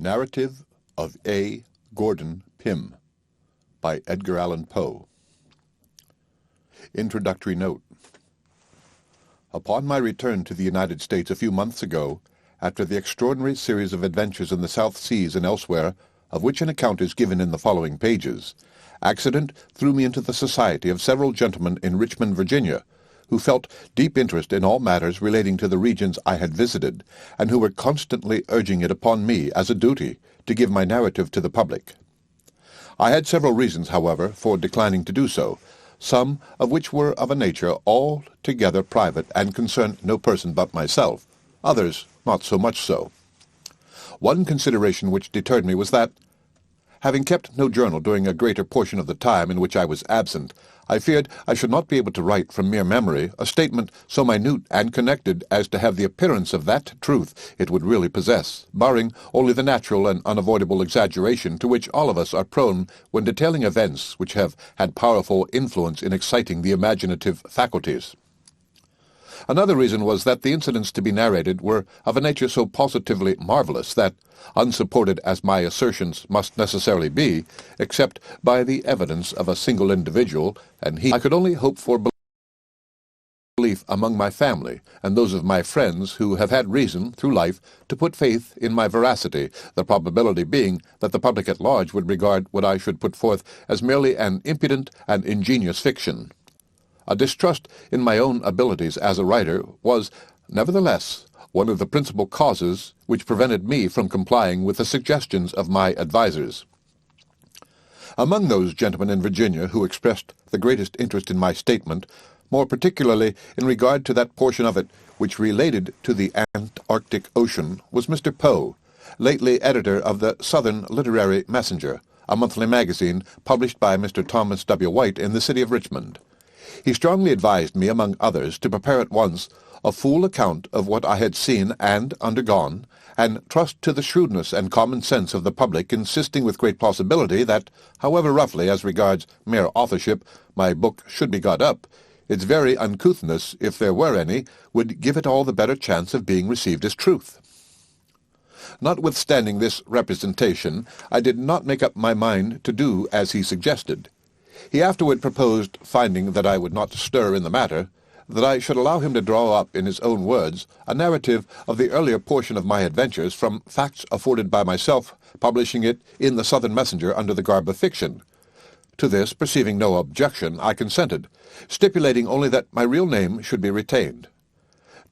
Narrative of A. Gordon Pym by Edgar Allan Poe. Introductory Note. Upon my return to the United States a few months ago, after the extraordinary series of adventures in the South Seas and elsewhere, of which an account is given in the following pages, accident threw me into the society of several gentlemen in Richmond, Virginia, who felt deep interest in all matters relating to the regions I had visited, and who were constantly urging it upon me as a duty to give my narrative to the public. I had several reasons, however, for declining to do so, some of which were of a nature altogether private and concerned no person but myself, others not so much so. One consideration which deterred me was that, having kept no journal during a greater portion of the time in which I was absent, I feared I should not be able to write from mere memory a statement so minute and connected as to have the appearance of that truth it would really possess, barring only the natural and unavoidable exaggeration to which all of us are prone when detailing events which have had powerful influence in exciting the imaginative faculties. Another reason was that the incidents to be narrated were of a nature so positively marvelous that, unsupported as my assertions must necessarily be, except by the evidence of a single individual, and I could only hope for belief among my family and those of my friends who have had reason, through life, to put faith in my veracity, the probability being that the public at large would regard what I should put forth as merely an impudent and ingenious fiction. A distrust in my own abilities as a writer was, nevertheless, one of the principal causes which prevented me from complying with the suggestions of my advisers. Among those gentlemen in Virginia who expressed the greatest interest in my statement, more particularly in regard to that portion of it which related to the Antarctic Ocean, was Mr. Poe, lately editor of the Southern Literary Messenger, a monthly magazine published by Mr. Thomas W. White in the city of Richmond. He strongly advised me, among others, to prepare at once a full account of what I had seen and undergone, and trust to the shrewdness and common sense of the public, insisting with great plausibility that, however roughly as regards mere authorship my book should be got up, its very uncouthness, if there were any, would give it all the better chance of being received as truth. Notwithstanding this representation, I did not make up my mind to do as he suggested. He afterward proposed, finding that I would not stir in the matter, that I should allow him to draw up, in his own words, a narrative of the earlier portion of my adventures from facts afforded by myself, publishing it in the Southern Messenger under the garb of fiction. To this, perceiving no objection, I consented, stipulating only that my real name should be retained.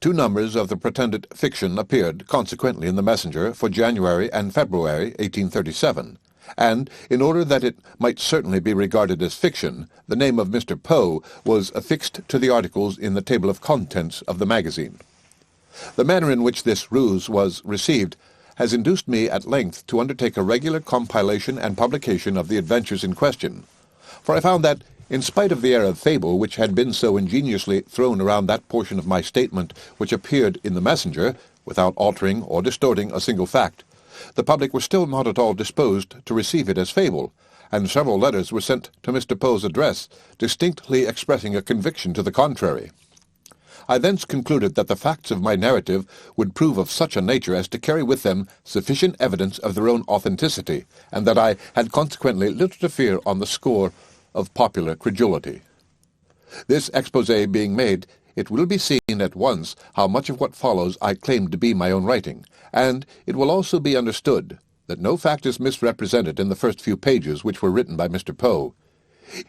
2 numbers of the pretended fiction appeared, consequently, in the Messenger for January and February 1837, and, in order that it might certainly be regarded as fiction, the name of Mr. Poe was affixed to the articles in the table of contents of the magazine. The manner in which this ruse was received has induced me at length to undertake a regular compilation and publication of the adventures in question, for I found that, in spite of the air of fable which had been so ingeniously thrown around that portion of my statement which appeared in the Messenger, without altering or distorting a single fact, the public were still not at all disposed to receive it as fable, and several letters were sent to Mr. Poe's address, distinctly expressing a conviction to the contrary. I thence concluded that the facts of my narrative would prove of such a nature as to carry with them sufficient evidence of their own authenticity, and that I had consequently little to fear on the score of popular credulity. This exposé being made, it will be seen at once how much of what follows I claim to be my own writing, and it will also be understood that no fact is misrepresented in the first few pages which were written by Mr. Poe.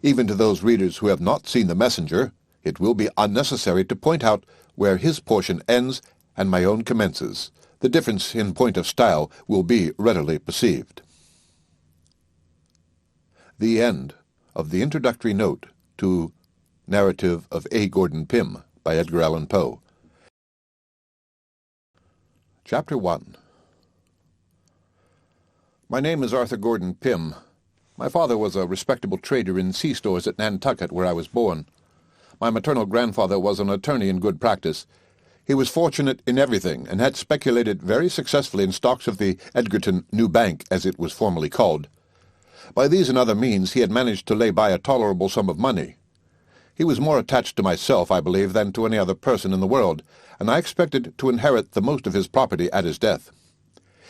Even to those readers who have not seen the Messenger, it will be unnecessary to point out where his portion ends and my own commences. The difference in point of style will be readily perceived. The end of the introductory note to Narrative of A. Gordon Pym by Edgar Allan Poe. Chapter 1. My name is Arthur Gordon Pym. My father was a respectable trader in sea stores at Nantucket, where I was born. My maternal grandfather was an attorney in good practice. He was fortunate in everything, and had speculated very successfully in stocks of the Edgerton New Bank, as it was formerly called. By these and other means he had managed to lay by a tolerable sum of money. He was more attached to myself, I believe, than to any other person in the world, and I expected to inherit the most of his property at his death.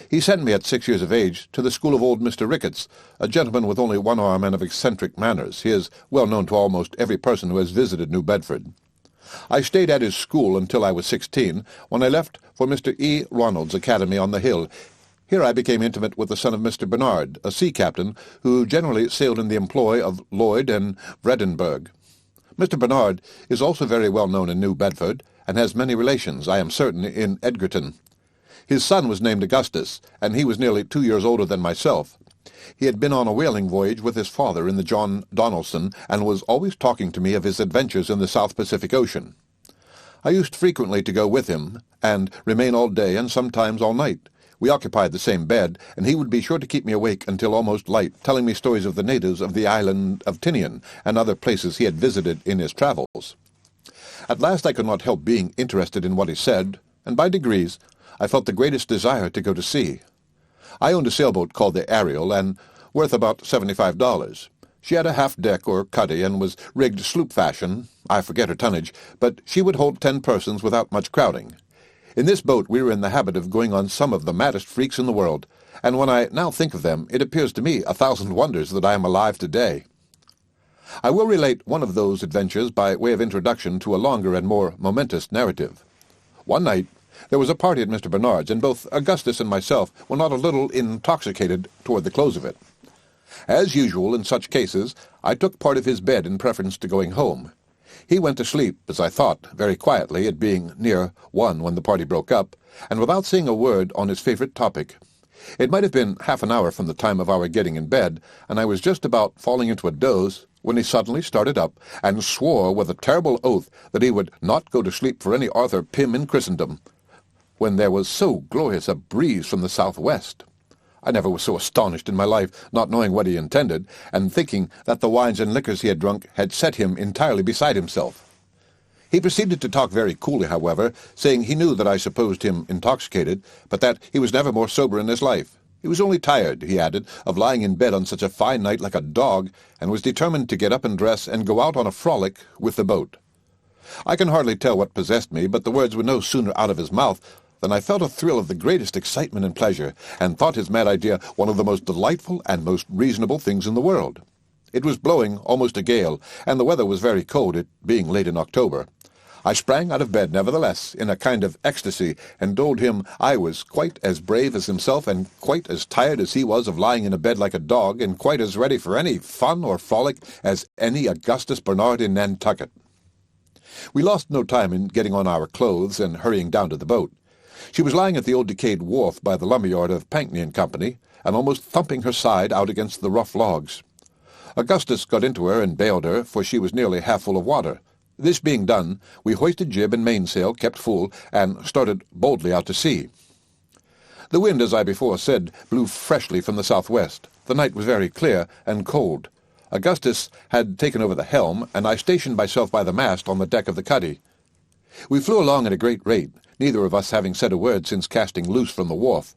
He sent me at 6 years of age to the school of old Mr. Ricketts, a gentleman with only one arm and of eccentric manners. He is well known to almost every person who has visited New Bedford. I stayed at his school until I was 16, when I left for Mr. E. Ronald's academy on the hill. Here I became intimate with the son of Mr. Bernard, a sea captain who generally sailed in the employ of Lloyd and Vredenburgh. Mr. Bernard is also very well known in New Bedford, and has many relations, I am certain, in Edgerton. His son was named Augustus, and he was nearly 2 years older than myself. He had been on a whaling voyage with his father in the John Donaldson, and was always talking to me of his adventures in the South Pacific Ocean. I used frequently to go with him, and remain all day and sometimes all night. We occupied the same bed, and he would be sure to keep me awake until almost light, telling me stories of the natives of the island of Tinian, and other places he had visited in his travels. At last I could not help being interested in what he said, and by degrees I felt the greatest desire to go to sea. I owned a sailboat called the Ariel, and worth about $75. She had a half-deck or cuddy, and was rigged sloop fashion. I forget her tonnage, but she would hold 10 persons without much crowding. In this boat we were in the habit of going on some of the maddest freaks in the world, and when I now think of them, it appears to me 1,000 wonders that I am alive today. I will relate one of those adventures by way of introduction to a longer and more momentous narrative. One night there was a party at Mr. Bernard's, and both Augustus and myself were not a little intoxicated toward the close of it. As usual in such cases, I took part of his bed in preference to going home. He went to sleep, as I thought, very quietly, it being near 1 when the party broke up, and without saying a word on his favorite topic. It might have been half an hour from the time of our getting in bed, and I was just about falling into a doze, when he suddenly started up, and swore with a terrible oath that he would not go to sleep for any Arthur Pym in Christendom, when there was so glorious a breeze from the southwest. I never was so astonished in my life, not knowing what he intended, and thinking that the wines and liquors he had drunk had set him entirely beside himself. He proceeded to talk very coolly, however, saying he knew that I supposed him intoxicated, but that he was never more sober in his life. He was only tired, he added, of lying in bed on such a fine night like a dog, and was determined to get up and dress and go out on a frolic with the boat. I can hardly tell what possessed me, but the words were no sooner out of his mouth than I felt a thrill of the greatest excitement and pleasure, and thought his mad idea one of the most delightful and most reasonable things in the world. It was blowing almost a gale, and the weather was very cold, it being late in October. I sprang out of bed, nevertheless, in a kind of ecstasy, and told him I was quite as brave as himself, and quite as tired as he was of lying in a bed like a dog, and quite as ready for any fun or frolic as any Augustus Bernard in Nantucket. We lost no time in getting on our clothes and hurrying down to the boat. She was lying at the old decayed wharf by the lumberyard of Pankney and Company, and almost thumping her side out against the rough logs. Augustus got into her and bailed her, for she was nearly half full of water. This being done, we hoisted jib and mainsail, kept full, and started boldly out to sea. The wind, as I before said, blew freshly from the southwest. The night was very clear and cold. Augustus had taken over the helm, and I stationed myself by the mast on the deck of the cuddy. We flew along at a great rate, neither of us having said a word since casting loose from the wharf.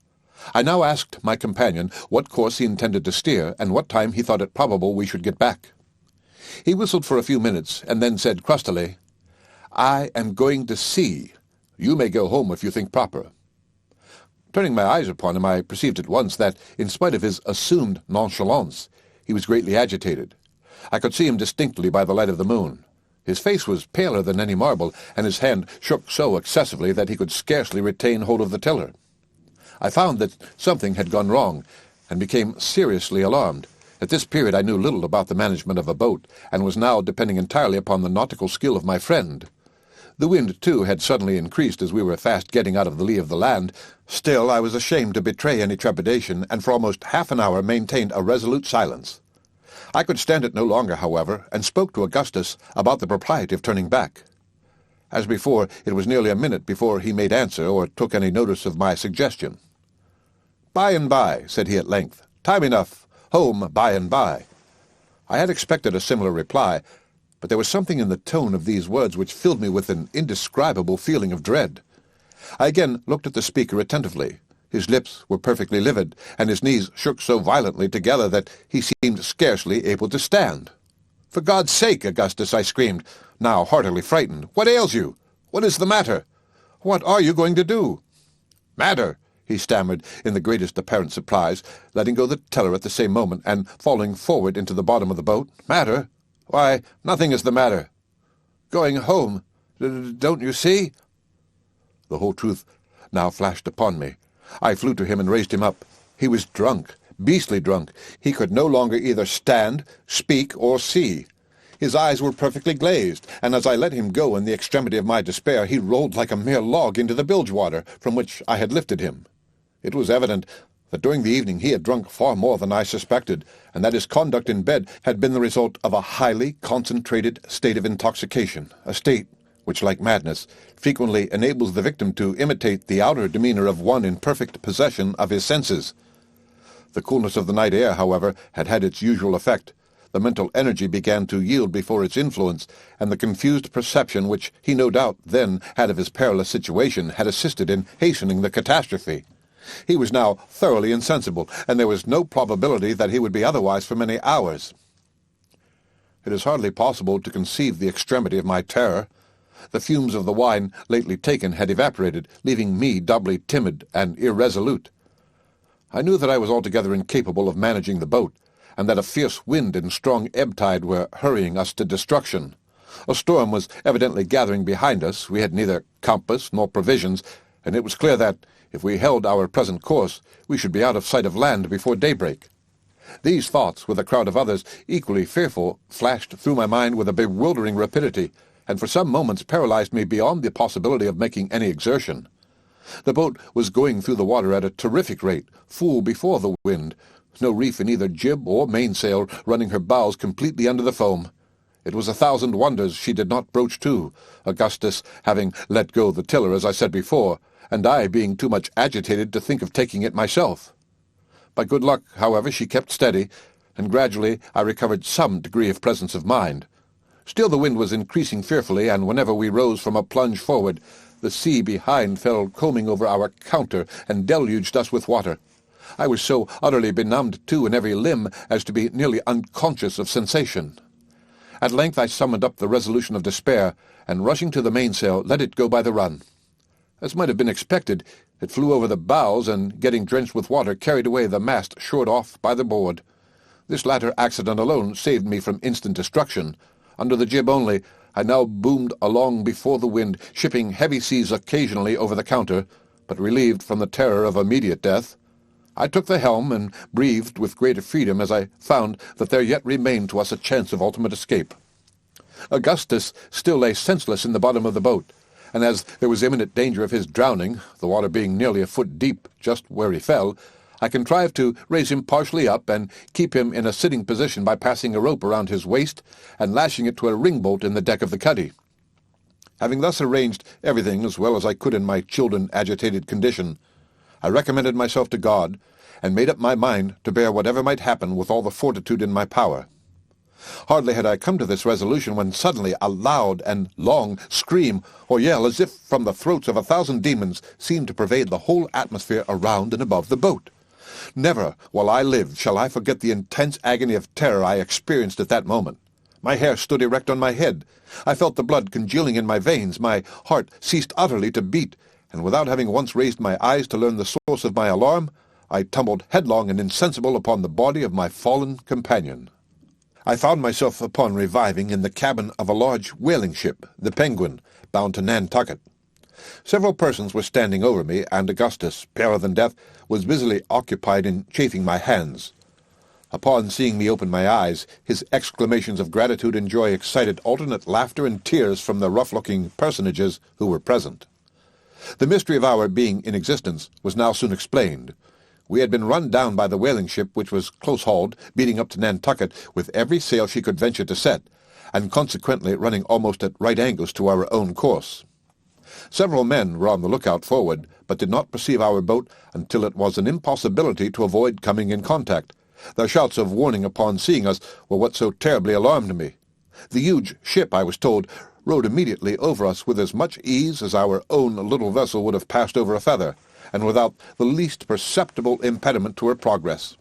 I now asked my companion what course he intended to steer, and what time he thought it probable we should get back. He whistled for a few minutes, and then said crustily, "I am going to sea. You may go home if you think proper." Turning my eyes upon him, I perceived at once that, in spite of his assumed nonchalance, he was greatly agitated. I could see him distinctly by the light of the moon. His face was paler than any marble, and his hand shook so excessively that he could scarcely retain hold of the tiller. I found that something had gone wrong, and became seriously alarmed. At this period I knew little about the management of a boat, and was now depending entirely upon the nautical skill of my friend. The wind, too, had suddenly increased as we were fast getting out of the lee of the land. Still, I was ashamed to betray any trepidation, and for almost half an hour maintained a resolute silence. I could stand it no longer, however, and spoke to Augustus about the propriety of turning back. As before, it was nearly a minute before he made answer or took any notice of my suggestion. "By and by," said he at length. "Time enough. Home by and by." I had expected a similar reply, but there was something in the tone of these words which filled me with an indescribable feeling of dread. I again looked at the speaker attentively. His lips were perfectly livid, and his knees shook so violently together that he seemed scarcely able to stand. "For God's sake, Augustus," I screamed, now heartily frightened, "what ails you? What is the matter? What are you going to do?" "Matter!" he stammered in the greatest apparent surprise, letting go the tiller at the same moment and falling forward into the bottom of the boat. "Matter? Why, nothing is the matter. Going home, don't you see?" The whole truth now flashed upon me. I flew to him and raised him up. He was drunk, beastly drunk. He could no longer either stand, speak, or see. His eyes were perfectly glazed, and as I let him go in the extremity of my despair, he rolled like a mere log into the bilge-water from which I had lifted him. It was evident that during the evening he had drunk far more than I suspected, and that his conduct in bed had been the result of a highly concentrated state of intoxication, a state which, like madness, frequently enables the victim to imitate the outer demeanor of one in perfect possession of his senses. The coolness of the night air, however, had had its usual effect. The mental energy began to yield before its influence, and the confused perception which he no doubt then had of his perilous situation had assisted in hastening the catastrophe. He was now thoroughly insensible, and there was no probability that he would be otherwise for many hours. It is hardly possible to conceive the extremity of my terror. The fumes of the wine lately taken had evaporated, leaving me doubly timid and irresolute. I knew that I was altogether incapable of managing the boat, and that a fierce wind and strong ebb tide were hurrying us to destruction. A storm was evidently gathering behind us. We had neither compass nor provisions, and it was clear that, if we held our present course, we should be out of sight of land before daybreak. These thoughts, with a crowd of others equally fearful, flashed through my mind with a bewildering rapidity, and for some moments paralyzed me beyond the possibility of making any exertion. The boat was going through the water at a terrific rate, full before the wind, no reef in either jib or mainsail, running her bows completely under the foam. It was 1,000 wonders she did not broach to, Augustus having let go the tiller, as I said before, and I being too much agitated to think of taking it myself. By good luck, however, she kept steady, and gradually I recovered some degree of presence of mind. Still the wind was increasing fearfully, and whenever we rose from a plunge forward, the sea behind fell combing over our counter and deluged us with water. I was so utterly benumbed, too, in every limb as to be nearly unconscious of sensation. At length I summoned up the resolution of despair, and rushing to the mainsail, let it go by the run. As might have been expected, it flew over the bows, and, getting drenched with water, carried away the mast shored off by the board. This latter accident alone saved me from instant destruction. Under the jib only, I now boomed along before the wind, shipping heavy seas occasionally over the counter, but relieved from the terror of immediate death. I took the helm and breathed with greater freedom as I found that there yet remained to us a chance of ultimate escape. Augustus still lay senseless in the bottom of the boat, and as there was imminent danger of his drowning, the water being nearly a foot deep just where he fell, I contrived to raise him partially up and keep him in a sitting position by passing a rope around his waist and lashing it to a ringbolt in the deck of the cuddy. Having thus arranged everything as well as I could in my chilled and agitated condition, I recommended myself to God, and made up my mind to bear whatever might happen with all the fortitude in my power. Hardly had I come to this resolution when suddenly a loud and long scream or yell, as if from the throats of 1,000 demons, seemed to pervade the whole atmosphere around and above the boat. Never, while I lived, shall I forget the intense agony of terror I experienced at that moment. My hair stood erect on my head. I felt the blood congealing in my veins. My heart ceased utterly to beat, and without having once raised my eyes to learn the source of my alarm, I tumbled headlong and insensible upon the body of my fallen companion. I found myself upon reviving in the cabin of a large whaling ship, the Penguin, bound to Nantucket. Several persons were standing over me, and Augustus, paler than death, was busily occupied in chafing my hands. Upon seeing me open my eyes, his exclamations of gratitude and joy excited alternate laughter and tears from the rough-looking personages who were present. The mystery of our being in existence was now soon explained. We had been run down by the whaling ship, which was close-hauled, beating up to Nantucket with every sail she could venture to set, and consequently running almost at right angles to our own course. Several men were on the lookout forward, but did not perceive our boat until it was an impossibility to avoid coming in contact. Their shouts of warning upon seeing us were what so terribly alarmed me. The huge ship, I was told, rode immediately over us with as much ease as our own little vessel would have passed over a feather, and without the least perceptible impediment to her progress.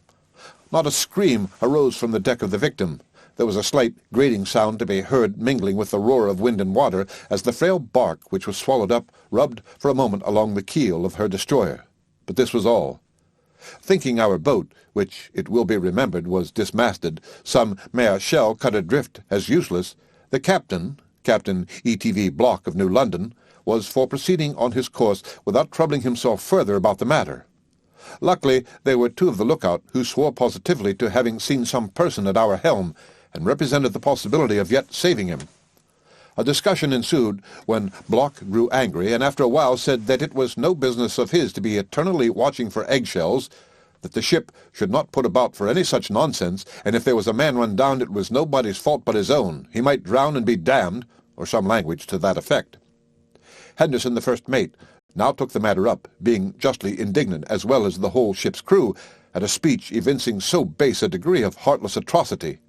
Not a scream arose from the deck of the victim. There was a slight grating sound to be heard mingling with the roar of wind and water as the frail bark, which was swallowed up, rubbed for a moment along the keel of her destroyer. but this was all. Thinking our boat, which it will be remembered was dismasted, some mere shell cut adrift as useless, the captain, Captain E.T.V. Block of New London, was for proceeding on his course without troubling himself further about the matter. Luckily, there were two of the lookout who swore positively to having seen some person at our helm, and represented the possibility of yet saving him. A discussion ensued when Block grew angry, and after a while said that it was no business of his to be eternally watching for eggshells, that the ship should not put about for any such nonsense, and if there was a man run down it was nobody's fault but his own. He might drown and be damned, or some language to that effect. Henderson, the first mate, now took the matter up, being justly indignant, as well as the whole ship's crew, at a speech evincing so base a degree of heartless atrocity.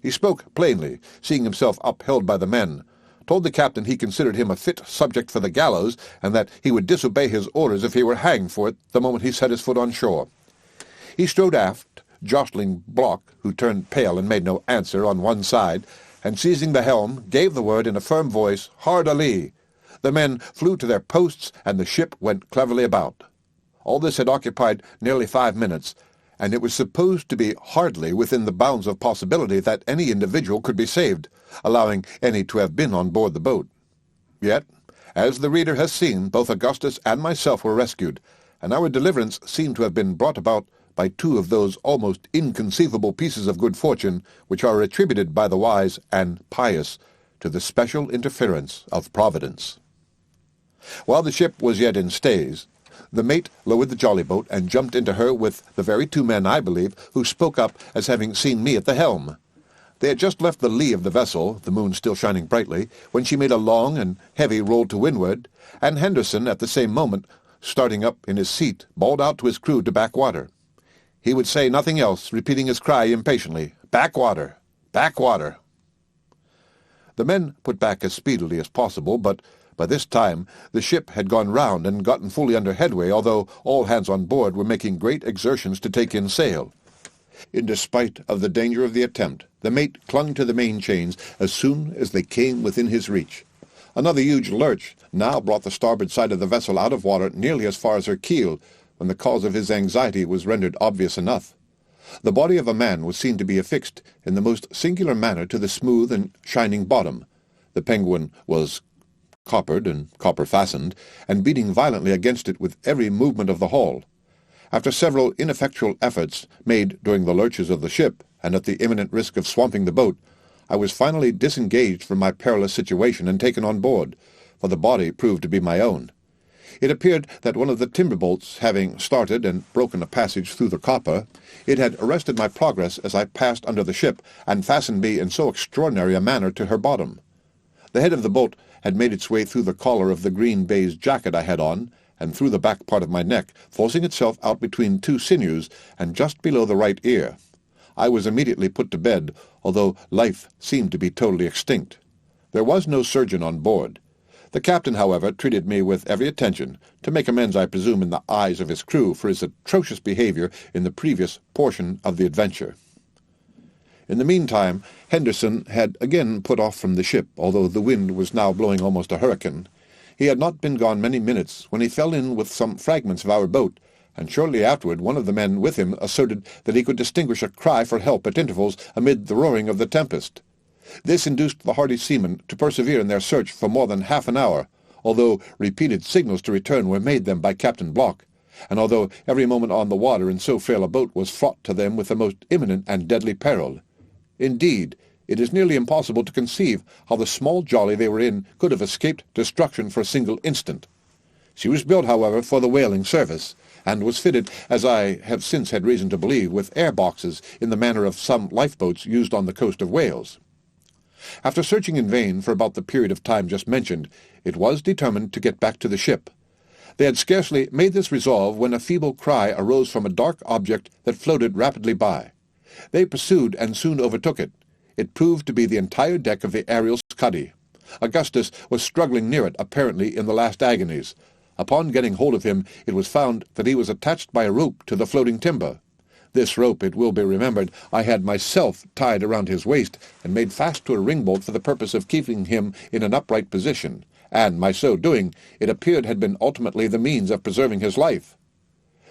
He spoke plainly, seeing himself upheld by the men, told the captain he considered him a fit subject for the gallows, and that he would disobey his orders if he were hanged for it the moment he set his foot on shore. He strode aft, jostling Block, who turned pale and made no answer, on one side, and seizing the helm, gave the word in a firm voice, "Hard a lee." The men flew to their posts, and the ship went cleverly about. All this had occupied nearly 5 minutes, and it was supposed to be hardly within the bounds of possibility that any individual could be saved, allowing any to have been on board the boat. Yet, as the reader has seen, both Augustus and myself were rescued, and our deliverance seemed to have been brought about by two of those almost inconceivable pieces of good fortune which are attributed by the wise and pious to the special interference of Providence. While the ship was yet in stays, the mate lowered the jolly-boat and jumped into her with the very two men, I believe, who spoke up as having seen me at the helm. They had just left the lee of the vessel, the moon still shining brightly, when she made a long and heavy roll to windward, and Henderson, at the same moment, starting up in his seat, bawled out to his crew to back water. He would say nothing else, repeating his cry impatiently, "Back water! Back water!" The men put back as speedily as possible, but by this time the ship had gone round and gotten fully under headway, although all hands on board were making great exertions to take in sail. In despite of the danger of the attempt, the mate clung to the main chains as soon as they came within his reach. Another huge lurch now brought the starboard side of the vessel out of water nearly as far as her keel, when the cause of his anxiety was rendered obvious enough. The body of a man was seen to be affixed in the most singular manner to the smooth and shining bottom. The Penguin was coppered and copper-fastened, and beating violently against it with every movement of the hull. After several ineffectual efforts made during the lurches of the ship, and at the imminent risk of swamping the boat, I was finally disengaged from my perilous situation and taken on board, for the body proved to be my own. It appeared that one of the timber bolts, having started and broken a passage through the copper, it had arrested my progress as I passed under the ship, and fastened me in so extraordinary a manner to her bottom. The head of the bolt had made its way through the collar of the green baize jacket I had on, and through the back part of my neck, forcing itself out between two sinews, and just below the right ear. I was immediately put to bed, although life seemed to be totally extinct. There was no surgeon on board. The captain, however, treated me with every attention, to make amends, I presume, in the eyes of his crew for his atrocious behavior in the previous portion of the adventure. In the meantime, Henderson had again put off from the ship, although the wind was now blowing almost a hurricane. He had not been gone many minutes when he fell in with some fragments of our boat, and shortly afterward one of the men with him asserted that he could distinguish a cry for help at intervals amid the roaring of the tempest. This induced the hardy seamen to persevere in their search for more than half an hour, although repeated signals to return were made them by Captain Block, and although every moment on the water in so frail a boat was fraught to them with the most imminent and deadly peril. Indeed, it is nearly impossible to conceive how the small jolly they were in could have escaped destruction for a single instant. She was built, however, for the whaling service, and was fitted, as I have since had reason to believe, with air-boxes in the manner of some lifeboats used on the coast of Wales. After searching in vain for about the period of time just mentioned, it was determined to get back to the ship. They had scarcely made this resolve when a feeble cry arose from a dark object that floated rapidly by. They pursued and soon overtook it. It proved to be the entire deck of the Ariel's cuddy. Augustus was struggling near it, apparently in the last agonies. Upon getting hold of him, it was found that he was attached by a rope to the floating timber. This rope, it will be remembered, I had myself tied around his waist and made fast to a ringbolt for the purpose of keeping him in an upright position, and, my so doing, it appeared had been ultimately the means of preserving his life.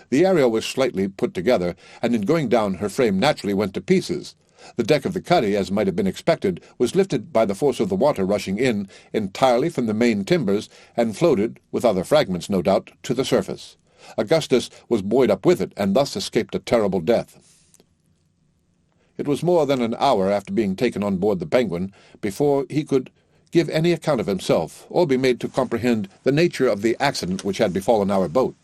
The Ariel was slightly put together, and in going down her frame naturally went to pieces. The deck of the cuddy, as might have been expected, was lifted by the force of the water rushing in entirely from the main timbers, and floated, with other fragments no doubt, to the surface. Augustus was buoyed up with it, and thus escaped a terrible death. It was more than an hour after being taken on board the Penguin before he could give any account of himself, or be made to comprehend the nature of the accident which had befallen our boat.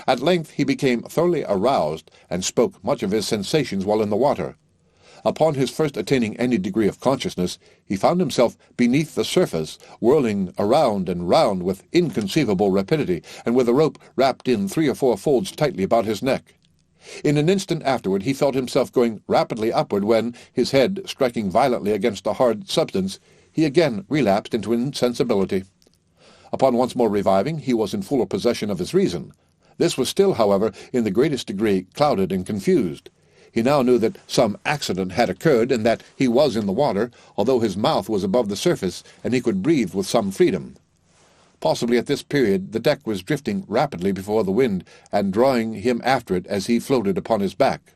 At length he became thoroughly aroused, and spoke much of his sensations while in the water. Upon his first attaining any degree of consciousness, he found himself beneath the surface, whirling around and round with inconceivable rapidity, and with a rope wrapped in 3 or 4 folds tightly about his neck. In an instant afterward he felt himself going rapidly upward when, his head striking violently against a hard substance, he again relapsed into insensibility. Upon once more reviving, he was in fuller possession of his reason. This was still, however, in the greatest degree clouded and confused. He now knew that some accident had occurred, and that he was in the water, although his mouth was above the surface, and he could breathe with some freedom. Possibly at this period the deck was drifting rapidly before the wind, and drawing him after it as he floated upon his back.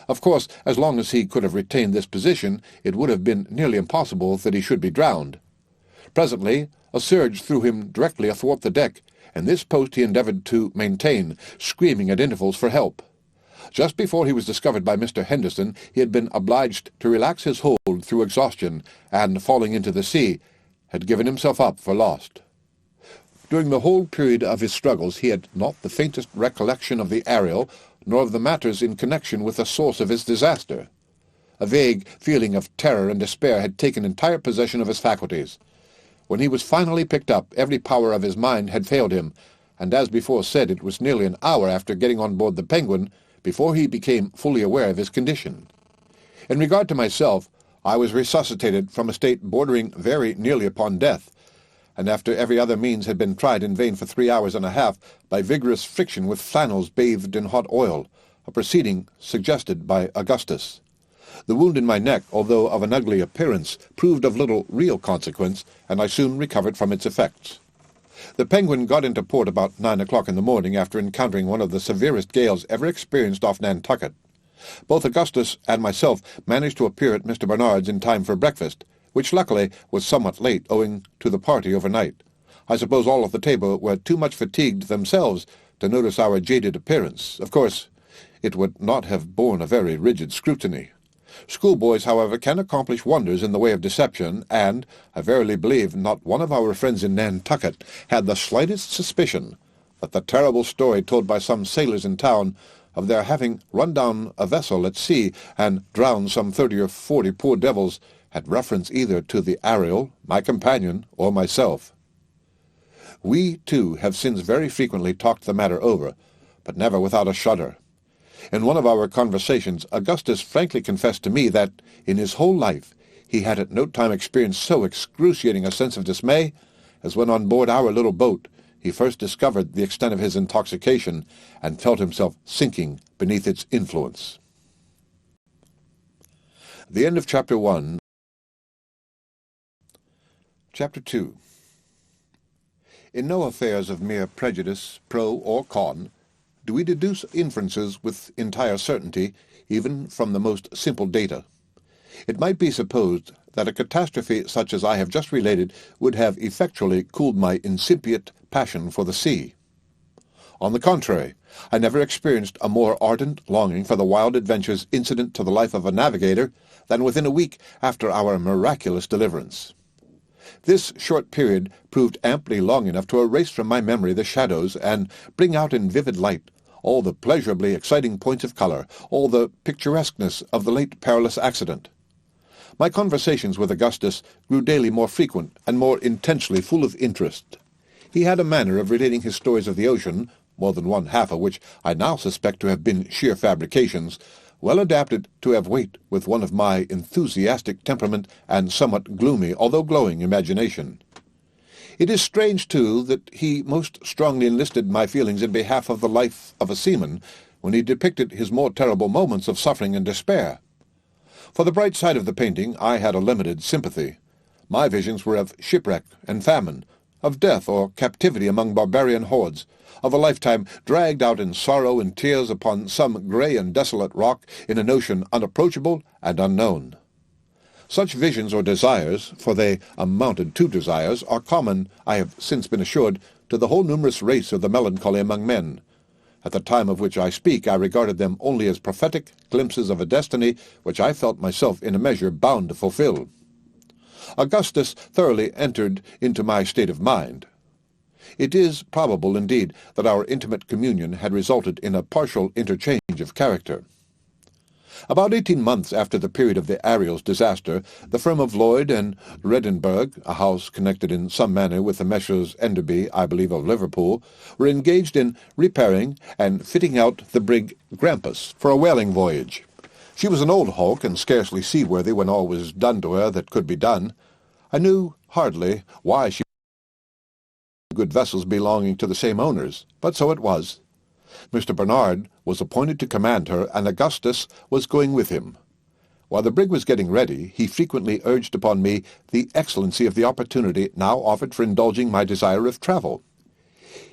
Of course, as long as he could have retained this position, it would have been nearly impossible that he should be drowned. Presently a surge threw him directly athwart the deck, and this post he endeavoured to maintain, screaming at intervals for help. Just before he was discovered by Mr. Henderson, he had been obliged to relax his hold through exhaustion, and, falling into the sea, had given himself up for lost. During the whole period of his struggles he had not the faintest recollection of the Ariel, nor of the matters in connection with the source of his disaster. A vague feeling of terror and despair had taken entire possession of his faculties. When he was finally picked up, every power of his mind had failed him, and as before said, it was nearly an hour after getting on board the Penguin before he became fully aware of his condition. In regard to myself, I was resuscitated from a state bordering very nearly upon death, and after every other means had been tried in vain for 3 hours and a half, by vigorous friction with flannels bathed in hot oil, a proceeding suggested by Augustus. The wound in my neck, although of an ugly appearance, proved of little real consequence, and I soon recovered from its effects. The Penguin got into port about 9 o'clock in the morning, after encountering one of the severest gales ever experienced off Nantucket. Both Augustus and myself managed to appear at Mr. Barnard's in time for breakfast, which luckily was somewhat late owing to the party overnight. I suppose all at the table were too much fatigued themselves to notice our jaded appearance. Of course, it would not have borne a very rigid scrutiny. Schoolboys, however, can accomplish wonders in the way of deception, and I verily believe not one of our friends in Nantucket had the slightest suspicion that the terrible story told by some sailors in town of their having run down a vessel at sea and drowned some 30 or 40 poor devils had reference either to the Ariel, my companion, or myself. We, too, have since very frequently talked the matter over, but never without a shudder. In one of our conversations, Augustus frankly confessed to me that, in his whole life, he had at no time experienced so excruciating a sense of dismay as when on board our little boat he first discovered the extent of his intoxication and felt himself sinking beneath its influence. The end of Chapter 1. Chapter 2. In no affairs of mere prejudice, pro or con, do we deduce inferences with entire certainty, even from the most simple data. It might be supposed that a catastrophe such as I have just related would have effectually cooled my incipient passion for the sea. On the contrary, I never experienced a more ardent longing for the wild adventures incident to the life of a navigator than within a week after our miraculous deliverance. This short period proved amply long enough to erase from my memory the shadows and bring out in vivid light all the pleasurably exciting points of colour, all the picturesqueness of the late perilous accident. My conversations with Augustus grew daily more frequent and more intensely full of interest. He had a manner of relating his stories of the ocean, more than one half of which I now suspect to have been sheer fabrications, well adapted to have weight with one of my enthusiastic temperament and somewhat gloomy, although glowing, imagination. It is strange, too, that he most strongly enlisted my feelings in behalf of the life of a seaman when he depicted his more terrible moments of suffering and despair. For the bright side of the painting I had a limited sympathy. My visions were of shipwreck and famine, of death or captivity among barbarian hordes, of a lifetime dragged out in sorrow and tears upon some grey and desolate rock in an ocean unapproachable and unknown. Such visions or desires, for they amounted to desires, are common, I have since been assured, to the whole numerous race of the melancholy among men. At the time of which I speak, I regarded them only as prophetic glimpses of a destiny which I felt myself in a measure bound to fulfill. Augustus thoroughly entered into my state of mind. It is probable, indeed, that our intimate communion had resulted in a partial interchange of character. About 18 months after the period of the Ariel's disaster, the firm of Lloyd and Redenberg, a house connected in some manner with the Messrs. Enderby, I believe of Liverpool, were engaged in repairing and fitting out the brig Grampus for a whaling voyage. She was an old hulk and scarcely seaworthy when all was done to her that could be done. I knew hardly why she good vessels belonging to the same owners, but so it was. Mr. Bernard was appointed to command her, and Augustus was going with him. While the brig was getting ready, he frequently urged upon me the excellency of the opportunity now offered for indulging my desire of travel.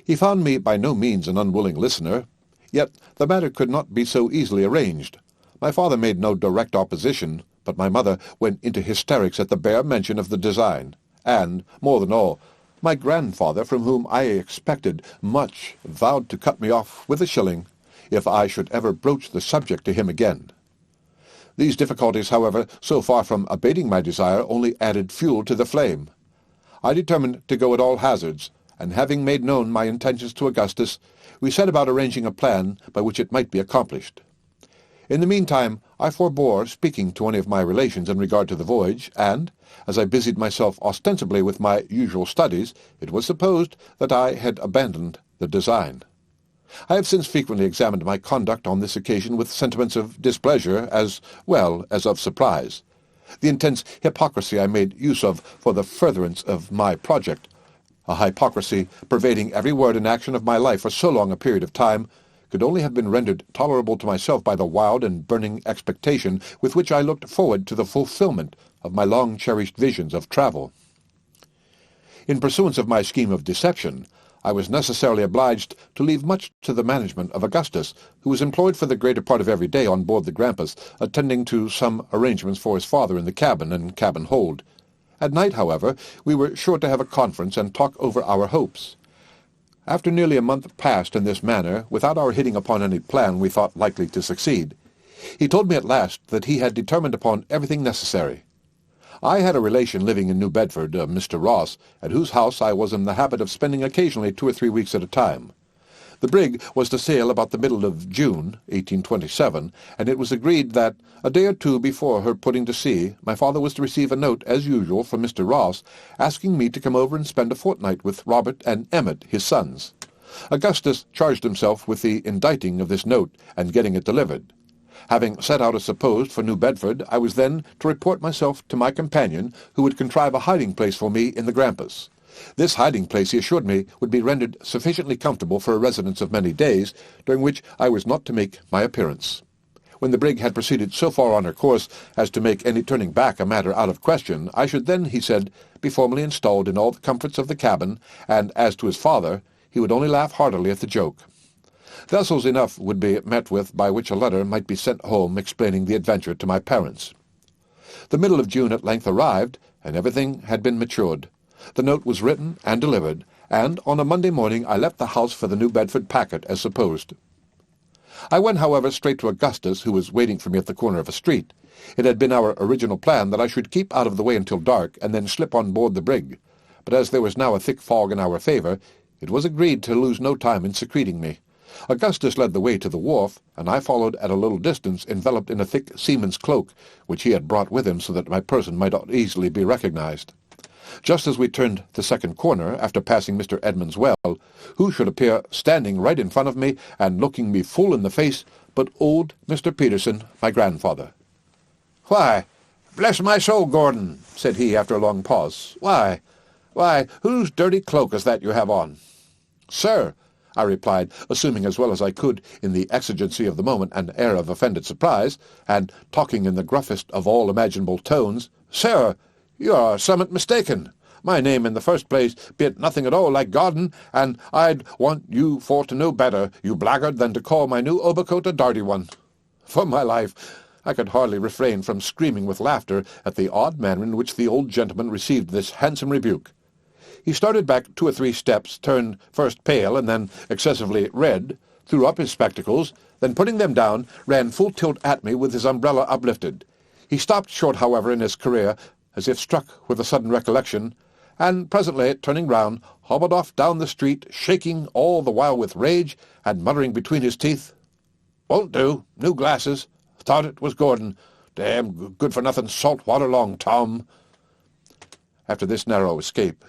He found me by no means an unwilling listener, yet the matter could not be so easily arranged. My father made no direct opposition, but my mother went into hysterics at the bare mention of the design, and, more than all, my grandfather, from whom I expected much, vowed to cut me off with a shilling if I should ever broach the subject to him again. These difficulties, however, so far from abating my desire, only added fuel to the flame. I determined to go at all hazards, and having made known my intentions to Augustus, we set about arranging a plan by which it might be accomplished. In the meantime, I forbore speaking to any of my relations in regard to the voyage, and, as I busied myself ostensibly with my usual studies, it was supposed that I had abandoned the design. I have since frequently examined my conduct on this occasion with sentiments of displeasure as well as of surprise. The intense hypocrisy I made use of for the furtherance of my project, a hypocrisy pervading every word and action of my life for so long a period of time, could only have been rendered tolerable to myself by the wild and burning expectation with which I looked forward to the fulfillment of my long-cherished visions of travel. In pursuance of my scheme of deception, I was necessarily obliged to leave much to the management of Augustus, who was employed for the greater part of every day on board the Grampus, attending to some arrangements for his father in the cabin and cabin hold. At night, however, we were sure to have a conference and talk over our hopes. After nearly a month passed in this manner, without our hitting upon any plan we thought likely to succeed, he told me at last that he had determined upon everything necessary. I had a relation living in New Bedford, Mr. Ross, at whose house I was in the habit of spending occasionally 2 or 3 weeks at a time. The brig was to sail about the middle of June, 1827, and it was agreed that, a day or two before her putting to sea, my father was to receive a note, as usual, from Mr. Ross, asking me to come over and spend a fortnight with Robert and Emmett, his sons. Augustus charged himself with the inditing of this note and getting it delivered. Having set out as supposed for New Bedford, I was then to report myself to my companion, who would contrive a hiding-place for me in the Grampus. This hiding-place, he assured me, would be rendered sufficiently comfortable for a residence of many days, during which I was not to make my appearance. When the brig had proceeded so far on her course as to make any turning back a matter out of question, I should then, he said, be formally installed in all the comforts of the cabin, and as to his father, he would only laugh heartily at the joke. Vessels enough would be met with by which a letter might be sent home explaining the adventure to my parents. The middle of June at length arrived, and everything had been matured. The note was written and delivered, and on a Monday morning I left the house for the New Bedford packet, as supposed. I went, however, straight to Augustus, who was waiting for me at the corner of a street. It had been our original plan that I should keep out of the way until dark, and then slip on board the brig. But as there was now a thick fog in our favour, it was agreed to lose no time in secreting me. Augustus led the way to the wharf, and I followed at a little distance, enveloped in a thick seaman's cloak, which he had brought with him so that my person might not easily be recognized. Just as we turned the second corner, after passing Mr. Edmund's well, who should appear standing right in front of me and looking me full in the face but old Mr. Peterson, my grandfather. "Why, bless my soul, Gordon," said he after a long pause. Why, whose dirty cloak is that you have on?" "Sir," I replied, assuming as well as I could, in the exigency of the moment, an air of offended surprise, and talking in the gruffest of all imaginable tones, "Sir, you are somewhat mistaken. My name in the first place be't nothing at all like Gordon, and I'd want you for to know better, you blackguard, than to call my new overcoat a darty one. For my life, I could hardly refrain from screaming with laughter at the odd manner in which the old gentleman received this handsome rebuke. He started back 2 or 3 steps, turned first pale and then excessively red, threw up his spectacles, then putting them down, ran full tilt at me with his umbrella uplifted. He stopped short, however, in his career, as if struck with a sudden recollection, and presently, turning round, hobbled off down the street, shaking all the while with rage, and muttering between his teeth, "Won't do. New glasses. Thought it was Gordon. Damn good-for-nothing salt-water long Tom." After this narrow escape,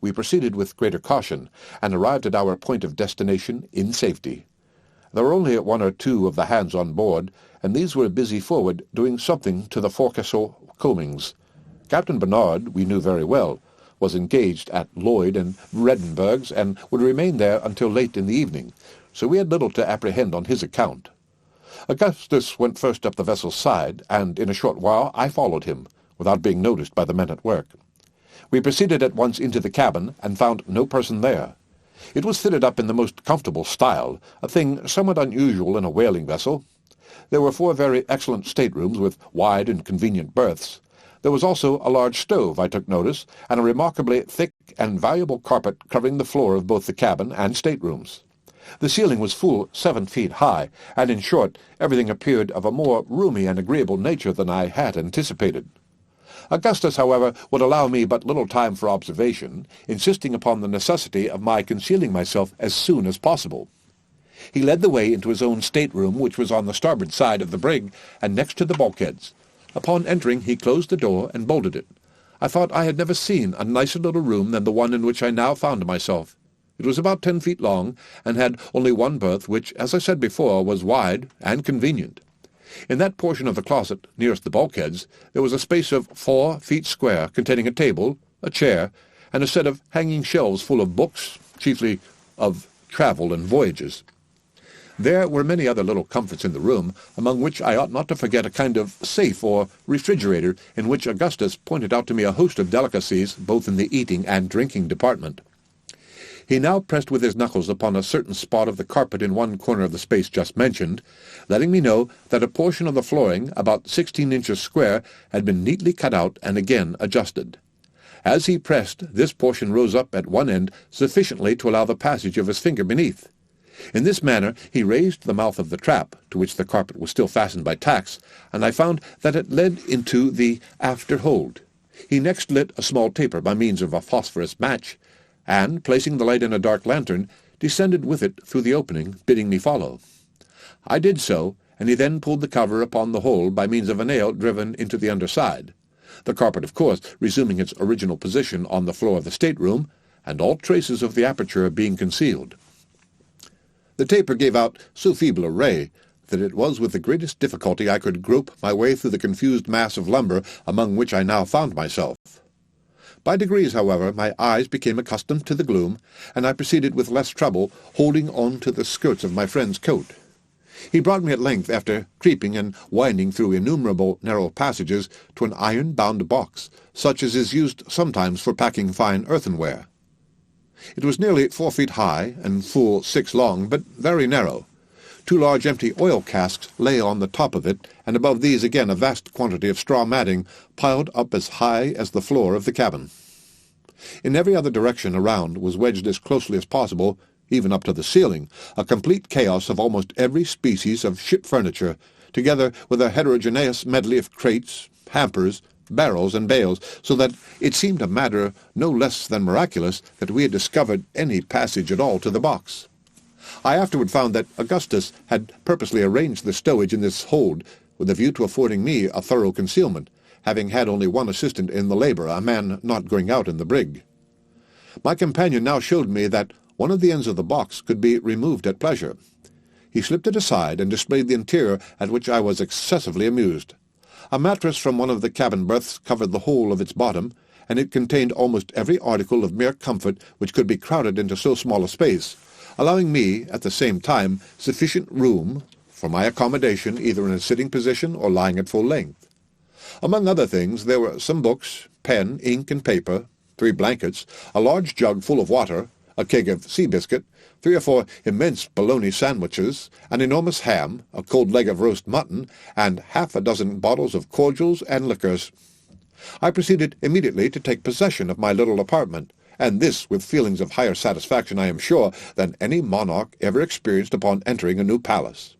we proceeded with greater caution, and arrived at our point of destination in safety. There were only 1 or 2 of the hands on board, and these were busy forward, doing something to the forecastle combings. Captain Bernard, we knew very well, was engaged at Lloyd and Vredenburgh's, and would remain there until late in the evening, so we had little to apprehend on his account. Augustus went first up the vessel's side, and in a short while I followed him, without being noticed by the men at work. We proceeded at once into the cabin, and found no person there. It was fitted up in the most comfortable style, a thing somewhat unusual in a whaling vessel. There were 4 very excellent staterooms with wide and convenient berths. There was also a large stove, I took notice, and a remarkably thick and valuable carpet covering the floor of both the cabin and staterooms. The ceiling was full 7 feet high, and in short, everything appeared of a more roomy and agreeable nature than I had anticipated. Augustus, however, would allow me but little time for observation, insisting upon the necessity of my concealing myself as soon as possible. He led the way into his own stateroom, which was on the starboard side of the brig, and next to the bulkheads. Upon entering, he closed the door and bolted it. I thought I had never seen a nicer little room than the one in which I now found myself. It was about 10 feet long, and had only 1 berth, which, as I said before, was wide and convenient. In that portion of the closet, nearest the bulkheads, there was a space of 4 feet square, containing a table, a chair, and a set of hanging shelves full of books, chiefly of travel and voyages. There were many other little comforts in the room, among which I ought not to forget a kind of safe or refrigerator, in which Augustus pointed out to me a host of delicacies, both in the eating and drinking department. He now pressed with his knuckles upon a certain spot of the carpet in one corner of the space just mentioned, letting me know that a portion of the flooring, about 16 inches square, had been neatly cut out and again adjusted. As he pressed, this portion rose up at one end sufficiently to allow the passage of his finger beneath. In this manner he raised the mouth of the trap, to which the carpet was still fastened by tacks, and I found that it led into the after hold. He next lit a small taper by means of a phosphorus match, and, placing the light in a dark lantern, descended with it through the opening, bidding me follow. I did so, and he then pulled the cover upon the hole by means of a nail driven into the underside, the carpet, of course, resuming its original position on the floor of the stateroom, and all traces of the aperture being concealed. The taper gave out so feeble a ray that it was with the greatest difficulty I could grope my way through the confused mass of lumber among which I now found myself. By degrees, however, my eyes became accustomed to the gloom, and I proceeded with less trouble, holding on to the skirts of my friend's coat. He brought me at length, after creeping and winding through innumerable narrow passages, to an iron-bound box, such as is used sometimes for packing fine earthenware. It was nearly 4 feet high, and full 6 long, but very narrow. 2 large empty oil casks lay on the top of it, and above these again a vast quantity of straw matting, piled up as high as the floor of the cabin. In every other direction around was wedged as closely as possible, even up to the ceiling, a complete chaos of almost every species of ship furniture, together with a heterogeneous medley of crates, hampers, barrels, and bales, so that it seemed a matter no less than miraculous that we had discovered any passage at all to the box. I afterward found that Augustus had purposely arranged the stowage in this hold with a view to affording me a thorough concealment, having had only one assistant in the labor, a man not going out in the brig. My companion now showed me that one of the ends of the box could be removed at pleasure. He slipped it aside and displayed the interior, at which I was excessively amused. A mattress from one of the cabin berths covered the whole of its bottom, and it contained almost every article of mere comfort which could be crowded into so small a space, allowing me, at the same time, sufficient room for my accommodation either in a sitting position or lying at full length. Among other things, there were some books, pen, ink, and paper, 3 blankets, a large jug full of water, a keg of sea biscuit, 3 or 4 immense bologna sandwiches, an enormous ham, a cold leg of roast mutton, and half a dozen bottles of cordials and liquors. I proceeded immediately to take possession of my little apartment, and this with feelings of higher satisfaction, I am sure, than any monarch ever experienced upon entering a new palace.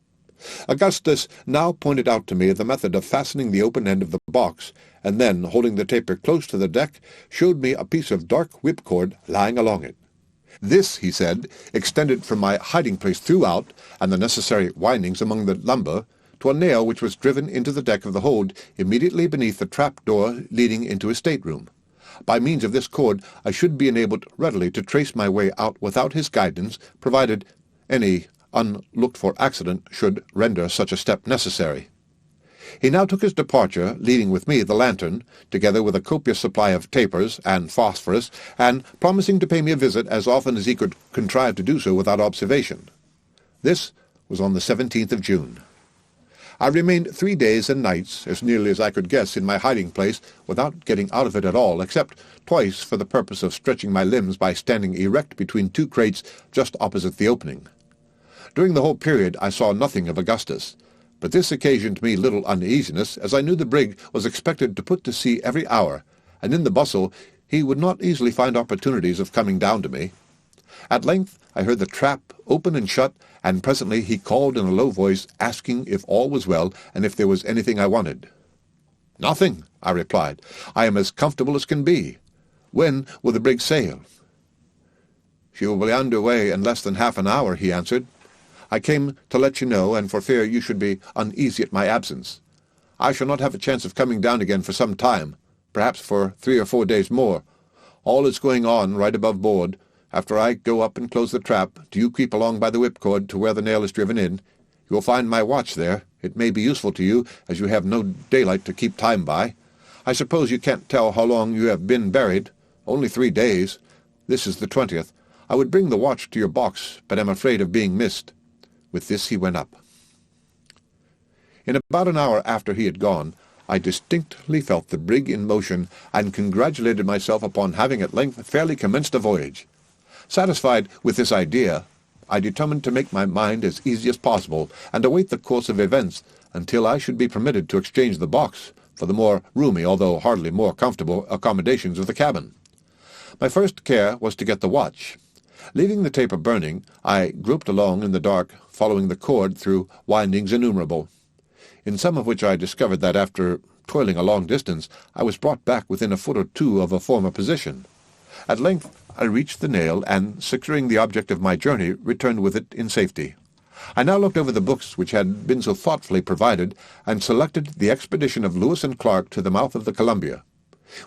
Augustus now pointed out to me the method of fastening the open end of the box, and then, holding the tapir close to the deck, showed me a piece of dark whipcord lying along it. This, he said, extended from my hiding-place throughout, and the necessary windings among the lumber, to a nail which was driven into the deck of the hold immediately beneath the trap-door leading into his stateroom. By means of this cord I should be enabled readily to trace my way out without his guidance, provided any unlooked-for accident should render such a step necessary. He now took his departure, leading with me the lantern, together with a copious supply of tapers and phosphorus, and promising to pay me a visit as often as he could contrive to do so without observation. This was on the 17th of June. I remained 3 days and nights, as nearly as I could guess, in my hiding-place, without getting out of it at all, except twice for the purpose of stretching my limbs by standing erect between 2 crates just opposite the opening. During the whole period I saw nothing of Augustus, but this occasioned me little uneasiness, as I knew the brig was expected to put to sea every hour, and in the bustle he would not easily find opportunities of coming down to me. At length I heard the trap open and shut, and presently he called in a low voice, asking if all was well and if there was anything I wanted. "Nothing," I replied. "I am as comfortable as can be. When will the brig sail?" "She will be under way in less than half an hour," he answered. "I came to let you know, and for fear you should be uneasy at my absence. I shall not have a chance of coming down again for some time, perhaps for 3 or 4 days more. All is going on right above board. After I go up and close the trap, do you creep along by the whipcord to where the nail is driven in. You will find my watch there. It may be useful to you, as you have no daylight to keep time by. I suppose you can't tell how long you have been buried. Only 3 days. This is the 20th. I would bring the watch to your box, but am afraid of being missed." With this he went up. In about an hour after he had gone, I distinctly felt the brig in motion, and congratulated myself upon having at length fairly commenced a voyage. Satisfied with this idea, I determined to make my mind as easy as possible, and await the course of events until I should be permitted to exchange the box for the more roomy, although hardly more comfortable, accommodations of the cabin. My first care was to get the watch. Leaving the taper burning, I groped along in the dark, following the cord through windings innumerable, in some of which I discovered that, after toiling a long distance, I was brought back within a foot or 2 of a former position. At length I reached the nail, and, securing the object of my journey, returned with it in safety. I now looked over the books which had been so thoughtfully provided, and selected the expedition of Lewis and Clark to the mouth of the Columbia.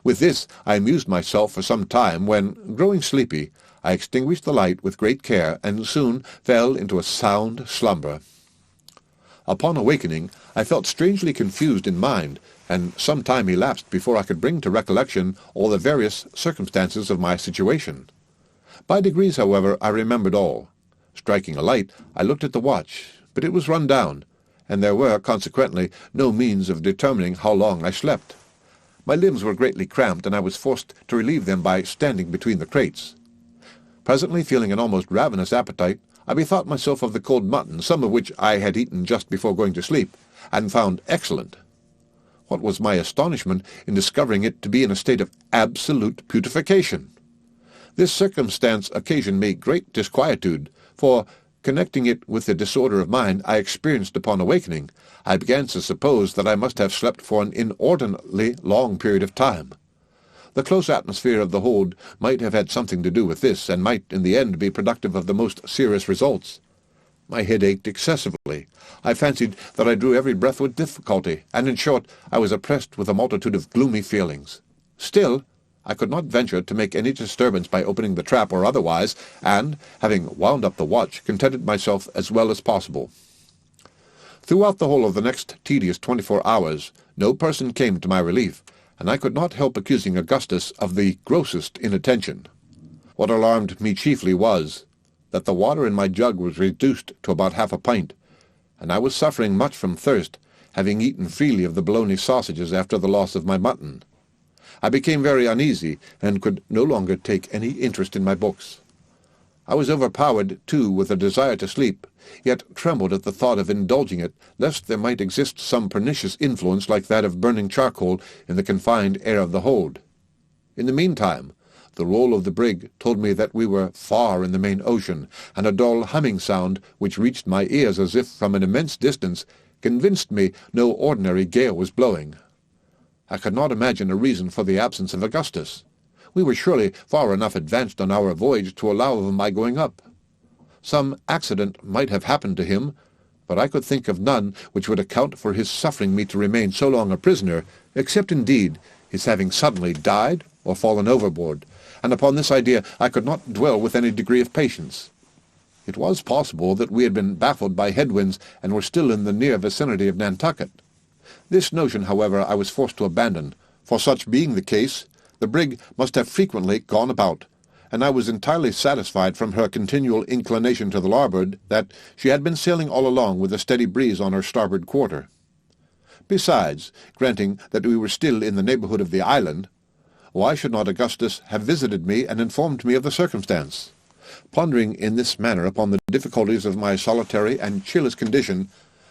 With this I amused myself for some time, when, growing sleepy, I extinguished the light with great care, and soon fell into a sound slumber. Upon awakening, I felt strangely confused in mind, and some time elapsed before I could bring to recollection all the various circumstances of my situation. By degrees, however, I remembered all. Striking a light, I looked at the watch, but it was run down, and there were, consequently, no means of determining how long I slept. My limbs were greatly cramped, and I was forced to relieve them by standing between the crates. Presently, feeling an almost ravenous appetite, I bethought myself of the cold mutton, some of which I had eaten just before going to sleep, and found excellent. What was my astonishment in discovering it to be in a state of absolute putrefaction! This circumstance occasioned me great disquietude, for, connecting it with the disorder of mind I experienced upon awakening, I began to suppose that I must have slept for an inordinately long period of time. The close atmosphere of the hold might have had something to do with this, and might in the end be productive of the most serious results. My head ached excessively. I fancied that I drew every breath with difficulty, and in short I was oppressed with a multitude of gloomy feelings. Still, I could not venture to make any disturbance by opening the trap or otherwise, and, having wound up the watch, contented myself as well as possible. Throughout the whole of the next tedious 24 hours, no person came to my relief, and I could not help accusing Augustus of the grossest inattention. What alarmed me chiefly was that the water in my jug was reduced to about half a pint, and I was suffering much from thirst, having eaten freely of the bologna sausages after the loss of my mutton. I became very uneasy, and could no longer take any interest in my books. I was overpowered, too, with a desire to sleep, yet trembled at the thought of indulging it, lest there might exist some pernicious influence like that of burning charcoal in the confined air of the hold. In the meantime, the roll of the brig told me that we were far in the main ocean, and a dull humming sound, which reached my ears as if from an immense distance, convinced me no ordinary gale was blowing. I could not imagine a reason for the absence of Augustus. We were surely far enough advanced on our voyage to allow of my going up. Some accident might have happened to him, but I could think of none which would account for his suffering me to remain so long a prisoner, except indeed his having suddenly died or fallen overboard, and upon this idea I could not dwell with any degree of patience. It was possible that we had been baffled by headwinds and were still in the near vicinity of Nantucket. This notion, however, I was forced to abandon, for such being the case, the brig must have frequently gone about, and I was entirely satisfied from her continual inclination to the larboard that she had been sailing all along with a steady breeze on her starboard quarter. Besides, granting that we were still in the neighbourhood of the island, why should not Augustus have visited me and informed me of the circumstance? Pondering in this manner upon the difficulties of my solitary and cheerless condition,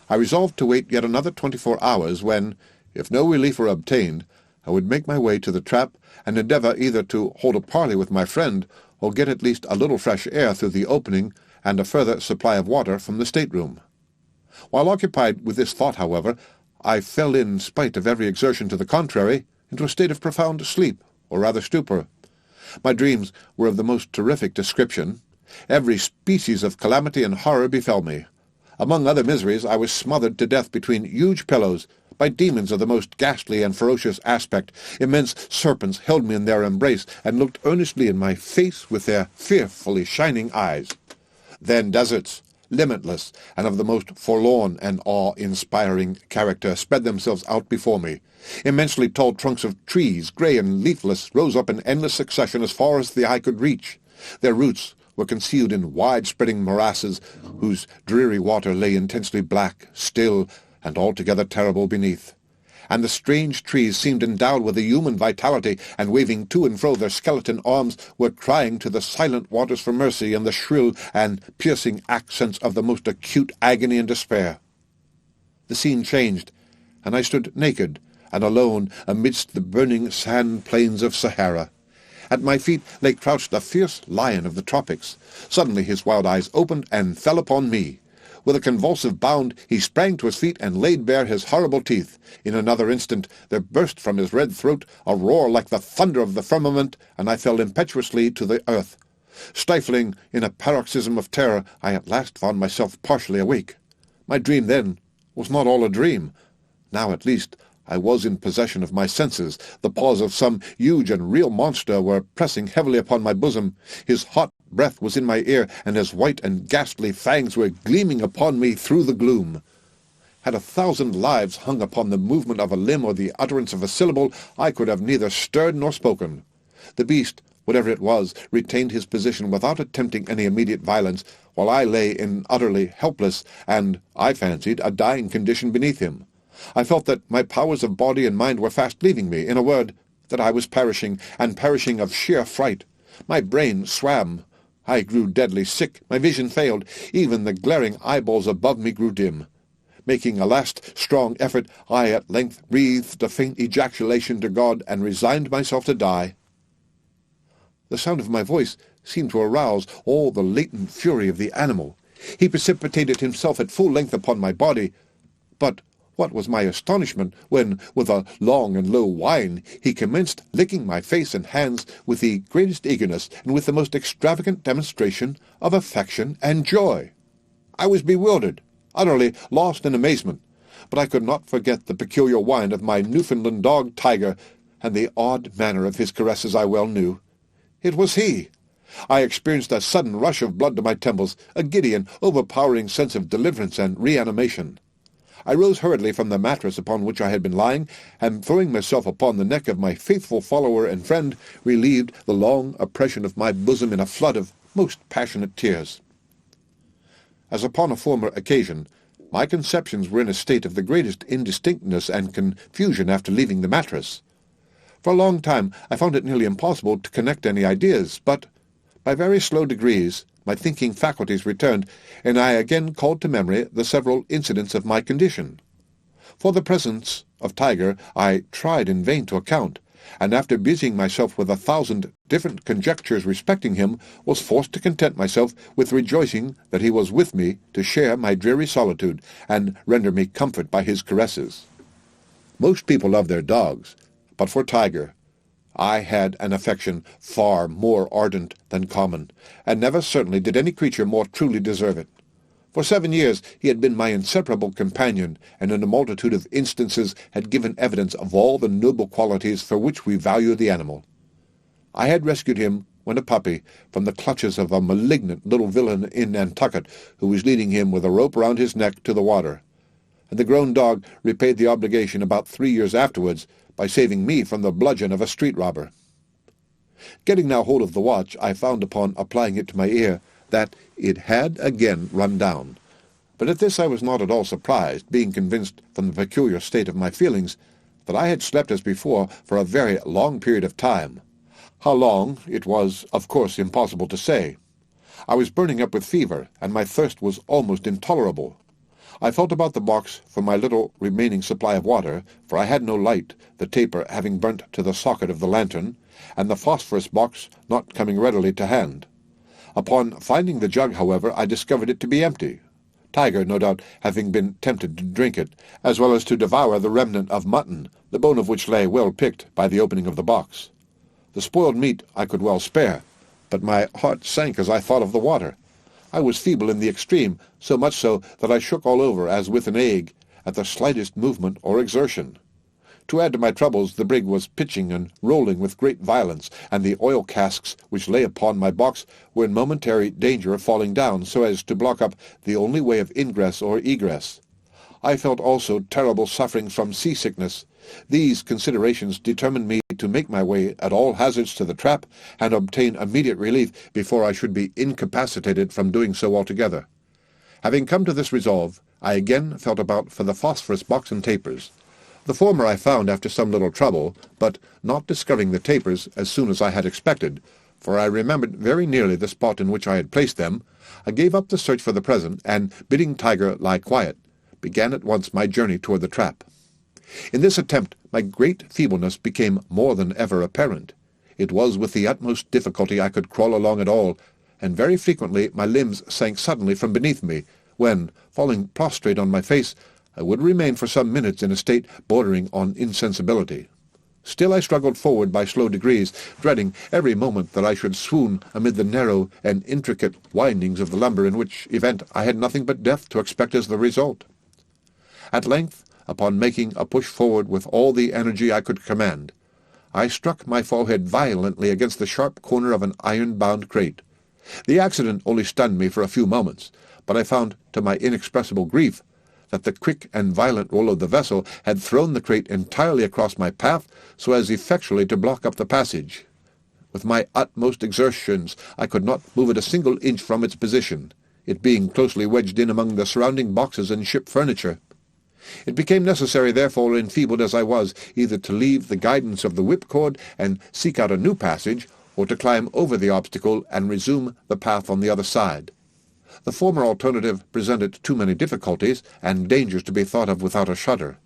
I resolved to wait yet another 24 hours, when, if no relief were obtained, I would make my way to the trap and endeavour either to hold a parley with my friend, or get at least a little fresh air through the opening and a further supply of water from the stateroom. While occupied with this thought, however, I fell in spite of every exertion to the contrary, into a state of profound sleep, or rather stupor. My dreams were of the most terrific description. Every species of calamity and horror befell me. Among other miseries, I was smothered to death between huge pillows, by demons of the most ghastly and ferocious aspect. Immense serpents held me in their embrace, and looked earnestly in my face with their fearfully shining eyes. Then deserts, limitless, and of the most forlorn and awe-inspiring character, spread themselves out before me. Immensely tall trunks of trees, grey and leafless, rose up in endless succession as far as the eye could reach. Their roots were concealed in wide-spreading morasses, whose dreary water lay intensely black, still, and altogether terrible beneath. And the strange trees seemed endowed with a human vitality, and waving to and fro their skeleton arms, were crying to the silent waters for mercy in the shrill and piercing accents of the most acute agony and despair. The scene changed, and I stood naked and alone amidst the burning sand plains of Sahara. At my feet lay crouched a fierce lion of the tropics. Suddenly his wild eyes opened and fell upon me. With a convulsive bound, he sprang to his feet and laid bare his horrible teeth. In another instant there burst from his red throat a roar like the thunder of the firmament, and I fell impetuously to the earth. Stifling in a paroxysm of terror, I at last found myself partially awake. My dream, then, was not all a dream. Now, at least, I was in possession of my senses. The paws of some huge and real monster were pressing heavily upon my bosom. His hot breath was in my ear, and his white and ghastly fangs were gleaming upon me through the gloom. Had 1,000 lives hung upon the movement of a limb or the utterance of a syllable, I could have neither stirred nor spoken. The beast, whatever it was, retained his position without attempting any immediate violence, while I lay in utterly helpless and, I fancied, a dying condition beneath him. I felt that my powers of body and mind were fast leaving me. In a word, that I was perishing, and perishing of sheer fright. My brain swam. I grew deadly sick. My vision failed. Even the glaring eyeballs above me grew dim. Making a last strong effort, I at length breathed a faint ejaculation to God, and resigned myself to die. The sound of my voice seemed to arouse all the latent fury of the animal. He precipitated himself at full length upon my body, but what was my astonishment when, with a long and low whine, he commenced licking my face and hands with the greatest eagerness, and with the most extravagant demonstration of affection and joy. I was bewildered, utterly lost in amazement, but I could not forget the peculiar whine of my Newfoundland dog Tiger, and the odd manner of his caresses I well knew. It was he. I experienced a sudden rush of blood to my temples, a giddy and overpowering sense of deliverance and reanimation. I rose hurriedly from the mattress upon which I had been lying, and throwing myself upon the neck of my faithful follower and friend, relieved the long oppression of my bosom in a flood of most passionate tears. As upon a former occasion, my conceptions were in a state of the greatest indistinctness and confusion after leaving the mattress. For a long time I found it nearly impossible to connect any ideas, but by very slow degrees my thinking faculties returned, and I again called to memory the several incidents of my condition. For the presence of Tiger I tried in vain to account, and after busying myself with 1,000 different conjectures respecting him, was forced to content myself with rejoicing that he was with me to share my dreary solitude, and render me comfort by his caresses. Most people love their dogs, but for Tiger I had an affection far more ardent than common, and never certainly did any creature more truly deserve it. For 7 years he had been my inseparable companion, and in a multitude of instances had given evidence of all the noble qualities for which we value the animal. I had rescued him, when a puppy, from the clutches of a malignant little villain in Nantucket, who was leading him with a rope round his neck to the water, and the grown dog repaid the obligation about 3 years afterwards by saving me from the bludgeon of a street robber. Getting now hold of the watch, I found upon applying it to my ear that it had again run down. But at this I was not at all surprised, being convinced from the peculiar state of my feelings that I had slept as before for a very long period of time. How long it was, of course, impossible to say. I was burning up with fever, and my thirst was almost intolerable. I felt about the box for my little remaining supply of water, for I had no light, the taper having burnt to the socket of the lantern, and the phosphorus box not coming readily to hand. Upon finding the jug, however, I discovered it to be empty, Tiger, no doubt, having been tempted to drink it, as well as to devour the remnant of mutton, the bone of which lay well picked by the opening of the box. The spoiled meat I could well spare, but my heart sank as I thought of the water. I was feeble in the extreme, so much so that I shook all over as with an ague at the slightest movement or exertion. To add to my troubles, the brig was pitching and rolling with great violence, and the oil casks which lay upon my box were in momentary danger of falling down, so as to block up the only way of ingress or egress. I felt also terrible suffering from seasickness. These considerations determined me to make my way at all hazards to the trap, and obtain immediate relief before I should be incapacitated from doing so altogether. Having come to this resolve, I again felt about for the phosphorus box and tapers. The former I found after some little trouble, but not discovering the tapers as soon as I had expected, for I remembered very nearly the spot in which I had placed them, I gave up the search for the present, and, bidding Tiger lie quiet, began at once my journey toward the trap. In this attempt my great feebleness became more than ever apparent. It was with the utmost difficulty I could crawl along at all, and very frequently my limbs sank suddenly from beneath me, when, falling prostrate on my face, I would remain for some minutes in a state bordering on insensibility. Still I struggled forward by slow degrees, dreading every moment that I should swoon amid the narrow and intricate windings of the lumber, in which event I had nothing but death to expect as the result. At length, upon making a push forward with all the energy I could command, I struck my forehead violently against the sharp corner of an iron-bound crate. The accident only stunned me for a few moments, but I found, to my inexpressible grief, that the quick and violent roll of the vessel had thrown the crate entirely across my path, so as effectually to block up the passage. With my utmost exertions I could not move it a single inch from its position, it being closely wedged in among the surrounding boxes and ship furniture. It became necessary, therefore, enfeebled as I was, either to leave the guidance of the whipcord and seek out a new passage, or to climb over the obstacle and resume the path on the other side. The former alternative presented too many difficulties and dangers to be thought of without a shudder.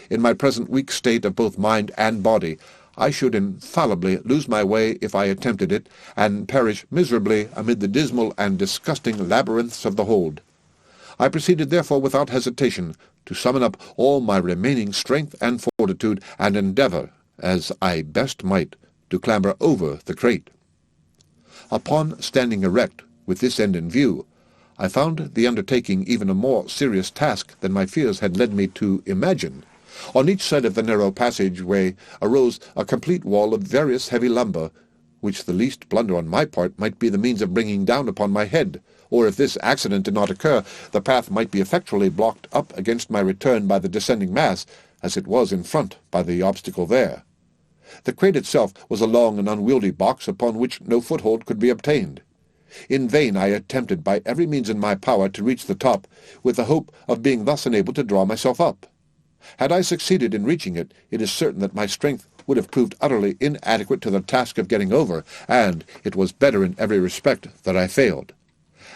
In my present weak state of both mind and body, I should infallibly lose my way if I attempted it, and perish miserably amid the dismal and disgusting labyrinths of the hold. I proceeded therefore without hesitation to summon up all my remaining strength and fortitude, and endeavour, as I best might, to clamber over the crate. Upon standing erect, with this end in view, I found the undertaking even a more serious task than my fears had led me to imagine. On each side of the narrow passage-way arose a complete wall of various heavy lumber, which the least blunder on my part might be the means of bringing down upon my head, or if this accident did not occur, the path might be effectually blocked up against my return by the descending mass, as it was in front by the obstacle there. The crate itself was a long and unwieldy box upon which no foothold could be obtained. In vain I attempted by every means in my power to reach the top, with the hope of being thus enabled to draw myself up. Had I succeeded in reaching it, it is certain that my strength would have proved utterly inadequate to the task of getting over, and it was better in every respect that I failed.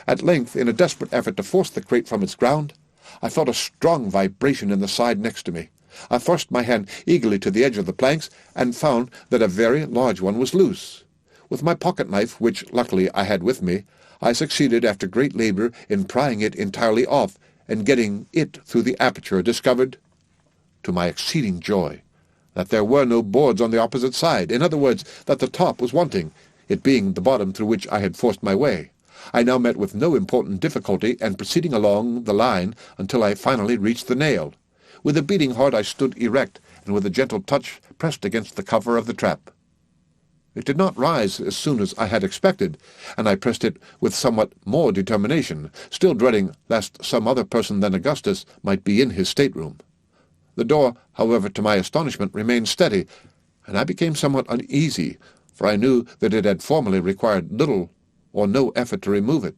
At length, in a desperate effort to force the crate from its ground, I felt a strong vibration in the side next to me. I thrust my hand eagerly to the edge of the planks, and found that a very large one was loose. With my pocket-knife, which luckily I had with me, I succeeded after great labor in prying it entirely off, and getting it through the aperture, discovered, to my exceeding joy, that there were no boards on the opposite side. In other words, that the top was wanting, it being the bottom through which I had forced my way. I now met with no important difficulty, and proceeding along the line until I finally reached the nail. With a beating heart I stood erect, and with a gentle touch pressed against the cover of the trap. It did not rise as soon as I had expected, and I pressed it with somewhat more determination, still dreading lest some other person than Augustus might be in his stateroom. The door, however, to my astonishment, remained steady, and I became somewhat uneasy, for I knew that it had formerly required little or no effort to remove it.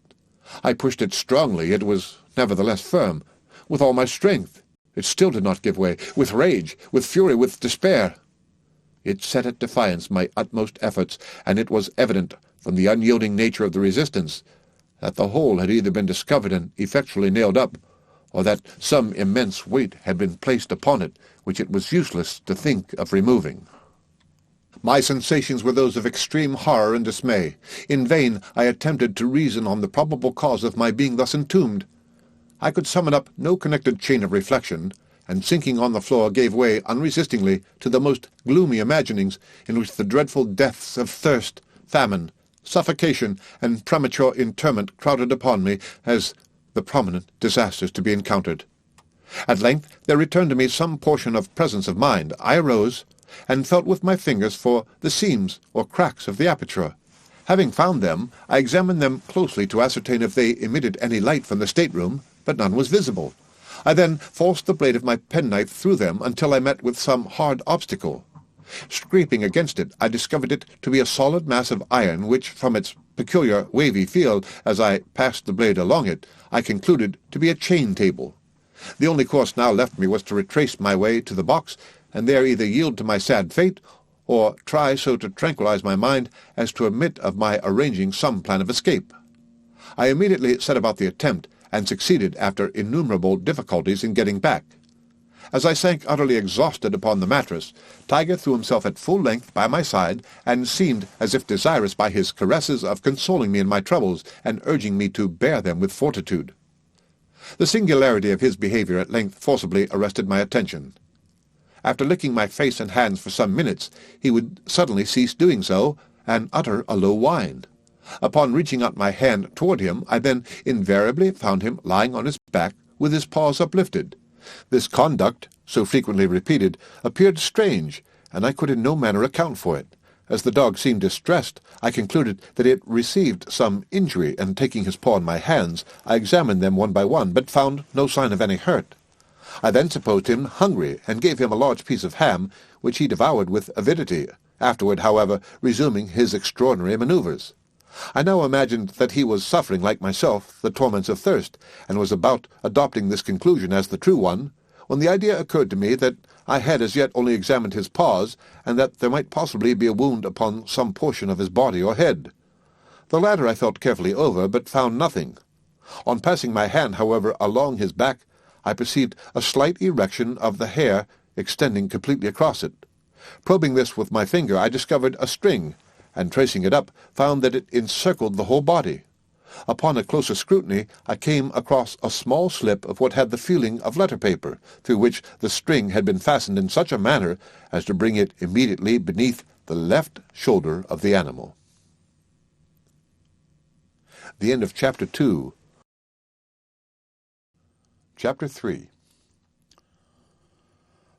I pushed it strongly. It was nevertheless firm. With all my strength, it still did not give way. With rage, with fury, with despair, it set at defiance my utmost efforts, and it was evident, from the unyielding nature of the resistance, that the hole had either been discovered and effectually nailed up, or that some immense weight had been placed upon it, which it was useless to think of removing. My sensations were those of extreme horror and dismay. In vain I attempted to reason on the probable cause of my being thus entombed. I could summon up no connected chain of reflection, and sinking on the floor gave way unresistingly to the most gloomy imaginings, in which the dreadful deaths of thirst, famine, suffocation, and premature interment crowded upon me as the prominent disasters to be encountered. At length there returned to me some portion of presence of mind. I arose, and felt with my fingers for the seams or cracks of the aperture. Having found them, I examined them closely to ascertain if they emitted any light from the stateroom, but none was visible. I then forced the blade of my penknife through them until I met with some hard obstacle. Scraping against it, I discovered it to be a solid mass of iron, which, from its peculiar wavy feel as I passed the blade along it, I concluded to be a chain table. The only course now left me was to retrace my way to the box, and there either yield to my sad fate, or try so to tranquilize my mind as to admit of my arranging some plan of escape. I immediately set about the attempt, and succeeded after innumerable difficulties in getting back. As I sank utterly exhausted upon the mattress, Tiger threw himself at full length by my side, and seemed as if desirous by his caresses of consoling me in my troubles, and urging me to bear them with fortitude. The singularity of his behavior at length forcibly arrested my attention. After licking my face and hands for some minutes, he would suddenly cease doing so, and utter a low whine. Upon reaching out my hand toward him, I then invariably found him lying on his back with his paws uplifted. This conduct, so frequently repeated, appeared strange, and I could in no manner account for it. As the dog seemed distressed, I concluded that it received some injury, and taking his paw in my hands, I examined them one by one, but found no sign of any hurt. I then supposed him hungry, and gave him a large piece of ham, which he devoured with avidity, afterward, however, resuming his extraordinary manoeuvres. I now imagined that he was suffering, like myself, the torments of thirst, and was about adopting this conclusion as the true one, when the idea occurred to me that I had as yet only examined his paws, and that there might possibly be a wound upon some portion of his body or head. The latter I felt carefully over, but found nothing. On passing my hand, however, along his back, I perceived a slight erection of the hair extending completely across it. Probing this with my finger, I discovered a string, and tracing it up, found that it encircled the whole body. Upon a closer scrutiny, I came across a small slip of what had the feeling of letter paper, through which the string had been fastened in such a manner as to bring it immediately beneath the left shoulder of the animal. The end of Chapter 2. Chapter 3.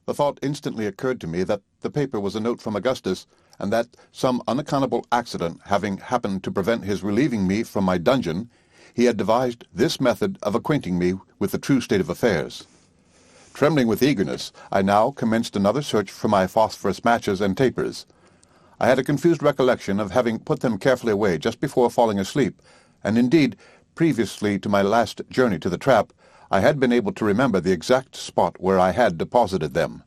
The thought instantly occurred to me that the paper was a note from Augustus, and that, some unaccountable accident having happened to prevent his relieving me from my dungeon, he had devised this method of acquainting me with the true state of affairs. Trembling with eagerness, I now commenced another search for my phosphorus matches and tapers. I had a confused recollection of having put them carefully away just before falling asleep, and indeed, previously to my last journey to the trap, I had been able to remember the exact spot where I had deposited them.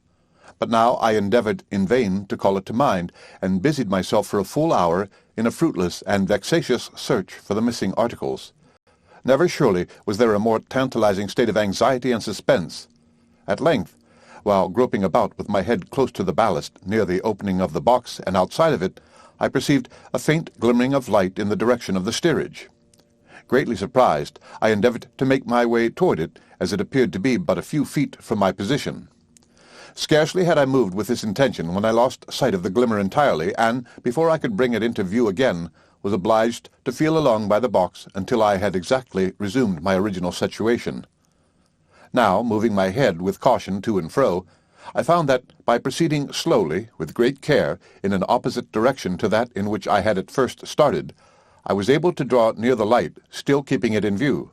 but now I endeavoured in vain to call it to mind, and busied myself for a full hour in a fruitless and vexatious search for the missing articles. Never surely was there a more tantalizing state of anxiety and suspense. At length, while groping about with my head close to the ballast near the opening of the box and outside of it, I perceived a faint glimmering of light in the direction of the steerage. Greatly surprised, I endeavoured to make my way toward it, as it appeared to be but a few feet from my position. Scarcely had I moved with this intention when I lost sight of the glimmer entirely, and, before I could bring it into view again, was obliged to feel along by the box until I had exactly resumed my original situation. Now, moving my head with caution to and fro, I found that, by proceeding slowly, with great care, in an opposite direction to that in which I had at first started, I was able to draw near the light, still keeping it in view.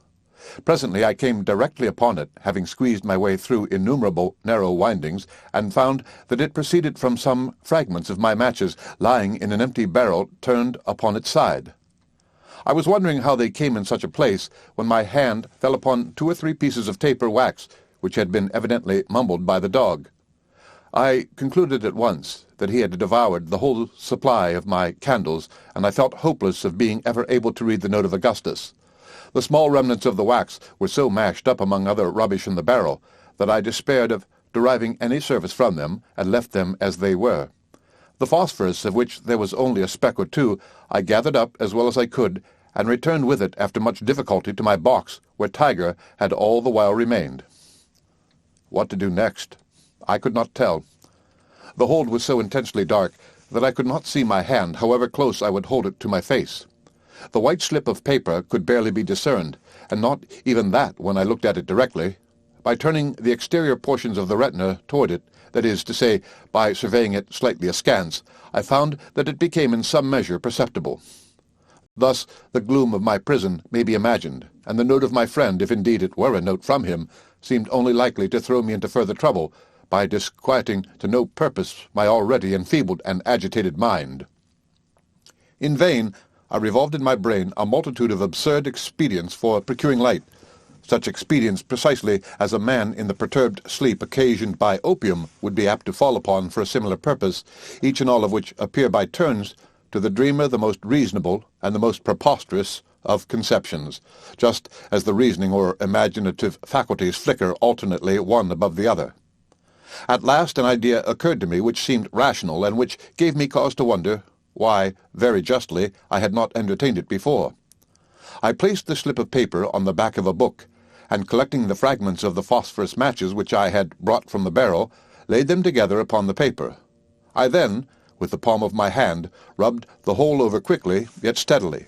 Presently I came directly upon it, having squeezed my way through innumerable narrow windings, and found that it proceeded from some fragments of my matches lying in an empty barrel turned upon its side. I was wondering how they came in such a place, when my hand fell upon 2 or 3 pieces of taper wax, which had been evidently mumbled by the dog. I concluded at once that he had devoured the whole supply of my candles, and I felt hopeless of being ever able to read the note of Augustus. The small remnants of the wax were so mashed up among other rubbish in the barrel that I despaired of deriving any service from them, and left them as they were. The phosphorus, of which there was only a speck or two, I gathered up as well as I could, and returned with it after much difficulty to my box, where Tiger had all the while remained. What to do next? I could not tell. The hold was so intensely dark that I could not see my hand, however close I would hold it to my face. The white slip of paper could barely be discerned, and not even that when I looked at it directly. By turning the exterior portions of the retina toward it, that is to say, by surveying it slightly askance, I found that it became in some measure perceptible. Thus the gloom of my prison may be imagined, and the note of my friend, if indeed it were a note from him, seemed only likely to throw me into further trouble, by disquieting to no purpose my already enfeebled and agitated mind. In vain I revolved in my brain a multitude of absurd expedients for procuring light, such expedients precisely as a man in the perturbed sleep occasioned by opium would be apt to fall upon for a similar purpose, each and all of which appear by turns to the dreamer the most reasonable and the most preposterous of conceptions, just as the reasoning or imaginative faculties flicker alternately one above the other. At last an idea occurred to me which seemed rational, and which gave me cause to wonder why, very justly, I had not entertained it before. I placed the slip of paper on the back of a book, and collecting the fragments of the phosphorus matches which I had brought from the barrel, laid them together upon the paper. I then, with the palm of my hand, rubbed the whole over quickly, yet steadily.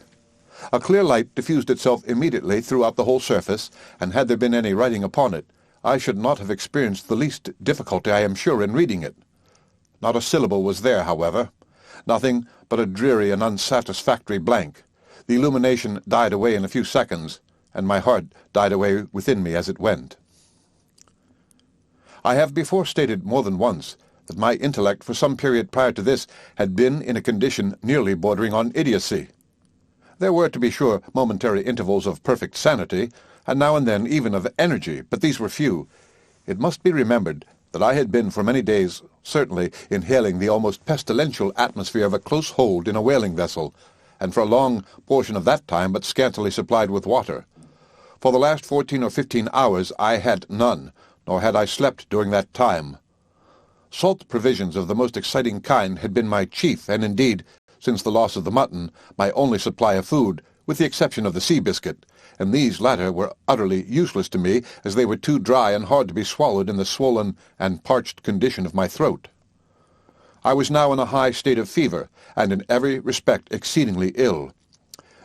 A clear light diffused itself immediately throughout the whole surface, and had there been any writing upon it, I should not have experienced the least difficulty, I am sure, in reading it. Not a syllable was there, however. Nothing but a dreary and unsatisfactory blank. The illumination died away in a few seconds, and my heart died away within me as it went. I have before stated more than once that my intellect for some period prior to this had been in a condition nearly bordering on idiocy. There were, to be sure, momentary intervals of perfect sanity, and now and then even of energy, but these were few. It must be remembered that I had been for many days certainly inhaling the almost pestilential atmosphere of a close hold in a whaling vessel, and for a long portion of that time but scantily supplied with water. For the last 14 or 15 hours I had none, nor had I slept during that time. Salt provisions of the most exciting kind had been my chief, and indeed, since the loss of the mutton, my only supply of food, with the exception of the sea biscuit, and these latter were utterly useless to me, as they were too dry and hard to be swallowed in the swollen and parched condition of my throat. I was now in a high state of fever, and in every respect exceedingly ill.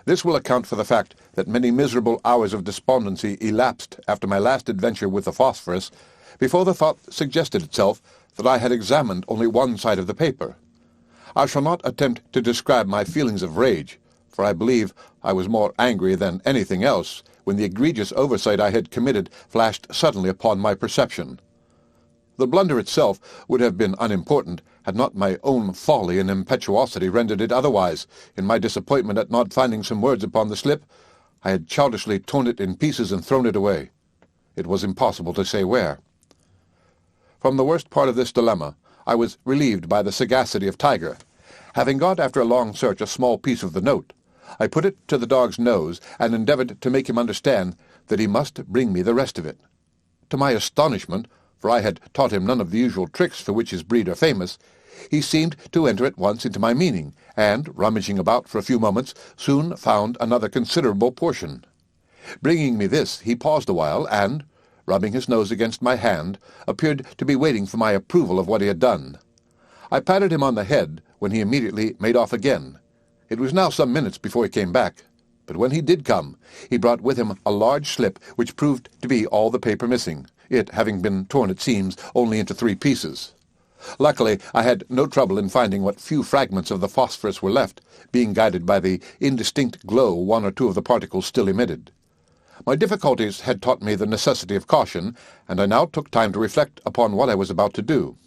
This will account for the fact that many miserable hours of despondency elapsed after my last adventure with the phosphorus, before the thought suggested itself that I had examined only one side of the paper. I shall not attempt to describe my feelings of rage, for I believe I was more angry than anything else when the egregious oversight I had committed flashed suddenly upon my perception. The blunder itself would have been unimportant had not my own folly and impetuosity rendered it otherwise. In my disappointment at not finding some words upon the slip, I had childishly torn it in pieces and thrown it away. It was impossible to say where. From the worst part of this dilemma, I was relieved by the sagacity of Tiger. Having got, after a long search, a small piece of the note, I put it to the dog's nose and endeavoured to make him understand that he must bring me the rest of it. To my astonishment, for I had taught him none of the usual tricks for which his breed are famous, he seemed to enter at once into my meaning, and, rummaging about for a few moments, soon found another considerable portion. Bringing me this, he paused a while, and, rubbing his nose against my hand, appeared to be waiting for my approval of what he had done. I patted him on the head, when he immediately made off again. It was now some minutes before he came back, but when he did come, he brought with him a large slip which proved to be all the paper missing, it having been torn, it seems, only into 3 pieces. Luckily, I had no trouble in finding what few fragments of the phosphorus were left, being guided by the indistinct glow 1 or 2 of the particles still emitted. My difficulties had taught me the necessity of caution, and I now took time to reflect upon what I was about to do.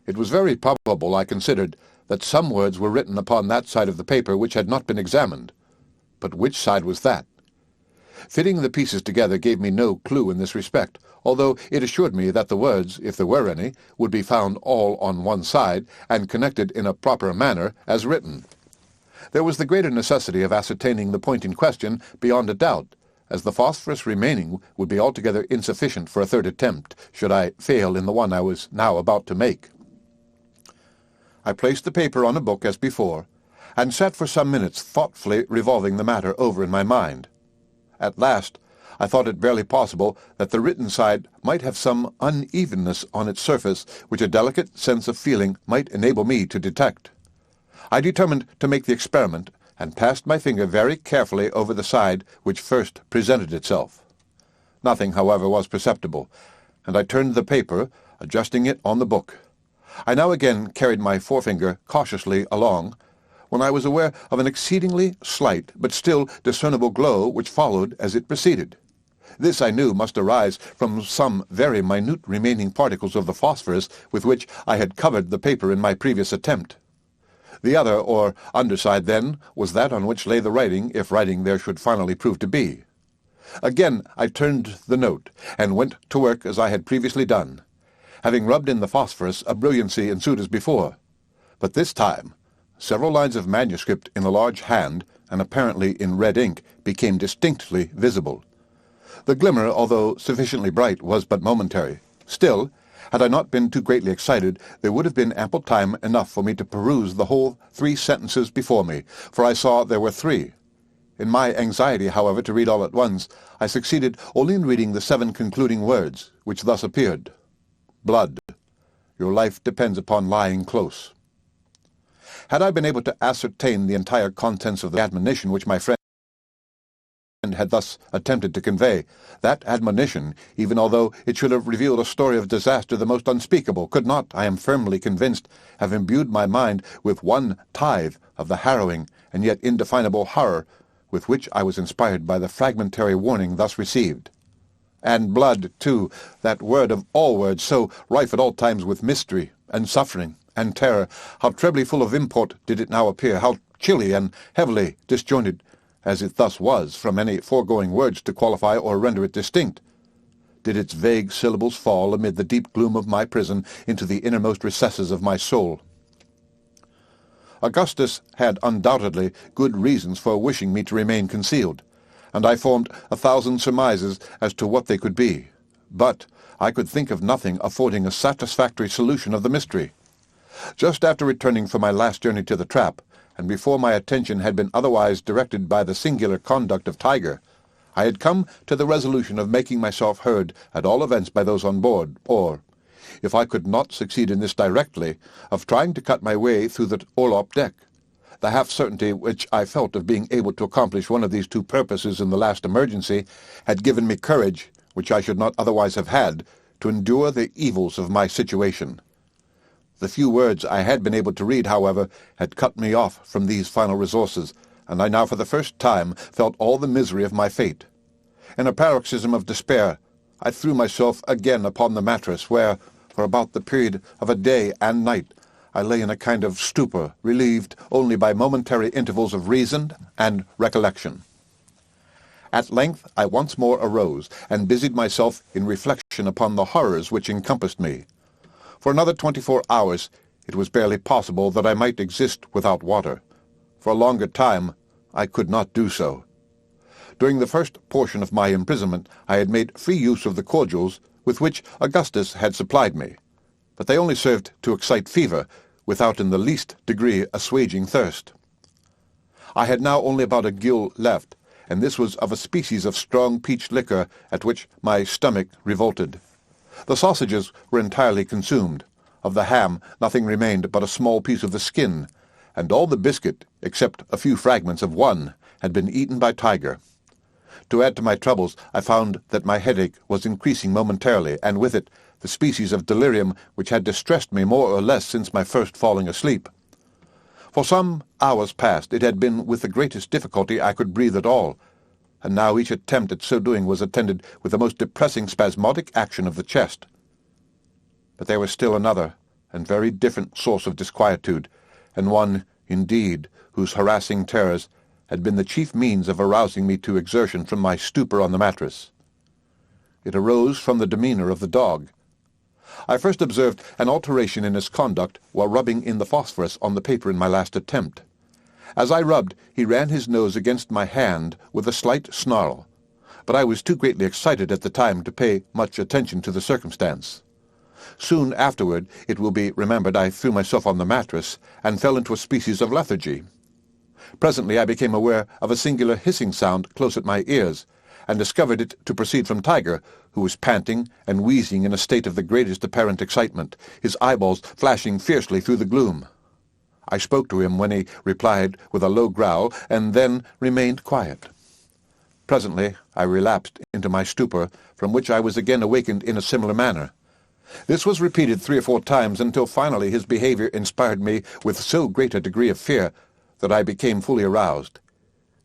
It was very probable, I considered, that some words were written upon that side of the paper which had not been examined. But which side was that? Fitting the pieces together gave me no clue in this respect, although it assured me that the words, if there were any, would be found all on one side, and connected in a proper manner as written. There was the greater necessity of ascertaining the point in question beyond a doubt, as the phosphorus remaining would be altogether insufficient for a 3rd attempt, should I fail in the one I was now about to make. I placed the paper on a book as before, and sat for some minutes thoughtfully revolving the matter over in my mind. At last, I thought it barely possible that the written side might have some unevenness on its surface which a delicate sense of feeling might enable me to detect. I determined to make the experiment, and passed my finger very carefully over the side which first presented itself. Nothing, however, was perceptible, and I turned the paper, adjusting it on the book. I now again carried my forefinger cautiously along, when I was aware of an exceedingly slight but still discernible glow which followed as it proceeded. This, I knew, must arise from some very minute remaining particles of the phosphorus with which I had covered the paper in my previous attempt. The other, or underside, then, was that on which lay the writing, if writing there should finally prove to be. Again I turned the note, and went to work as I had previously done. Having rubbed in the phosphorus, a brilliancy ensued as before. But this time, several lines of manuscript in a large hand, and apparently in red ink, became distinctly visible. The glimmer, although sufficiently bright, was but momentary. Still, had I not been too greatly excited, there would have been ample time enough for me to peruse the whole 3 sentences before me, for I saw there were 3. In my anxiety, however, to read all at once, I succeeded only in reading the 7 concluding words, which thus appeared: "Blood. Your life depends upon lying close." Had I been able to ascertain the entire contents of the admonition which my friend had thus attempted to convey, that admonition, even although it should have revealed a story of disaster the most unspeakable, could not, I am firmly convinced, have imbued my mind with 1/10 of the harrowing and yet indefinable horror with which I was inspired by the fragmentary warning thus received. And blood, too, that word of all words, so rife at all times with mystery and suffering and terror, how trebly full of import did it now appear, how chilly and heavily disjointed, as it thus was, from any foregoing words to qualify or render it distinct, did its vague syllables fall amid the deep gloom of my prison into the innermost recesses of my soul. Augustus had undoubtedly good reasons for wishing me to remain concealed, and I formed 1,000 surmises as to what they could be, but I could think of nothing affording a satisfactory solution of the mystery. Just after returning from my last journey to the trap, and before my attention had been otherwise directed by the singular conduct of Tiger, I had come to the resolution of making myself heard at all events by those on board, or, if I could not succeed in this directly, of trying to cut my way through the orlop deck. The half-certainty which I felt of being able to accomplish one of these 2 purposes in the last emergency had given me courage, which I should not otherwise have had, to endure the evils of my situation. The few words I had been able to read, however, had cut me off from these final resources, and I now for the first time felt all the misery of my fate. In a paroxysm of despair, I threw myself again upon the mattress, where, for about the period of a day and night, I lay in a kind of stupor, relieved only by momentary intervals of reason and recollection. At length I once more arose, and busied myself in reflection upon the horrors which encompassed me. For another 24 hours it was barely possible that I might exist without water. For a longer time I could not do so. During the first portion of my imprisonment I had made free use of the cordials with which Augustus had supplied me, but they only served to excite fever, without in the least degree assuaging thirst. I had now only about a gill left, and this was of a species of strong peach liquor at which my stomach revolted. The sausages were entirely consumed. Of the ham nothing remained but a small piece of the skin, and all the biscuit, except a few fragments of one, had been eaten by Tiger. To add to my troubles, I found that my headache was increasing momentarily, and with it the species of delirium which had distressed me more or less since my first falling asleep. For some hours past it had been with the greatest difficulty I could breathe at all, and now each attempt at so doing was attended with the most depressing spasmodic action of the chest. But there was still another and very different source of disquietude, and one, indeed, whose harassing terrors had been the chief means of arousing me to exertion from my stupor on the mattress. It arose from the demeanour of the dog. I first observed an alteration in his conduct while rubbing in the phosphorus on the paper in my last attempt. As I rubbed, he ran his nose against my hand with a slight snarl, but I was too greatly excited at the time to pay much attention to the circumstance. Soon afterward, it will be remembered, I threw myself on the mattress and fell into a species of lethargy. Presently I became aware of a singular hissing sound close at my ears, and discovered it to proceed from Tiger, who was panting and wheezing in a state of the greatest apparent excitement, his eyeballs flashing fiercely through the gloom. I spoke to him when he replied with a low growl, and then remained quiet. Presently I relapsed into my stupor, from which I was again awakened in a similar manner. This was repeated 3 or 4 times, until finally his behaviour inspired me with so great a degree of fear that I became fully aroused.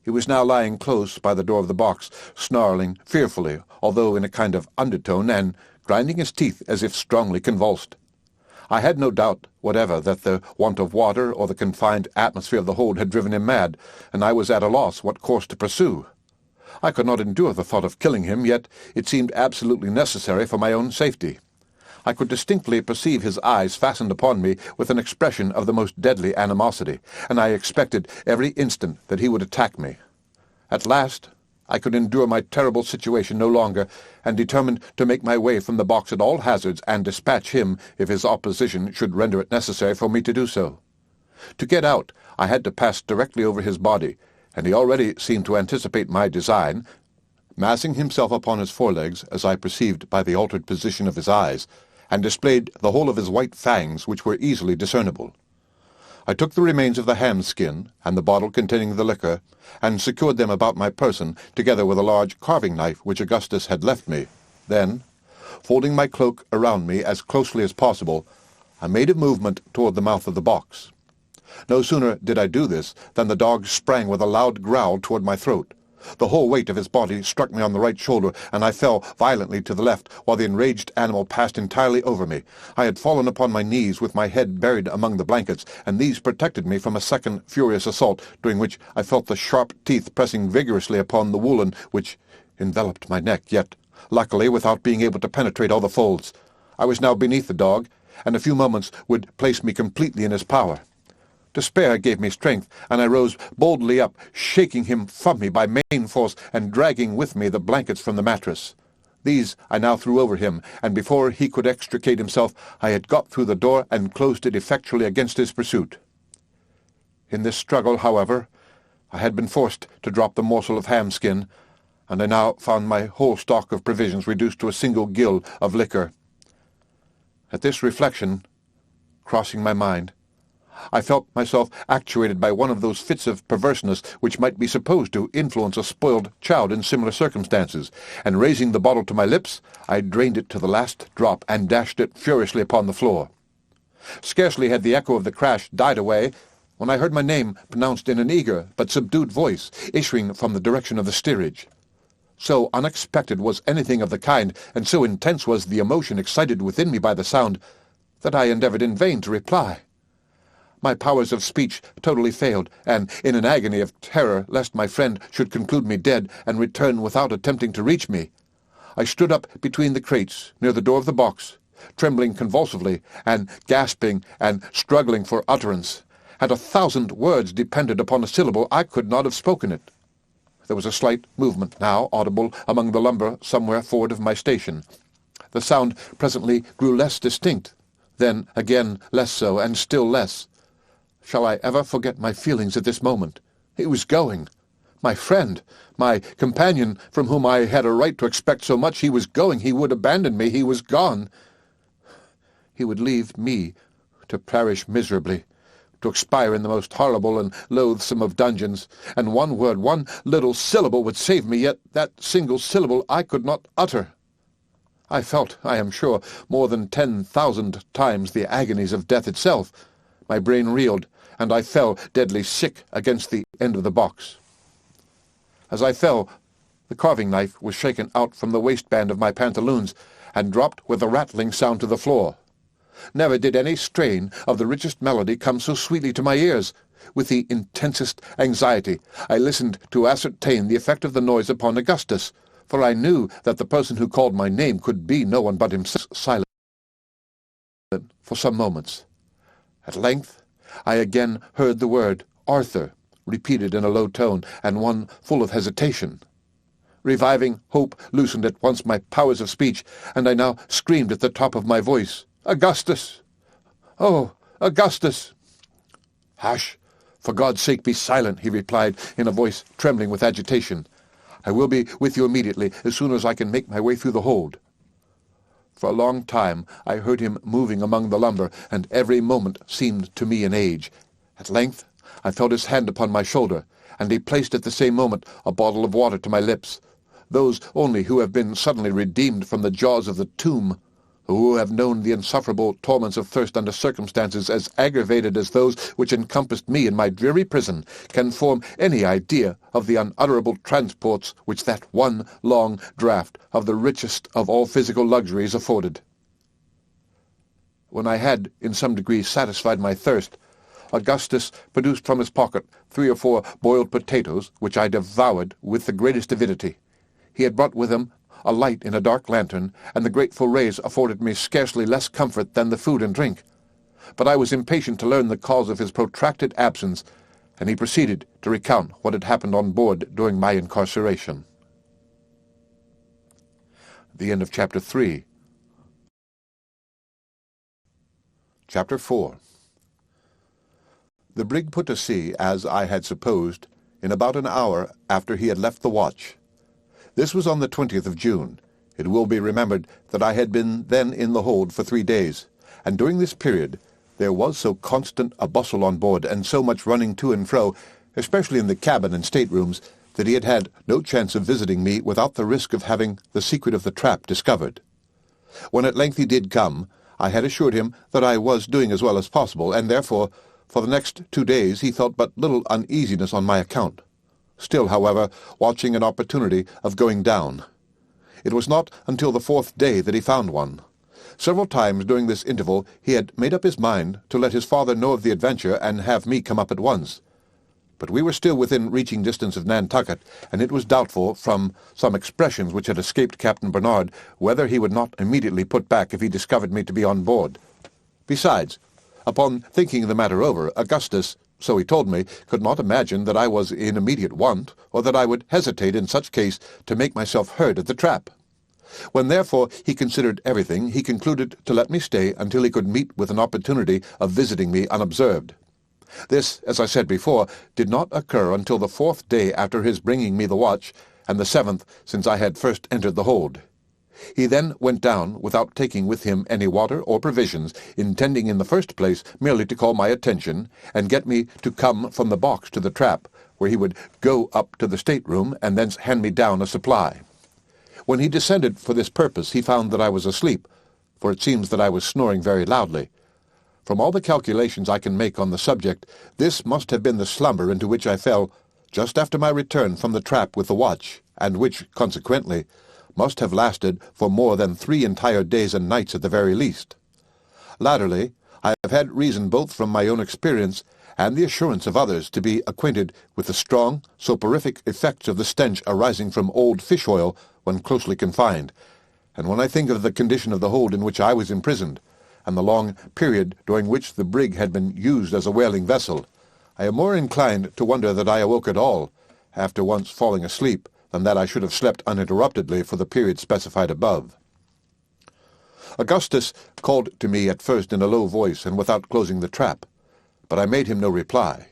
He was now lying close by the door of the box, snarling fearfully, although in a kind of undertone, and grinding his teeth as if strongly convulsed. I had no doubt whatever that the want of water or the confined atmosphere of the hold had driven him mad, and I was at a loss what course to pursue. I could not endure the thought of killing him, yet it seemed absolutely necessary for my own safety. I could distinctly perceive his eyes fastened upon me with an expression of the most deadly animosity, and I expected every instant that he would attack me. At last I could endure my terrible situation no longer, and determined to make my way from the box at all hazards and dispatch him if his opposition should render it necessary for me to do so. To get out, I had to pass directly over his body, and he already seemed to anticipate my design, massing himself upon his forelegs, as I perceived by the altered position of his eyes, and displayed the whole of his white fangs, which were easily discernible. I took the remains of the ham skin and the bottle containing the liquor, and secured them about my person, together with a large carving knife which Augustus had left me. Then, folding my cloak around me as closely as possible, I made a movement toward the mouth of the box. No sooner did I do this than the dog sprang with a loud growl toward my throat. The whole weight of his body struck me on the right shoulder, and I fell violently to the left, while the enraged animal passed entirely over me. I had fallen upon my knees with my head buried among the blankets, and these protected me from a second furious assault, during which I felt the sharp teeth pressing vigorously upon the woolen which enveloped my neck, yet, luckily, without being able to penetrate all the folds. I was now beneath the dog, and a few moments would place me completely in his power. Despair gave me strength, and I rose boldly up, shaking him from me by main force, and dragging with me the blankets from the mattress. These I now threw over him, and before he could extricate himself, I had got through the door and closed it effectually against his pursuit. In this struggle, however, I had been forced to drop the morsel of ham skin, and I now found my whole stock of provisions reduced to a single gill of liquor. At this reflection, crossing my mind, I felt myself actuated by one of those fits of perverseness which might be supposed to influence a spoiled child in similar circumstances, and raising the bottle to my lips, I drained it to the last drop and dashed it furiously upon the floor. Scarcely had the echo of the crash died away when I heard my name pronounced in an eager but subdued voice issuing from the direction of the steerage. So unexpected was anything of the kind, and so intense was the emotion excited within me by the sound, that I endeavoured in vain to reply. My powers of speech totally failed, and, in an agony of terror lest my friend should conclude me dead and return without attempting to reach me, I stood up between the crates near the door of the box, trembling convulsively, and gasping and struggling for utterance. Had 1,000 words depended upon a syllable, I could not have spoken it. There was a slight movement now audible among the lumber somewhere forward of my station. The sound presently grew less distinct, then again less so, and still less. Shall I ever forget my feelings at this moment? He was going. My friend, my companion, from whom I had a right to expect so much, he was going. He would abandon me. He was gone. He would leave me to perish miserably, to expire in the most horrible and loathsome of dungeons, and one word, one little syllable would save me, yet that single syllable I could not utter. I felt, I am sure, more than 10,000 times the agonies of death itself. My brain reeled, and I fell deadly sick against the end of the box. As I fell, the carving-knife was shaken out from the waistband of my pantaloons and dropped with a rattling sound to the floor. Never did any strain of the richest melody come so sweetly to my ears. With the intensest anxiety, I listened to ascertain the effect of the noise upon Augustus, for I knew that the person who called my name could be no one but himself. Silent for some moments. At length, I again heard the word Arthur, repeated in a low tone, and one full of hesitation. Reviving hope loosened at once my powers of speech, and I now screamed at the top of my voice, "Augustus! Oh, Augustus!" "Hush! For God's sake, be silent," he replied in a voice trembling with agitation. "I will be with you immediately, as soon as I can make my way through the hold." For a long time I heard him moving among the lumber, and every moment seemed to me an age. At length I felt his hand upon my shoulder, and he placed at the same moment a bottle of water to my lips. Those only who have been suddenly redeemed from the jaws of the tomb, who have known the insufferable torments of thirst under circumstances as aggravated as those which encompassed me in my dreary prison, can form any idea of the unutterable transports which that one long draught of the richest of all physical luxuries afforded. When I had in some degree satisfied my thirst, Augustus produced from his pocket 3 or 4 boiled potatoes, which I devoured with the greatest avidity. He had brought with him a light in a dark lantern, and the grateful rays afforded me scarcely less comfort than the food and drink. But I was impatient to learn the cause of his protracted absence, and he proceeded to recount what had happened on board during my incarceration. The end of Chapter 3. Chapter 4. The brig put to sea, as I had supposed, in about an hour after he had left the watch. This was on the 20th of June. It will be remembered that I had been then in the hold for 3 days, and during this period there was so constant a bustle on board, and so much running to and fro, especially in the cabin and staterooms, that he had had no chance of visiting me without the risk of having the secret of the trap discovered. When at length he did come, I had assured him that I was doing as well as possible, and therefore, for the next 2 days he felt but little uneasiness on my account. Still, however, watching an opportunity of going down. It was not until the 4th day that he found one. Several times during this interval he had made up his mind to let his father know of the adventure and have me come up at once. But we were still within reaching distance of Nantucket, and it was doubtful, from some expressions which had escaped Captain Bernard, whether he would not immediately put back if he discovered me to be on board. Besides, upon thinking the matter over, Augustus, so he told me, could not imagine that I was in immediate want, or that I would hesitate in such case to make myself heard at the trap. When therefore he considered everything, he concluded to let me stay until he could meet with an opportunity of visiting me unobserved. This, as I said before, did not occur until the 4th day after his bringing me the watch, and the 7th since I had first entered the hold. He then went down without taking with him any water or provisions, intending in the first place merely to call my attention, and get me to come from the box to the trap, where he would go up to the stateroom, and thence hand me down a supply. When he descended for this purpose, he found that I was asleep, for it seems that I was snoring very loudly. From all the calculations I can make on the subject, this must have been the slumber into which I fell just after my return from the trap with the watch, and which, consequently, must have lasted for more than 3 entire days and nights at the very least. Latterly, I have had reason both from my own experience and the assurance of others to be acquainted with the strong, soporific effects of the stench arising from old fish oil when closely confined, and when I think of the condition of the hold in which I was imprisoned, and the long period during which the brig had been used as a whaling vessel, I am more inclined to wonder that I awoke at all, after once falling asleep, than that I should have slept uninterruptedly for the period specified above. Augustus called to me at first in a low voice and without closing the trap, but I made him no reply.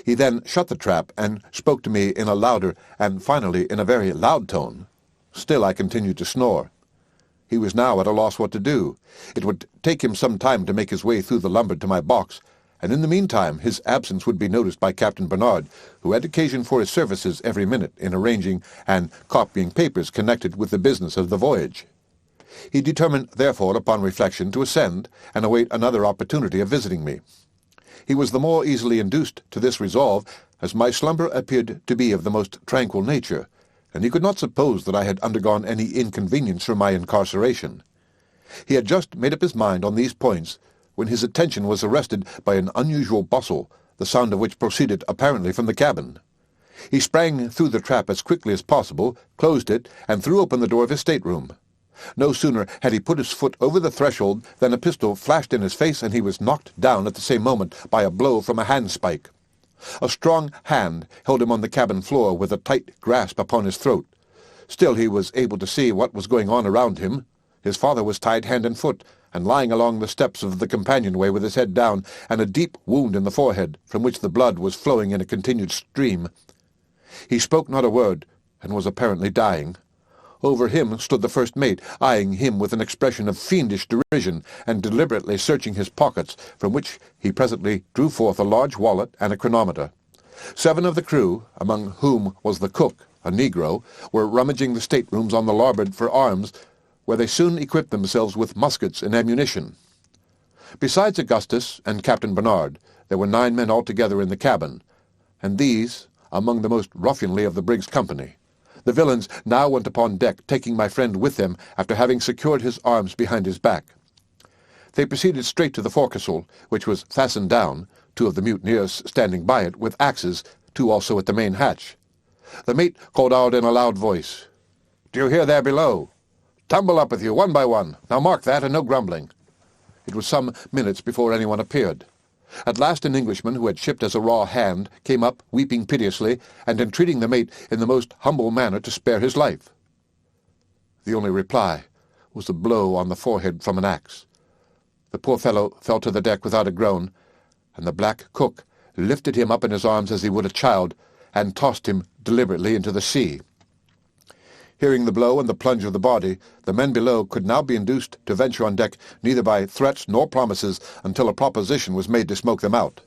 He then shut the trap and spoke to me in a louder and finally in a very loud tone. Still I continued to snore. He was now at a loss what to do. It would take him some time to make his way through the lumber to my box, and in the meantime his absence would be noticed by Captain Barnard, who had occasion for his services every minute in arranging and copying papers connected with the business of the voyage. He determined, therefore, upon reflection, to ascend and await another opportunity of visiting me. He was the more easily induced to this resolve, as my slumber appeared to be of the most tranquil nature, and he could not suppose that I had undergone any inconvenience from my incarceration. He had just made up his mind on these points, when his attention was arrested by an unusual bustle, the sound of which proceeded apparently from the cabin. He sprang through the trap as quickly as possible, closed it, and threw open the door of his stateroom. No sooner had he put his foot over the threshold than a pistol flashed in his face, and he was knocked down at the same moment by a blow from a handspike. A strong hand held him on the cabin floor with a tight grasp upon his throat. Still he was able to see what was going on around him. His father was tied hand and foot, and lying along the steps of the companionway with his head down, and a deep wound in the forehead, from which the blood was flowing in a continued stream. He spoke not a word, and was apparently dying. Over him stood the first mate, eyeing him with an expression of fiendish derision, and deliberately searching his pockets, from which he presently drew forth a large wallet and a chronometer. 7 of the crew, among whom was the cook, a negro, were rummaging the staterooms on the larboard for arms, where they soon equipped themselves with muskets and ammunition. Besides Augustus and Captain Barnard, there were 9 men altogether in the cabin, and these among the most ruffianly of the brig's company. The villains now went upon deck, taking my friend with them after having secured his arms behind his back. They proceeded straight to the forecastle, which was fastened down, 2 of the mutineers standing by it with axes, 2 also at the main hatch. The mate called out in a loud voice, "Do you hear there below? Tumble up with you, one by one. Now mark that, and no grumbling." It was some minutes before anyone appeared. At last an Englishman, who had shipped as a raw hand, came up, weeping piteously, and entreating the mate in the most humble manner to spare his life. The only reply was a blow on the forehead from an axe. The poor fellow fell to the deck without a groan, and the black cook lifted him up in his arms as he would a child, and tossed him deliberately into the sea. Hearing the blow and the plunge of the body, the men below could now be induced to venture on deck neither by threats nor promises until a proposition was made to smoke them out.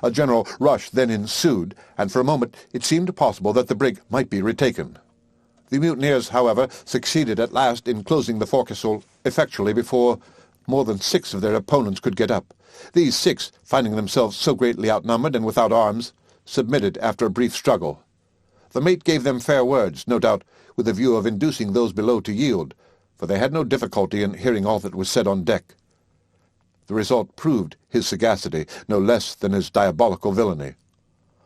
A general rush then ensued, and for a moment it seemed possible that the brig might be retaken. The mutineers, however, succeeded at last in closing the forecastle effectually before more than 6 of their opponents could get up. These 6, finding themselves so greatly outnumbered and without arms, submitted after a brief struggle. The mate gave them fair words, no doubt, with a view of inducing those below to yield, for they had no difficulty in hearing all that was said on deck. The result proved his sagacity no less than his diabolical villainy.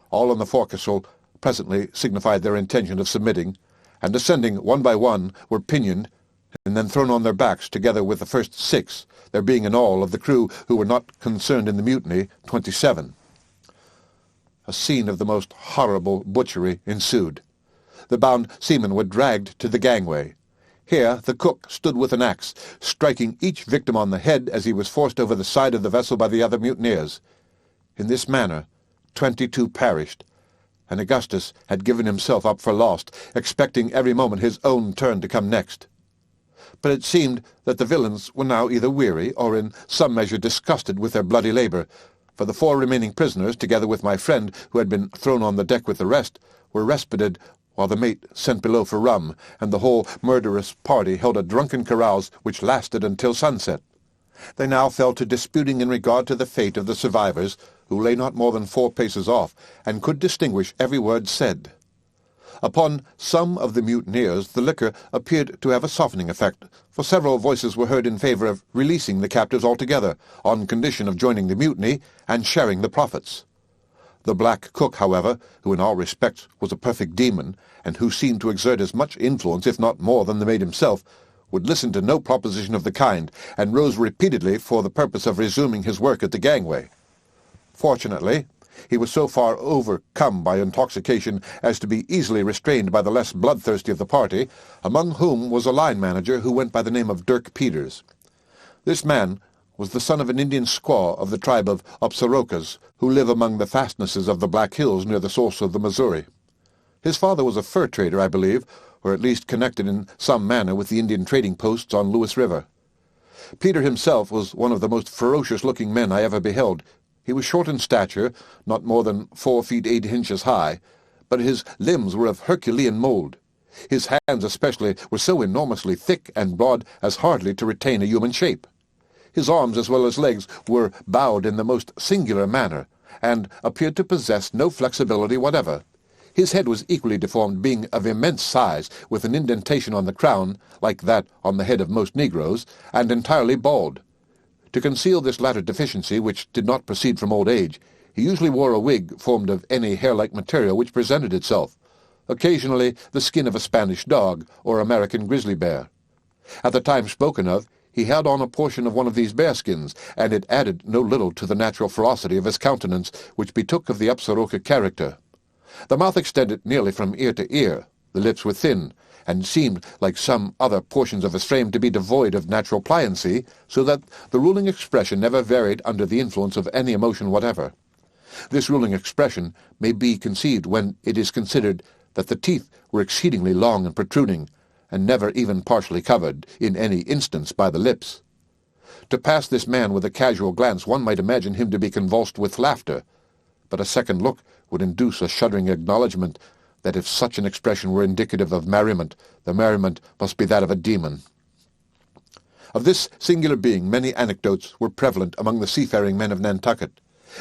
All on the forecastle presently signified their intention of submitting, and descending one by one were pinioned, and then thrown on their backs together with the first 6, there being in all of the crew who were not concerned in the mutiny 27. A scene of the most horrible butchery ensued. The bound seamen were dragged to the gangway. Here the cook stood with an axe, striking each victim on the head as he was forced over the side of the vessel by the other mutineers. In this manner 22 perished, and Augustus had given himself up for lost, expecting every moment his own turn to come next. But it seemed that the villains were now either weary or in some measure disgusted with their bloody labour, for the 4 remaining prisoners, together with my friend, who had been thrown on the deck with the rest, were respited while the mate sent below for rum, and the whole murderous party held a drunken carouse which lasted until sunset. They now fell to disputing in regard to the fate of the survivors, who lay not more than 4 paces off, and could distinguish every word said. Upon some of the mutineers the liquor appeared to have a softening effect, for several voices were heard in favour of releasing the captives altogether, on condition of joining the mutiny and sharing the profits. The black cook, however, who in all respects was a perfect demon, and who seemed to exert as much influence, if not more, than the mate himself, would listen to no proposition of the kind, and rose repeatedly for the purpose of resuming his work at the gangway. Fortunately, he was so far overcome by intoxication as to be easily restrained by the less bloodthirsty of the party, among whom was a line manager who went by the name of Dirk Peters. This man was the son of an Indian squaw of the tribe of Upsarokas, who live among the fastnesses of the Black Hills near the source of the Missouri. His father was a fur trader, I believe, or at least connected in some manner with the Indian trading posts on Lewis River. Peter himself was one of the most ferocious-looking men I ever beheld. He was short in stature, not more than 4 feet 8 inches high, but his limbs were of Herculean mould. His hands especially were so enormously thick and broad as hardly to retain a human shape. His arms as well as legs were bowed in the most singular manner, and appeared to possess no flexibility whatever. His head was equally deformed, being of immense size, with an indentation on the crown, like that on the head of most Negroes, and entirely bald. To conceal this latter deficiency, which did not proceed from old age, he usually wore a wig formed of any hair-like material which presented itself, occasionally the skin of a Spanish dog or American grizzly bear. At the time spoken of, he had on a portion of one of these bearskins, and it added no little to the natural ferocity of his countenance, which betook of the Upsaroka character. The mouth extended nearly from ear to ear, the lips were thin, and seemed, like some other portions of his frame, to be devoid of natural pliancy, so that the ruling expression never varied under the influence of any emotion whatever. This ruling expression may be conceived when it is considered that the teeth were exceedingly long and protruding, and never even partially covered, in any instance, by the lips. To pass this man with a casual glance, one might imagine him to be convulsed with laughter, but a second look would induce a shuddering acknowledgment that if such an expression were indicative of merriment, the merriment must be that of a demon. Of this singular being many anecdotes were prevalent among the seafaring men of Nantucket.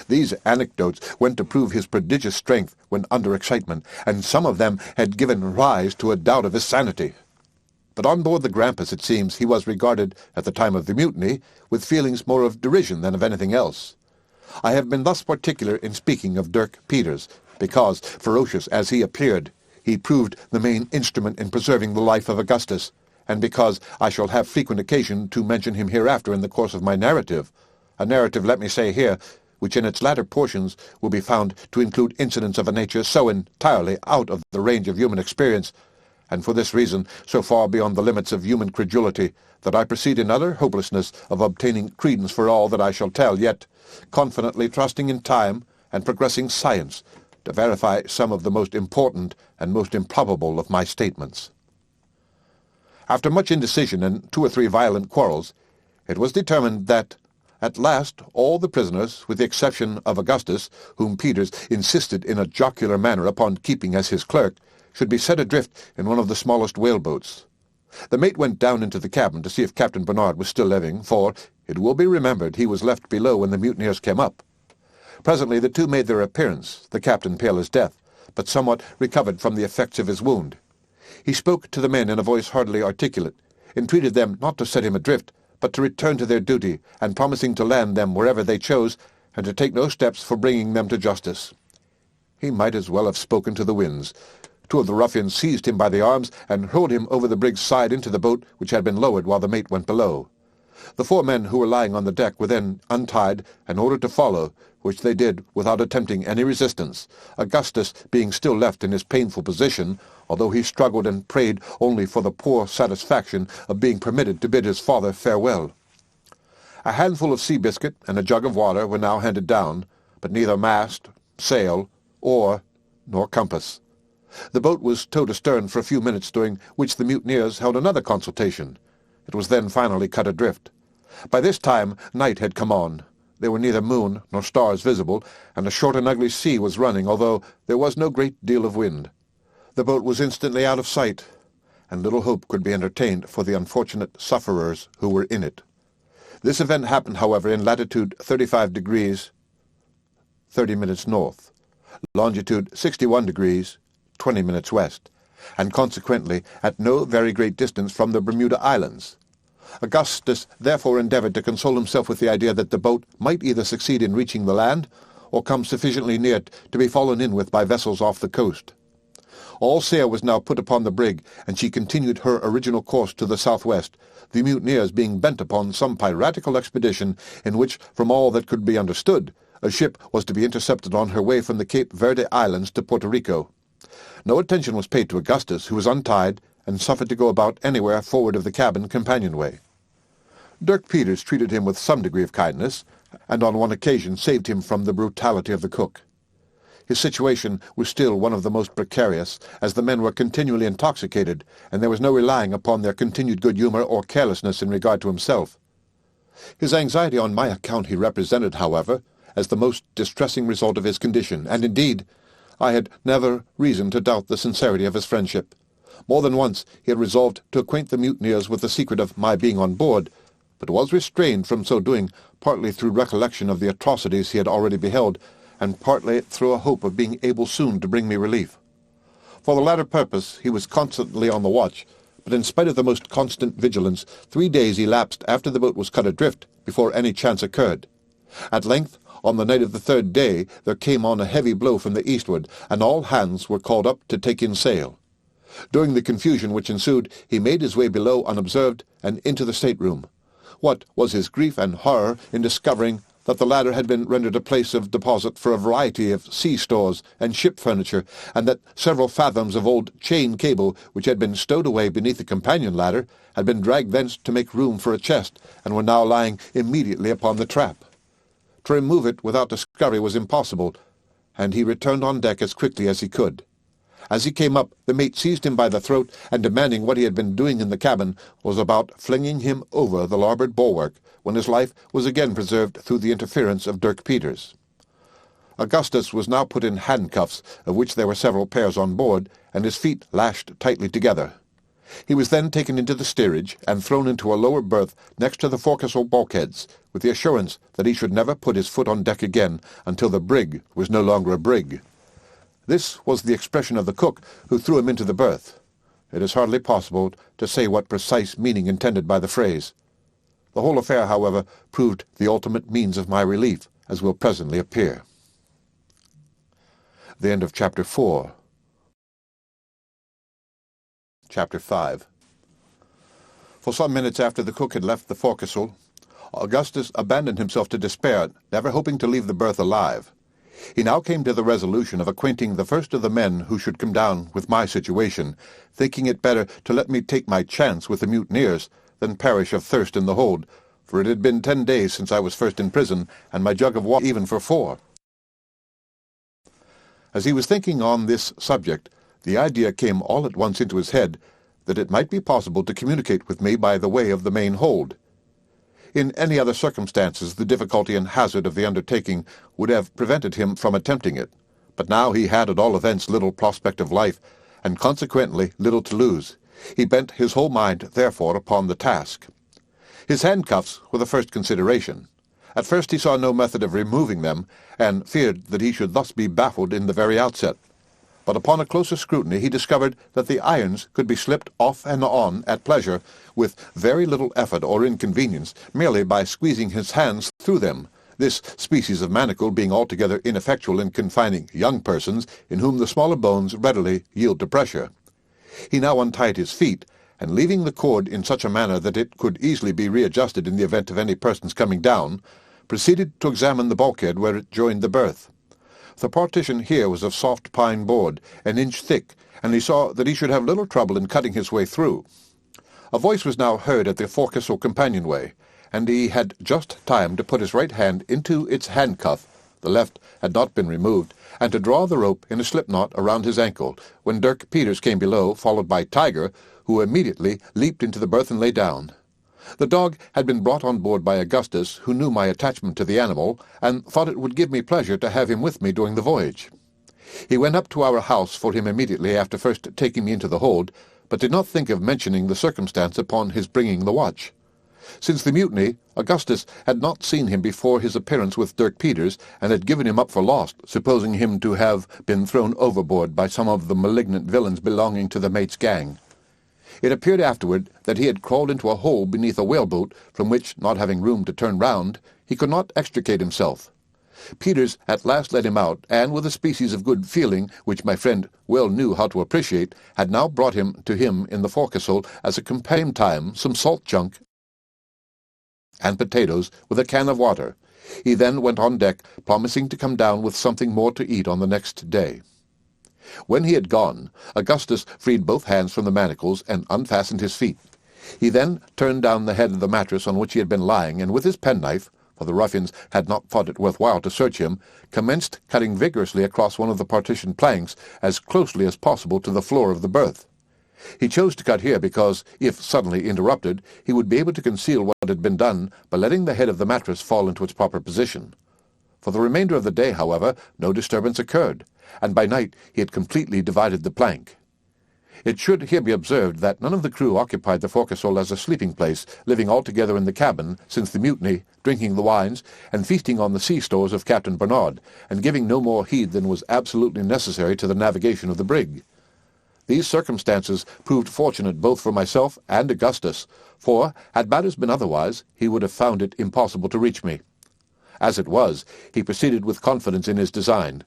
These anecdotes went to prove his prodigious strength when under excitement, and some of them had given rise to a doubt of his sanity. But on board the Grampus, it seems, he was regarded, at the time of the mutiny, with feelings more of derision than of anything else. I have been thus particular in speaking of Dirk Peters, because, ferocious as he appeared, he proved the main instrument in preserving the life of Augustus, and because I shall have frequent occasion to mention him hereafter in the course of my narrative, a narrative, let me say here, which in its latter portions will be found to include incidents of a nature so entirely out of the range of human experience, and for this reason so far beyond the limits of human credulity, that I proceed in utter hopelessness of obtaining credence for all that I shall tell, yet confidently trusting in time and progressing science to verify some of the most important and most improbable of my statements. After much indecision and 2 or 3 violent quarrels, it was determined that, at last, all the prisoners, with the exception of Augustus, whom Peters insisted in a jocular manner upon keeping as his clerk, should be set adrift in one of the smallest whaleboats. The mate went down into the cabin to see if Captain Bernard was still living, for, it will be remembered, he was left below when the mutineers came up. Presently the 2 made their appearance, the captain pale as death, but somewhat recovered from the effects of his wound. He spoke to the men in a voice hardly articulate, entreated them not to set him adrift, but to return to their duty, and promising to land them wherever they chose, and to take no steps for bringing them to justice. He might as well have spoken to the winds. 2 of the ruffians seized him by the arms and hurled him over the brig's side into the boat, which had been lowered while the mate went below. The 4 men who were lying on the deck were then untied and ordered to follow, which they did without attempting any resistance, Augustus being still left in his painful position, although he struggled and prayed only for the poor satisfaction of being permitted to bid his father farewell. A handful of sea biscuit and a jug of water were now handed down, but neither mast, sail, oar, nor compass. The boat was towed astern for a few minutes, during which the mutineers held another consultation. It was then finally cut adrift. By this time night had come on. There were neither moon nor stars visible, and a short and ugly sea was running, although there was no great deal of wind. The boat was instantly out of sight, and little hope could be entertained for the unfortunate sufferers who were in it. This event happened, however, in latitude 35 degrees 30 minutes north, longitude 61 degrees 20 minutes west, and consequently at no very great distance from the Bermuda Islands. Augustus therefore endeavoured to console himself with the idea that the boat might either succeed in reaching the land, or come sufficiently near it to be fallen in with by vessels off the coast. All sail was now put upon the brig, and she continued her original course to the southwest, the mutineers being bent upon some piratical expedition in which, from all that could be understood, a ship was to be intercepted on her way from the Cape Verde Islands to Puerto Rico. No attention was paid to Augustus, who was untied and suffered to go about anywhere forward of the cabin companionway. Dirk Peters treated him with some degree of kindness, and on one occasion saved him from the brutality of the cook. His situation was still one of the most precarious, as the men were continually intoxicated, and there was no relying upon their continued good humour or carelessness in regard to himself. His anxiety on my account he represented, however, as the most distressing result of his condition, and indeed I had never reason to doubt the sincerity of his friendship. More than once he had resolved to acquaint the mutineers with the secret of my being on board, but was restrained from so doing partly through recollection of the atrocities he had already beheld, and partly through a hope of being able soon to bring me relief. For the latter purpose he was constantly on the watch, but in spite of the most constant vigilance, 3 days elapsed after the boat was cut adrift before any chance occurred. At length, on the night of the 3rd day, there came on a heavy blow from the eastward, and all hands were called up to take in sail. During the confusion which ensued, he made his way below unobserved and into the stateroom. What was his grief and horror in discovering that the latter had been rendered a place of deposit for a variety of sea stores and ship furniture, and that several fathoms of old chain cable, which had been stowed away beneath the companion ladder, had been dragged thence to make room for a chest, and were now lying immediately upon the trap. To remove it without discovery was impossible, and he returned on deck as quickly as he could. As he came up, the mate seized him by the throat, and demanding what he had been doing in the cabin, was about flinging him over the larboard bulwark, when his life was again preserved through the interference of Dirk Peters. Augustus was now put in handcuffs, of which there were several pairs on board, and his feet lashed tightly together. He was then taken into the steerage and thrown into a lower berth next to the forecastle bulkheads, with the assurance that he should never put his foot on deck again until the brig was no longer a brig. This was the expression of the cook who threw him into the berth. It is hardly possible to say what precise meaning intended by the phrase. The whole affair, however, proved the ultimate means of my relief, as will presently appear. The end of Chapter 4. Chapter 5. For some minutes after the cook had left the forecastle, Augustus abandoned himself to despair, never hoping to leave the berth alive. He now came to the resolution of acquainting the first of the men who should come down with my situation, thinking it better to let me take my chance with the mutineers than perish of thirst in the hold, for it had been 10 days since I was first in prison, and my jug of water even for 4. As he was thinking on this subject, the idea came all at once into his head that it might be possible to communicate with me by the way of the main hold. In any other circumstances the difficulty and hazard of the undertaking would have prevented him from attempting it, but now he had at all events little prospect of life, and consequently little to lose. He bent his whole mind, therefore, upon the task. His handcuffs were the first consideration. At first he saw no method of removing them, and feared that he should thus be baffled in the very outset. But upon a closer scrutiny he discovered that the irons could be slipped off and on at pleasure, with very little effort or inconvenience, merely by squeezing his hands through them, this species of manacle being altogether ineffectual in confining young persons, in whom the smaller bones readily yield to pressure. He now untied his feet, and leaving the cord in such a manner that it could easily be readjusted in the event of any person's coming down, proceeded to examine the bulkhead where it joined the berth. The partition here was of soft pine board, an inch thick, and he saw that he should have little trouble in cutting his way through. A voice was now heard at the forecastle companionway, and he had just time to put his right hand into its handcuff, the left had not been removed, and to draw the rope in a slip-knot around his ankle, when Dirk Peters came below, followed by Tiger, who immediately leaped into the berth and lay down. The dog had been brought on board by Augustus, who knew my attachment to the animal, and thought it would give me pleasure to have him with me during the voyage. He went up to our house for him immediately after first taking me into the hold, but did not think of mentioning the circumstance upon his bringing the watch. Since the mutiny, Augustus had not seen him before his appearance with Dirk Peters, and had given him up for lost, supposing him to have been thrown overboard by some of the malignant villains belonging to the mate's gang. It appeared afterward that he had crawled into a hole beneath a whaleboat, from which, not having room to turn round, he could not extricate himself. Peters at last let him out, and with a species of good feeling, which my friend well knew how to appreciate, had now brought him to him in the forecastle as a companion time some salt junk and potatoes with a can of water. He then went on deck, promising to come down with something more to eat on the next day. When he had gone, Augustus freed both hands from the manacles and unfastened his feet. He then turned down the head of the mattress on which he had been lying, and with his penknife, for the ruffians had not thought it worthwhile to search him, commenced cutting vigorously across one of the partition planks as closely as possible to the floor of the berth. He chose to cut here because, if suddenly interrupted, he would be able to conceal what had been done by letting the head of the mattress fall into its proper position. For the remainder of the day, however, no disturbance occurred, and by night he had completely divided the plank. It should here be observed that none of the crew occupied the forecastle as a sleeping place, living altogether in the cabin since the mutiny, drinking the wines, and feasting on the sea stores of Captain Barnard, and giving no more heed than was absolutely necessary to the navigation of the brig. These circumstances proved fortunate both for myself and Augustus, for, had matters been otherwise, he would have found it impossible to reach me. As it was, he proceeded with confidence in his design.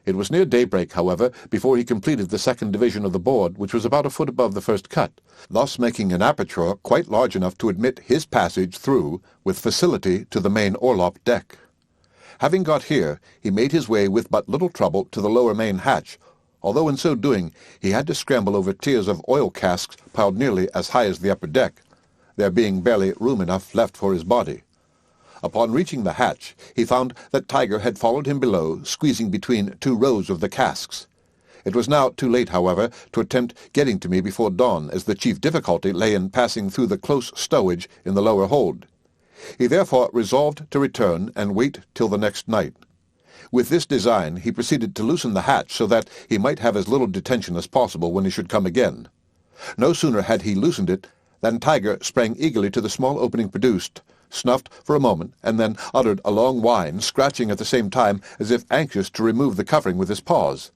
It was near daybreak, however, before he completed the second division of the board, which was about a foot above the first cut, thus making an aperture quite large enough to admit his passage through with facility to the main orlop deck. Having got here, he made his way with but little trouble to the lower main hatch, although in so doing he had to scramble over tiers of oil casks piled nearly as high as the upper deck, there being barely room enough left for his body. Upon reaching the hatch, he found that Tiger had followed him below, squeezing between two rows of the casks. It was now too late, however, to attempt getting to me before dawn, as the chief difficulty lay in passing through the close stowage in the lower hold. He therefore resolved to return and wait till the next night. With this design, he proceeded to loosen the hatch so that he might have as little detention as possible when he should come again. No sooner had he loosened it than Tiger sprang eagerly to the small opening produced, snuffed for a moment, and then uttered a long whine, scratching at the same time as if anxious to remove the covering with his paws.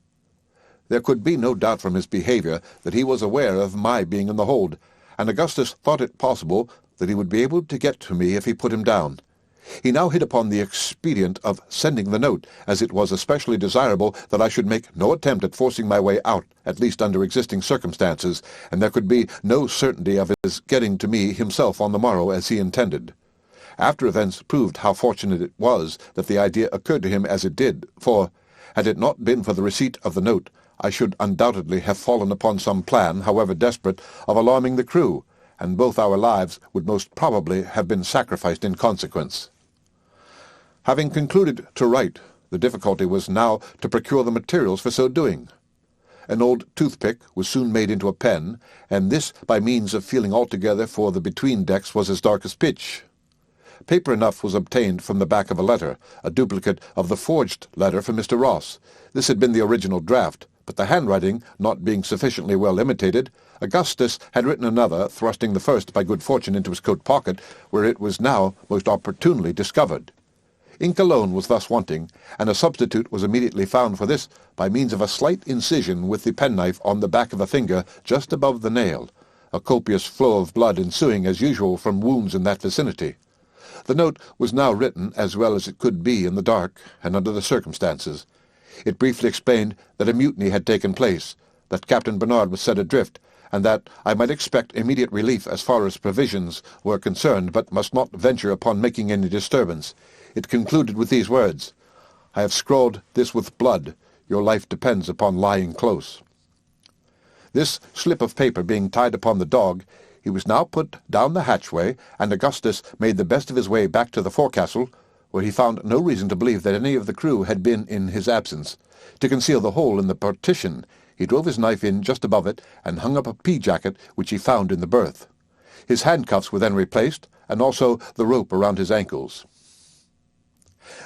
There could be no doubt from his behavior that he was aware of my being in the hold, and Augustus thought it possible that he would be able to get to me if he put him down. He now hit upon the expedient of sending the note, as it was especially desirable that I should make no attempt at forcing my way out, at least under existing circumstances, and there could be no certainty of his getting to me himself on the morrow as he intended. After events proved how fortunate it was that the idea occurred to him as it did, for, had it not been for the receipt of the note, I should undoubtedly have fallen upon some plan, however desperate, of alarming the crew, and both our lives would most probably have been sacrificed in consequence. Having concluded to write, the difficulty was now to procure the materials for so doing. An old toothpick was soon made into a pen, and this by means of feeling altogether, for the between decks was as dark as pitch. Paper enough was obtained from the back of a letter, a duplicate of the forged letter from Mr. Ross. This had been the original draft, but the handwriting not being sufficiently well imitated, Augustus had written another, thrusting the first by good fortune into his coat pocket, where it was now most opportunely discovered. Ink alone was thus wanting, and a substitute was immediately found for this by means of a slight incision with the penknife on the back of a finger just above the nail, a copious flow of blood ensuing as usual from wounds in that vicinity. The note was now written as well as it could be in the dark and under the circumstances. It briefly explained that a mutiny had taken place, that Captain Barnard was set adrift, and that I might expect immediate relief as far as provisions were concerned, but must not venture upon making any disturbance. It concluded with these words, "I have scrawled this with blood. Your life depends upon lying close." This slip of paper being tied upon the dog, he was now put down the hatchway, and Augustus made the best of his way back to the forecastle, where he found no reason to believe that any of the crew had been in his absence. To conceal the hole in the partition, he drove his knife in just above it, and hung up a pea-jacket which he found in the berth. His handcuffs were then replaced, and also the rope around his ankles.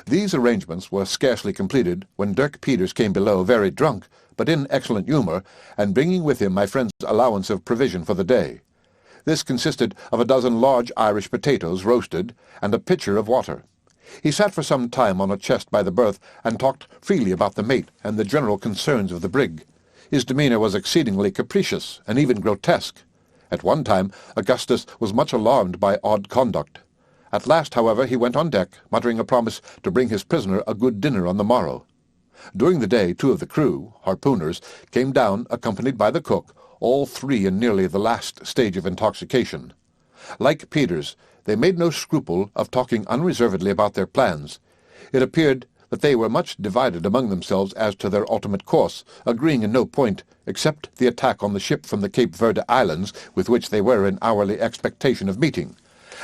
These arrangements were scarcely completed when Dirk Peters came below, very drunk, but in excellent humour, and bringing with him my friend's allowance of provision for the day. This consisted of a dozen large Irish potatoes roasted, and a pitcher of water. He sat for some time on a chest by the berth, and talked freely about the mate and the general concerns of the brig. His demeanour was exceedingly capricious, and even grotesque. At one time Augustus was much alarmed by odd conduct, At last, however, he went on deck, muttering a promise to bring his prisoner a good dinner on the morrow. During the day, 2 of the crew, harpooners, came down, accompanied by the cook, all 3 in nearly the last stage of intoxication. Like Peters, they made no scruple of talking unreservedly about their plans. It appeared that they were much divided among themselves as to their ultimate course, agreeing in no point except the attack on the ship from the Cape Verde Islands, with which they were in hourly expectation of meeting.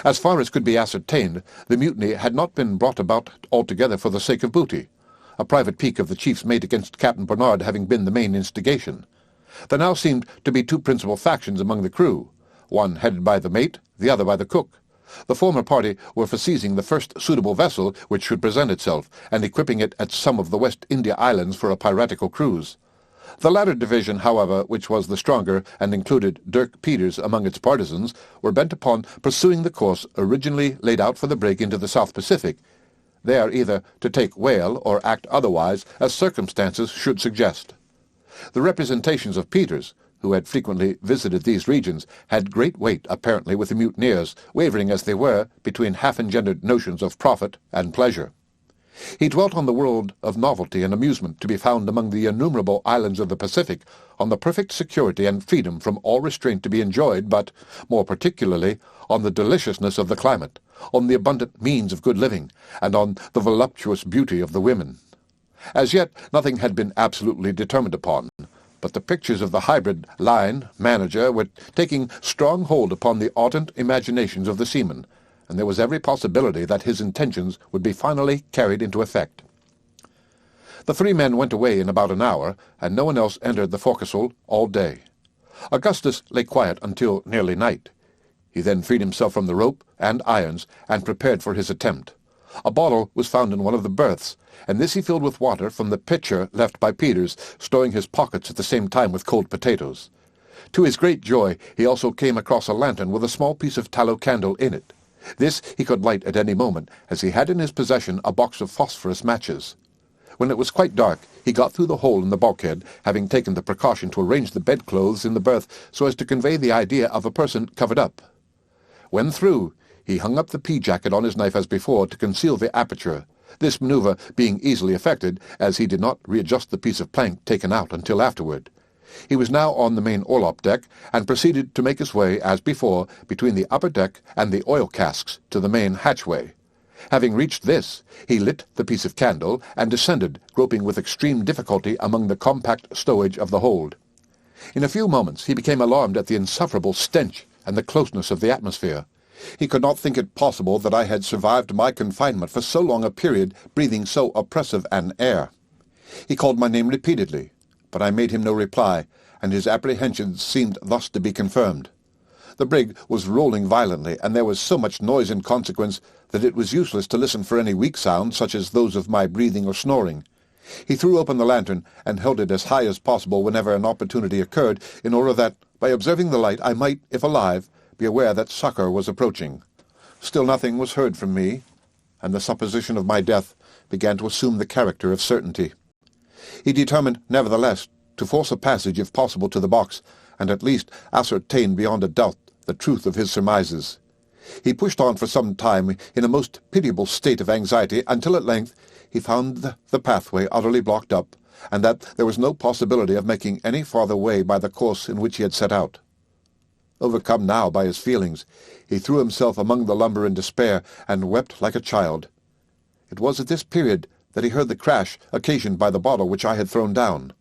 As far as could be ascertained, the mutiny had not been brought about altogether for the sake of booty, a private pique of the chief's mate against Captain Bernard having been the main instigation. There now seemed to be 2 principal factions among the crew, one headed by the mate, the other by the cook. The former party were for seizing the first suitable vessel which should present itself, and equipping it at some of the West India Islands for a piratical cruise. The latter division, however, which was the stronger and included Dirk Peters among its partisans, were bent upon pursuing the course originally laid out for the brig into the South Pacific, there either to take whale or act otherwise as circumstances should suggest. The representations of Peters, who had frequently visited these regions, had great weight apparently with the mutineers, wavering as they were between half-engendered notions of profit and pleasure. He dwelt on the world of novelty and amusement to be found among the innumerable islands of the Pacific, on the perfect security and freedom from all restraint to be enjoyed, but, more particularly, on the deliciousness of the climate, on the abundant means of good living, and on the voluptuous beauty of the women. As yet nothing had been absolutely determined upon, but the pictures of the hybrid line manager were taking strong hold upon the ardent imaginations of the seamen, and there was every possibility that his intentions would be finally carried into effect. The 3 men went away in about an hour, and no one else entered the forecastle all day. Augustus lay quiet until nearly night. He then freed himself from the rope and irons, and prepared for his attempt. A bottle was found in one of the berths, and this he filled with water from the pitcher left by Peters, stowing his pockets at the same time with cold potatoes. To his great joy, he also came across a lantern with a small piece of tallow candle in it. This he could light at any moment, as he had in his possession a box of phosphorus matches. When it was quite dark, he got through the hole in the bulkhead, having taken the precaution to arrange the bedclothes in the berth so as to convey the idea of a person covered up. When through, he hung up the pea-jacket on his knife as before to conceal the aperture, this maneuver being easily effected, as he did not readjust the piece of plank taken out until afterward. He was now on the main orlop deck, and proceeded to make his way, as before, between the upper deck and the oil casks to the main hatchway. Having reached this, he lit the piece of candle, and descended, groping with extreme difficulty among the compact stowage of the hold. In a few moments he became alarmed at the insufferable stench and the closeness of the atmosphere. He could not think it possible that I had survived my confinement for so long a period, breathing so oppressive an air. He called my name repeatedly, but I made him no reply, and his apprehensions seemed thus to be confirmed. The brig was rolling violently, and there was so much noise in consequence that it was useless to listen for any weak sounds, such as those of my breathing or snoring. He threw open the lantern, and held it as high as possible whenever an opportunity occurred, in order that, by observing the light, I might, if alive, be aware that succour was approaching. Still nothing was heard from me, and the supposition of my death began to assume the character of certainty. He determined, nevertheless, to force a passage if possible to the box, and at least ascertain beyond a doubt the truth of his surmises. He pushed on for some time in a most pitiable state of anxiety, until at length he found the pathway utterly blocked up, and that there was no possibility of making any farther way by the course in which he had set out. Overcome now by his feelings, he threw himself among the lumber in despair, and wept like a child. It was at this period that he heard the crash occasioned by the bottle which I had thrown down.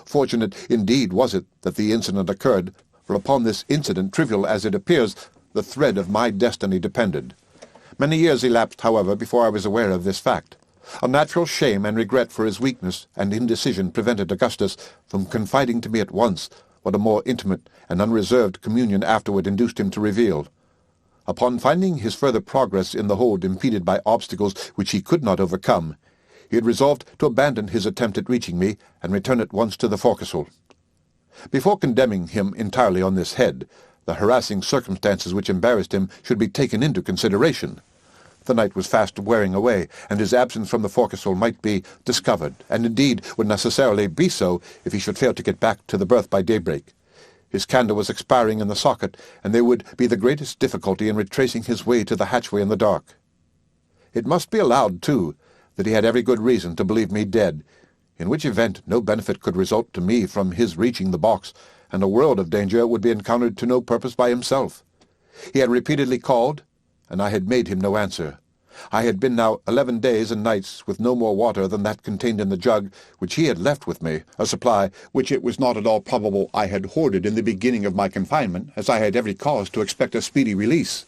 Fortunate indeed was it that the incident occurred, for upon this incident, trivial as it appears, the thread of my destiny depended. Many years elapsed, however, before I was aware of this fact. A natural shame and regret for his weakness and indecision prevented Augustus from confiding to me at once what a more intimate and unreserved communion afterward induced him to reveal. Upon finding his further progress in the hold impeded by obstacles which he could not overcome, he had resolved to abandon his attempt at reaching me, and return at once to the forecastle. Before condemning him entirely on this head, the harassing circumstances which embarrassed him should be taken into consideration. The night was fast wearing away, and his absence from the forecastle might be discovered, and indeed would necessarily be so if he should fail to get back to the berth by daybreak. His candle was expiring in the socket, and there would be the greatest difficulty in retracing his way to the hatchway in the dark. It must be allowed, too, that he had every good reason to believe me dead, in which event no benefit could result to me from his reaching the box, and a world of danger would be encountered to no purpose by himself. He had repeatedly called, and I had made him no answer. I had been now 11 days and nights with no more water than that contained in the jug which he had left with me, a supply which it was not at all probable I had hoarded in the beginning of my confinement, as I had every cause to expect a speedy release.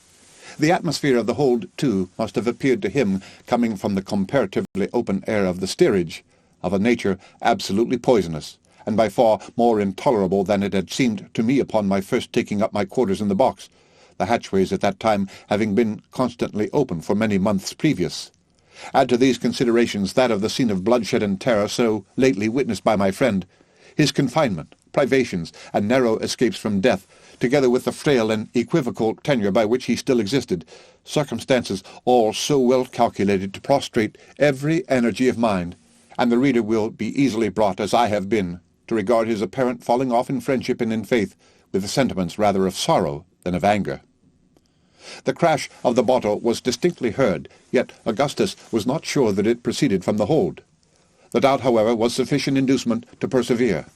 The atmosphere of the hold, too, must have appeared to him, coming from the comparatively open air of the steerage, of a nature absolutely poisonous, and by far more intolerable than it had seemed to me upon my first taking up my quarters in the box, the hatchways at that time having been constantly open for many months previous. Add to these considerations that of the scene of bloodshed and terror so lately witnessed by my friend, his confinement, privations, and narrow escapes from death, together with the frail and equivocal tenure by which he still existed, circumstances all so well calculated to prostrate every energy of mind, and the reader will be easily brought, as I have been, to regard his apparent falling off in friendship and in faith, with the sentiments rather of sorrow than of anger. The crash of the bottle was distinctly heard, yet Augustus was not sure that it proceeded from the hold. The doubt, however, was sufficient inducement to persevere.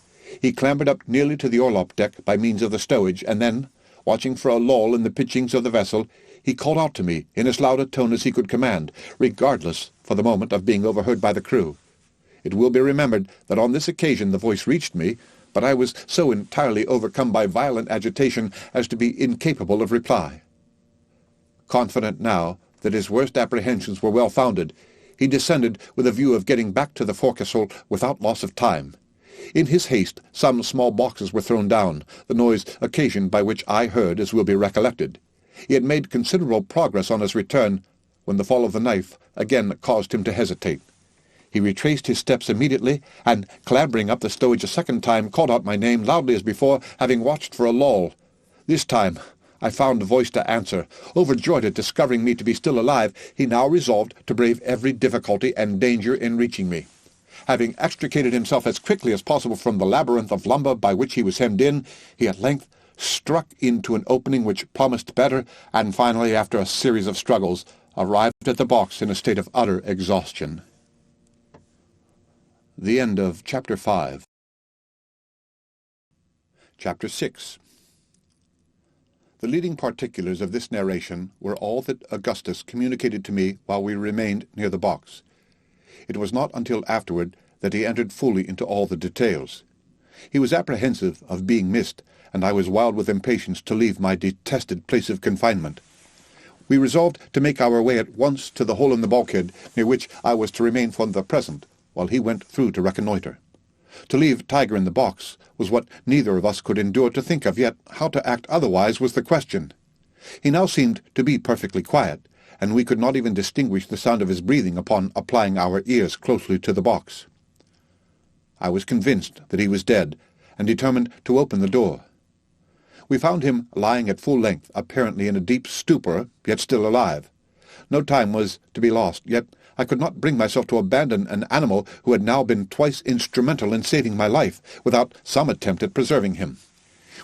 He clambered up nearly to the orlop deck by means of the stowage, and then, watching for a lull in the pitchings of the vessel, he called out to me in as loud a tone as he could command, regardless, for the moment, of being overheard by the crew. It will be remembered that on this occasion the voice reached me, but I was so entirely overcome by violent agitation as to be incapable of reply. Confident now that his worst apprehensions were well founded, he descended with a view of getting back to the forecastle without loss of time. In his haste some small boxes were thrown down, the noise occasioned by which I heard, as will be recollected. He had made considerable progress on his return, when the fall of the knife again caused him to hesitate. He retraced his steps immediately, and, clambering up the stowage a second time, called out my name loudly as before, having watched for a lull. This time I found voice to answer. Overjoyed at discovering me to be still alive, he now resolved to brave every difficulty and danger in reaching me. Having extricated himself as quickly as possible from the labyrinth of lumber by which he was hemmed in, he at length struck into an opening which promised better, and finally, after a series of struggles, arrived at the box in a state of utter exhaustion. The end of Chapter 5. Chapter 6. The leading particulars of this narration were all that Augustus communicated to me while we remained near the box. It was not until afterward that he entered fully into all the details. He was apprehensive of being missed, and I was wild with impatience to leave my detested place of confinement. We resolved to make our way at once to the hole in the bulkhead, near which I was to remain for the present, while he went through to reconnoitre. To leave Tiger in the box was what neither of us could endure to think of, yet how to act otherwise was the question. He now seemed to be perfectly quiet, and we could not even distinguish the sound of his breathing upon applying our ears closely to the box. I was convinced that he was dead, and determined to open the door. We found him lying at full length, apparently in a deep stupor, yet still alive. No time was to be lost, yet I could not bring myself to abandon an animal who had now been twice instrumental in saving my life, without some attempt at preserving him.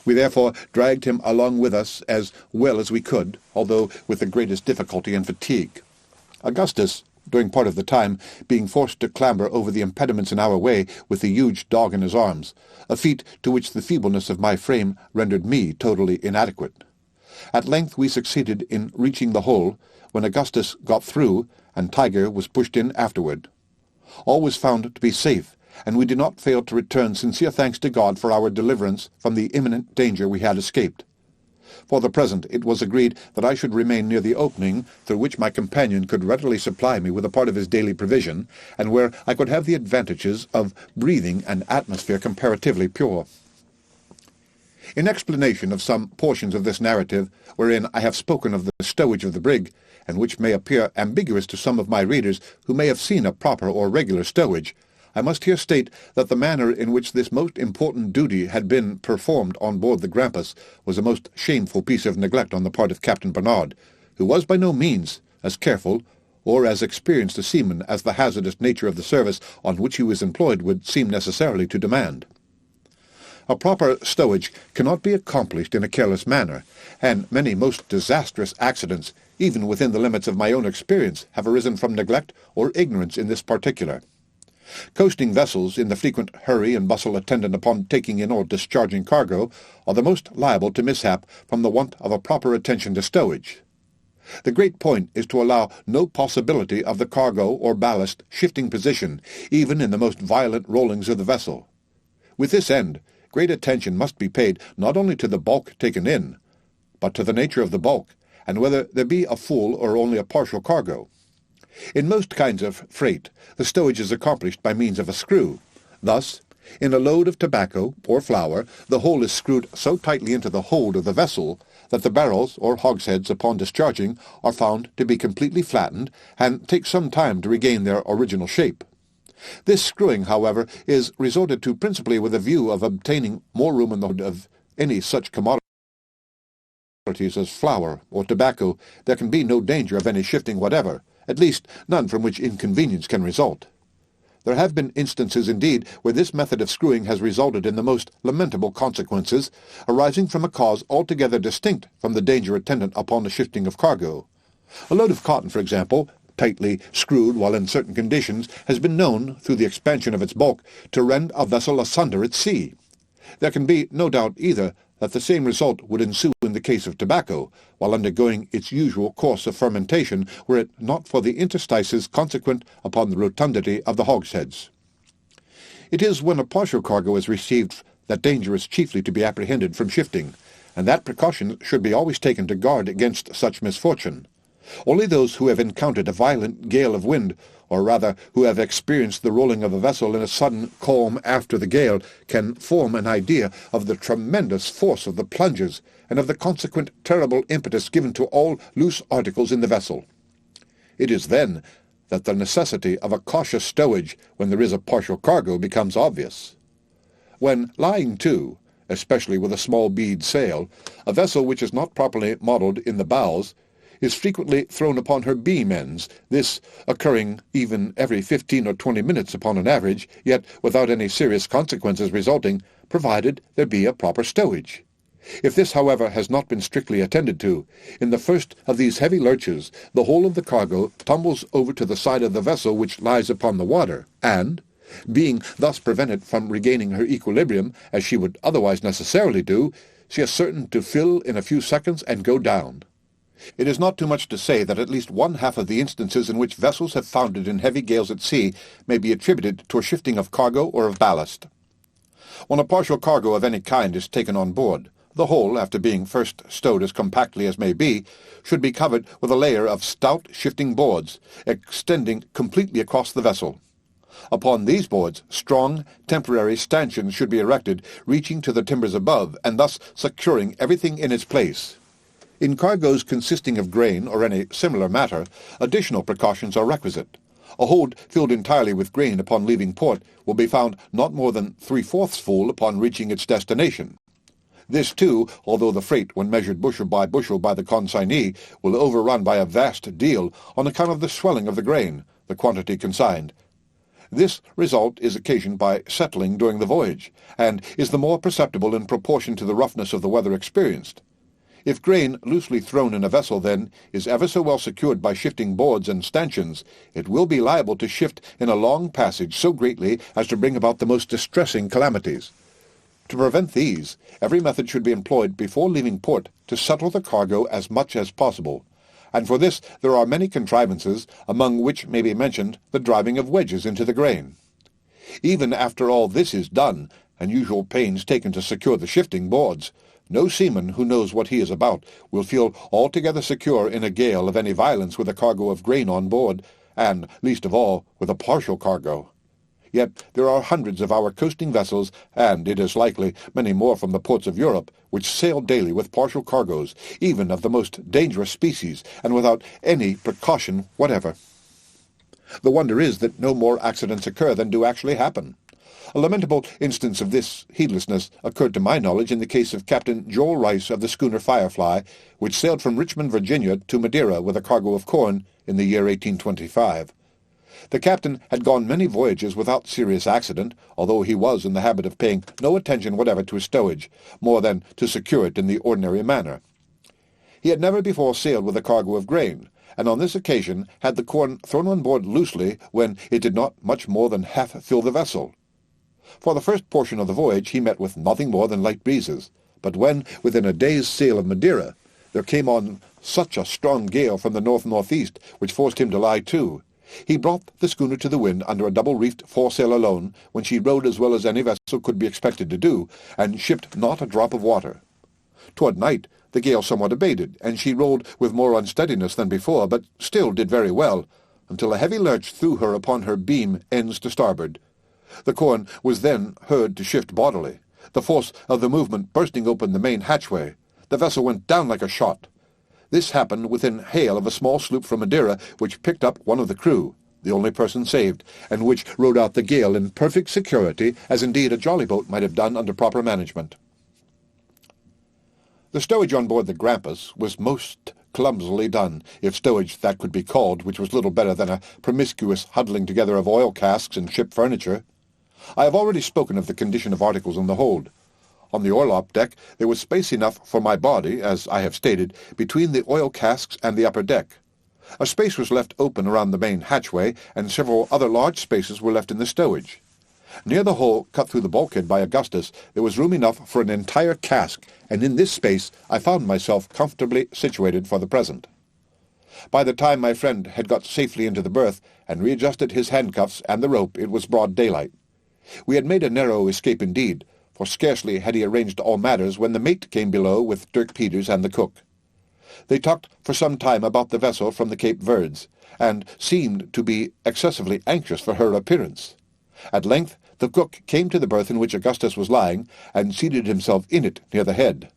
We therefore dragged him along with us as well as we could, although with the greatest difficulty and fatigue. Augustus, during part of the time, being forced to clamber over the impediments in our way with the huge dog in his arms, a feat to which the feebleness of my frame rendered me totally inadequate. At length we succeeded in reaching the hole, when Augustus got through, and Tiger was pushed in afterward. All was found to be safe, and we did not fail to return sincere thanks to God for our deliverance from the imminent danger we had escaped. For the present it was agreed that I should remain near the opening through which my companion could readily supply me with a part of his daily provision, and where I could have the advantages of breathing an atmosphere comparatively pure. In explanation of some portions of this narrative, wherein I have spoken of the stowage of the brig, and which may appear ambiguous to some of my readers who may have seen a proper or regular stowage, I must here state that the manner in which this most important duty had been performed on board the Grampus was a most shameful piece of neglect on the part of Captain Barnard, who was by no means as careful or as experienced a seaman as the hazardous nature of the service on which he was employed would seem necessarily to demand. A proper stowage cannot be accomplished in a careless manner, and many most disastrous accidents, even within the limits of my own experience, have arisen from neglect or ignorance in this particular. Coasting vessels, in the frequent hurry and bustle attendant upon taking in or discharging cargo, are the most liable to mishap from the want of a proper attention to stowage. The great point is to allow no possibility of the cargo or ballast shifting position, even in the most violent rollings of the vessel. With this end, great attention must be paid not only to the bulk taken in, but to the nature of the bulk, and whether there be a full or only a partial cargo. In most kinds of freight, the stowage is accomplished by means of a screw. Thus, in a load of tobacco or flour, the whole is screwed so tightly into the hold of the vessel that the barrels or hogsheads upon discharging are found to be completely flattened and take some time to regain their original shape. This screwing, however, is resorted to principally with a view of obtaining more room in the hood of any such commodities as flour or tobacco. There can be no danger of any shifting whatever, at least none from which inconvenience can result. There have been instances, indeed, where this method of screwing has resulted in the most lamentable consequences, arising from a cause altogether distinct from the danger attendant upon the shifting of cargo. A load of cotton, for example, tightly screwed while in certain conditions, has been known, through the expansion of its bulk, to rend a vessel asunder at sea. There can be no doubt either that the same result would ensue in the case of tobacco, while undergoing its usual course of fermentation, were it not for the interstices consequent upon the rotundity of the hogsheads. It is when a partial cargo is received that danger is chiefly to be apprehended from shifting, and that precaution should be always taken to guard against such misfortune. Only those who have encountered a violent gale of wind, or rather who have experienced the rolling of a vessel in a sudden calm after the gale, can form an idea of the tremendous force of the plunges and of the consequent terrible impetus given to all loose articles in the vessel. It is then that the necessity of a cautious stowage when there is a partial cargo becomes obvious. When lying to, especially with a small bead sail, a vessel which is not properly modelled in the bows is frequently thrown upon her beam ends, this occurring even every 15 or 20 minutes upon an average, yet without any serious consequences resulting, provided there be a proper stowage. If this, however, has not been strictly attended to, in the first of these heavy lurches, the whole of the cargo tumbles over to the side of the vessel which lies upon the water, and, being thus prevented from regaining her equilibrium, as she would otherwise necessarily do, she is certain to fill in a few seconds and go down. It is not too much to say that at least one half of the instances in which vessels have foundered in heavy gales at sea may be attributed to a shifting of cargo or of ballast. When a partial cargo of any kind is taken on board, the whole, after being first stowed as compactly as may be, should be covered with a layer of stout shifting boards, extending completely across the vessel. Upon these boards, strong, temporary stanchions should be erected, reaching to the timbers above, and thus securing everything in its place. In cargoes consisting of grain or any similar matter, additional precautions are requisite. A hold filled entirely with grain upon leaving port will be found not more than 3/4 full upon reaching its destination. This, too, although the freight, when measured bushel by the consignee, will overrun by a vast deal on account of the swelling of the grain, the quantity consigned. This result is occasioned by settling during the voyage, and is the more perceptible in proportion to the roughness of the weather experienced. If grain loosely thrown in a vessel, then, is ever so well secured by shifting boards and stanchions, it will be liable to shift in a long passage so greatly as to bring about the most distressing calamities. To prevent these, every method should be employed before leaving port to settle the cargo as much as possible, and for this there are many contrivances, among which may be mentioned the driving of wedges into the grain. Even after all this is done, and usual pains taken to secure the shifting boards, no seaman who knows what he is about will feel altogether secure in a gale of any violence with a cargo of grain on board, and, least of all, with a partial cargo. Yet there are hundreds of our coasting vessels, and, it is likely, many more from the ports of Europe, which sail daily with partial cargoes, even of the most dangerous species, and without any precaution whatever. The wonder is that no more accidents occur than do actually happen. A lamentable instance of this heedlessness occurred to my knowledge in the case of Captain Joel Rice of the schooner Firefly, which sailed from Richmond, Virginia, to Madeira with a cargo of corn in the year 1825. The captain had gone many voyages without serious accident, although he was in the habit of paying no attention whatever to his stowage, more than to secure it in the ordinary manner. He had never before sailed with a cargo of grain, and on this occasion had the corn thrown on board loosely when it did not much more than half fill the vessel. For the first portion of the voyage he met with nothing more than light breezes, but when, within a day's sail of Madeira, there came on such a strong gale from the north-northeast which forced him to lie to, he brought the schooner to the wind under a double-reefed foresail alone, when she rode as well as any vessel could be expected to do, and shipped not a drop of water. Toward night the gale somewhat abated, and she rolled with more unsteadiness than before, but still did very well, until a heavy lurch threw her upon her beam ends to starboard. The corn was then heard to shift bodily, the force of the movement bursting open the main hatchway. The vessel went down like a shot. This happened within hail of a small sloop from Madeira, which picked up one of the crew, the only person saved, and which rode out the gale in perfect security, as indeed a jolly boat might have done under proper management. The stowage on board the Grampus was most clumsily done, if stowage that could be called, which was little better than a promiscuous huddling together of oil casks and ship furniture. I have already spoken of the condition of articles in the hold. On the orlop deck there was space enough for my body, as I have stated, between the oil casks and the upper deck. A space was left open around the main hatchway, and several other large spaces were left in the stowage. Near the hole cut through the bulkhead by Augustus there was room enough for an entire cask, and in this space I found myself comfortably situated for the present. By the time my friend had got safely into the berth and readjusted his handcuffs and the rope, it was broad daylight. We had made a narrow escape indeed, for scarcely had he arranged all matters when the mate came below with Dirk Peters and the cook. They talked for some time about the vessel from the Cape Verds, and seemed to be excessively anxious for her appearance. At length the cook came to the berth in which Augustus was lying, and seated himself in it near the head.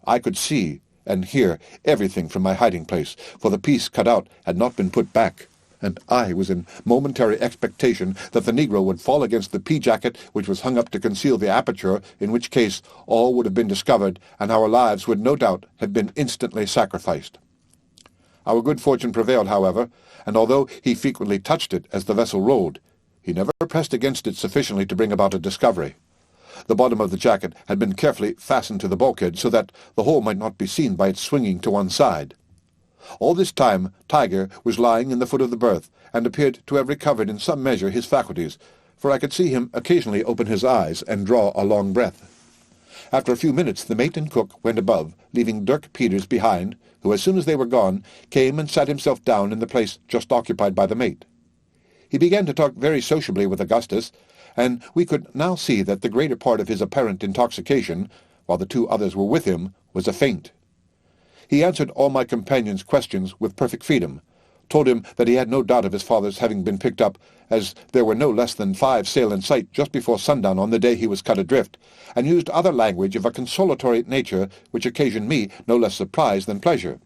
I could see and hear everything from my hiding-place, for the piece cut out had not been put back, and I was in momentary expectation that the negro would fall against the pea-jacket which was hung up to conceal the aperture, in which case all would have been discovered, and our lives would no doubt have been instantly sacrificed. Our good fortune prevailed, however, and although he frequently touched it as the vessel rolled, he never pressed against it sufficiently to bring about a discovery. The bottom of the jacket had been carefully fastened to the bulkhead, so that the hole might not be seen by its swinging to one side. All this time Tiger was lying in the foot of the berth, and appeared to have recovered in some measure his faculties, for I could see him occasionally open his eyes and draw a long breath. After a few minutes the mate and cook went above, leaving Dirk Peters behind, who, as soon as they were gone, came and sat himself down in the place just occupied by the mate. He began to talk very sociably with Augustus, and we could now see that the greater part of his apparent intoxication, while the two others were with him, was a feint. He answered all my companion's questions with perfect freedom, told him that he had no doubt of his father's having been picked up, as there were no less than 5 sail in sight just before sundown on the day he was cut adrift, and used other language of a consolatory nature which occasioned me no less surprise than pleasure.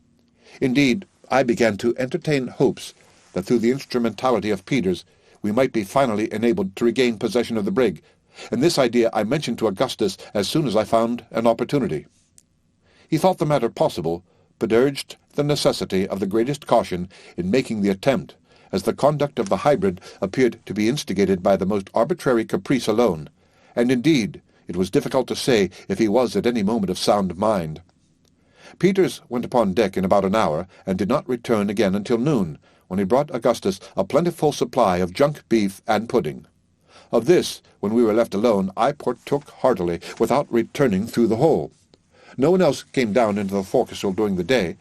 Indeed, I began to entertain hopes that through the instrumentality of Peters we might be finally enabled to regain possession of the brig, and this idea I mentioned to Augustus as soon as I found an opportunity. He thought the matter possible, but urged the necessity of the greatest caution in making the attempt, as the conduct of the hybrid appeared to be instigated by the most arbitrary caprice alone, and indeed it was difficult to say if he was at any moment of sound mind. Peters went upon deck in about an hour, and did not return again until noon, when he brought Augustus a plentiful supply of junk beef and pudding. Of this, when we were left alone, I partook heartily, without returning through the hole. No one else came down into the forecastle during the day,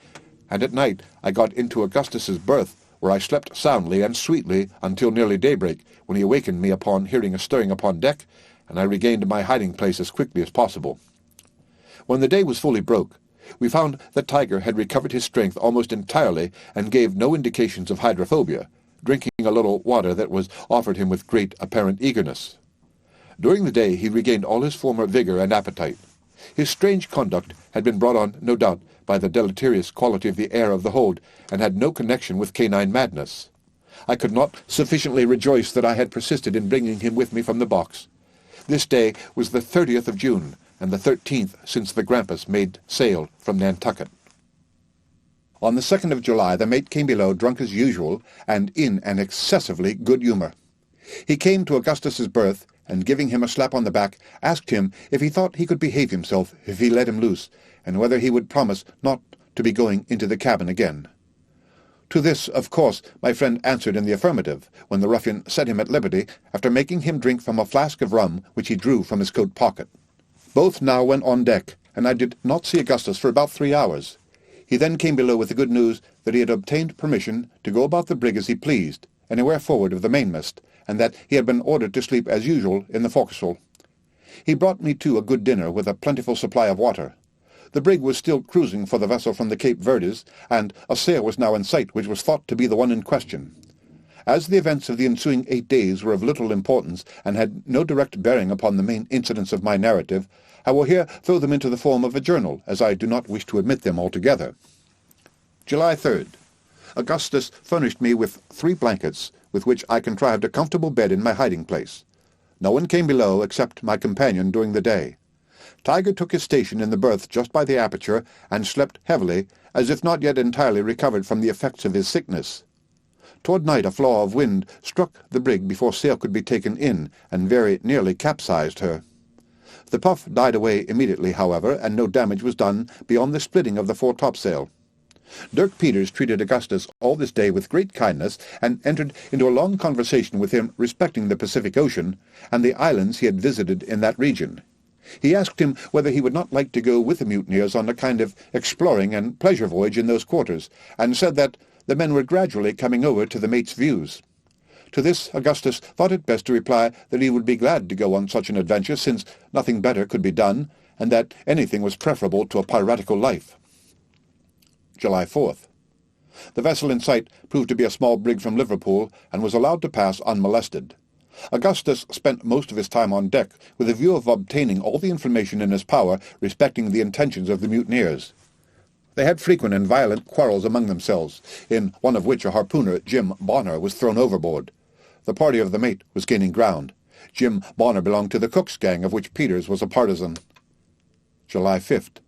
and at night I got into Augustus's berth, where I slept soundly and sweetly until nearly daybreak, when he awakened me upon hearing a stirring upon deck, and I regained my hiding-place as quickly as possible. When the day was fully broke, we found that Tiger had recovered his strength almost entirely, and gave no indications of hydrophobia, drinking a little water that was offered him with great apparent eagerness. During the day he regained all his former vigor and appetite. His strange conduct had been brought on, no doubt, by the deleterious quality of the air of the hold, and had no connection with canine madness. I could not sufficiently rejoice that I had persisted in bringing him with me from the box. This day was the 30th of June, and the 13th since the Grampus made sail from Nantucket. On the 2nd of July the mate came below drunk as usual, and in an excessively good humour. He came to Augustus's berth, and giving him a slap on the back, asked him if he thought he could behave himself if he let him loose, and whether he would promise not to be going into the cabin again. To this, of course, my friend answered in the affirmative, when the ruffian set him at liberty, after making him drink from a flask of rum which he drew from his coat pocket. Both now went on deck, and I did not see Augustus for about 3 hours. He then came below with the good news that he had obtained permission to go about the brig as he pleased, anywhere forward of the mainmast, and that he had been ordered to sleep as usual in the forecastle. He brought me too a good dinner with a plentiful supply of water. The brig was still cruising for the vessel from the Cape Verdes, and a sail was now in sight which was thought to be the one in question. As the events of the ensuing 8 days were of little importance, and had no direct bearing upon the main incidents of my narrative, I will here throw them into the form of a journal, as I do not wish to omit them altogether. July 3rd. Augustus furnished me with 3 blankets, with which I contrived a comfortable bed in my hiding-place. No one came below except my companion during the day. Tiger took his station in the berth just by the aperture, and slept heavily, as if not yet entirely recovered from the effects of his sickness. Toward night a flaw of wind struck the brig before sail could be taken in, and very nearly capsized her. The puff died away immediately, however, and no damage was done beyond the splitting of the fore-topsail. Dirk Peters treated Augustus all this day with great kindness, and entered into a long conversation with him respecting the Pacific Ocean, and the islands he had visited in that region. He asked him whether he would not like to go with the mutineers on a kind of exploring and pleasure voyage in those quarters, and said that the men were gradually coming over to the mate's views. To this Augustus thought it best to reply that he would be glad to go on such an adventure, since nothing better could be done, and that anything was preferable to a piratical life. July 4th. The vessel in sight proved to be a small brig from Liverpool, and was allowed to pass unmolested. Augustus spent most of his time on deck, with a view of obtaining all the information in his power respecting the intentions of the mutineers. They had frequent and violent quarrels among themselves, in one of which a harpooner, Jim Bonner, was thrown overboard. The party of the mate was gaining ground. Jim Bonner belonged to the cook's gang, of which Peters was a partisan. July 5th.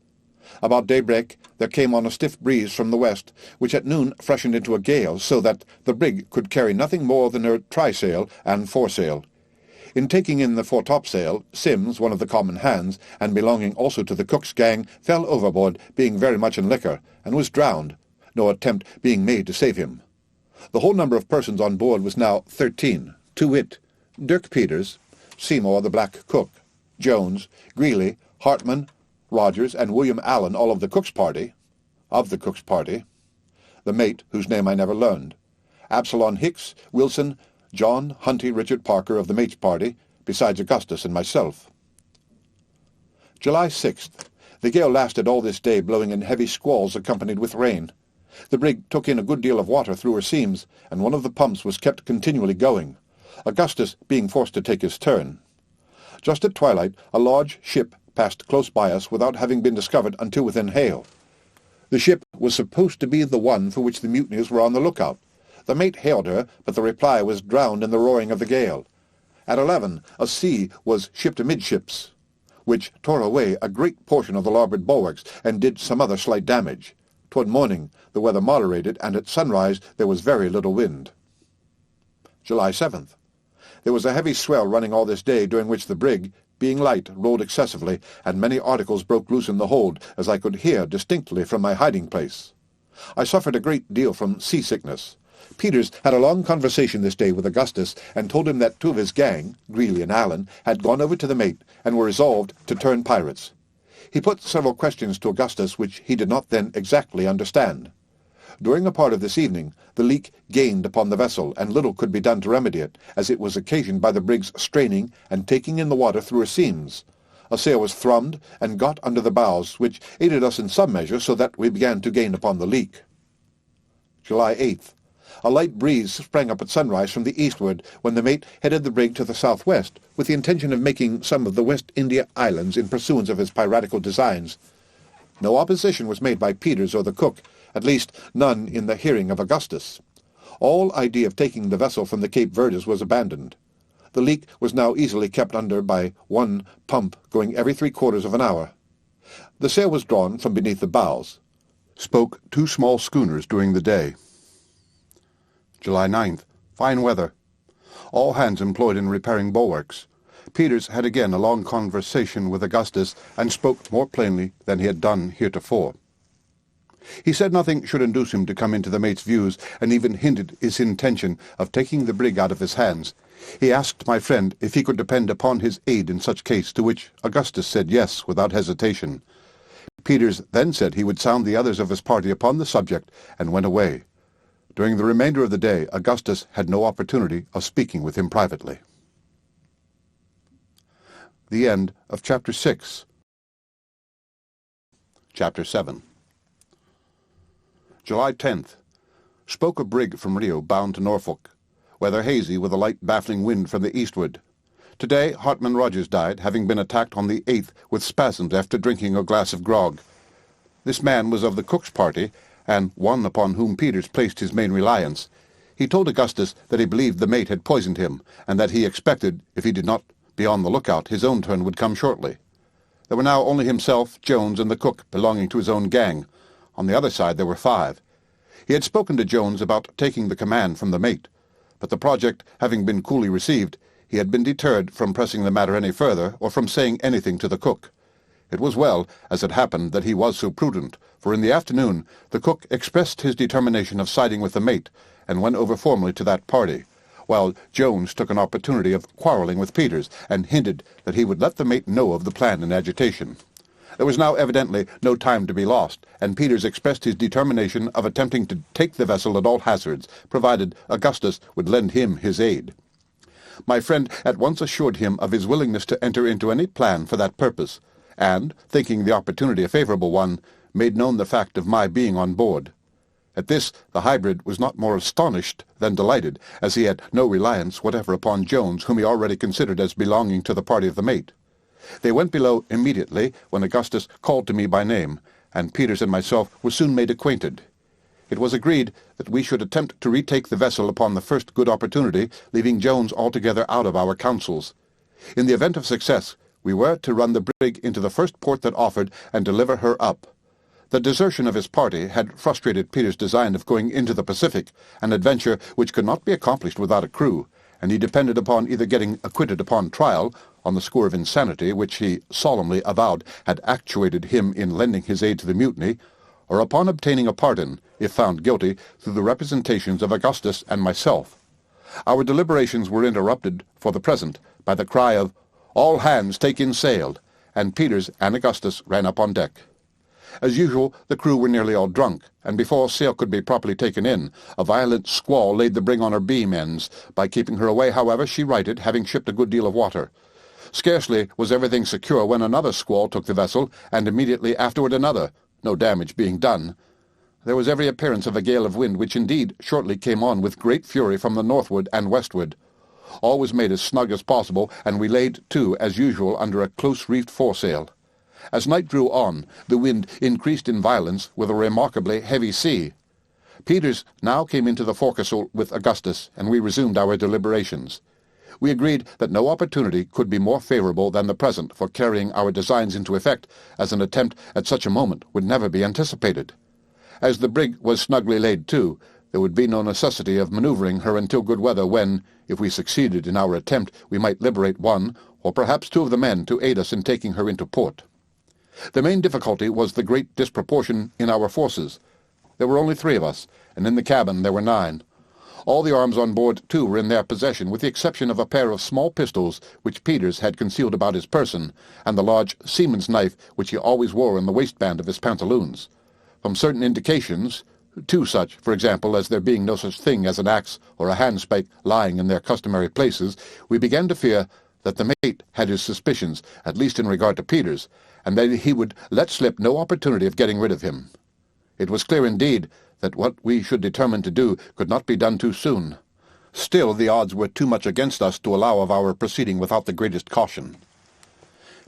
About daybreak there came on a stiff breeze from the west, which at noon freshened into a gale, so that the brig could carry nothing more than her trysail and foresail. In taking in the foretopsail, Sims, one of the common hands, and belonging also to the cook's gang, fell overboard, being very much in liquor, and was drowned, no attempt being made to save him. The whole number of persons on board was now 13, to wit, Dirk Peters, Seymour the black cook, Jones, Greeley, Hartman, Rogers, and William Allen, all of the cook's party, the mate, whose name I never learned, Absalom Hicks, Wilson, John, Hunty, Richard Parker of the mate's party, besides Augustus and myself. July 6th. The gale lasted all this day, blowing in heavy squalls accompanied with rain. The brig took in a good deal of water through her seams, and one of the pumps was kept continually going, Augustus being forced to take his turn. Just at twilight, a large ship passed close by us without having been discovered until within hail. The ship was supposed to be the one for which the mutineers were on the lookout. The mate hailed her, but the reply was drowned in the roaring of the gale. At 11, a sea was shipped amidships, which tore away a great portion of the larboard bulwarks, and did some other slight damage. Toward morning the weather moderated, and at sunrise there was very little wind. July 7th. There was a heavy swell running all this day, during which the brig, being light, rolled excessively, and many articles broke loose in the hold, as I could hear distinctly from my hiding-place. I suffered a great deal from sea-sickness. Peters had a long conversation this day with Augustus, and told him that 2 of his gang, Greeley and Allen, had gone over to the mate, and were resolved to turn pirates. He put several questions to Augustus, which he did not then exactly understand. During a part of this evening, the leak gained upon the vessel, and little could be done to remedy it, as it was occasioned by the brig's straining and taking in the water through her seams. A sail was thrummed and got under the bows, which aided us in some measure, so that we began to gain upon the leak. July 8th. A light breeze sprang up at sunrise from the eastward, when the mate headed the brig to the southwest, with the intention of making some of the West India Islands in pursuance of his piratical designs. No opposition was made by Peters or the cook, at least none in the hearing of Augustus. All idea of taking the vessel from the Cape Verdes was abandoned. The leak was now easily kept under by one pump going every 3/4 of an hour. The sail was drawn from beneath the bows. Spoke 2 small schooners during the day. July 9th. Fine weather. All hands employed in repairing bulwarks. Peters had again a long conversation with Augustus, and spoke more plainly than he had done heretofore. He said nothing should induce him to come into the mate's views, and even hinted his intention of taking the brig out of his hands. He asked my friend if he could depend upon his aid in such case, to which Augustus said yes, without hesitation. Peters then said he would sound the others of his party upon the subject, and went away. During the remainder of the day, Augustus had no opportunity of speaking with him privately. The end of Chapter 6. Chapter 7. July 10th. Spoke a brig from Rio bound to Norfolk. Weather hazy with a light baffling wind from the eastward. Today Hartman Rogers died, having been attacked on the 8th with spasms after drinking a glass of grog. This man was of the cook's party, and one upon whom Peters placed his main reliance. He told Augustus that he believed the mate had poisoned him, and that he expected, if he did not be on the lookout, his own turn would come shortly. There were now only himself, Jones, and the cook belonging to his own gang. On the other side there were 5. He had spoken to Jones about taking the command from the mate, but the project having been coolly received, he had been deterred from pressing the matter any further, or from saying anything to the cook. It was well, as it happened, that he was so prudent, for in the afternoon the cook expressed his determination of siding with the mate, and went over formally to that party, while Jones took an opportunity of quarrelling with Peters, and hinted that he would let the mate know of the plan in agitation. There was now evidently no time to be lost, and Peters expressed his determination of attempting to take the vessel at all hazards, provided Augustus would lend him his aid. My friend at once assured him of his willingness to enter into any plan for that purpose, and, thinking the opportunity a favourable one, made known the fact of my being on board. At this the hybrid was not more astonished than delighted, as he had no reliance whatever upon Jones, whom he already considered as belonging to the party of the mate. They went below immediately, when Augustus called to me by name, and Peters and myself were soon made acquainted. It was agreed that we should attempt to retake the vessel upon the first good opportunity, leaving Jones altogether out of our counsels. In the event of success, we were to run the brig into the first port that offered, and deliver her up. The desertion of his party had frustrated Peters' design of going into the Pacific, an adventure which could not be accomplished without a crew, and he depended upon either getting acquitted upon trial, on the score of insanity, which he solemnly avowed had actuated him in lending his aid to the mutiny, or upon obtaining a pardon, if found guilty, through the representations of Augustus and myself. Our deliberations were interrupted, for the present, by the cry of, "All hands take in sail," and Peters and Augustus ran up on deck. As usual, the crew were nearly all drunk, and before sail could be properly taken in, a violent squall laid the brig on her beam ends. By keeping her away, however, she righted, having shipped a good deal of water. Scarcely was everything secure when another squall took the vessel, and immediately afterward another, no damage being done. There was every appearance of a gale of wind, which indeed shortly came on with great fury from the northward and westward. All was made as snug as possible, and we laid to, as usual, under a close-reefed foresail. As night drew on, the wind increased in violence with a remarkably heavy sea. Peters now came into the forecastle with Augustus, and we resumed our deliberations. We agreed that no opportunity could be more favourable than the present for carrying our designs into effect, as an attempt at such a moment would never be anticipated. As the brig was snugly laid to, there would be no necessity of manoeuvring her until good weather, when, if we succeeded in our attempt, we might liberate one, or perhaps 2 of the men, to aid us in taking her into port. The main difficulty was the great disproportion in our forces. There were only 3 of us, and in the cabin there were 9. All the arms on board, too, were in their possession, with the exception of a pair of small pistols which Peters had concealed about his person, and the large seaman's knife which he always wore in the waistband of his pantaloons. From certain indications, 2 such, for example, as there being no such thing as an axe or a handspike lying in their customary places, we began to fear that the mate had his suspicions, at least in regard to Peters, and that he would let slip no opportunity of getting rid of him. It was clear indeed that what we should determine to do could not be done too soon. Still, the odds were too much against us to allow of our proceeding without the greatest caution.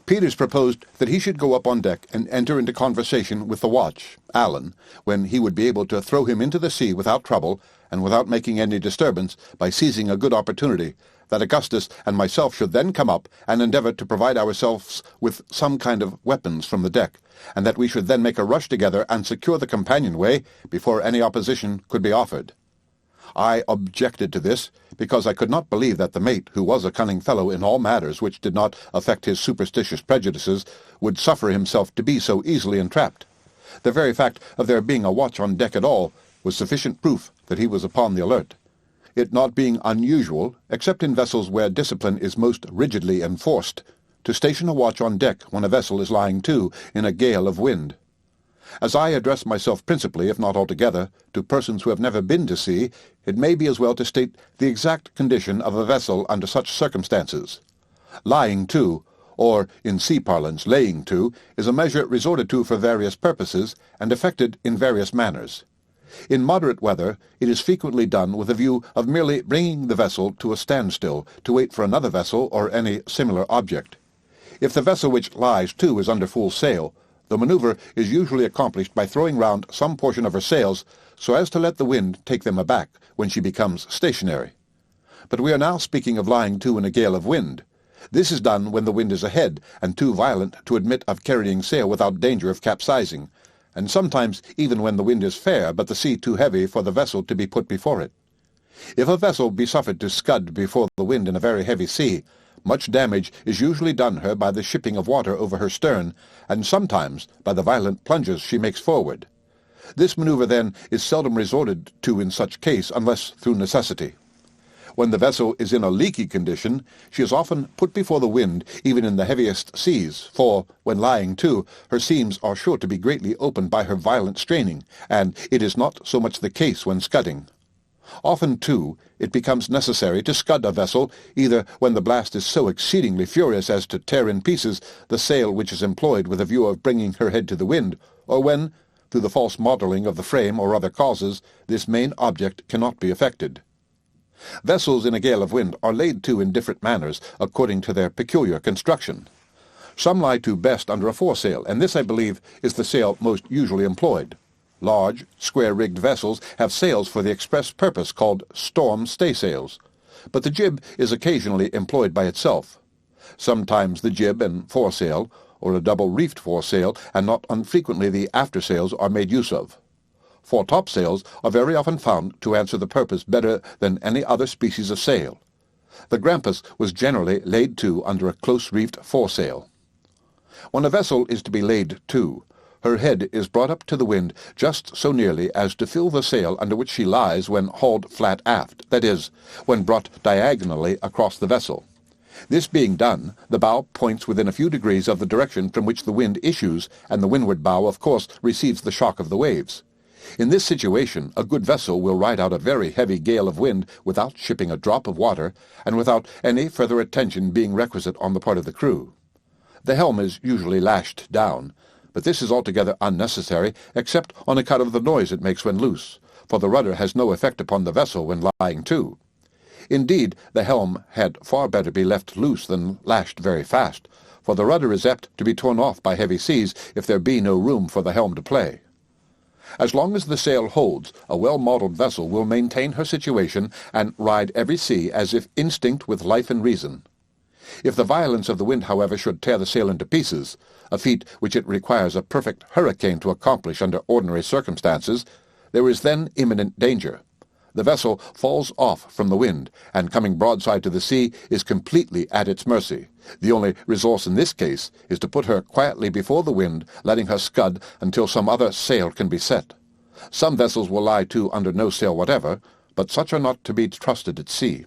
Peters proposed that he should go up on deck and enter into conversation with the watch, Allan, when he would be able to throw him into the sea without trouble, and without making any disturbance, by seizing a good opportunity, that Augustus and myself should then come up and endeavour to provide ourselves with some kind of weapons from the deck, and that we should then make a rush together and secure the companionway before any opposition could be offered. I objected to this, because I could not believe that the mate, who was a cunning fellow in all matters which did not affect his superstitious prejudices, would suffer himself to be so easily entrapped. The very fact of there being a watch on deck at all was sufficient proof that he was upon the alert. It not being unusual, except in vessels where discipline is most rigidly enforced, to station a watch on deck when a vessel is lying to in a gale of wind. As I address myself principally, if not altogether, to persons who have never been to sea, it may be as well to state the exact condition of a vessel under such circumstances. Lying to, or, in sea parlance, laying to, is a measure resorted to for various purposes, and effected in various manners. In moderate weather, it is frequently done with a view of merely bringing the vessel to a standstill, to wait for another vessel or any similar object. If the vessel which lies to is under full sail, the manoeuvre is usually accomplished by throwing round some portion of her sails so as to let the wind take them aback when she becomes stationary. But we are now speaking of lying to in a gale of wind. This is done when the wind is ahead and too violent to admit of carrying sail without danger of capsizing, and sometimes even when the wind is fair but the sea too heavy for the vessel to be put before it. If a vessel be suffered to scud before the wind in a very heavy sea, much damage is usually done her by the shipping of water over her stern, and sometimes by the violent plunges she makes forward. This manoeuvre, then, is seldom resorted to in such case unless through necessity. When the vessel is in a leaky condition, she is often put before the wind even in the heaviest seas, for, when lying to, her seams are sure to be greatly opened by her violent straining, and it is not so much the case when scudding. Often, too, it becomes necessary to scud a vessel, either when the blast is so exceedingly furious as to tear in pieces the sail which is employed with a view of bringing her head to the wind, or when, through the false modelling of the frame or other causes, this main object cannot be effected. Vessels in a gale of wind are laid to in different manners, according to their peculiar construction. Some lie to best under a foresail, and this, I believe, is the sail most usually employed. Large, square-rigged vessels have sails for the express purpose called storm staysails, but the jib is occasionally employed by itself. Sometimes the jib and foresail, or a double-reefed foresail, and not unfrequently the aftersails, are made use of. Foretopsails are very often found to answer the purpose better than any other species of sail. The Grampus was generally laid to under a close-reefed foresail. When a vessel is to be laid to, her head is brought up to the wind just so nearly as to fill the sail under which she lies when hauled flat aft, that is, when brought diagonally across the vessel. This being done, the bow points within a few degrees of the direction from which the wind issues, and the windward bow, of course, receives the shock of the waves. In this situation, a good vessel will ride out a very heavy gale of wind without shipping a drop of water, and without any further attention being requisite on the part of the crew. The helm is usually lashed down, but this is altogether unnecessary, except on account of the noise it makes when loose, for the rudder has no effect upon the vessel when lying to. Indeed, the helm had far better be left loose than lashed very fast, for the rudder is apt to be torn off by heavy seas if there be no room for the helm to play. As long as the sail holds, a well-modelled vessel will maintain her situation and ride every sea as if instinct with life and reason. If the violence of the wind, however, should tear the sail into pieces, a feat which it requires a perfect hurricane to accomplish under ordinary circumstances, there is then imminent danger. The vessel falls off from the wind, and coming broadside to the sea is completely at its mercy. The only resource in this case is to put her quietly before the wind, letting her scud until some other sail can be set. Some vessels will lie to under no sail whatever, but such are not to be trusted at sea.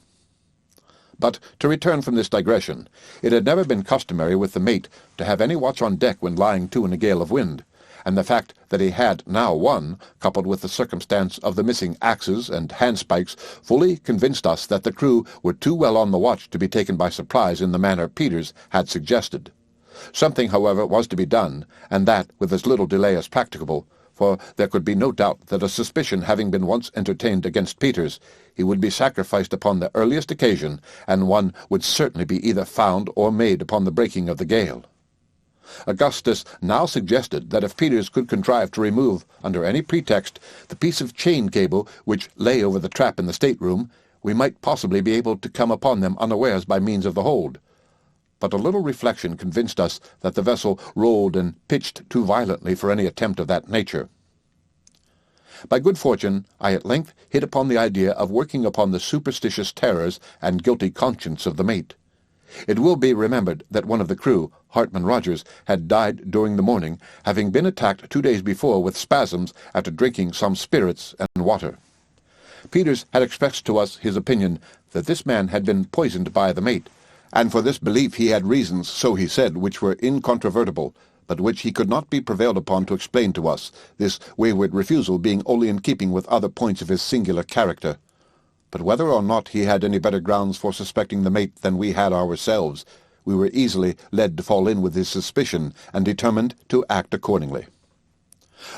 But, to return from this digression, it had never been customary with the mate to have any watch on deck when lying to in a gale of wind, and the fact that he had now one, coupled with the circumstance of the missing axes and handspikes, fully convinced us that the crew were too well on the watch to be taken by surprise in the manner Peters had suggested. Something, however, was to be done, and that with as little delay as practicable, for there could be no doubt that a suspicion having been once entertained against Peters, he would be sacrificed upon the earliest occasion, and one would certainly be either found or made upon the breaking of the gale. Augustus now suggested that if Peters could contrive to remove, under any pretext, the piece of chain cable which lay over the trap in the stateroom, we might possibly be able to come upon them unawares by means of the hold. But a little reflection convinced us that the vessel rolled and pitched too violently for any attempt of that nature. By good fortune, I at length hit upon the idea of working upon the superstitious terrors and guilty conscience of the mate. It will be remembered that one of the crew, Hartman Rogers, had died during the morning, having been attacked 2 days before with spasms after drinking some spirits and water. Peters had expressed to us his opinion that this man had been poisoned by the mate, and for this belief he had reasons, so he said, which were incontrovertible, but which he could not be prevailed upon to explain to us, this wayward refusal being only in keeping with other points of his singular character. But whether or not he had any better grounds for suspecting the mate than we had ourselves, we were easily led to fall in with his suspicion, and determined to act accordingly.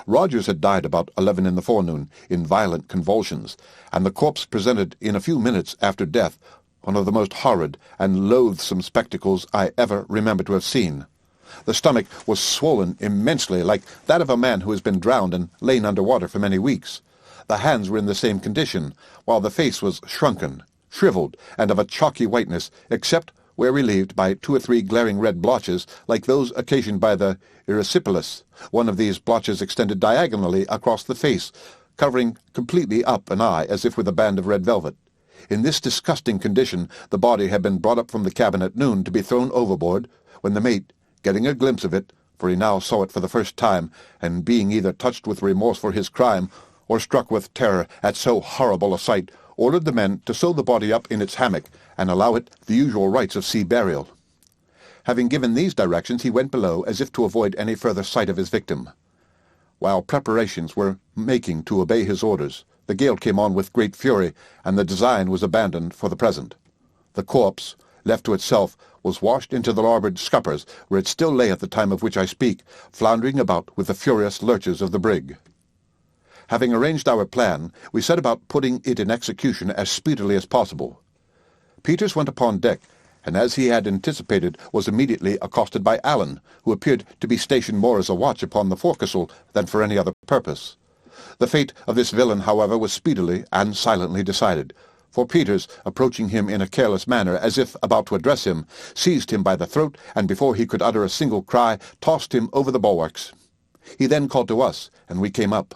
Rogers had died about 11 in the forenoon, in violent convulsions, and the corpse presented in a few minutes after death one of the most horrid and loathsome spectacles I ever remember to have seen. The stomach was swollen immensely, like that of a man who has been drowned and lain under water for many weeks. The hands were in the same condition, while the face was shrunken, shriveled, and of a chalky whiteness, except where relieved by 2 or 3 glaring red blotches, like those occasioned by the erysipelas. One of these blotches extended diagonally across the face, covering completely up an eye as if with a band of red velvet. In this disgusting condition, the body had been brought up from the cabin at noon to be thrown overboard, when the mate, getting a glimpse of it, for he now saw it for the first time, and being either touched with remorse for his crime, or struck with terror at so horrible a sight, ordered the men to sew the body up in its hammock, and allow it the usual rites of sea burial. Having given these directions, he went below as if to avoid any further sight of his victim. While preparations were making to obey his orders, the gale came on with great fury, and the design was abandoned for the present. The corpse, left to itself, was washed into the larboard scuppers, where it still lay at the time of which I speak, floundering about with the furious lurches of the brig. Having arranged our plan, we set about putting it in execution as speedily as possible. Peters went upon deck, and as he had anticipated, was immediately accosted by Allan, who appeared to be stationed more as a watch upon the forecastle than for any other purpose. The fate of this villain, however, was speedily and silently decided, for Peters, approaching him in a careless manner, as if about to address him, seized him by the throat, and before he could utter a single cry, tossed him over the bulwarks. He then called to us, and we came up.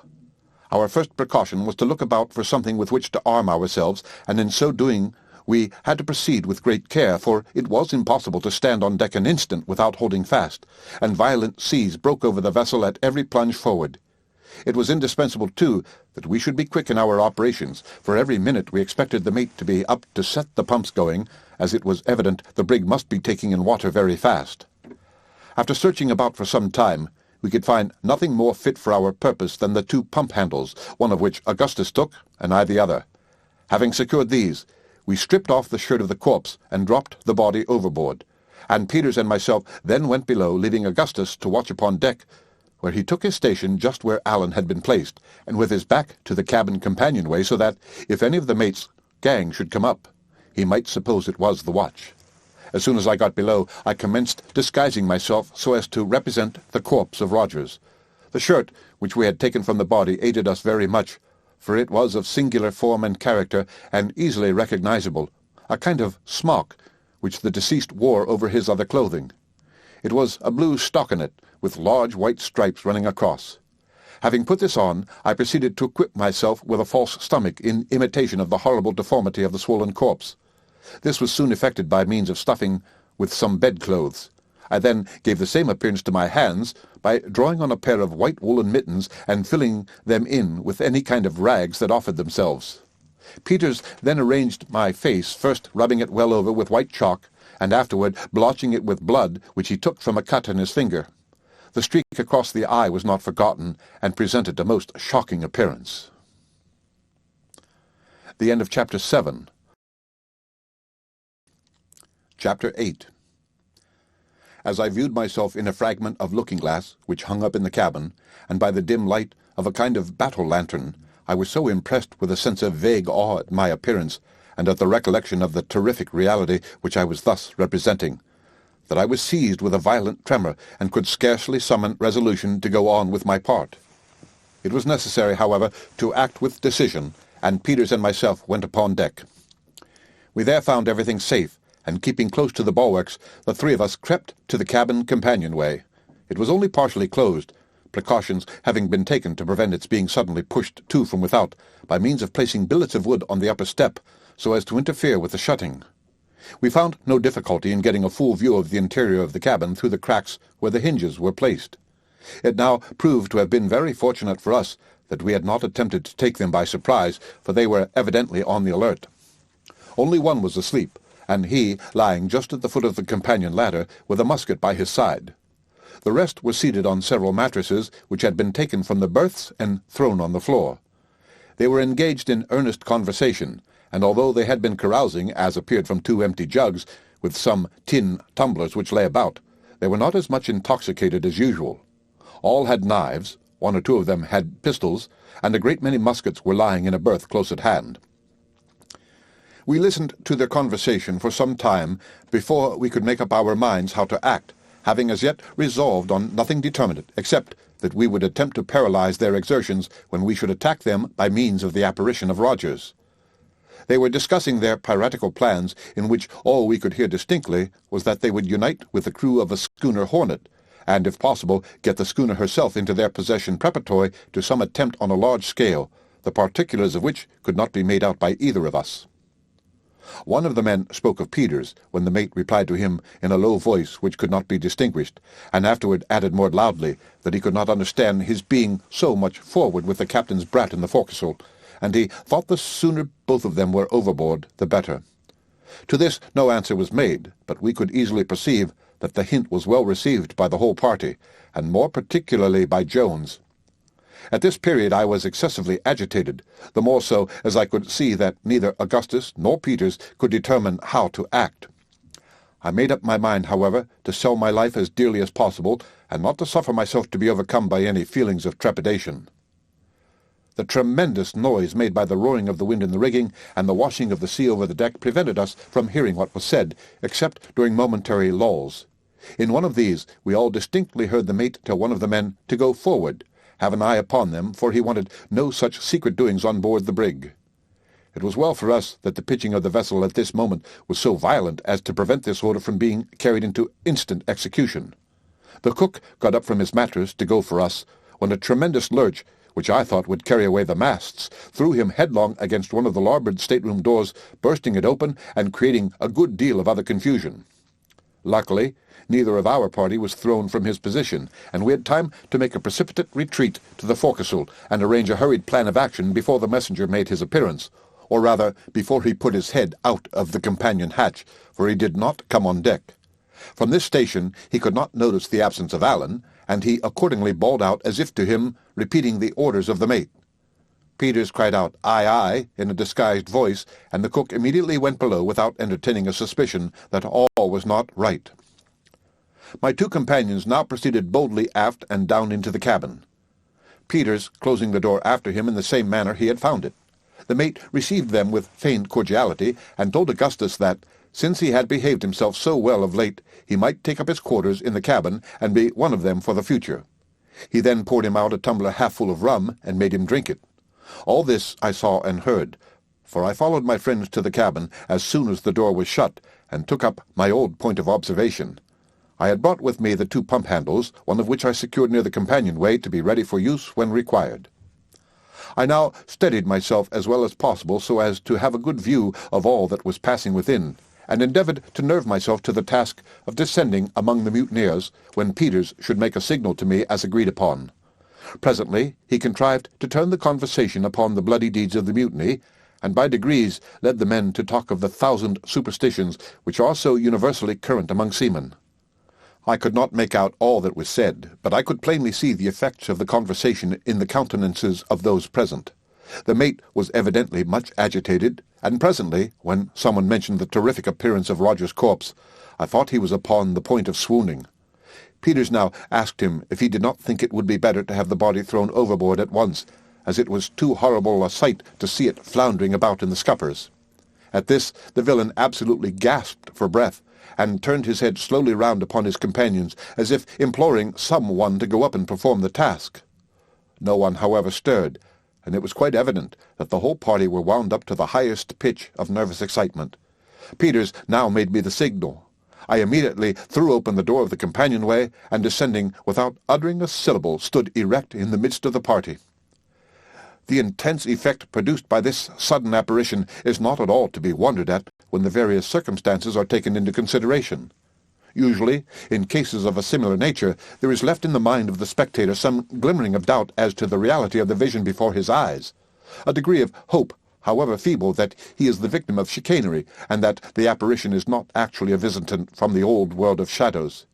Our first precaution was to look about for something with which to arm ourselves, and in so doing we had to proceed with great care, for it was impossible to stand on deck an instant without holding fast, and violent seas broke over the vessel at every plunge forward. It was indispensable, too, that we should be quick in our operations, for every minute we expected the mate to be up to set the pumps going, as it was evident the brig must be taking in water very fast. After searching about for some time, we could find nothing more fit for our purpose than the 2 pump handles, one of which Augustus took, and I the other. Having secured these, we stripped off the shirt of the corpse and dropped the body overboard, and Peters and myself then went below, leaving Augustus to watch upon deck, where he took his station just where Allan had been placed, and with his back to the cabin companionway, so that, if any of the mate's gang should come up, he might suppose it was the watch. As soon as I got below, I commenced disguising myself so as to represent the corpse of Rogers. The shirt, which we had taken from the body, aided us very much, for it was of singular form and character, and easily recognizable, a kind of smock, which the deceased wore over his other clothing. It was a blue stockinet, with large white stripes running across. Having put this on, I proceeded to equip myself with a false stomach in imitation of the horrible deformity of the swollen corpse. This was soon effected by means of stuffing with some bedclothes. I then gave the same appearance to my hands by drawing on a pair of white woolen mittens and filling them in with any kind of rags that offered themselves. Peters then arranged my face, first rubbing it well over with white chalk, and afterward blotching it with blood which he took from a cut in his finger. The streak across the eye was not forgotten, and presented a most shocking appearance. The end of Chapter 7. Chapter 8. As I viewed myself in a fragment of looking-glass which hung up in the cabin, and by the dim light of a kind of battle-lantern, I was so impressed with a sense of vague awe at my appearance, and at the recollection of the terrific reality which I was thus representing, that I was seized with a violent tremor, and could scarcely summon resolution to go on with my part. It was necessary, however, to act with decision, and Peters and myself went upon deck. We there found everything safe, and keeping close to the bulwarks, the three of us crept to the cabin companionway. It was only partially closed, precautions having been taken to prevent its being suddenly pushed to from without by means of placing billets of wood on the upper step so as to interfere with the shutting. We found no difficulty in getting a full view of the interior of the cabin through the cracks where the hinges were placed. It now proved to have been very fortunate for us that we had not attempted to take them by surprise, for they were evidently on the alert. Only one was asleep, and he lying just at the foot of the companion ladder with a musket by his side. The rest were seated on several mattresses which had been taken from the berths and thrown on the floor. They were engaged in earnest conversation, and although they had been carousing, as appeared from 2 empty jugs, with some tin tumblers which lay about, they were not as much intoxicated as usual. All had knives, 1 or 2 of them had pistols, and a great many muskets were lying in a berth close at hand. We listened to their conversation for some time before we could make up our minds how to act, having as yet resolved on nothing determinate, except that we would attempt to paralyze their exertions when we should attack them by means of the apparition of Rogers. They were discussing their piratical plans, in which all we could hear distinctly was that they would unite with the crew of a schooner Hornet, and, if possible, get the schooner herself into their possession preparatory to some attempt on a large scale, the particulars of which could not be made out by either of us. One of the men spoke of Peters, when the mate replied to him in a low voice which could not be distinguished, and afterward added more loudly that he could not understand his being so much forward with the captain's brat in the forecastle, and he thought the sooner both of them were overboard the better. To this no answer was made, but we could easily perceive that the hint was well received by the whole party, and more particularly by Jones. At this period I was excessively agitated, the more so as I could see that neither Augustus nor Peters could determine how to act. I made up my mind, however, to sell my life as dearly as possible, and not to suffer myself to be overcome by any feelings of trepidation. The tremendous noise made by the roaring of the wind in the rigging and the washing of the sea over the deck prevented us from hearing what was said, except during momentary lulls. In one of these we all distinctly heard the mate tell one of the men to go forward, have an eye upon them, for he wanted no such secret doings on board the brig. It was well for us that the pitching of the vessel at this moment was so violent as to prevent this order from being carried into instant execution. The cook got up from his mattress to go for us, when a tremendous lurch, which I thought would carry away the masts, threw him headlong against one of the larboard stateroom doors, bursting it open and creating a good deal of other confusion. Luckily, neither of our party was thrown from his position, and we had time to make a precipitate retreat to the forecastle and arrange a hurried plan of action before the messenger made his appearance, or rather before he put his head out of the companion hatch, for he did not come on deck. From this station he could not notice the absence of Allan, and he accordingly bawled out as if to him, repeating the orders of the mate. Peters cried out, "Aye, aye," in a disguised voice, and the cook immediately went below without entertaining a suspicion that all was not right. My 2 companions now proceeded boldly aft and down into the cabin, Peters closing the door after him in the same manner he had found it. The mate received them with feigned cordiality, and told Augustus that, since he had behaved himself so well of late, he might take up his quarters in the cabin and be one of them for the future. He then poured him out a tumbler half full of rum, and made him drink it. All this I saw and heard, for I followed my friends to the cabin as soon as the door was shut, and took up my old point of observation. I had brought with me the 2 pump handles, one of which I secured near the companionway to be ready for use when required. I now steadied myself as well as possible so as to have a good view of all that was passing within, and endeavoured to nerve myself to the task of descending among the mutineers when Peters should make a signal to me as agreed upon. Presently he contrived to turn the conversation upon the bloody deeds of the mutiny, and by degrees led the men to talk of the 1,000 superstitions which are so universally current among seamen. I could not make out all that was said, but I could plainly see the effects of the conversation in the countenances of those present. The mate was evidently much agitated, and presently, when someone mentioned the terrific appearance of Roger's corpse, I thought he was upon the point of swooning. Peters now asked him if he did not think it would be better to have the body thrown overboard at once, as it was too horrible a sight to see it floundering about in the scuppers. At this the villain absolutely gasped for breath, and turned his head slowly round upon his companions, as if imploring some one to go up and perform the task. No one, however, stirred, and it was quite evident that the whole party were wound up to the highest pitch of nervous excitement. Peters now made me the signal. I immediately threw open the door of the companionway, and descending without uttering a syllable, stood erect in the midst of the party. The intense effect produced by this sudden apparition is not at all to be wondered at when the various circumstances are taken into consideration. Usually, in cases of a similar nature, there is left in the mind of the spectator some glimmering of doubt as to the reality of the vision before his eyes, a degree of hope, however feeble, that he is the victim of chicanery, and that the apparition is not actually a visitant from the old world of shadows.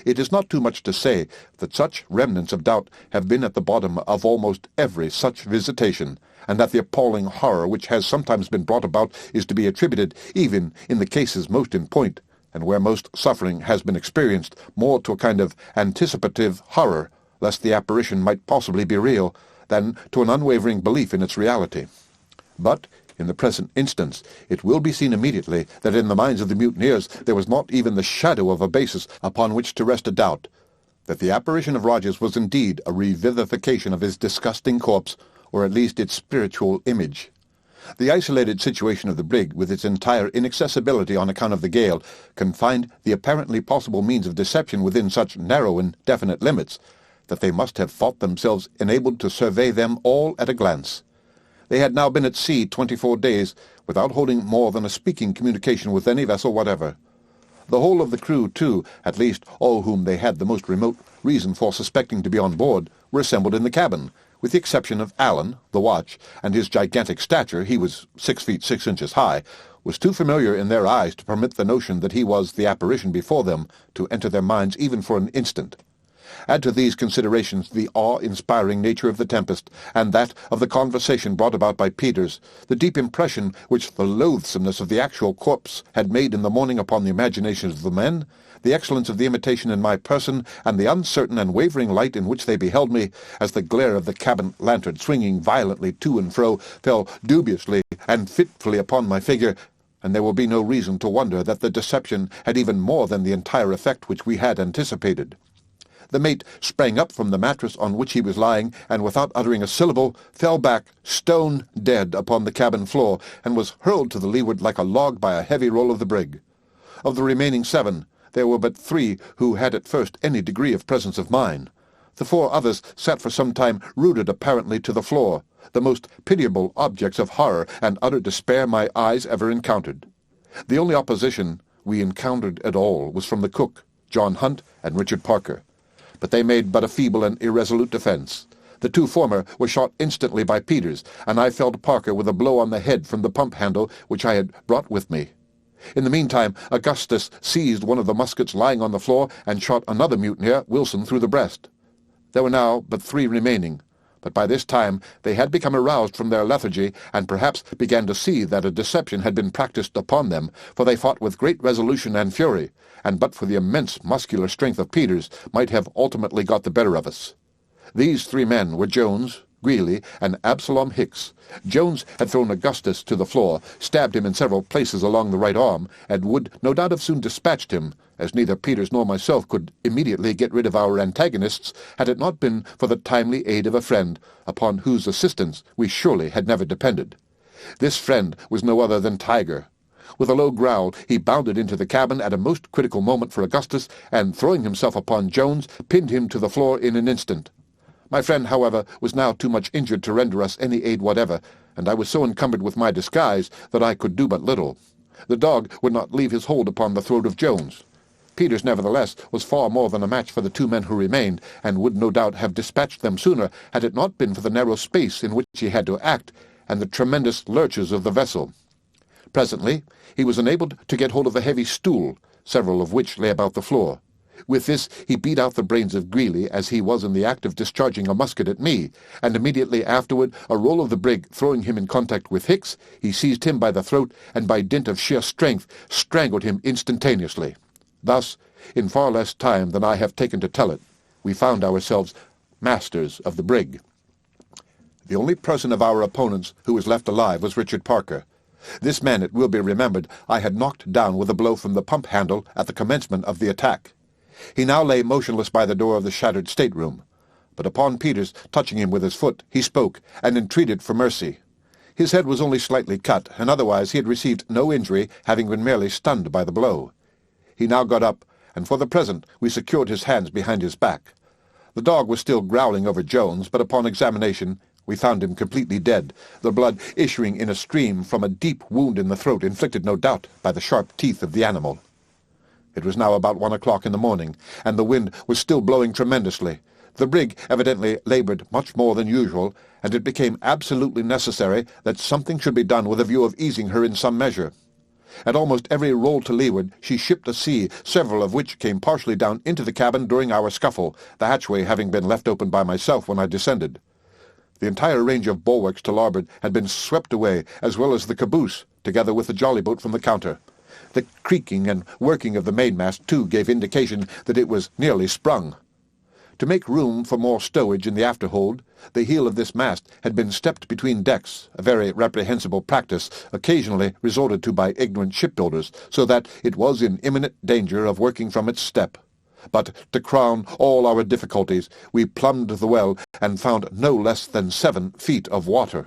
It is not too much to say that such remnants of doubt have been at the bottom of almost every such visitation, and that the appalling horror which has sometimes been brought about is to be attributed, even in the cases most in point, and where most suffering has been experienced, more to a kind of anticipative horror, lest the apparition might possibly be real, than to an unwavering belief in its reality. But, in the present instance, it will be seen immediately that in the minds of the mutineers there was not even the shadow of a basis upon which to rest a doubt, that the apparition of Rogers was indeed a revivification of his disgusting corpse, or at least its spiritual image. The isolated situation of the brig, with its entire inaccessibility on account of the gale, confined the apparently possible means of deception within such narrow and definite limits, that they must have thought themselves enabled to survey them all at a glance. They had now been at sea 24 days, without holding more than a speaking communication with any vessel whatever. The whole of the crew, too, at least all whom they had the most remote reason for suspecting to be on board, were assembled in the cabin, with the exception of Allan, the watch, and his gigantic stature, he was 6 feet 6 inches high, was too familiar in their eyes to permit the notion that he was the apparition before them to enter their minds even for an instant. Add to these considerations the awe-inspiring nature of the tempest, and that of the conversation brought about by Peters, the deep impression which the loathsomeness of the actual corpse had made in the morning upon the imaginations of the men, the excellence of the imitation in my person, and the uncertain and wavering light in which they beheld me, as the glare of the cabin lantern, swinging violently to and fro, fell dubiously and fitfully upon my figure, and there will be no reason to wonder that the deception had even more than the entire effect which we had anticipated. The mate sprang up from the mattress on which he was lying, and without uttering a syllable, fell back, stone dead, upon the cabin floor, and was hurled to the leeward like a log by a heavy roll of the brig. Of the remaining 7, there were but 3 who had at first any degree of presence of mind. The 4 others sat for some time rooted apparently to the floor, the most pitiable objects of horror and utter despair my eyes ever encountered. The only opposition we encountered at all was from the cook, John Hunt, and Richard Parker. But they made but a feeble and irresolute defence. The 2 former were shot instantly by Peters, and I felled Parker with a blow on the head from the pump handle which I had brought with me. In the meantime, Augustus seized one of the muskets lying on the floor and shot another mutineer, Wilson, through the breast. There were now but 3 remaining, but by this time they had become aroused from their lethargy, and perhaps began to see that a deception had been practised upon them, for they fought with great resolution and fury, and but for the immense muscular strength of Peters, might have ultimately got the better of us. These 3 men were Jones, Greeley, and Absalom Hicks. Jones had thrown Augustus to the floor, stabbed him in several places along the right arm, and would no doubt have soon dispatched him, as neither Peters nor myself could immediately get rid of our antagonists, had it not been for the timely aid of a friend, upon whose assistance we surely had never depended. This friend was no other than Tiger. With a low growl, he bounded into the cabin at a most critical moment for Augustus, and, throwing himself upon Jones, pinned him to the floor in an instant. My friend, however, was now too much injured to render us any aid whatever, and I was so encumbered with my disguise that I could do but little. The dog would not leave his hold upon the throat of Jones. Peters, nevertheless, was far more than a match for the 2 men who remained, and would no doubt have dispatched them sooner had it not been for the narrow space in which he had to act, and the tremendous lurches of the vessel. Presently he was enabled to get hold of a heavy stool, several of which lay about the floor. With this he beat out the brains of Greeley as he was in the act of discharging a musket at me, and immediately afterward, a roll of the brig throwing him in contact with Hicks, he seized him by the throat, and by dint of sheer strength strangled him instantaneously. Thus, in far less time than I have taken to tell it, we found ourselves masters of the brig. The only person of our opponents who was left alive was Richard Parker. This man, it will be remembered, I had knocked down with a blow from the pump handle at the commencement of the attack. He now lay motionless by the door of the shattered stateroom, but upon Peters touching him with his foot, he spoke, and entreated for mercy. His head was only slightly cut, and otherwise he had received no injury, having been merely stunned by the blow. He now got up, and for the present we secured his hands behind his back. The dog was still growling over Jones, but upon examination we found him completely dead, the blood issuing in a stream from a deep wound in the throat, inflicted no doubt by the sharp teeth of the animal. It was now about 1 o'clock in the morning, and the wind was still blowing tremendously. The brig evidently laboured much more than usual, and it became absolutely necessary that something should be done with a view of easing her in some measure. At almost every roll to leeward she shipped a sea, several of which came partially down into the cabin during our scuffle, the hatchway having been left open by myself when I descended. The entire range of bulwarks to larboard had been swept away, as well as the caboose, together with the jolly-boat from the counter. The creaking and working of the mainmast, too, gave indication that it was nearly sprung. To make room for more stowage in the afterhold, the heel of this mast had been stepped between decks, a very reprehensible practice occasionally resorted to by ignorant shipbuilders, so that it was in imminent danger of working from its step. But to crown all our difficulties, we plumbed the well and found no less than 7 feet of water.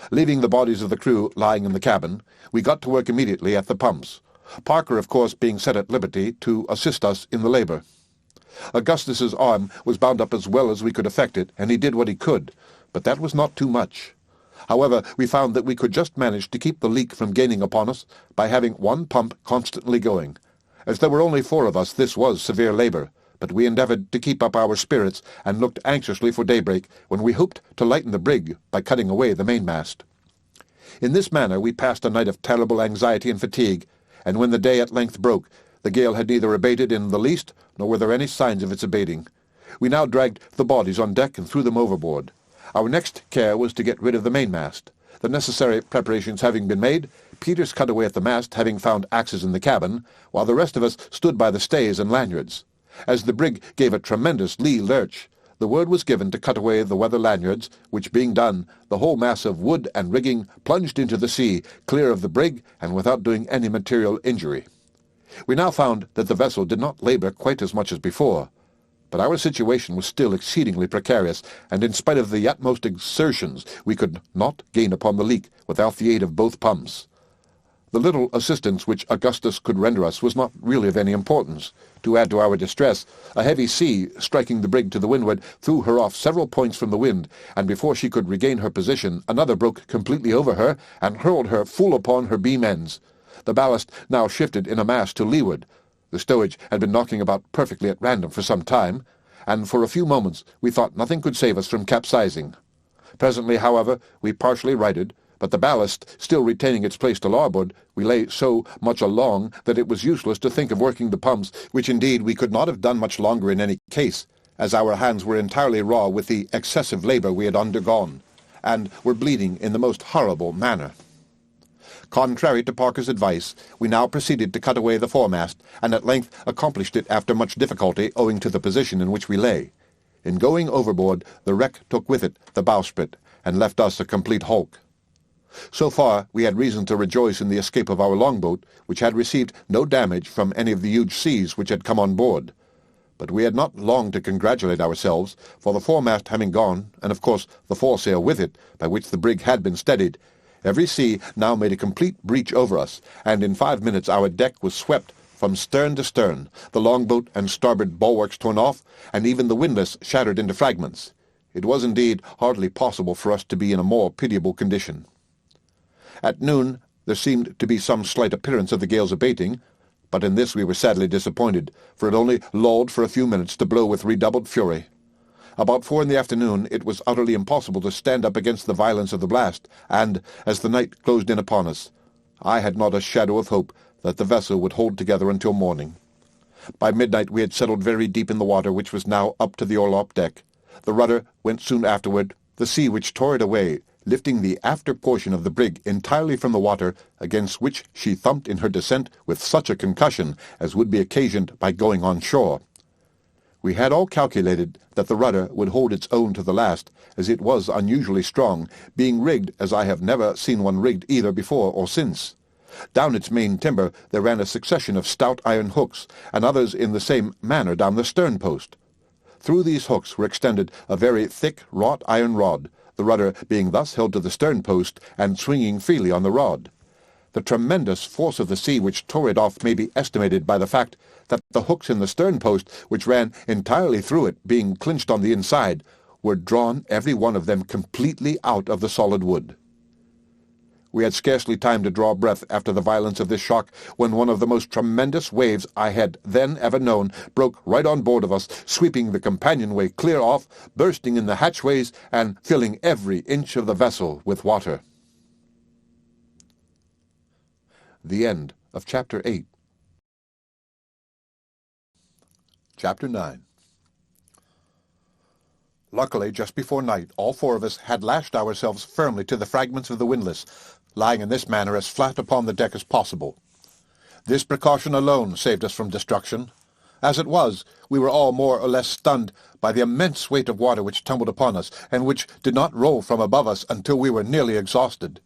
Leaving the bodies of the crew lying in the cabin, we got to work immediately at the pumps, Parker, of course, being set at liberty to assist us in the labour. Augustus's arm was bound up as well as we could effect it, and he did what he could, but that was not too much. However, we found that we could just manage to keep the leak from gaining upon us by having one pump constantly going. As there were only 4 of us, this was severe labour, but we endeavoured to keep up our spirits and looked anxiously for daybreak, when we hoped to lighten the brig by cutting away the mainmast. In this manner we passed a night of terrible anxiety and fatigue, and when the day at length broke, the gale had neither abated in the least, nor were there any signs of its abating. We now dragged the bodies on deck and threw them overboard. Our next care was to get rid of the mainmast. The necessary preparations having been made, Peters cut away at the mast, having found axes in the cabin, while the rest of us stood by the stays and lanyards. As the brig gave a tremendous lee lurch, the word was given to cut away the weather lanyards, which being done, the whole mass of wood and rigging plunged into the sea, clear of the brig and without doing any material injury. We now found that the vessel did not labour quite as much as before, but our situation was still exceedingly precarious, and in spite of the utmost exertions we could not gain upon the leak without the aid of both pumps. The little assistance which Augustus could render us was not really of any importance. To add to our distress, a heavy sea, striking the brig to the windward, threw her off several points from the wind, and before she could regain her position, another broke completely over her, and hurled her full upon her beam ends. The ballast now shifted in a mass to leeward. The stowage had been knocking about perfectly at random for some time, and for a few moments we thought nothing could save us from capsizing. Presently, however, we partially righted, but the ballast still retaining its place to larboard, we lay so much along that it was useless to think of working the pumps, which indeed we could not have done much longer in any case, as our hands were entirely raw with the excessive labour we had undergone, and were bleeding in the most horrible manner. Contrary to Parker's advice, we now proceeded to cut away the foremast, and at length accomplished it after much difficulty owing to the position in which we lay. In going overboard, the wreck took with it the bowsprit, and left us a complete hulk. So far we had reason to rejoice in the escape of our longboat, which had received no damage from any of the huge seas which had come on board. But we had not long to congratulate ourselves, for the foremast having gone, and of course the foresail with it, by which the brig had been steadied, every sea now made a complete breach over us, and in 5 minutes our deck was swept from stern to stern, the longboat and starboard bulwarks torn off, and even the windlass shattered into fragments. It was indeed hardly possible for us to be in a more pitiable condition. At noon there seemed to be some slight appearance of the gale's abating, but in this we were sadly disappointed, for it only lulled for a few minutes to blow with redoubled fury. About 4 in the afternoon it was utterly impossible to stand up against the violence of the blast, and, as the night closed in upon us, I had not a shadow of hope that the vessel would hold together until morning. By midnight we had settled very deep in the water, which was now up to the orlop deck. The rudder went soon afterward, the sea which tore it away, lifting the after portion of the brig entirely from the water, against which she thumped in her descent with such a concussion as would be occasioned by going on shore. We had all calculated that the rudder would hold its own to the last, as it was unusually strong, being rigged as I have never seen one rigged either before or since. Down its main timber there ran a succession of stout iron hooks, and others in the same manner down the stern post. Through these hooks were extended a very thick wrought iron rod, the rudder being thus held to the stern post and swinging freely on the rod. The tremendous force of the sea which tore it off may be estimated by the fact that the hooks in the stern post, which ran entirely through it, being clinched on the inside, were drawn, every one of them, completely out of the solid wood. We had scarcely time to draw breath after the violence of this shock when one of the most tremendous waves I had then ever known broke right on board of us, sweeping the companionway clear off, bursting in the hatchways, and filling every inch of the vessel with water. The end of Chapter 8. Chapter 9. Luckily, just before night, all four of us had lashed ourselves firmly to the fragments of the windlass, lying in this manner as flat upon the deck as possible. This precaution alone saved us from destruction. As it was, we were all more or less stunned by the immense weight of water which tumbled upon us, and which did not roll from above us until we were nearly exhausted.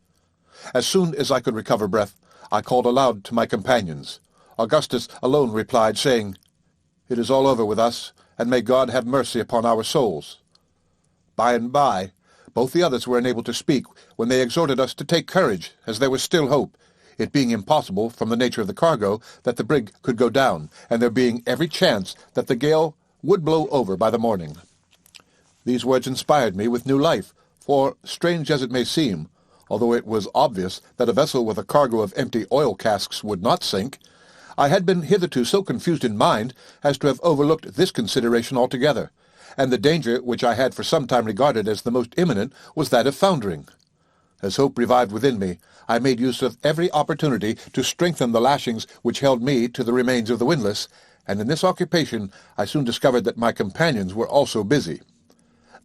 As soon as I could recover breath, I called aloud to my companions. Augustus alone replied, saying, "It is all over with us, and may God have mercy upon our souls." By and by, both the others were enabled to speak, when they exhorted us to take courage, as there was still hope, it being impossible, from the nature of the cargo, that the brig could go down, and there being every chance that the gale would blow over by the morning. These words inspired me with new life, for, strange as it may seem, although it was obvious that a vessel with a cargo of empty oil casks would not sink, I had been hitherto so confused in mind as to have overlooked this consideration altogether, and the danger which I had for some time regarded as the most imminent was that of foundering. As hope revived within me, I made use of every opportunity to strengthen the lashings which held me to the remains of the windlass, and in this occupation I soon discovered that my companions were also busy.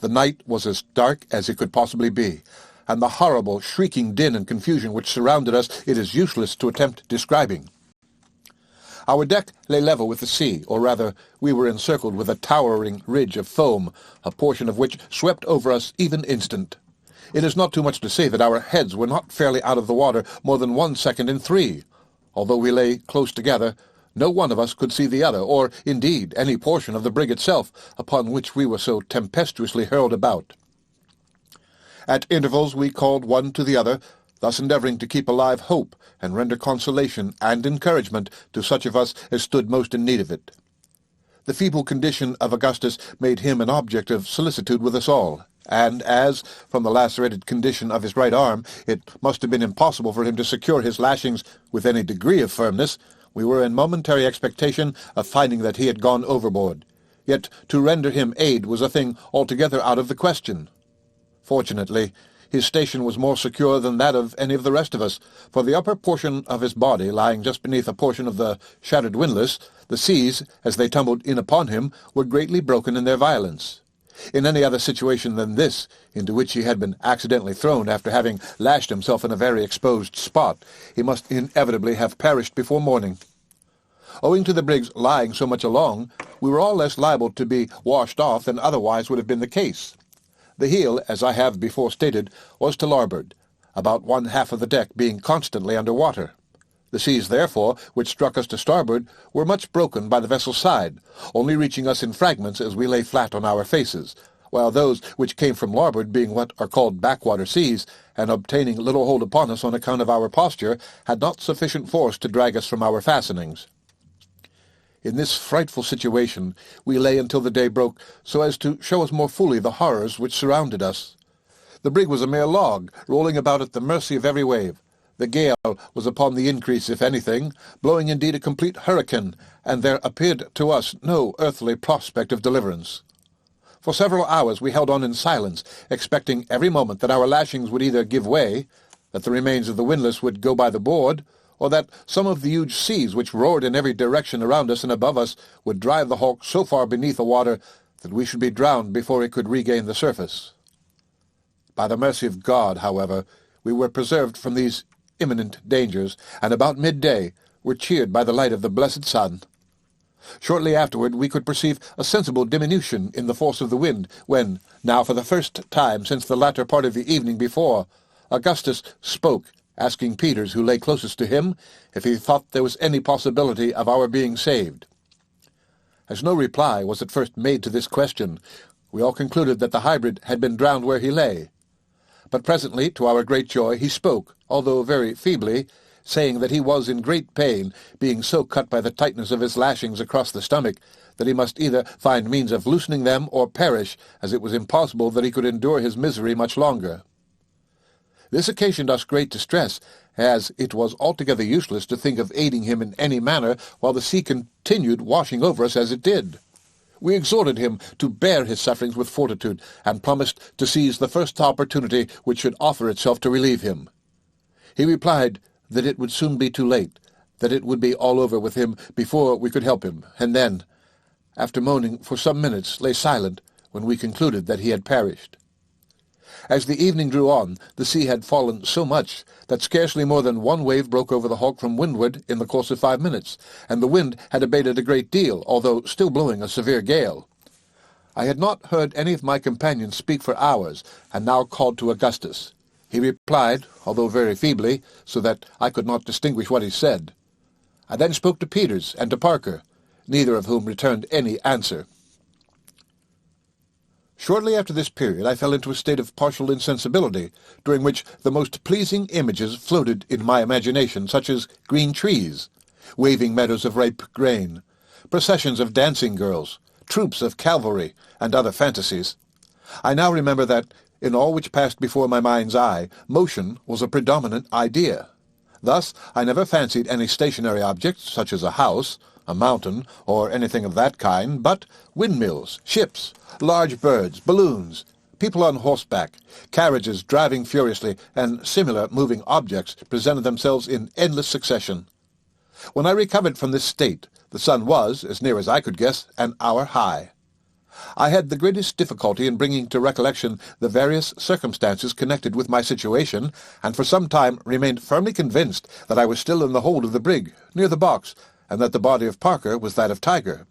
The night was as dark as it could possibly be, and the horrible shrieking din and confusion which surrounded us it is useless to attempt describing. Our deck lay level with the sea, or rather, we were encircled with a towering ridge of foam, a portion of which swept over us even instant. It is not too much to say that our heads were not fairly out of the water more than 1 second in 3. Although we lay close together, no one of us could see the other, or, indeed, any portion of the brig itself, upon which we were so tempestuously hurled about. At intervals we called one to the other, thus endeavoring to keep alive hope and render consolation and encouragement to such of us as stood most in need of it. The feeble condition of Augustus made him an object of solicitude with us all, and as, from the lacerated condition of his right arm, it must have been impossible for him to secure his lashings with any degree of firmness, we were in momentary expectation of finding that he had gone overboard. Yet to render him aid was a thing altogether out of the question. Fortunately, his station was more secure than that of any of the rest of us, for the upper portion of his body lying just beneath a portion of the shattered windlass, the seas, as they tumbled in upon him, were greatly broken in their violence. In any other situation than this, into which he had been accidentally thrown after having lashed himself in a very exposed spot, he must inevitably have perished before morning. Owing to the brig's lying so much along, we were all less liable to be washed off than otherwise would have been the case. The heel, as I have before stated, was to larboard, about 1/2 of the deck being constantly under water. The seas, therefore, which struck us to starboard, were much broken by the vessel's side, only reaching us in fragments as we lay flat on our faces, while those which came from larboard, being what are called backwater seas, and obtaining little hold upon us on account of our posture, had not sufficient force to drag us from our fastenings. In this frightful situation we lay until the day broke, so as to show us more fully the horrors which surrounded us. The brig was a mere log, rolling about at the mercy of every wave. The gale was upon the increase, if anything, blowing indeed a complete hurricane, and there appeared to us no earthly prospect of deliverance. For several hours we held on in silence, expecting every moment that our lashings would either give way, that the remains of the windlass would go by the board, or that some of the huge seas which roared in every direction around us and above us would drive the hulk so far beneath the water that we should be drowned before it could regain the surface. By the mercy of God, however, we were preserved from these imminent dangers, and about midday were cheered by the light of the blessed sun. Shortly afterward we could perceive a sensible diminution in the force of the wind, when, now for the first time since the latter part of the evening before, Augustus spoke, asking Peters, who lay closest to him, if he thought there was any possibility of our being saved. As no reply was at first made to this question, we all concluded that the hybrid had been drowned where he lay. But presently, to our great joy, he spoke, although very feebly, saying that he was in great pain, being so cut by the tightness of his lashings across the stomach, that he must either find means of loosening them or perish, as it was impossible that he could endure his misery much longer. This occasioned us great distress, as it was altogether useless to think of aiding him in any manner while the sea continued washing over us as it did. We exhorted him to bear his sufferings with fortitude, and promised to seize the first opportunity which should offer itself to relieve him. He replied that it would soon be too late, that it would be all over with him before we could help him, and then, after moaning for some minutes, lay silent when we concluded that he had perished. As the evening drew on, the sea had fallen so much that scarcely more than one wave broke over the hulk from windward in the course of 5 minutes, and the wind had abated a great deal, although still blowing a severe gale. I had not heard any of my companions speak for hours, and now called to Augustus. He replied, although very feebly, so that I could not distinguish what he said. I then spoke to Peters and to Parker, neither of whom returned any answer. Shortly after this period I fell into a state of partial insensibility, during which the most pleasing images floated in my imagination, such as green trees, waving meadows of ripe grain, processions of dancing girls, troops of cavalry, and other fantasies. I now remember that, in all which passed before my mind's eye, motion was a predominant idea. Thus I never fancied any stationary objects, such as a house, a mountain, or anything of that kind, but windmills, ships, large birds, balloons, people on horseback, carriages driving furiously, and similar moving objects presented themselves in endless succession. When I recovered from this state, the sun was, as near as I could guess, an hour high. I had the greatest difficulty in bringing to recollection the various circumstances connected with my situation, and for some time remained firmly convinced that I was still in the hold of the brig, near the box, and that the body of Parker was that of Tiger.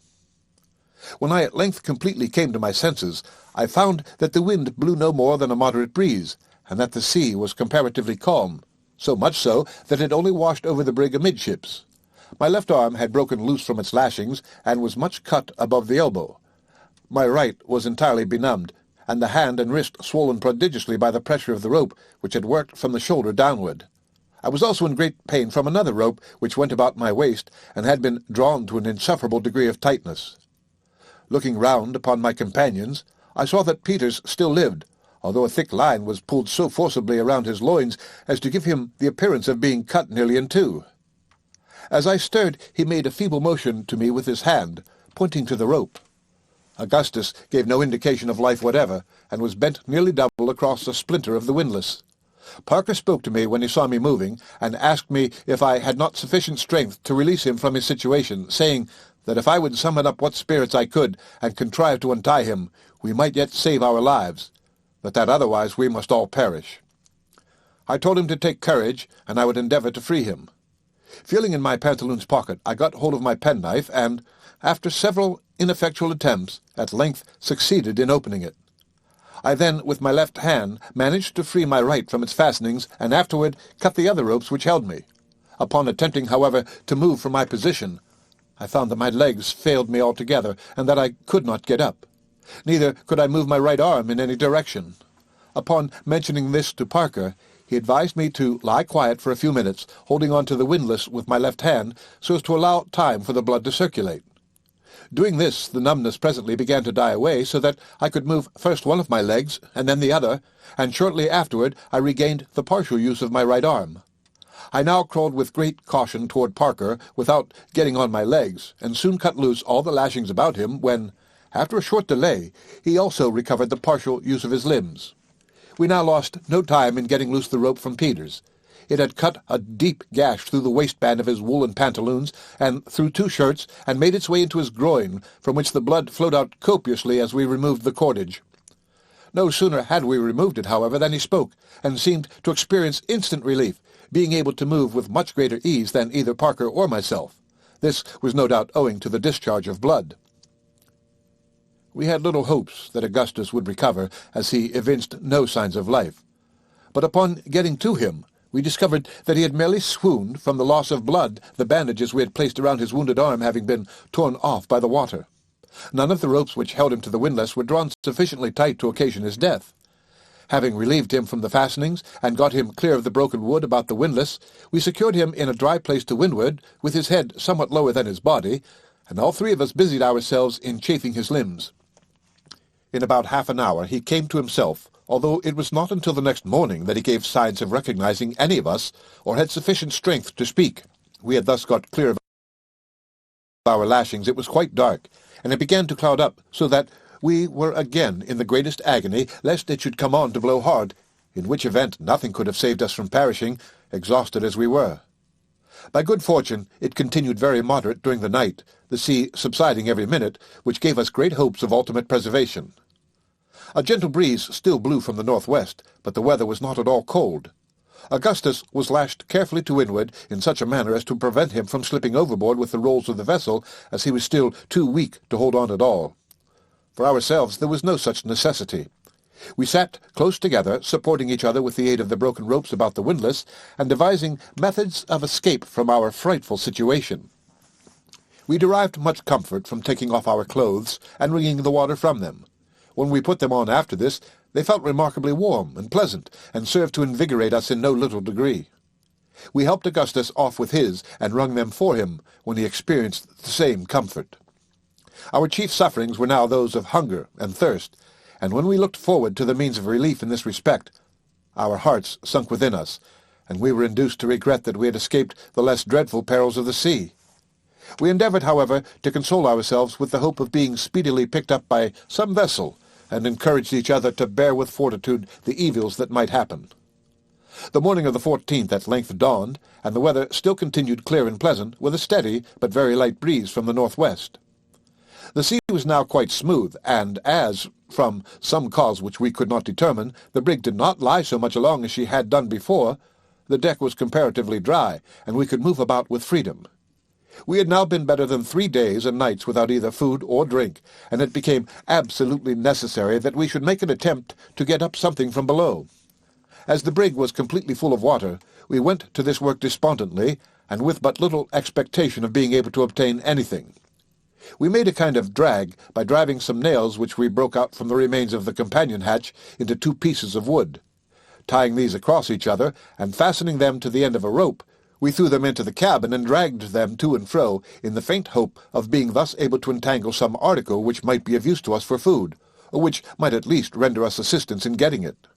When I at length completely came to my senses, I found that the wind blew no more than a moderate breeze, and that the sea was comparatively calm, so much so that it only washed over the brig amidships. My left arm had broken loose from its lashings, and was much cut above the elbow. My right was entirely benumbed, and the hand and wrist swollen prodigiously by the pressure of the rope, which had worked from the shoulder downward. I was also in great pain from another rope which went about my waist, and had been drawn to an insufferable degree of tightness. Looking round upon my companions, I saw that Peters still lived, although a thick line was pulled so forcibly around his loins as to give him the appearance of being cut nearly in two. As I stirred, he made a feeble motion to me with his hand, pointing to the rope. Augustus gave no indication of life whatever, and was bent nearly double across a splinter of the windlass. Parker spoke to me when he saw me moving, and asked me if I had not sufficient strength to release him from his situation, saying that if I would summon up what spirits I could, and contrive to untie him, we might yet save our lives, but that otherwise we must all perish. I told him to take courage, and I would endeavour to free him. Feeling in my pantaloons pocket, I got hold of my penknife, and, after several ineffectual attempts, at length succeeded in opening it. I then, with my left hand, managed to free my right from its fastenings, and afterward cut the other ropes which held me. Upon attempting, however, to move from my position, I found that my legs failed me altogether, and that I could not get up. Neither could I move my right arm in any direction. Upon mentioning this to Parker, he advised me to lie quiet for a few minutes, holding on to the windlass with my left hand, so as to allow time for the blood to circulate. Doing this, the numbness presently began to die away, so that I could move first one of my legs, and then the other, and shortly afterward I regained the partial use of my right arm. I now crawled with great caution toward Parker, without getting on my legs, and soon cut loose all the lashings about him, when, after a short delay, he also recovered the partial use of his limbs. We now lost no time in getting loose the rope from Peters. It had cut a deep gash through the waistband of his woolen pantaloons, and through 2 shirts, and made its way into his groin, from which the blood flowed out copiously as we removed the cordage. No sooner had we removed it, however, than he spoke, and seemed to experience instant relief, being able to move with much greater ease than either Parker or myself. This was no doubt owing to the discharge of blood. We had little hopes that Augustus would recover, as he evinced no signs of life. But upon getting to him, we discovered that he had merely swooned from the loss of blood, the bandages we had placed around his wounded arm having been torn off by the water. None of the ropes which held him to the windlass were drawn sufficiently tight to occasion his death. Having relieved him from the fastenings, and got him clear of the broken wood about the windlass, we secured him in a dry place to windward, with his head somewhat lower than his body, and all three of us busied ourselves in chafing his limbs. In about half an hour he came to himself, although it was not until the next morning that he gave signs of recognizing any of us, or had sufficient strength to speak. We had thus got clear of our lashings. It was quite dark, and it began to cloud up, so that we were again in the greatest agony, lest it should come on to blow hard, in which event nothing could have saved us from perishing, exhausted as we were. By good fortune it continued very moderate during the night, the sea subsiding every minute, which gave us great hopes of ultimate preservation. A gentle breeze still blew from the northwest, but the weather was not at all cold. Augustus was lashed carefully to windward in such a manner as to prevent him from slipping overboard with the rolls of the vessel, as he was still too weak to hold on at all. For ourselves there was no such necessity. We sat close together, supporting each other with the aid of the broken ropes about the windlass, and devising methods of escape from our frightful situation. We derived much comfort from taking off our clothes and wringing the water from them. When we put them on after this, they felt remarkably warm and pleasant, and served to invigorate us in no little degree. We helped Augustus off with his, and wrung them for him, when he experienced the same comfort. Our chief sufferings were now those of hunger and thirst, and when we looked forward to the means of relief in this respect, our hearts sunk within us, and we were induced to regret that we had escaped the less dreadful perils of the sea. We endeavoured, however, to console ourselves with the hope of being speedily picked up by some vessel, and encouraged each other to bear with fortitude the evils that might happen. The morning of the 14th at length dawned, and the weather still continued clear and pleasant, with a steady but very light breeze from the northwest. The sea was now quite smooth, and as, from some cause which we could not determine, the brig did not lie so much along as she had done before, the deck was comparatively dry, and we could move about with freedom. We had now been better than 3 days and nights without either food or drink, and it became absolutely necessary that we should make an attempt to get up something from below. As the brig was completely full of water, we went to this work despondently, and with but little expectation of being able to obtain anything. We made a kind of drag by driving some nails which we broke out from the remains of the companion hatch into 2 pieces of wood. Tying these across each other, and fastening them to the end of a rope, we threw them into the cabin and dragged them to and fro, in the faint hope of being thus able to entangle some article which might be of use to us for food, or which might at least render us assistance in getting it.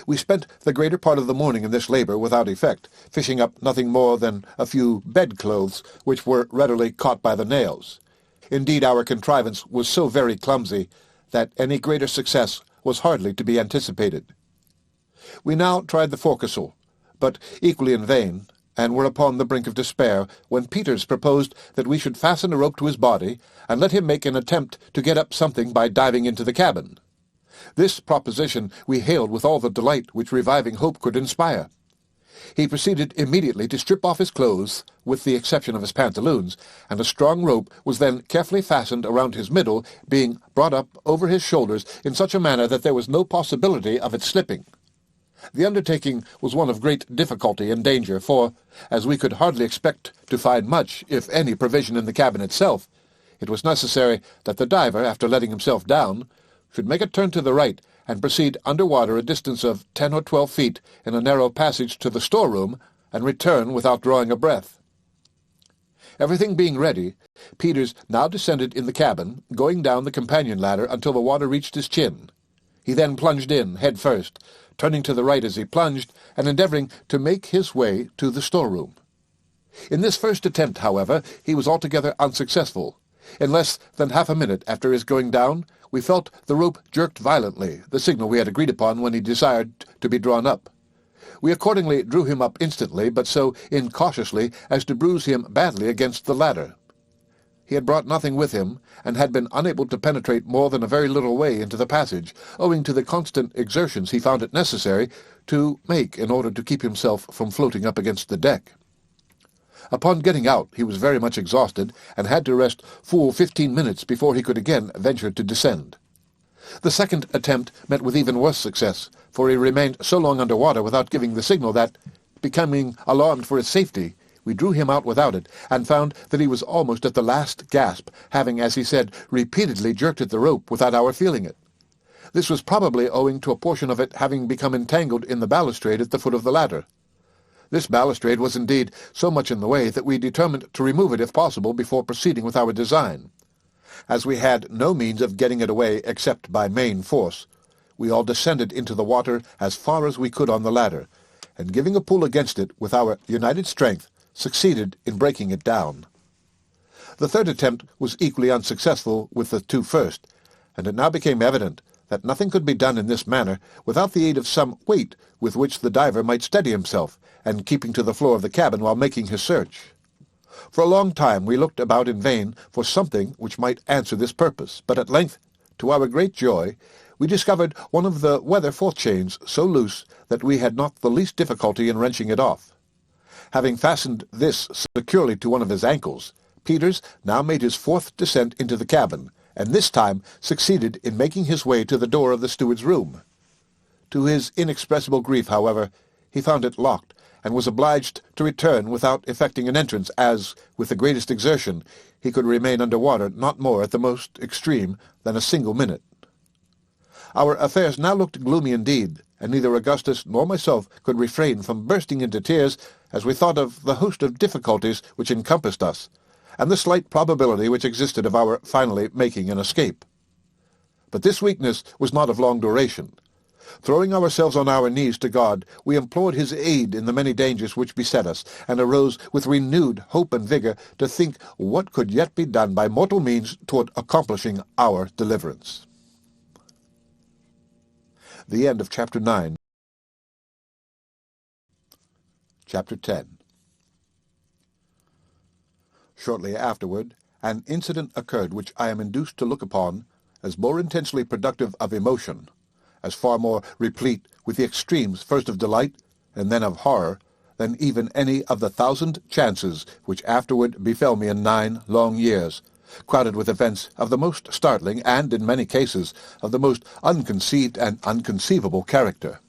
We spent the greater part of the morning in this labour without effect, fishing up nothing more than a few bedclothes, which were readily caught by the nails. Indeed, our contrivance was so very clumsy that any greater success was hardly to be anticipated. We now tried the forecastle, but equally in vain, and were upon the brink of despair, when Peters proposed that we should fasten a rope to his body, and let him make an attempt to get up something by diving into the cabin. This proposition we hailed with all the delight which reviving hope could inspire. He proceeded immediately to strip off his clothes, with the exception of his pantaloons, and a strong rope was then carefully fastened around his middle, being brought up over his shoulders in such a manner that there was no possibility of its slipping. The undertaking was one of great difficulty and danger, for, as we could hardly expect to find much, if any, provision in the cabin itself, it was necessary that the diver, after letting himself down, should make a turn to the right, and proceed under water a distance of 10 or 12 feet in a narrow passage to the storeroom, and return without drawing a breath. Everything being ready, Peters now descended in the cabin, going down the companion ladder until the water reached his chin. He then plunged in, head first, turning to the right as he plunged, and endeavouring to make his way to the storeroom. In this first attempt, however, he was altogether unsuccessful. In less than half a minute after his going down, we felt the rope jerked violently, the signal we had agreed upon when he desired to be drawn up. We accordingly drew him up instantly, but so incautiously as to bruise him badly against the ladder. He had brought nothing with him, and had been unable to penetrate more than a very little way into the passage, owing to the constant exertions he found it necessary to make in order to keep himself from floating up against the deck. Upon getting out, he was very much exhausted, and had to rest full 15 minutes before he could again venture to descend. The second attempt met with even worse success, for he remained so long under water without giving the signal that, becoming alarmed for his safety, we drew him out without it, and found that he was almost at the last gasp, having, as he said, repeatedly jerked at the rope without our feeling it. This was probably owing to a portion of it having become entangled in the balustrade at the foot of the ladder. This balustrade was indeed so much in the way that we determined to remove it if possible before proceeding with our design. As we had no means of getting it away except by main force, we all descended into the water as far as we could on the ladder, and giving a pull against it with our united strength, succeeded in breaking it down. The third attempt was equally unsuccessful with the two first, and it now became evident that nothing could be done in this manner without the aid of some weight with which the diver might steady himself, and keeping to the floor of the cabin while making his search. For a long time we looked about in vain for something which might answer this purpose, but at length, to our great joy, we discovered one of the weather forechains so loose that we had not the least difficulty in wrenching it off. Having fastened this securely to one of his ankles, Peters now made his fourth descent into the cabin, and this time succeeded in making his way to the door of the steward's room. To his inexpressible grief, however, he found it locked, and was obliged to return without effecting an entrance, as, with the greatest exertion, he could remain under water not more, at the most extreme, than a single minute. Our affairs now looked gloomy indeed, and neither Augustus nor myself could refrain from bursting into tears as we thought of the host of difficulties which encompassed us, and the slight probability which existed of our finally making an escape. But this weakness was not of long duration. Throwing ourselves on our knees to God, we implored his aid in the many dangers which beset us, and arose with renewed hope and vigor to think what could yet be done by mortal means toward accomplishing our deliverance. The end of Chapter 9. Chapter 10. Shortly afterward, an incident occurred which I am induced to look upon as more intensely productive of emotion, as far more replete with the extremes first of delight and then of horror, than even any of the 1,000 chances which afterward befell me in 9 long years, crowded with events of the most startling and, in many cases, of the most unconceived and unconceivable character.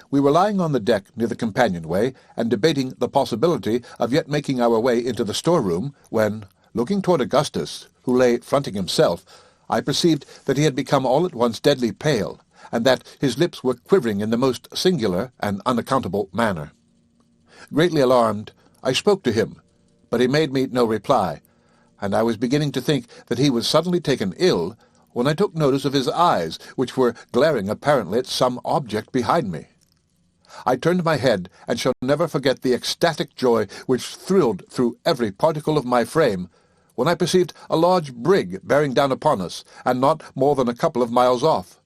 We were lying on the deck near the companionway, and debating the possibility of yet making our way into the storeroom, when, looking toward Augustus, who lay fronting himself, I perceived that he had become all at once deadly pale, and that his lips were quivering in the most singular and unaccountable manner. Greatly alarmed, I spoke to him, but he made me no reply, and I was beginning to think that he was suddenly taken ill, when I took notice of his eyes, which were glaring apparently at some object behind me. I turned my head, and shall never forget the ecstatic joy which thrilled through every particle of my frame, when I perceived a large brig bearing down upon us, and not more than a couple of miles off.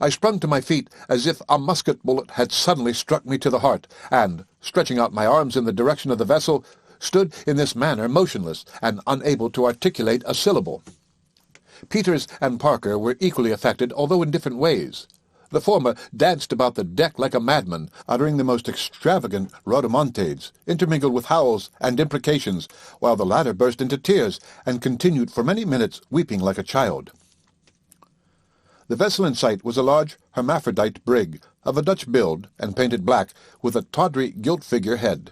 I sprung to my feet as if a musket bullet had suddenly struck me to the heart, and, stretching out my arms in the direction of the vessel, stood in this manner motionless, and unable to articulate a syllable. Peters and Parker were equally affected, although in different ways. The former danced about the deck like a madman, uttering the most extravagant rhodomontades, intermingled with howls and imprecations, while the latter burst into tears, and continued for many minutes weeping like a child. The vessel in sight was a large hermaphrodite brig, of a Dutch build, and painted black, with a tawdry gilt figure head.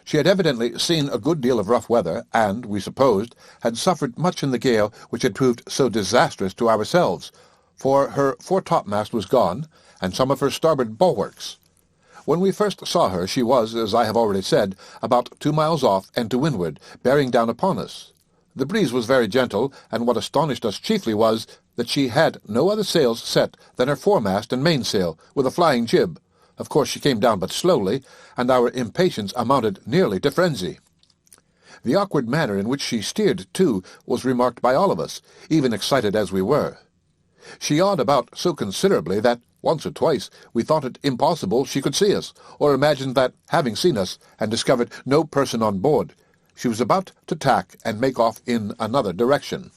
She had evidently seen a good deal of rough weather, and, we supposed, had suffered much in the gale which had proved so disastrous to ourselves, for her foretopmast was gone, and some of her starboard bulwarks. When we first saw her, she was, as I have already said, about 2 miles off and to windward, bearing down upon us. The breeze was very gentle, and what astonished us chiefly was that she had no other sails set than her foremast and mainsail, with a flying jib. Of course she came down but slowly, and our impatience amounted nearly to frenzy. The awkward manner in which she steered, too, was remarked by all of us, even excited as we were. She yawed about so considerably that, once or twice, we thought it impossible she could see us, or imagined that, having seen us, and discovered no person on board, she was about to tack and make off in another direction.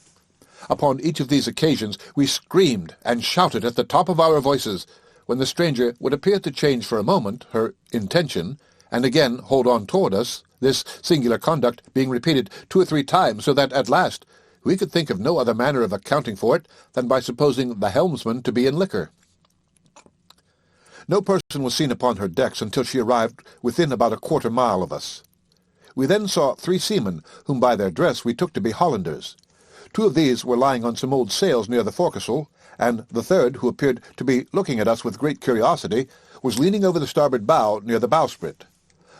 Upon each of these occasions we screamed and shouted at the top of our voices, when the stranger would appear to change for a moment her intention, and again hold on toward us, this singular conduct being repeated 2 or 3 times, so that, at last, we could think of no other manner of accounting for it than by supposing the helmsman to be in liquor. No person was seen upon her decks until she arrived within about a 1/4 mile of us. We then saw 3 seamen, whom by their dress we took to be Hollanders. Two of these were lying on some old sails near the forecastle, and the third, who appeared to be looking at us with great curiosity, was leaning over the starboard bow near the bowsprit.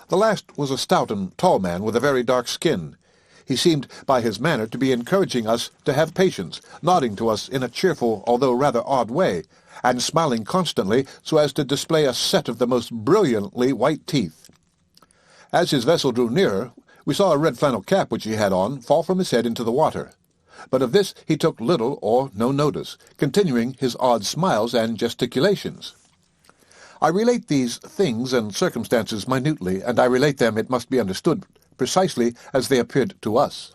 The last was a stout and tall man with a very dark skin. He seemed, by his manner, to be encouraging us to have patience, nodding to us in a cheerful, although rather odd way, and smiling constantly so as to display a set of the most brilliantly white teeth. As his vessel drew nearer, we saw a red flannel cap which he had on fall from his head into the water. But of this he took little or no notice, continuing his odd smiles and gesticulations. I relate these things and circumstances minutely, and I relate them, it must be understood, precisely as they appeared to us.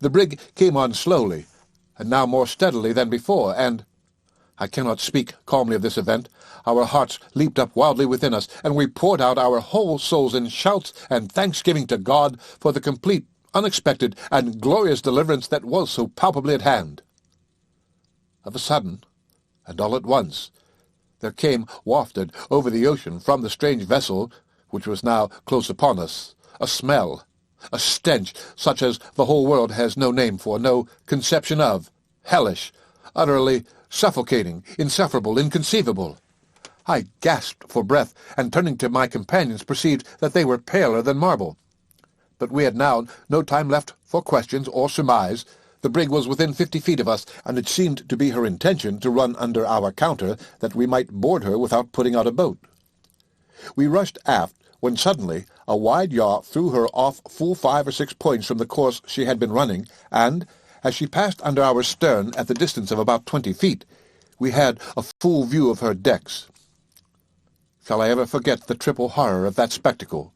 The brig came on slowly, and now more steadily than before, and I cannot speak calmly of this event. Our hearts leaped up wildly within us, and we poured out our whole souls in shouts and thanksgiving to God for the complete, unexpected, and glorious deliverance that was so palpably at hand. Of a sudden, and all at once, there came wafted over the ocean from the strange vessel, which was now close upon us, a smell, a stench such as the whole world has no name for, no conception of, hellish, utterly suffocating, insufferable, inconceivable. I gasped for breath, and turning to my companions perceived that they were paler than marble. But we had now no time left for questions or surmise. The brig was within 50 feet of us, and it seemed to be her intention to run under our counter, that we might board her without putting out a boat. We rushed aft, when suddenly a wide yaw threw her off full 5 or 6 points from the course she had been running, and, as she passed under our stern at the distance of about 20 feet, we had a full view of her decks. Shall I ever forget the triple horror of that spectacle?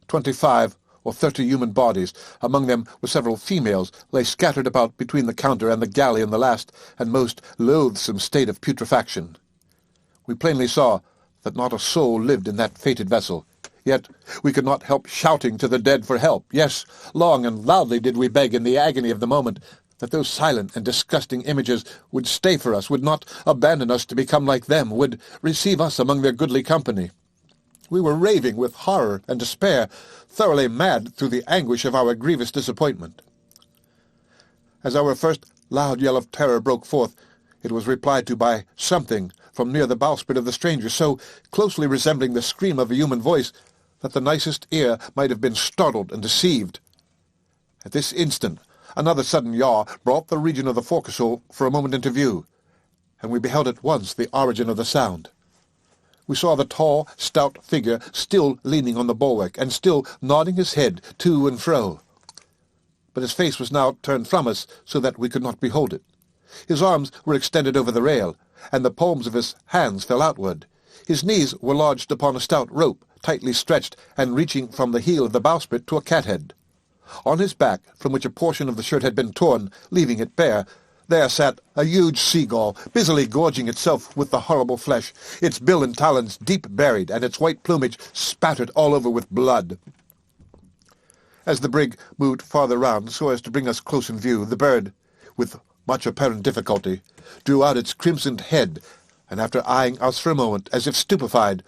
25 or 30 human bodies, among them were several females, lay scattered about between the counter and the galley in the last and most loathsome state of putrefaction. We plainly saw that not a soul lived in that fated vessel. Yet we could not help shouting to the dead for help. Yes, long and loudly did we beg in the agony of the moment that those silent and disgusting images would stay for us, would not abandon us to become like them, would receive us among their goodly company. We were raving with horror and despair, thoroughly mad through the anguish of our grievous disappointment. As our first loud yell of terror broke forth, it was replied to by something from near the bowsprit of the stranger, so closely resembling the scream of a human voice that the nicest ear might have been startled and deceived. At this instant, another sudden yaw brought the region of the forecastle for a moment into view, and we beheld at once the origin of the sound. We saw the tall, stout figure still leaning on the bulwark, and still nodding his head to and fro. But his face was now turned from us, so that we could not behold it. His arms were extended over the rail, and the palms of his hands fell outward. His knees were lodged upon a stout rope, tightly stretched and reaching from the heel of the bowsprit to a cathead. On his back, from which a portion of the shirt had been torn, leaving it bare, there sat a huge seagull, busily gorging itself with the horrible flesh, its bill and talons deep buried, and its white plumage spattered all over with blood. As the brig moved farther round so as to bring us close in view, the bird, with much apparent difficulty, drew out its crimsoned head, and after eyeing us for a moment, as if stupefied,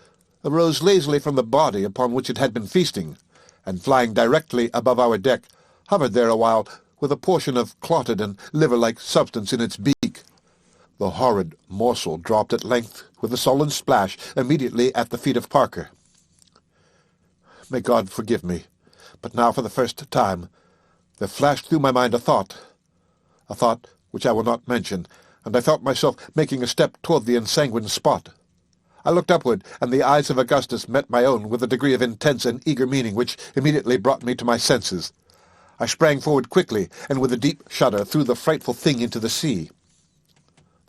arose lazily from the body upon which it had been feasting, and flying directly above our deck, hovered there a while with a portion of clotted and liver-like substance in its beak. The horrid morsel dropped at length with a sullen splash immediately at the feet of Parker. May God forgive me, but now for the first time there flashed through my mind a thought which I will not mention, and I felt myself making a step toward the ensanguined spot. I looked upward, and the eyes of Augustus met my own with a degree of intense and eager meaning which immediately brought me to my senses. I sprang forward quickly, and with a deep shudder threw the frightful thing into the sea.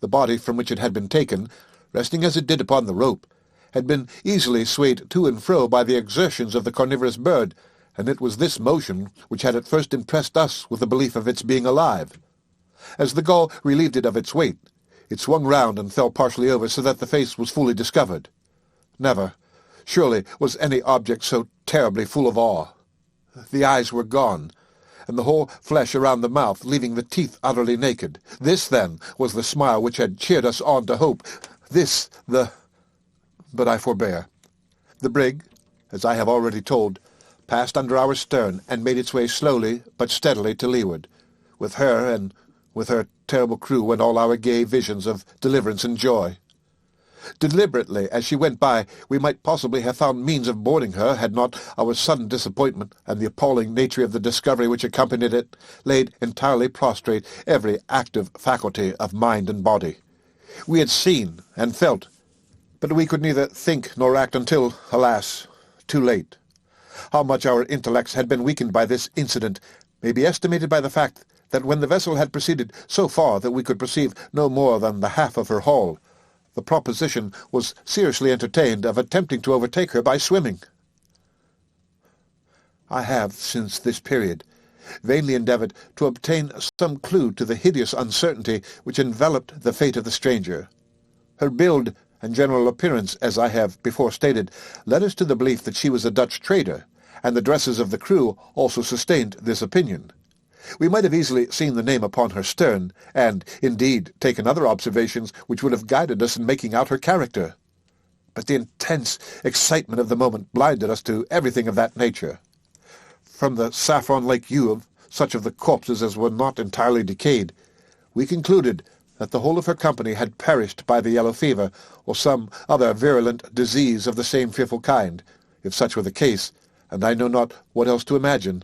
The body from which it had been taken, resting as it did upon the rope, had been easily swayed to and fro by the exertions of the carnivorous bird, and it was this motion which had at first impressed us with the belief of its being alive. As the gull relieved it of its weight, it swung round and fell partially over so that the face was fully discovered. Never, surely, was any object so terribly full of awe. The eyes were gone, and the whole flesh around the mouth, leaving the teeth utterly naked. This, then, was the smile which had cheered us on to hope. But I forbear. The brig, as I have already told, passed under our stern and made its way slowly but steadily to leeward. With her and with her terrible crew went all our gay visions of deliverance and joy. Deliberately, as she went by, we might possibly have found means of boarding her had not our sudden disappointment and the appalling nature of the discovery which accompanied it laid entirely prostrate every active faculty of mind and body. We had seen and felt, but we could neither think nor act until, alas, too late. How much our intellects had been weakened by this incident may be estimated by the fact that when the vessel had proceeded so far that we could perceive no more than the half of her hull, the proposition was seriously entertained of attempting to overtake her by swimming. I have, since this period, vainly endeavoured to obtain some clue to the hideous uncertainty which enveloped the fate of the stranger. Her build and general appearance, as I have before stated, led us to the belief that she was a Dutch trader, and the dresses of the crew also sustained this opinion. We might have easily seen the name upon her stern, and, indeed, taken other observations which would have guided us in making out her character. But the intense excitement of the moment blinded us to everything of that nature. From the saffron-like hue of such of the corpses as were not entirely decayed, we concluded that the whole of her company had perished by the yellow fever, or some other virulent disease of the same fearful kind. If such were the case, and I know not what else to imagine,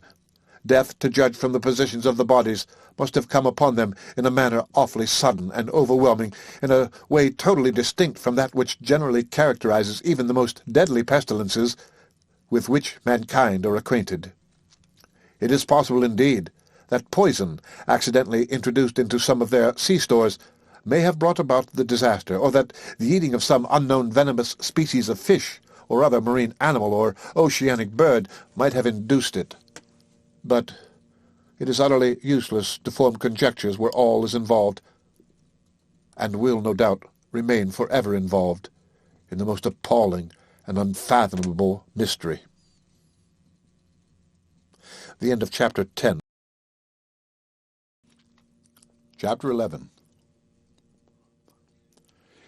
death, to judge from the positions of the bodies, must have come upon them in a manner awfully sudden and overwhelming, in a way totally distinct from that which generally characterizes even the most deadly pestilences with which mankind are acquainted. It is possible, indeed, that poison, accidentally introduced into some of their sea-stores, may have brought about the disaster, or that the eating of some unknown venomous species of fish, or other marine animal or oceanic bird, might have induced it. But it is utterly useless to form conjectures where all is involved, and will, no doubt, remain forever involved, in the most appalling and unfathomable mystery. The end of Chapter 10. Chapter 11.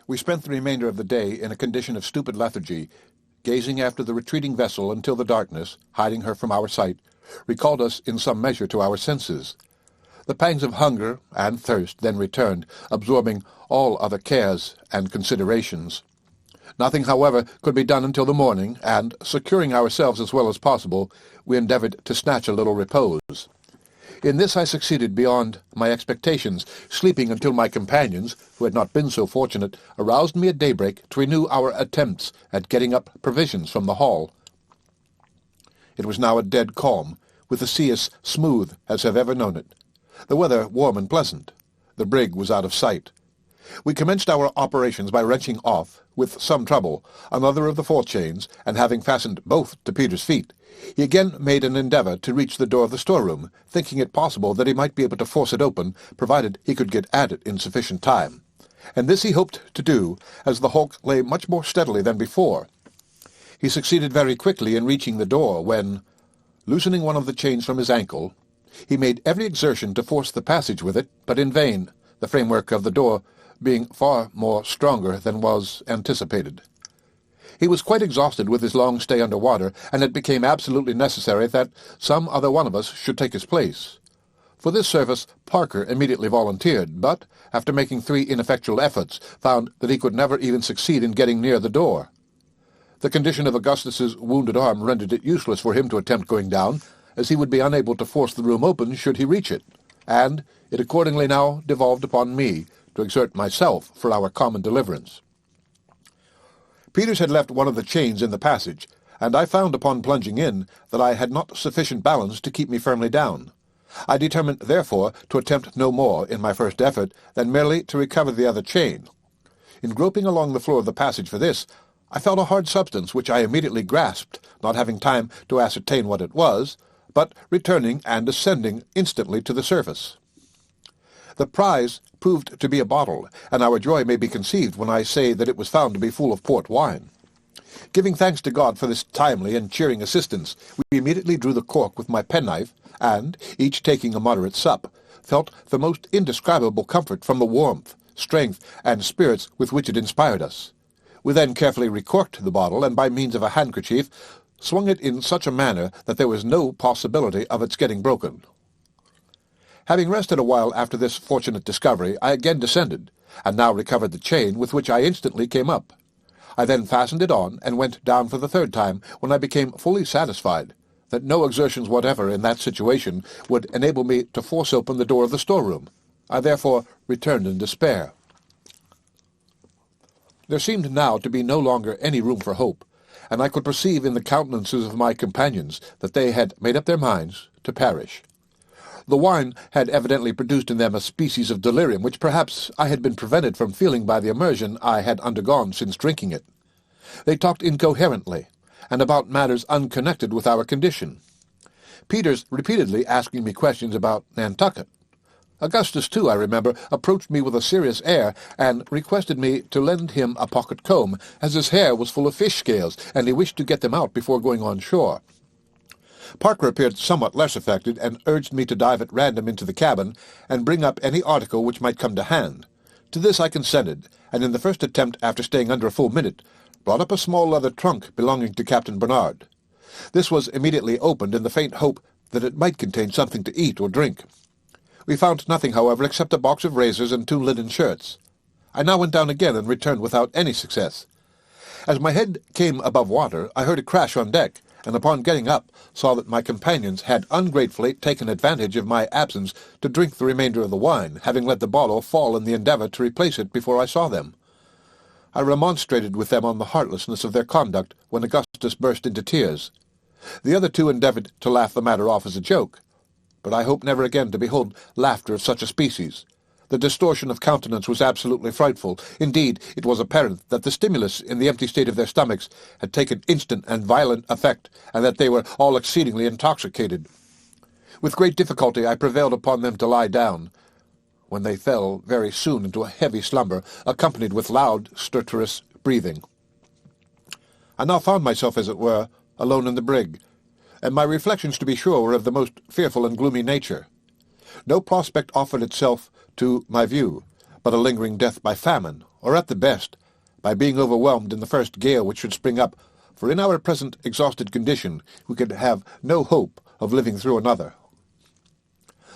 We spent the remainder of the day in a condition of stupid lethargy, gazing after the retreating vessel until the darkness, hiding her from our sight, recalled us in some measure to our senses. The pangs of hunger and thirst then returned, absorbing all other cares and considerations. Nothing, however, could be done until the morning, and, securing ourselves as well as possible, we endeavoured to snatch a little repose. In this I succeeded beyond my expectations, sleeping until my companions, who had not been so fortunate, aroused me at daybreak to renew our attempts at getting up provisions from the hall. It was now a dead calm, with the sea as smooth as I have ever known it, the weather warm and pleasant. The brig was out of sight. We commenced our operations by wrenching off, with some trouble, another of the forechains, and having fastened both to Peter's feet, he again made an endeavour to reach the door of the storeroom, thinking it possible that he might be able to force it open, provided he could get at it in sufficient time. And this he hoped to do, as the hulk lay much more steadily than before. He succeeded very quickly in reaching the door, when, loosening one of the chains from his ankle, he made every exertion to force the passage with it, but in vain, the framework of the door being far more stronger than was anticipated. He was quite exhausted with his long stay under water, and it became absolutely necessary that some other one of us should take his place. For this service Parker immediately volunteered, but, after making 3 ineffectual efforts, found that he could never even succeed in getting near the door. The condition of Augustus's wounded arm rendered it useless for him to attempt going down, as he would be unable to force the room open should he reach it, and it accordingly now devolved upon me to exert myself for our common deliverance. Peters had left one of the chains in the passage, and I found upon plunging in that I had not sufficient balance to keep me firmly down. I determined, therefore, to attempt no more in my first effort than merely to recover the other chain. In groping along the floor of the passage for this, I felt a hard substance which I immediately grasped, not having time to ascertain what it was, but returning and ascending instantly to the surface. The prize proved to be a bottle, and our joy may be conceived when I say that it was found to be full of port wine. Giving thanks to God for this timely and cheering assistance, we immediately drew the cork with my penknife, and, each taking a moderate sup, felt the most indescribable comfort from the warmth, strength, and spirits with which it inspired us. We then carefully recorked the bottle, and by means of a handkerchief swung it in such a manner that there was no possibility of its getting broken. Having rested a while after this fortunate discovery, I again descended, and now recovered the chain, with which I instantly came up. I then fastened it on, and went down for the third time, when I became fully satisfied that no exertions whatever in that situation would enable me to force open the door of the storeroom. I therefore returned in despair. There seemed now to be no longer any room for hope, and I could perceive in the countenances of my companions that they had made up their minds to perish. The wine had evidently produced in them a species of delirium which perhaps I had been prevented from feeling by the immersion I had undergone since drinking it. They talked incoherently, and about matters unconnected with our condition. Peters repeatedly asking me questions about Nantucket. Augustus, too, I remember, approached me with a serious air, and requested me to lend him a pocket comb, as his hair was full of fish scales, and he wished to get them out before going on shore. Parker appeared somewhat less affected, and urged me to dive at random into the cabin, and bring up any article which might come to hand. To this I consented, and in the first attempt, after staying under a full minute, brought up a small leather trunk belonging to Captain Bernard. This was immediately opened in the faint hope that it might contain something to eat or drink. We found nothing, however, except a box of razors and 2 linen shirts. I now went down again and returned without any success. As my head came above water, I heard a crash on deck, and upon getting up, saw that my companions had ungratefully taken advantage of my absence to drink the remainder of the wine, having let the bottle fall in the endeavour to replace it before I saw them. I remonstrated with them on the heartlessness of their conduct, when Augustus burst into tears. The other 2 endeavoured to laugh the matter off as a joke, but I hope never again to behold laughter of such a species. The distortion of countenance was absolutely frightful. Indeed, it was apparent that the stimulus in the empty state of their stomachs had taken instant and violent effect, and that they were all exceedingly intoxicated. With great difficulty I prevailed upon them to lie down, when they fell very soon into a heavy slumber, accompanied with loud, stertorous breathing. I now found myself, as it were, alone in the brig, and my reflections, to be sure, were of the most fearful and gloomy nature. No prospect offered itself to my view, but a lingering death by famine, or at the best, by being overwhelmed in the first gale which should spring up, for in our present exhausted condition we could have no hope of living through another.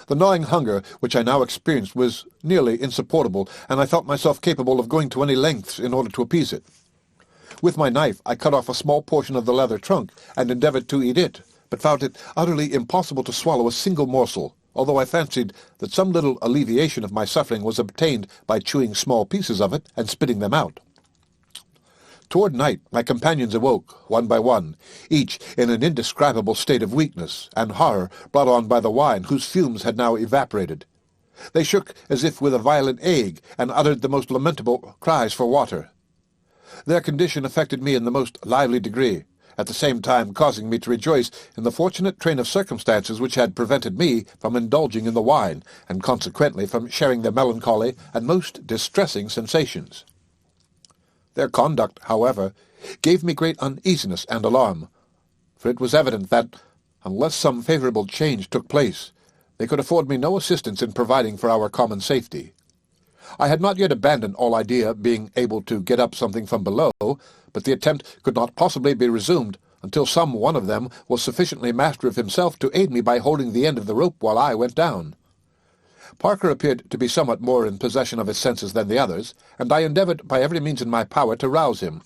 The gnawing hunger which I now experienced was nearly insupportable, and I felt myself capable of going to any lengths in order to appease it. With my knife I cut off a small portion of the leather trunk, and endeavoured to eat it, but found it utterly impossible to swallow a single morsel, although I fancied that some little alleviation of my suffering was obtained by chewing small pieces of it and spitting them out. Toward night my companions awoke, one by one, each in an indescribable state of weakness and horror brought on by the wine, whose fumes had now evaporated. They shook as if with a violent ague, and uttered the most lamentable cries for water. Their condition affected me in the most lively degree, at the same time causing me to rejoice in the fortunate train of circumstances which had prevented me from indulging in the wine, and consequently from sharing their melancholy and most distressing sensations. Their conduct, however, gave me great uneasiness and alarm, for it was evident that, unless some favourable change took place, they could afford me no assistance in providing for our common safety. I had not yet abandoned all idea of being able to get up something from below, but the attempt could not possibly be resumed until some one of them was sufficiently master of himself to aid me by holding the end of the rope while I went down. Parker appeared to be somewhat more in possession of his senses than the others, and I endeavoured by every means in my power to rouse him.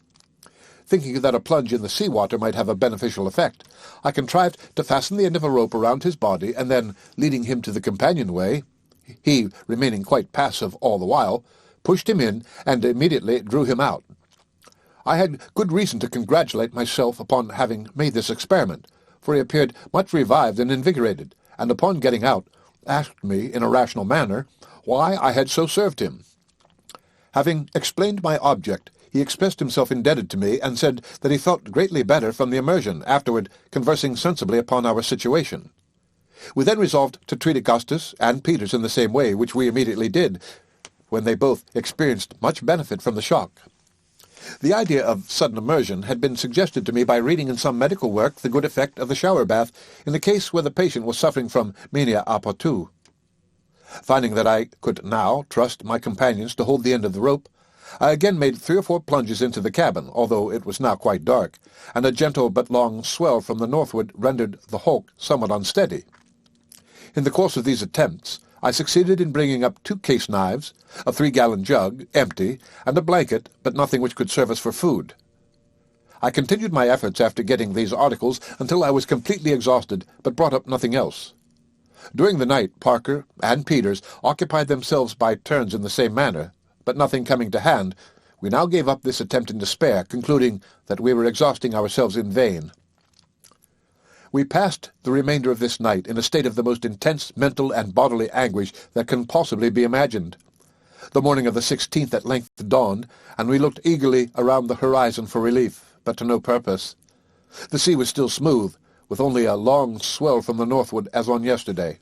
Thinking that a plunge in the sea-water might have a beneficial effect, I contrived to fasten the end of a rope around his body, and then, leading him to the companionway, he remaining quite passive all the while, pushed him in, and immediately drew him out. I had good reason to congratulate myself upon having made this experiment, for he appeared much revived and invigorated, and upon getting out, asked me, in a rational manner, why I had so served him. Having explained my object, he expressed himself indebted to me, and said that he felt greatly better from the immersion, afterward conversing sensibly upon our situation. We then resolved to treat Augustus and Peters in the same way, which we immediately did, when they both experienced much benefit from the shock. The idea of sudden immersion had been suggested to me by reading in some medical work the good effect of the shower bath in a case where the patient was suffering from mania a potu. Finding that I could now trust my companions to hold the end of the rope, I again made 3 or 4 plunges into the cabin, although it was now quite dark, and a gentle but long swell from the northward rendered the hulk somewhat unsteady. In the course of these attempts, I succeeded in bringing up 2 case knives, a 3-gallon jug, empty, and a blanket, but nothing which could serve us for food. I continued my efforts after getting these articles until I was completely exhausted, but brought up nothing else. During the night, Parker and Peters occupied themselves by turns in the same manner, but nothing coming to hand, we now gave up this attempt in despair, concluding that we were exhausting ourselves in vain. We passed the remainder of this night in a state of the most intense mental and bodily anguish that can possibly be imagined. The morning of the 16th at length dawned, and we looked eagerly around the horizon for relief, but to no purpose. The sea was still smooth, with only a long swell from the northward as on yesterday.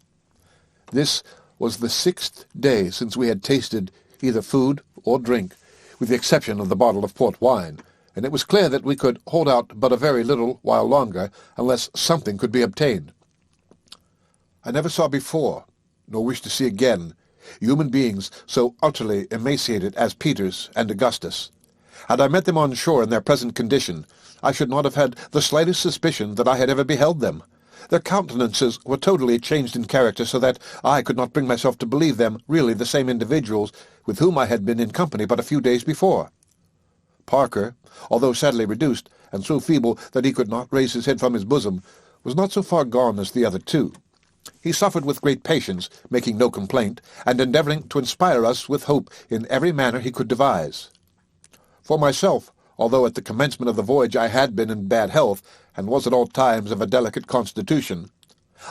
This was the 6th day since we had tasted either food or drink, with the exception of the bottle of port wine, and it was clear that we could hold out but a very little while longer unless something could be obtained. I never saw before, nor wish to see again, human beings so utterly emaciated as Peters and Augustus. Had I met them on shore in their present condition, I should not have had the slightest suspicion that I had ever beheld them. Their countenances were totally changed in character, so that I could not bring myself to believe them really the same individuals with whom I had been in company but a few days before. Parker, although sadly reduced, and so feeble that he could not raise his head from his bosom, was not so far gone as the other 2. He suffered with great patience, making no complaint, and endeavouring to inspire us with hope in every manner he could devise. For myself, although at the commencement of the voyage I had been in bad health, and was at all times of a delicate constitution,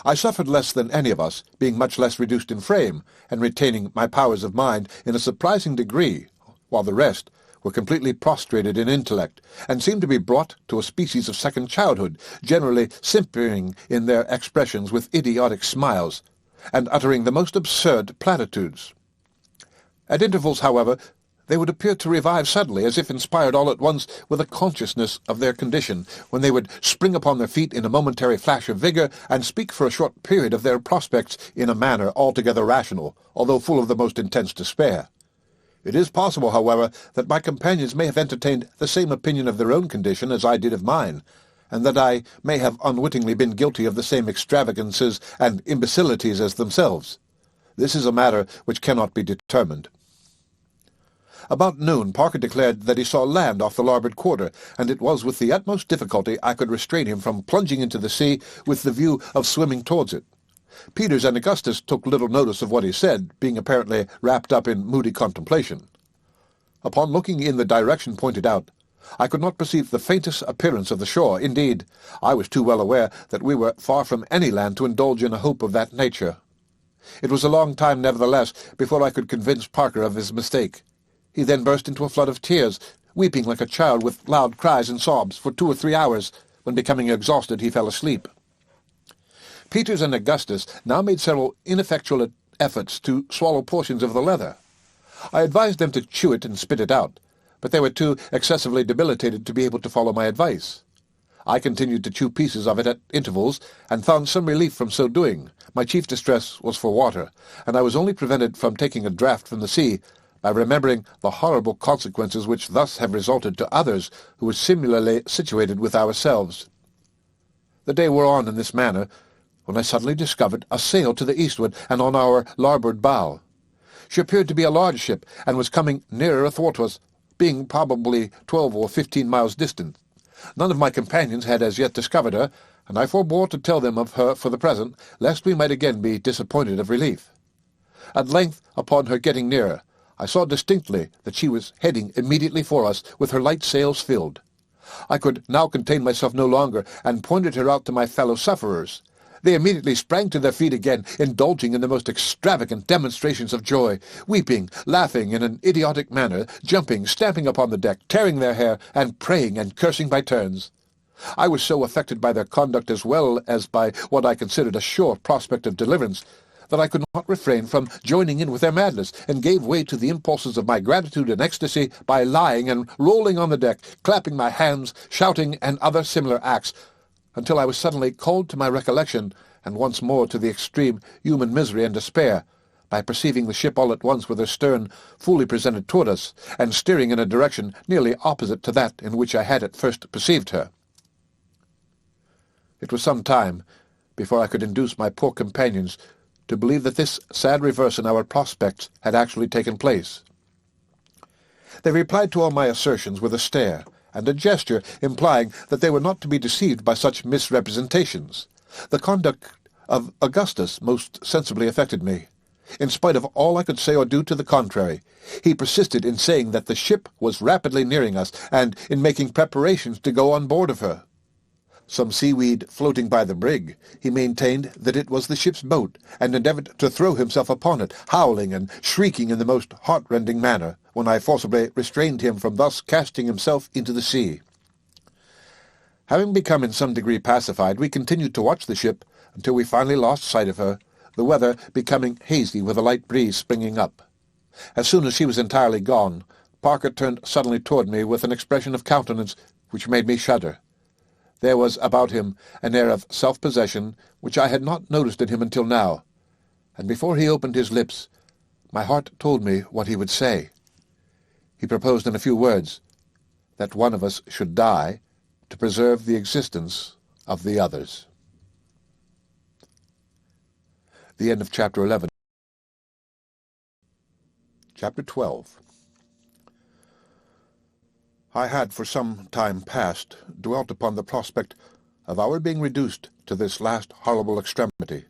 I suffered less than any of us, being much less reduced in frame, and retaining my powers of mind in a surprising degree, while the rest were completely prostrated in intellect, and seemed to be brought to a species of second childhood, generally simpering in their expressions with idiotic smiles, and uttering the most absurd platitudes. At intervals, however, they would appear to revive suddenly, as if inspired all at once with a consciousness of their condition, when they would spring upon their feet in a momentary flash of vigour, and speak for a short period of their prospects in a manner altogether rational, although full of the most intense despair. It is possible, however, that my companions may have entertained the same opinion of their own condition as I did of mine, and that I may have unwittingly been guilty of the same extravagances and imbecilities as themselves. This is a matter which cannot be determined. About noon, Parker declared that he saw land off the larboard quarter, and it was with the utmost difficulty I could restrain him from plunging into the sea with the view of swimming towards it. Peters and Augustus took little notice of what he said, being apparently wrapped up in moody contemplation. Upon looking in the direction pointed out, I could not perceive the faintest appearance of the shore. Indeed, I was too well aware that we were far from any land to indulge in a hope of that nature. It was a long time, nevertheless, before I could convince Parker of his mistake. He then burst into a flood of tears, weeping like a child with loud cries and sobs for 2 or 3 hours, when becoming exhausted he fell asleep. Peters and Augustus now made several ineffectual efforts to swallow portions of the leather. I advised them to chew it and spit it out, but they were too excessively debilitated to be able to follow my advice. I continued to chew pieces of it at intervals, and found some relief from so doing. My chief distress was for water, and I was only prevented from taking a draught from the sea by remembering the horrible consequences which thus have resulted to others who were similarly situated with ourselves. The day wore on in this manner, when I suddenly discovered a sail to the eastward and on our larboard bow. She appeared to be a large ship, and was coming nearer athwart us, being probably 12 or 15 miles distant. None of my companions had as yet discovered her, and I forbore to tell them of her for the present, lest we might again be disappointed of relief. At length, upon her getting nearer, I saw distinctly that she was heading immediately for us, with her light sails filled. I could now contain myself no longer, and pointed her out to my fellow-sufferers. They immediately sprang to their feet again, indulging in the most extravagant demonstrations of joy, weeping, laughing in an idiotic manner, jumping, stamping upon the deck, tearing their hair, and praying and cursing by turns. I was so affected by their conduct, as well as by what I considered a sure prospect of deliverance, that I could not refrain from joining in with their madness, and gave way to the impulses of my gratitude and ecstasy by lying and rolling on the deck, clapping my hands, shouting, and other similar acts, until I was suddenly called to my recollection, and once more to the extreme human misery and despair, by perceiving the ship all at once with her stern fully presented toward us, and steering in a direction nearly opposite to that in which I had at first perceived her. It was some time before I could induce my poor companions to believe that this sad reverse in our prospects had actually taken place. They replied to all my assertions with a stare, and a gesture implying that they were not to be deceived by such misrepresentations. The conduct of Augustus most sensibly affected me. In spite of all I could say or do to the contrary, he persisted in saying that the ship was rapidly nearing us, and in making preparations to go on board of her. Some seaweed floating by the brig, he maintained that it was the ship's boat, and endeavoured to throw himself upon it, howling and shrieking in the most heart-rending manner, when I forcibly restrained him from thus casting himself into the sea. Having become in some degree pacified, we continued to watch the ship until we finally lost sight of her, the weather becoming hazy with a light breeze springing up. As soon as she was entirely gone, Parker turned suddenly toward me with an expression of countenance which made me shudder. There was about him an air of self-possession which I had not noticed in him until now, and before he opened his lips, my heart told me what he would say. He proposed in a few words that one of us should die to preserve the existence of the others. The end of Chapter 11. Chapter 12. I had for some time past dwelt upon the prospect of our being reduced to this last horrible extremity,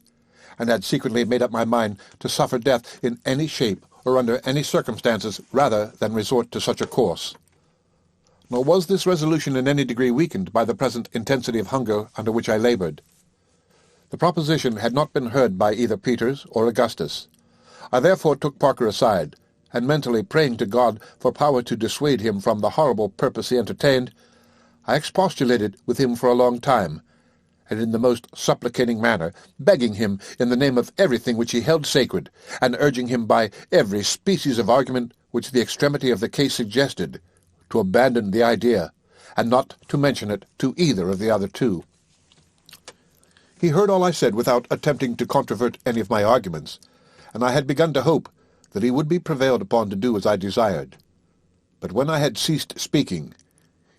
and had secretly made up my mind to suffer death in any shape or under any circumstances rather than resort to such a course. Nor was this resolution in any degree weakened by the present intensity of hunger under which I laboured. The proposition had not been heard by either Peters or Augustus. I therefore took Parker aside, and mentally praying to God for power to dissuade him from the horrible purpose he entertained, I expostulated with him for a long time, and in the most supplicating manner, begging him in the name of everything which he held sacred, and urging him by every species of argument which the extremity of the case suggested, to abandon the idea, and not to mention it to either of the other two. He heard all I said without attempting to controvert any of my arguments, and I had begun to hope that he would be prevailed upon to do as I desired. But when I had ceased speaking,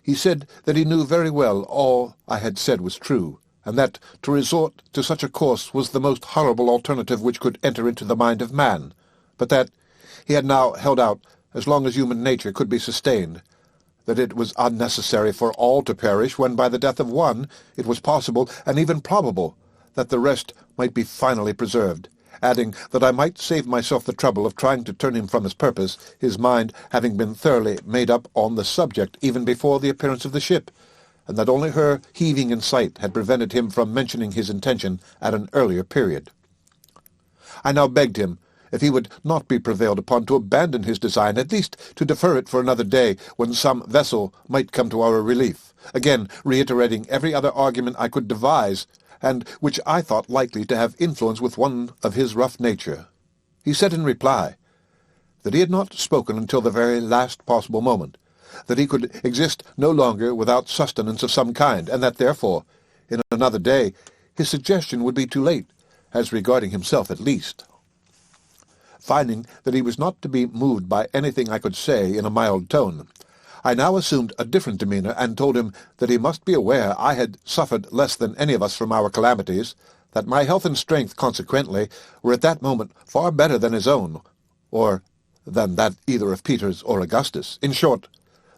he said that he knew very well all I had said was true, and that to resort to such a course was the most horrible alternative which could enter into the mind of man, but that he had now held out as long as human nature could be sustained, that it was unnecessary for all to perish when by the death of one it was possible and even probable that the rest might be finally preserved, adding that I might save myself the trouble of trying to turn him from his purpose, his mind having been thoroughly made up on the subject even before the appearance of the ship, and that only her heaving in sight had prevented him from mentioning his intention at an earlier period. I now begged him, if he would not be prevailed upon, to abandon his design, at least to defer it for another day, when some vessel might come to our relief, again reiterating every other argument I could devise, and which I thought likely to have influence with one of his rough nature. He said in reply that he had not spoken until the very last possible moment, that he could exist no longer without sustenance of some kind, and that therefore, in another day, his suggestion would be too late, as regarding himself at least. Finding that he was not to be moved by anything I could say in a mild tone, I now assumed a different demeanour, and told him that he must be aware I had suffered less than any of us from our calamities, that my health and strength, consequently, were at that moment far better than his own, or than that either of Peters or Augustus. In short,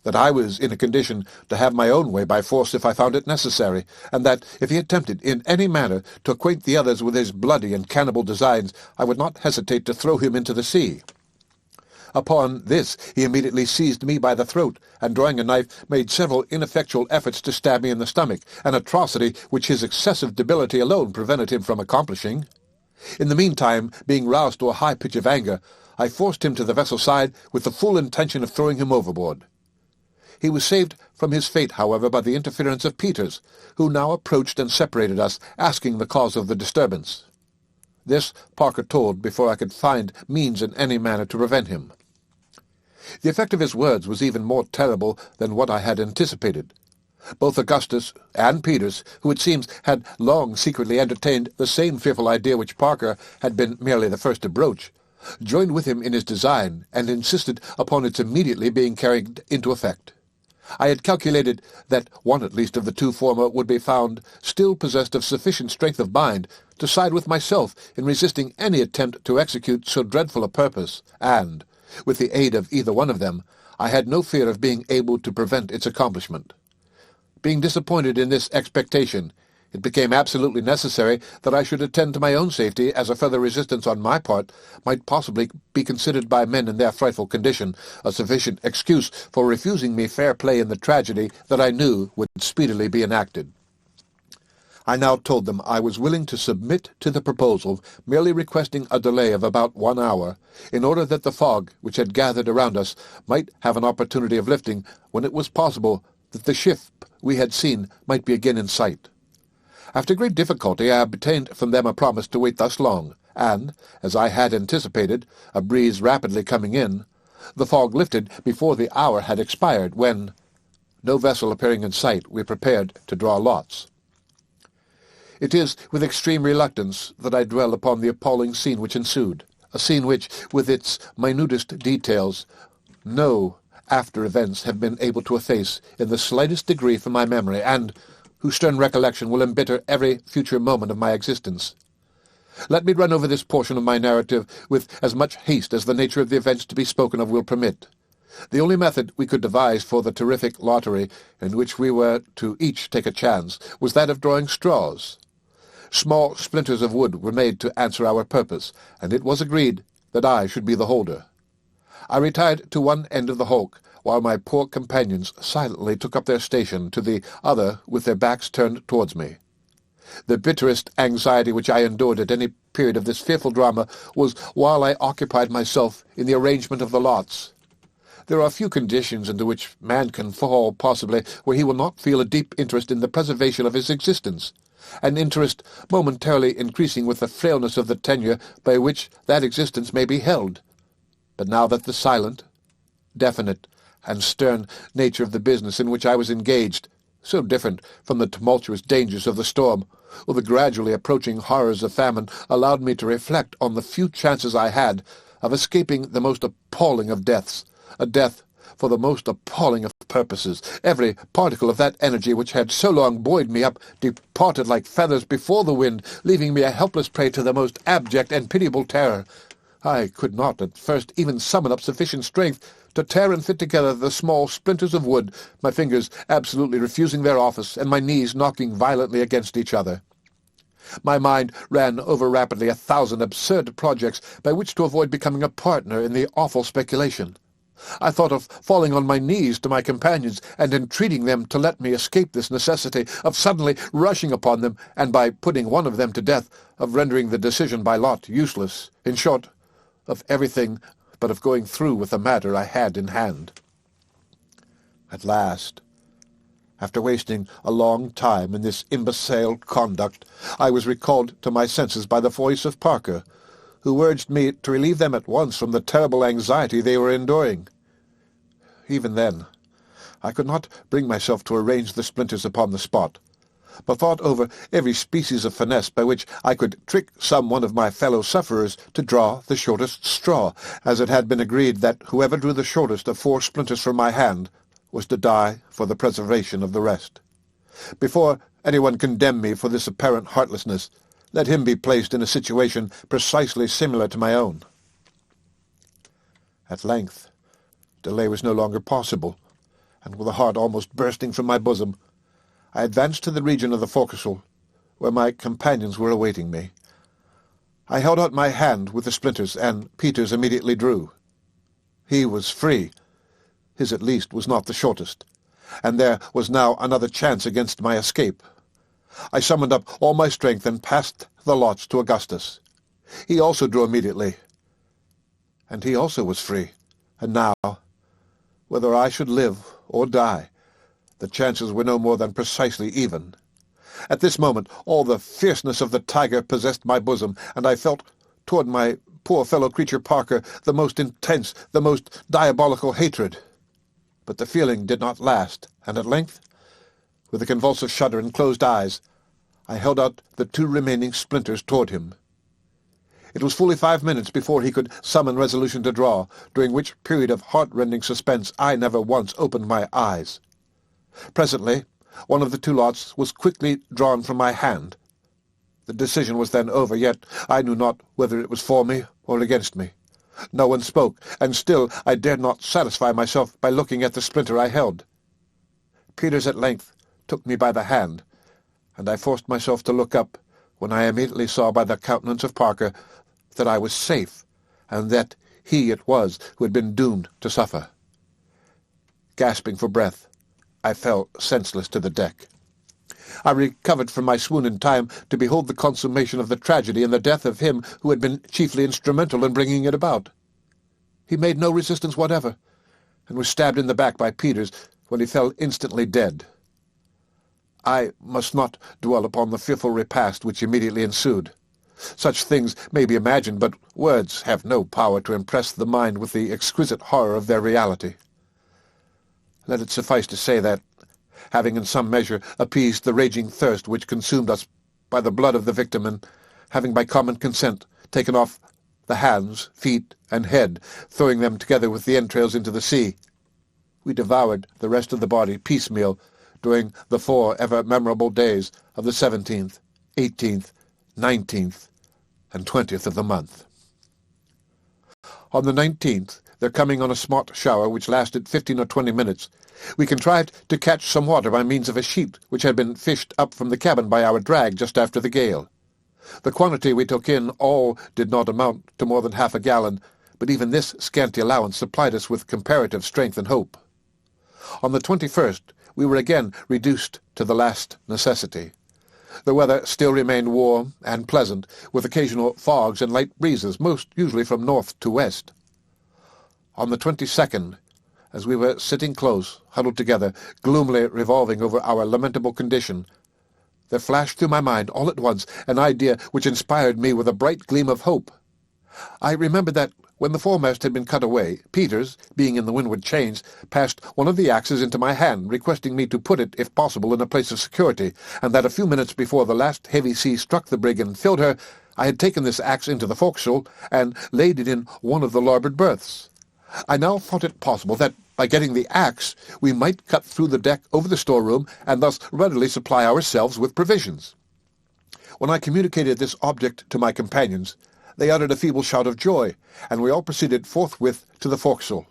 that I was in a condition to have my own way by force if I found it necessary, and that if he attempted in any manner to acquaint the others with his bloody and cannibal designs, I would not hesitate to throw him into the sea. Upon this he immediately seized me by the throat, and drawing a knife, made several ineffectual efforts to stab me in the stomach, an atrocity which his excessive debility alone prevented him from accomplishing. In the meantime, being roused to a high pitch of anger, I forced him to the vessel's side with the full intention of throwing him overboard. He was saved from his fate, however, by the interference of Peters, who now approached and separated us, asking the cause of the disturbance. This Parker told before I could find means in any manner to prevent him. The effect of his words was even more terrible than what I had anticipated. Both Augustus and Peters, who it seems had long secretly entertained the same fearful idea which Parker had been merely the first to broach, joined with him in his design, and insisted upon its immediately being carried into effect. I had calculated that one at least of the two former would be found still possessed of sufficient strength of mind to side with myself in resisting any attempt to execute so dreadful a purpose, and, with the aid of either one of them, I had no fear of being able to prevent its accomplishment. Being disappointed in this expectation, it became absolutely necessary that I should attend to my own safety, as a further resistance on my part might possibly be considered by men in their frightful condition a sufficient excuse for refusing me fair play in the tragedy that I knew would speedily be enacted. I now told them I was willing to submit to the proposal, merely requesting a delay of about 1 hour, in order that the fog which had gathered around us might have an opportunity of lifting when it was possible that the ship we had seen might be again in sight. After great difficulty I obtained from them a promise to wait thus long, and, as I had anticipated, a breeze rapidly coming in, the fog lifted before the hour had expired, when, no vessel appearing in sight, we prepared to draw lots. It is with extreme reluctance that I dwell upon the appalling scene which ensued, a scene which, with its minutest details, no after events have been able to efface in the slightest degree from my memory, and whose stern recollection will embitter every future moment of my existence. Let me run over this portion of my narrative with as much haste as the nature of the events to be spoken of will permit. The only method we could devise for the terrific lottery, in which we were to each take a chance, was that of drawing straws. Small splinters of wood were made to answer our purpose, and it was agreed that I should be the holder. I retired to one end of the hulk, while my poor companions silently took up their station to the other with their backs turned towards me. The bitterest anxiety which I endured at any period of this fearful drama was while I occupied myself in the arrangement of the lots. There are few conditions into which man can fall, possibly, where he will not feel a deep interest in the preservation of his existence, an interest momentarily increasing with the frailness of the tenure by which that existence may be held. But now that the silent, definite, and stern nature of the business in which I was engaged, so different from the tumultuous dangers of the storm, or the gradually approaching horrors of famine, allowed me to reflect on the few chances I had of escaping the most appalling of deaths, a death for the most appalling of purposes. Every particle of that energy which had so long buoyed me up departed like feathers before the wind, leaving me a helpless prey to the most abject and pitiable terror. I could not at first even summon up sufficient strength to tear and fit together the small splinters of wood, my fingers absolutely refusing their office, and my knees knocking violently against each other. My mind ran over rapidly 1,000 absurd projects by which to avoid becoming a partner in the awful speculation. I thought of falling on my knees to my companions and entreating them to let me escape this necessity, of suddenly rushing upon them, and by putting one of them to death, of rendering the decision by lot useless, in short, of everything but of going through with the matter I had in hand. At last, after wasting a long time in this imbecile conduct, I was recalled to my senses by the voice of Parker, who urged me to relieve them at once from the terrible anxiety they were enduring. Even then, I could not bring myself to arrange the splinters upon the spot, but thought over every species of finesse by which I could trick some one of my fellow sufferers to draw the shortest straw, as it had been agreed that whoever drew the shortest of 4 splinters from my hand was to die for the preservation of the rest. Before anyone condemn me for this apparent heartlessness, let him be placed in a situation precisely similar to my own. At length, delay was no longer possible, and with a heart almost bursting from my bosom, I advanced to the region of the forecastle, where my companions were awaiting me. I held out my hand with the splinters, and Peters immediately drew. He was free. His, at least, was not the shortest, and there was now another chance against my escape. I summoned up all my strength and passed the lots to Augustus. He also drew immediately, and he also was free. And now, whether I should live or die, the chances were no more than precisely even. At this moment all the fierceness of the tiger possessed my bosom, and I felt toward my poor fellow-creature Parker the most intense, the most diabolical hatred. But the feeling did not last, and at length, with a convulsive shudder and closed eyes, I held out the 2 remaining splinters toward him. It was fully 5 minutes before he could summon resolution to draw, during which period of heart-rending suspense I never once opened my eyes. Presently, one of the two lots was quickly drawn from my hand. The decision was then over, yet I knew not whether it was for me or against me. No one spoke, and still I dared not satisfy myself by looking at the splinter I held. Peters at length took me by the hand, and I forced myself to look up, when I immediately saw by the countenance of Parker that I was safe, and that he it was who had been doomed to suffer. Gasping for breath, I fell senseless to the deck. I recovered from my swoon in time to behold the consummation of the tragedy and the death of him who had been chiefly instrumental in bringing it about. He made no resistance whatever, and was stabbed in the back by Peters, when he fell instantly dead. I must not dwell upon the fearful repast which immediately ensued. Such things may be imagined, but words have no power to impress the mind with the exquisite horror of their reality. Let it suffice to say that, having in some measure appeased the raging thirst which consumed us by the blood of the victim, and having by common consent taken off the hands, feet, and head, throwing them together with the entrails into the sea, we devoured the rest of the body piecemeal during the 4 ever memorable days of the 17th, 18th, 19th, and 20th of the month. On the 19th, there coming on a smart shower which lasted 15 or 20 minutes, we contrived to catch some water by means of a sheet which had been fished up from the cabin by our drag just after the gale. The quantity we took in all did not amount to more than half a gallon, but even this scanty allowance supplied us with comparative strength and hope. On the 21st, we were again reduced to the last necessity. The weather still remained warm and pleasant, with occasional fogs and light breezes, most usually from north to west. On the 22nd, as we were sitting close, huddled together, gloomily revolving over our lamentable condition, there flashed through my mind all at once an idea which inspired me with a bright gleam of hope. I remembered that, when the foremast had been cut away, Peters, being in the windward chains, passed one of the axes into my hand, requesting me to put it, if possible, in a place of security, and that a few minutes before the last heavy sea struck the brig and filled her, I had taken this axe into the forecastle and laid it in one of the larboard berths. I now thought it possible that, by getting the axe, we might cut through the deck over the storeroom, and thus readily supply ourselves with provisions. When I communicated this object to my companions, they uttered a feeble shout of joy, and we all proceeded forthwith to the forecastle.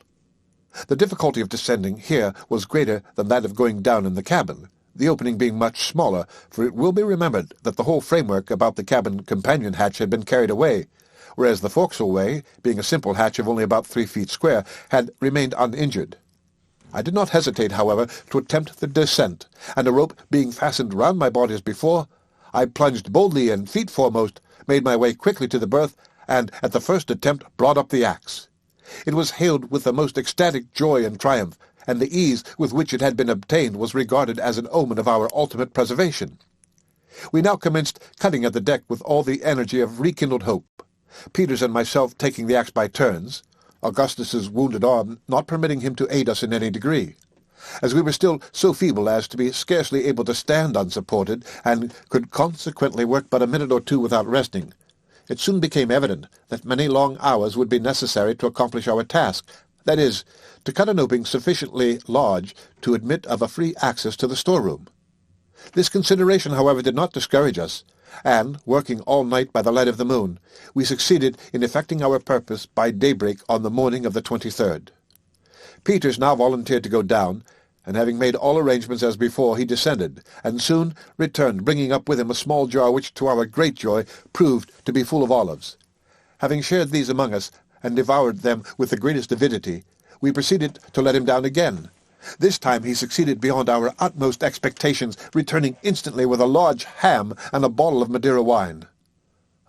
The difficulty of descending here was greater than that of going down in the cabin, the opening being much smaller, for it will be remembered that the whole framework about the cabin companion hatch had been carried away, whereas the forecastle way, being a simple hatch of only about 3 feet square, had remained uninjured. I did not hesitate, however, to attempt the descent, and a rope being fastened round my body as before, I plunged boldly and feet foremost, made my way quickly to the berth, and at the first attempt brought up the axe. It was hailed with the most ecstatic joy and triumph, and the ease with which it had been obtained was regarded as an omen of our ultimate preservation. We now commenced cutting at the deck with all the energy of rekindled hope, Peters and myself taking the axe by turns, Augustus's wounded arm not permitting him to aid us in any degree. As we were still so feeble as to be scarcely able to stand unsupported, and could consequently work but a minute or two without resting, it soon became evident that many long hours would be necessary to accomplish our task, that is, to cut an opening sufficiently large to admit of a free access to the storeroom. This consideration, however, did not discourage us, and, working all night by the light of the moon, we succeeded in effecting our purpose by daybreak on the morning of the 23rd. Peters now volunteered to go down, and having made all arrangements as before, he descended, and soon returned, bringing up with him a small jar which, to our great joy, proved to be full of olives. Having shared these among us, and devoured them with the greatest avidity, we proceeded to let him down again. This time he succeeded beyond our utmost expectations, returning instantly with a large ham and a bottle of Madeira wine.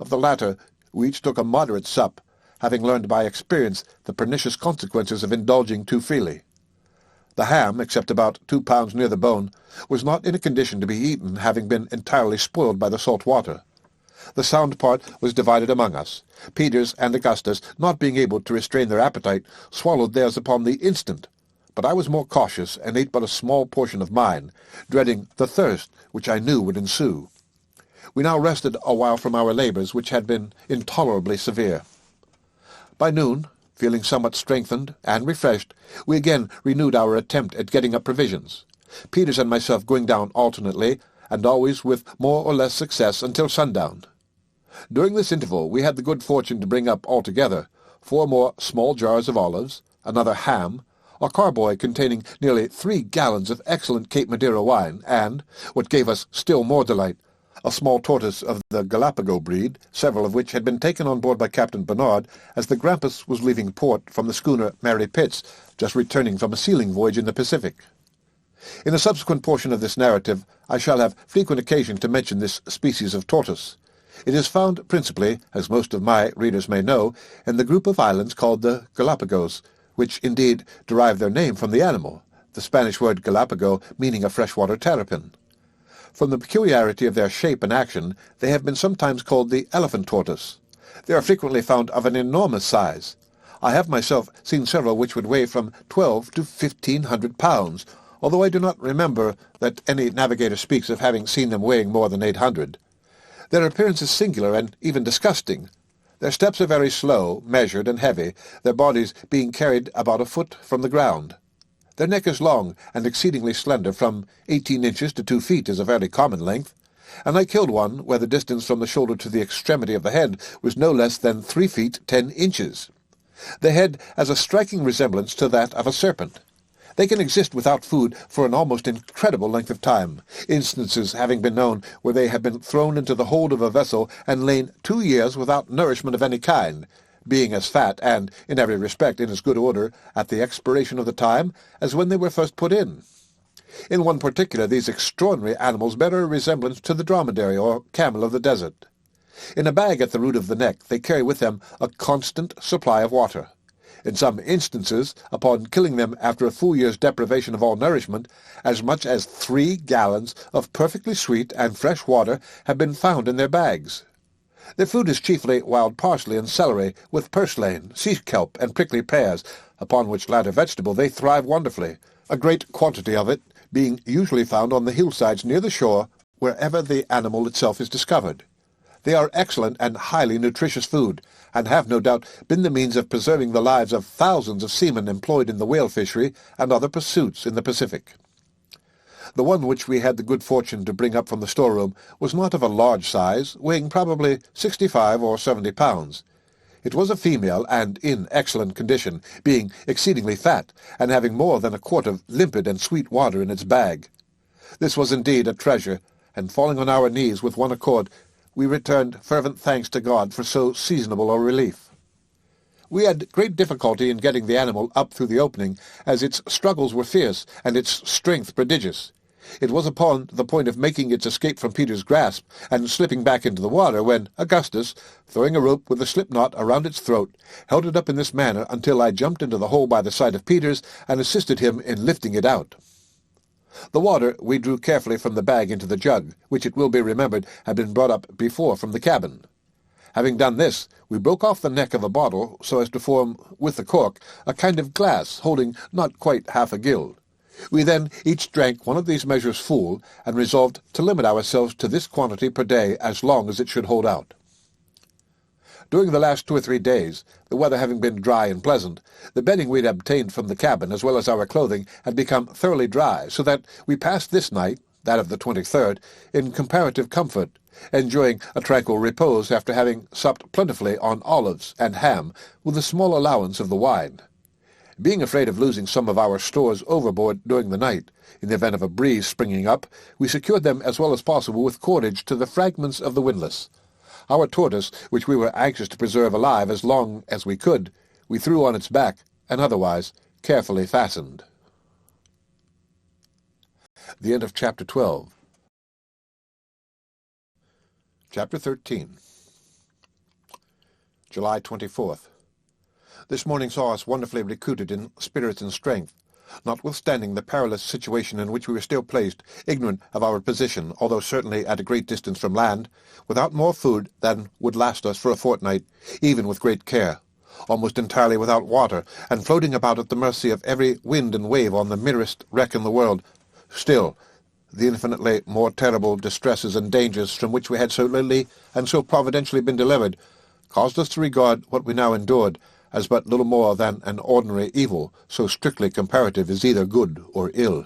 Of the latter we each took a moderate sup, having learned by experience the pernicious consequences of indulging too freely. The ham, except about 2 pounds near the bone, was not in a condition to be eaten, having been entirely spoiled by the salt water. The sound part was divided among us. Peters and Augustus, not being able to restrain their appetite, swallowed theirs upon the instant, but I was more cautious, and ate but a small portion of mine, dreading the thirst which I knew would ensue. We now rested a while from our labours, which had been intolerably severe. By noon, feeling somewhat strengthened and refreshed, we again renewed our attempt at getting up provisions. Peters and myself going down alternately, and always with more or less success until sundown. During this interval we had the good fortune to bring up altogether 4 more small jars of olives, another ham, a carboy containing nearly 3 gallons of excellent Cape Madeira wine, and, what gave us still more delight, a small tortoise of the Galapagos breed, several of which had been taken on board by Captain Bernard as the Grampus was leaving port from the schooner Mary Pitts, just returning from a sealing voyage in the Pacific. In a subsequent portion of this narrative I shall have frequent occasion to mention this species of tortoise. It is found principally, as most of my readers may know, in the group of islands called the Galapagos, which indeed derive their name from the animal, the Spanish word Galapago meaning a freshwater terrapin. From the peculiarity of their shape and action, they have been sometimes called the elephant tortoise. They are frequently found of an enormous size. I have myself seen several which would weigh from 12 to 1,500 pounds, although I do not remember that any navigator speaks of having seen them weighing more than 800. Their appearance is singular and even disgusting. Their steps are very slow, measured, and heavy, their bodies being carried about a foot from the ground. Their neck is long and exceedingly slender, from 18 inches to 2 feet is a very common length, and I killed one where the distance from the shoulder to the extremity of the head was no less than 3 feet 10 inches. The head has a striking resemblance to that of a serpent. They can exist without food for an almost incredible length of time, instances having been known where they have been thrown into the hold of a vessel and lain 2 years without nourishment of any kind, being as fat and, in every respect, in as good order at the expiration of the time as when they were first put in. In one particular these extraordinary animals bear a resemblance to the dromedary or camel of the desert. In a bag at the root of the neck they carry with them a constant supply of water. In some instances, upon killing them after a full year's deprivation of all nourishment, as much as 3 gallons of perfectly sweet and fresh water have been found in their bags. Their food is chiefly wild parsley and celery, with purslane, sea kelp, and prickly pears, upon which latter vegetable they thrive wonderfully, a great quantity of it being usually found on the hillsides near the shore, wherever the animal itself is discovered. They are excellent and highly nutritious food, and have no doubt been the means of preserving the lives of thousands of seamen employed in the whale fishery and other pursuits in the Pacific. The one which we had the good fortune to bring up from the storeroom was not of a large size, weighing probably 65 or 70 pounds. It was a female and in excellent condition, being exceedingly fat, and having more than a quart of limpid and sweet water in its bag. This was indeed a treasure, and falling on our knees with one accord, we returned fervent thanks to God for so seasonable a relief. We had great difficulty in getting the animal up through the opening, as its struggles were fierce and its strength prodigious. It was upon the point of making its escape from Peter's grasp and slipping back into the water when Augustus, throwing a rope with a slip knot around its throat, held it up in this manner until I jumped into the hole by the side of Peters and assisted him in lifting it out. The water we drew carefully from the bag into the jug, which it will be remembered had been brought up before from the cabin. Having done this, we broke off the neck of a bottle so as to form, with the cork, a kind of glass holding not quite half a gill. We then each drank one of these measures full, and resolved to limit ourselves to this quantity per day as long as it should hold out. During the last 2 or 3 days, the weather having been dry and pleasant, the bedding we had obtained from the cabin, as well as our clothing, had become thoroughly dry, so that we passed this night, that of the 23rd, in comparative comfort, enjoying a tranquil repose after having supped plentifully on olives and ham, with a small allowance of the wine. Being afraid of losing some of our stores overboard during the night, in the event of a breeze springing up, we secured them as well as possible with cordage to the fragments of the windlass. Our tortoise, which we were anxious to preserve alive as long as we could, we threw on its back, and otherwise carefully fastened. The end of Chapter 12. Chapter 13. July 24th. This morning saw us wonderfully recruited in spirits and strength, notwithstanding the perilous situation in which we were still placed, ignorant of our position, although certainly at a great distance from land, without more food than would last us for a fortnight, even with great care, almost entirely without water, and floating about at the mercy of every wind and wave on the merest wreck in the world. Still, the infinitely more terrible distresses and dangers from which we had so lately and so providentially been delivered caused us to regard what we now endured as but little more than an ordinary evil, so strictly comparative is either good or ill.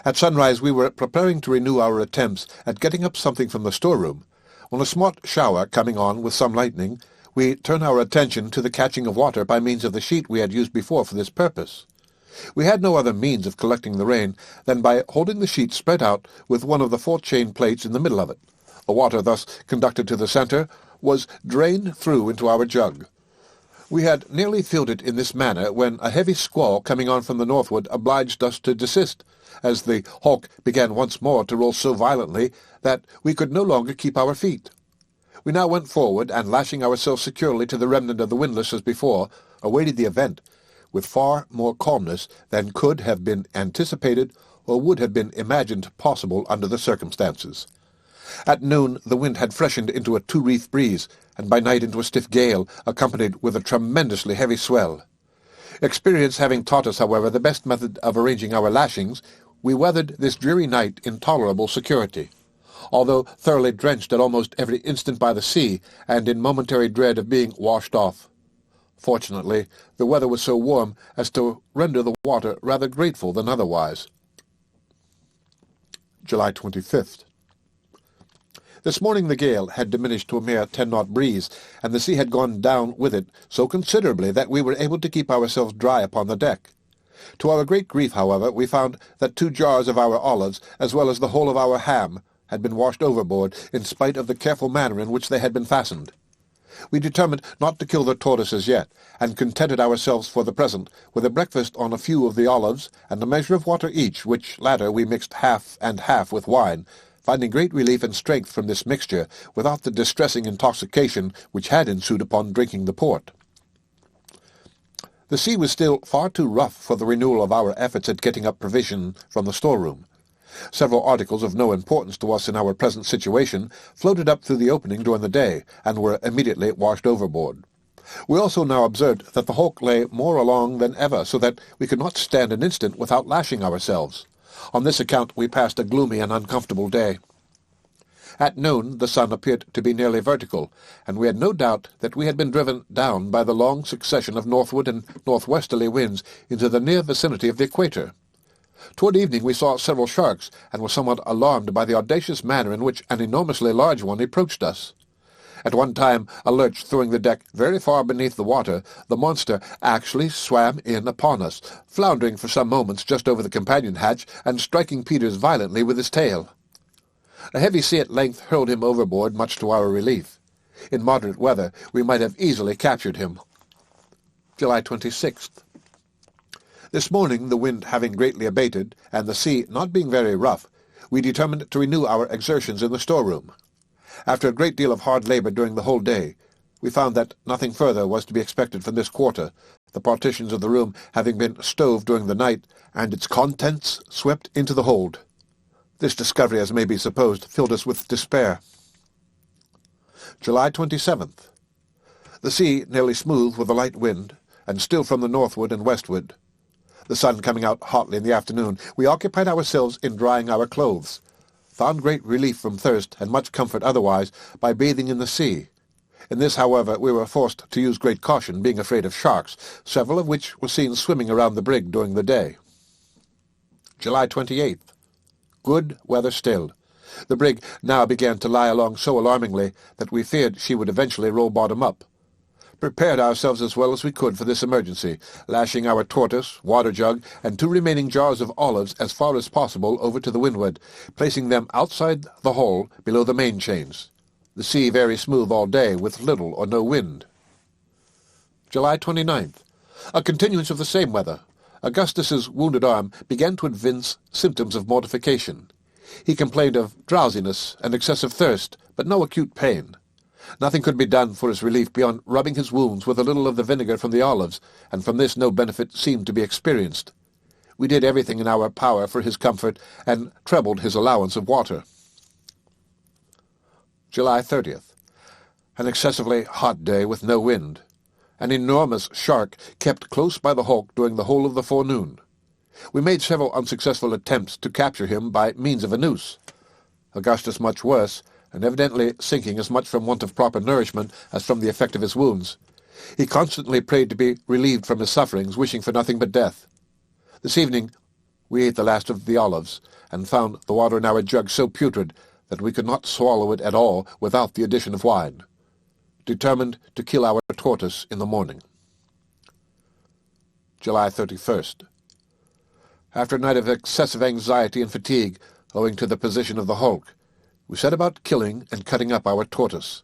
At sunrise we were preparing to renew our attempts at getting up something from the storeroom, when a smart shower coming on with some lightning, we turned our attention to the catching of water by means of the sheet we had used before for this purpose. We had no other means of collecting the rain than by holding the sheet spread out with one of the 4 chain plates in the middle of it. The water thus conducted to the center was drained through into our jug. We had nearly filled it in this manner when a heavy squall coming on from the northward obliged us to desist, as the hulk began once more to roll so violently that we could no longer keep our feet. We now went forward, and lashing ourselves securely to the remnant of the windlass as before, awaited the event, with far more calmness than could have been anticipated or would have been imagined possible under the circumstances. At noon the wind had freshened into a 2-reef breeze, and by night into a stiff gale, accompanied with a tremendously heavy swell. Experience having taught us, however, the best method of arranging our lashings, we weathered this dreary night in tolerable security, although thoroughly drenched at almost every instant by the sea, and in momentary dread of being washed off. Fortunately, the weather was so warm as to render the water rather grateful than otherwise. July 25th. This morning the gale had diminished to a mere 10-knot breeze, and the sea had gone down with it so considerably that we were able to keep ourselves dry upon the deck. To our great grief, however, we found that 2 jars of our olives, as well as the whole of our ham, had been washed overboard, in spite of the careful manner in which they had been fastened. We determined not to kill the tortoises yet, and contented ourselves for the present with a breakfast on a few of the olives and a measure of water each, which latter we mixed half and half with wine, finding great relief and strength from this mixture, without the distressing intoxication which had ensued upon drinking the port. The sea was still far too rough for the renewal of our efforts at getting up provision from the storeroom. Several articles of no importance to us in our present situation floated up through the opening during the day, and were immediately washed overboard. We also now observed that the hulk lay more along than ever, so that we could not stand an instant without lashing ourselves. On this account we passed a gloomy and uncomfortable day. At noon the sun appeared to be nearly vertical, and we had no doubt that we had been driven down by the long succession of northward and northwesterly winds into the near vicinity of the equator. Toward evening we saw several sharks, and were somewhat alarmed by the audacious manner in which an enormously large one approached us. At one time, a lurch throwing the deck very far beneath the water, the monster actually swam in upon us, floundering for some moments just over the companion hatch, and striking Peters violently with his tail. A heavy sea at length hurled him overboard, much to our relief. In moderate weather we might have easily captured him. July 26th. This morning, the wind having greatly abated, and the sea not being very rough, we determined to renew our exertions in the storeroom. After a great deal of hard labor during the whole day, we found that nothing further was to be expected from this quarter, the partitions of the room having been stove during the night, and its contents swept into the hold. This discovery, as may be supposed, filled us with despair. July 27th. The sea nearly smooth with a light wind, and still from the northward and westward. The sun coming out hotly in the afternoon, we occupied ourselves in drying our clothes, found great relief from thirst and much comfort otherwise by bathing in the sea. In this, however, we were forced to use great caution, being afraid of sharks, several of which were seen swimming around the brig during the day. July 28th. Good weather still. The brig now began to lie along so alarmingly that we feared she would eventually roll bottom up. Prepared ourselves as well as we could for this emergency, lashing our tortoise, water-jug, and 2 remaining jars of olives as far as possible over to the windward, placing them outside the hull below the main chains. The sea very smooth all day, with little or no wind. July 29th. A continuance of the same weather. Augustus's wounded arm began to evince symptoms of mortification. He complained of drowsiness and excessive thirst, but no acute pain. Nothing could be done for his relief beyond rubbing his wounds with a little of the vinegar from the olives, and from this no benefit seemed to be experienced. We did everything in our power for his comfort, and trebled his allowance of water. July 30th. An excessively hot day with no wind. An enormous shark kept close by the hulk during the whole of the forenoon. We made several unsuccessful attempts to capture him by means of a noose. Augustus much worse, and evidently sinking as much from want of proper nourishment as from the effect of his wounds. He constantly prayed to be relieved from his sufferings, wishing for nothing but death. This evening We ate the last of the olives, and found the water in our jug so putrid that we could not swallow it at all without the addition of wine, determined to kill our tortoise in the morning. July 31st. After a night of excessive anxiety and fatigue, owing to the position of the hulk, we set about killing and cutting up our tortoise.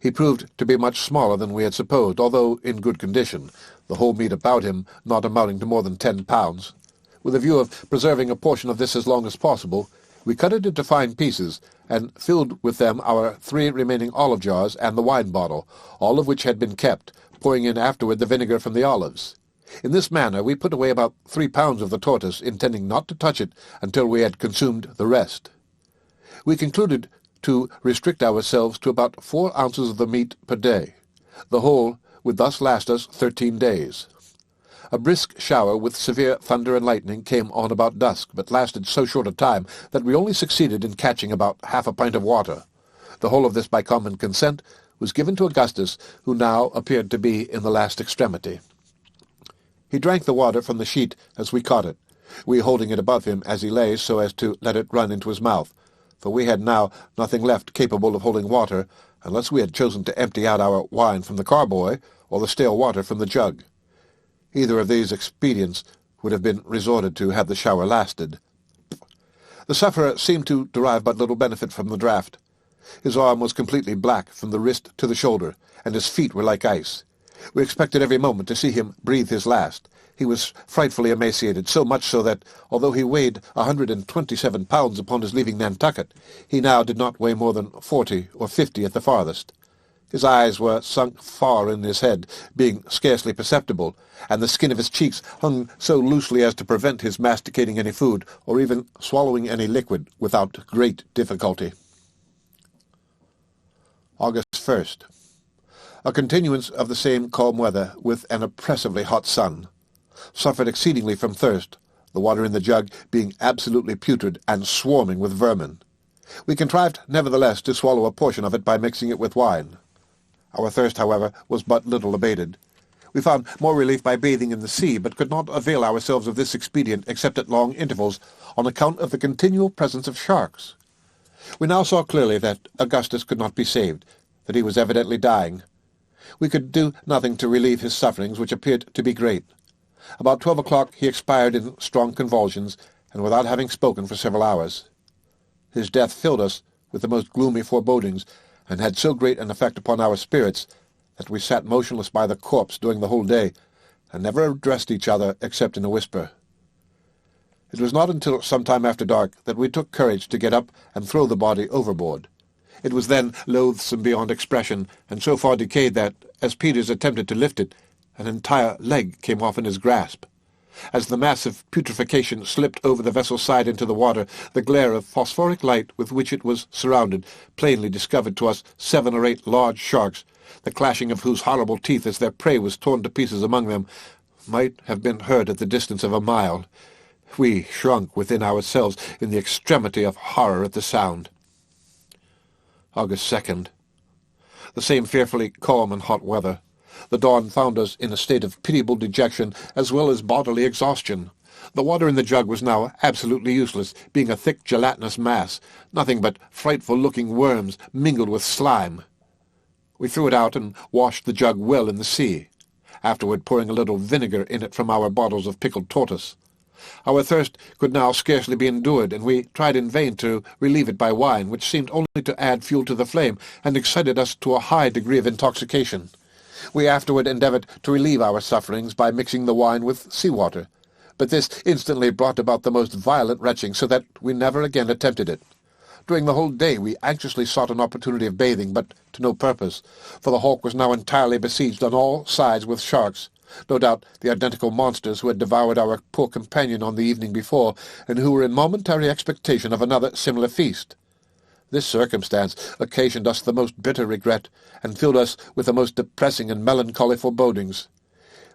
He proved to be much smaller than we had supposed, although in good condition, the whole meat about him not amounting to more than 10 pounds. With a view of preserving a portion of this as long as possible, we cut it into fine pieces, and filled with them our 3 remaining olive jars and the wine bottle, all of which had been kept, pouring in afterward the vinegar from the olives. In this manner we put away about 3 pounds of the tortoise, intending not to touch it until we had consumed the rest. We concluded to restrict ourselves to about 4 ounces of the meat per day. The whole would thus last us 13 days. A brisk shower with severe thunder and lightning came on about dusk, but lasted so short a time that we only succeeded in catching about half a pint of water. The whole of this, by common consent, was given to Augustus, who now appeared to be in the last extremity. He drank the water from the sheet as we caught it, we holding it above him as he lay so as to let it run into his mouth, for we had now nothing left capable of holding water, unless we had chosen to empty out our wine from the carboy or the stale water from the jug. Either of these expedients would have been resorted to had the shower lasted. The sufferer seemed to derive but little benefit from the draught. His arm was completely black from the wrist to the shoulder, and his feet were like ice. We expected every moment to see him breathe his last. He was frightfully emaciated, so much so that, although he weighed 127 pounds upon his leaving Nantucket, he now did not weigh more than 40 or 50 at the farthest. His eyes were sunk far in his head, being scarcely perceptible, and the skin of his cheeks hung so loosely as to prevent his masticating any food, or even swallowing any liquid, without great difficulty. August 1st. A continuance of the same calm weather, with an oppressively hot sun. Suffered exceedingly from thirst, the water in the jug being absolutely putrid and swarming with vermin. We contrived, nevertheless, to swallow a portion of it by mixing it with wine. Our thirst, however, was but little abated. We found more relief by bathing in the sea, but could not avail ourselves of this expedient except at long intervals, on account of the continual presence of sharks. We now saw clearly that Augustus could not be saved, that he was evidently dying. We could do nothing to relieve his sufferings, which appeared to be great. About 12 o'clock he expired in strong convulsions, and without having spoken for several hours. His death filled us with the most gloomy forebodings, and had so great an effect upon our spirits that we sat motionless by the corpse during the whole day, and never addressed each other except in a whisper. It was not until some time after dark that we took courage to get up and throw the body overboard. It was then loathsome beyond expression, and so far decayed that, as Peters attempted to lift it, an entire leg came off in his grasp. As the mass of putrefaction slipped over the vessel's side into the water, the glare of phosphoric light with which it was surrounded plainly discovered to us 7 or 8 large sharks, the clashing of whose horrible teeth as their prey was torn to pieces among them might have been heard at the distance of a mile. We shrunk within ourselves in the extremity of horror at the sound. August 2nd. The same fearfully calm and hot weather. The dawn found us in a state of pitiable dejection as well as bodily exhaustion. The water in the jug was now absolutely useless, being a thick gelatinous mass, nothing but frightful-looking worms mingled with slime. We threw it out and washed the jug well in the sea, afterward pouring a little vinegar in it from our bottles of pickled tortoise. Our thirst could now scarcely be endured, and we tried in vain to relieve it by wine, which seemed only to add fuel to the flame, and excited us to a high degree of intoxication. We afterward endeavoured to relieve our sufferings by mixing the wine with sea-water, but this instantly brought about the most violent retching, so that we never again attempted it. During the whole day we anxiously sought an opportunity of bathing, but to no purpose, for the hulk was now entirely besieged on all sides with sharks, no doubt the identical monsters who had devoured our poor companion on the evening before, and who were in momentary expectation of another similar feast. This circumstance occasioned us the most bitter regret, and filled us with the most depressing and melancholy forebodings.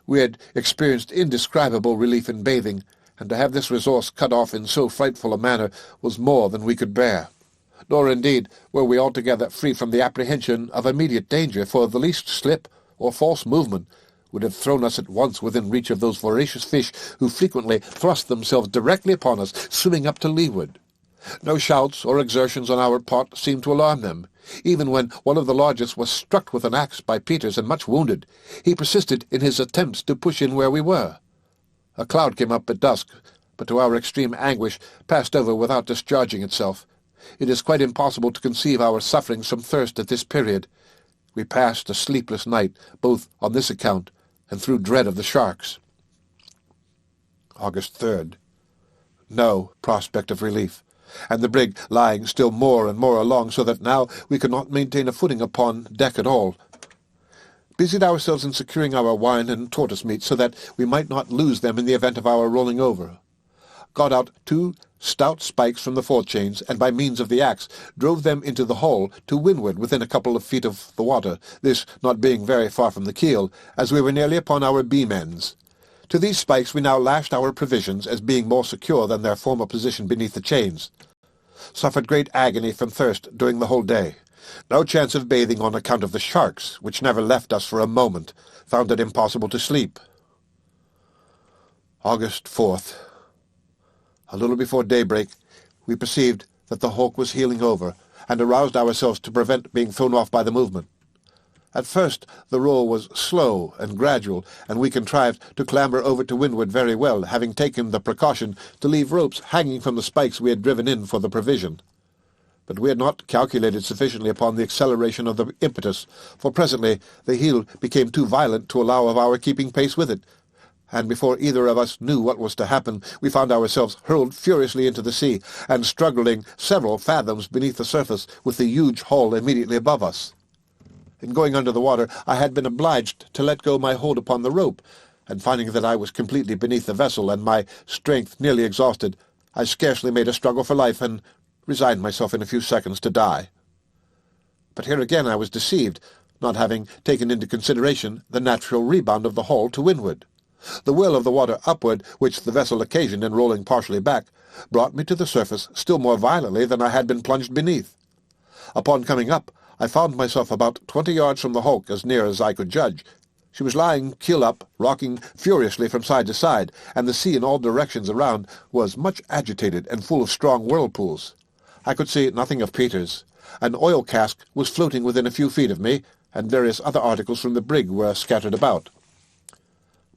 We had experienced indescribable relief in bathing, and to have this resource cut off in so frightful a manner was more than we could bear. Nor, indeed, were we altogether free from the apprehension of immediate danger, for the least slip or false movement would have thrown us at once within reach of those voracious fish who frequently thrust themselves directly upon us, swimming up to leeward. No shouts or exertions on our part seemed to alarm them. Even when one of the largest was struck with an axe by Peters and much wounded, he persisted in his attempts to push in where we were. A cloud came up at dusk, but to our extreme anguish passed over without discharging itself. It is quite impossible to conceive our sufferings from thirst at this period. We passed a sleepless night, both on this account and through dread of the sharks. August 3rd. No prospect of relief, and the brig lying still more and more along, so that now we could not maintain a footing upon deck at all. Busied ourselves in securing our wine and tortoise meat, so that we might not lose them in the event of our rolling over. Got out 2 stout spikes from the forechains, and by means of the axe drove them into the hull to windward within a couple of feet of the water, this not being very far from the keel, as we were nearly upon our beam ends. To these spikes we now lashed our provisions, as being more secure than their former position beneath the chains. Suffered great agony from thirst during the whole day. No chance of bathing on account of the sharks, which never left us for a moment. Found it impossible to sleep. August 4th. A little before daybreak, we perceived that the hulk was heeling over, and aroused ourselves to prevent being thrown off by the movement. At first the roll was slow and gradual, and we contrived to clamber over to windward very well, having taken the precaution to leave ropes hanging from the spikes we had driven in for the provision. But we had not calculated sufficiently upon the acceleration of the impetus, for presently the heel became too violent to allow of our keeping pace with it, and before either of us knew what was to happen, we found ourselves hurled furiously into the sea, and struggling several fathoms beneath the surface with the huge hull immediately above us. In going under the water, I had been obliged to let go my hold upon the rope, and finding that I was completely beneath the vessel and my strength nearly exhausted, I scarcely made a struggle for life, and resigned myself in a few seconds to die. But here again I was deceived, not having taken into consideration the natural rebound of the hull to windward. The whirl of the water upward, which the vessel occasioned in rolling partially back, brought me to the surface still more violently than I had been plunged beneath. Upon coming up, I found myself about 20 yards from the hulk, as near as I could judge. She was lying keel up, rocking furiously from side to side, and the sea in all directions around was much agitated and full of strong whirlpools. I could see nothing of Peters. An oil cask was floating within a few feet of me, and various other articles from the brig were scattered about.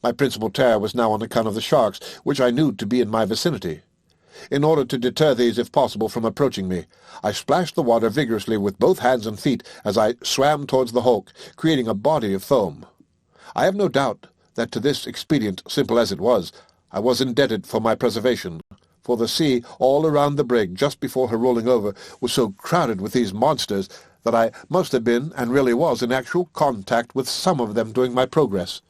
My principal terror was now on account of the sharks, which I knew to be in my vicinity. In order to deter these, if possible, from approaching me, I splashed the water vigorously with both hands and feet as I swam towards the hulk, creating a body of foam. I have no doubt that to this expedient, simple as it was, I was indebted for my preservation, for the sea all around the brig, just before her rolling over, was so crowded with these monsters that I must have been, and really was, in actual contact with some of them during my progress.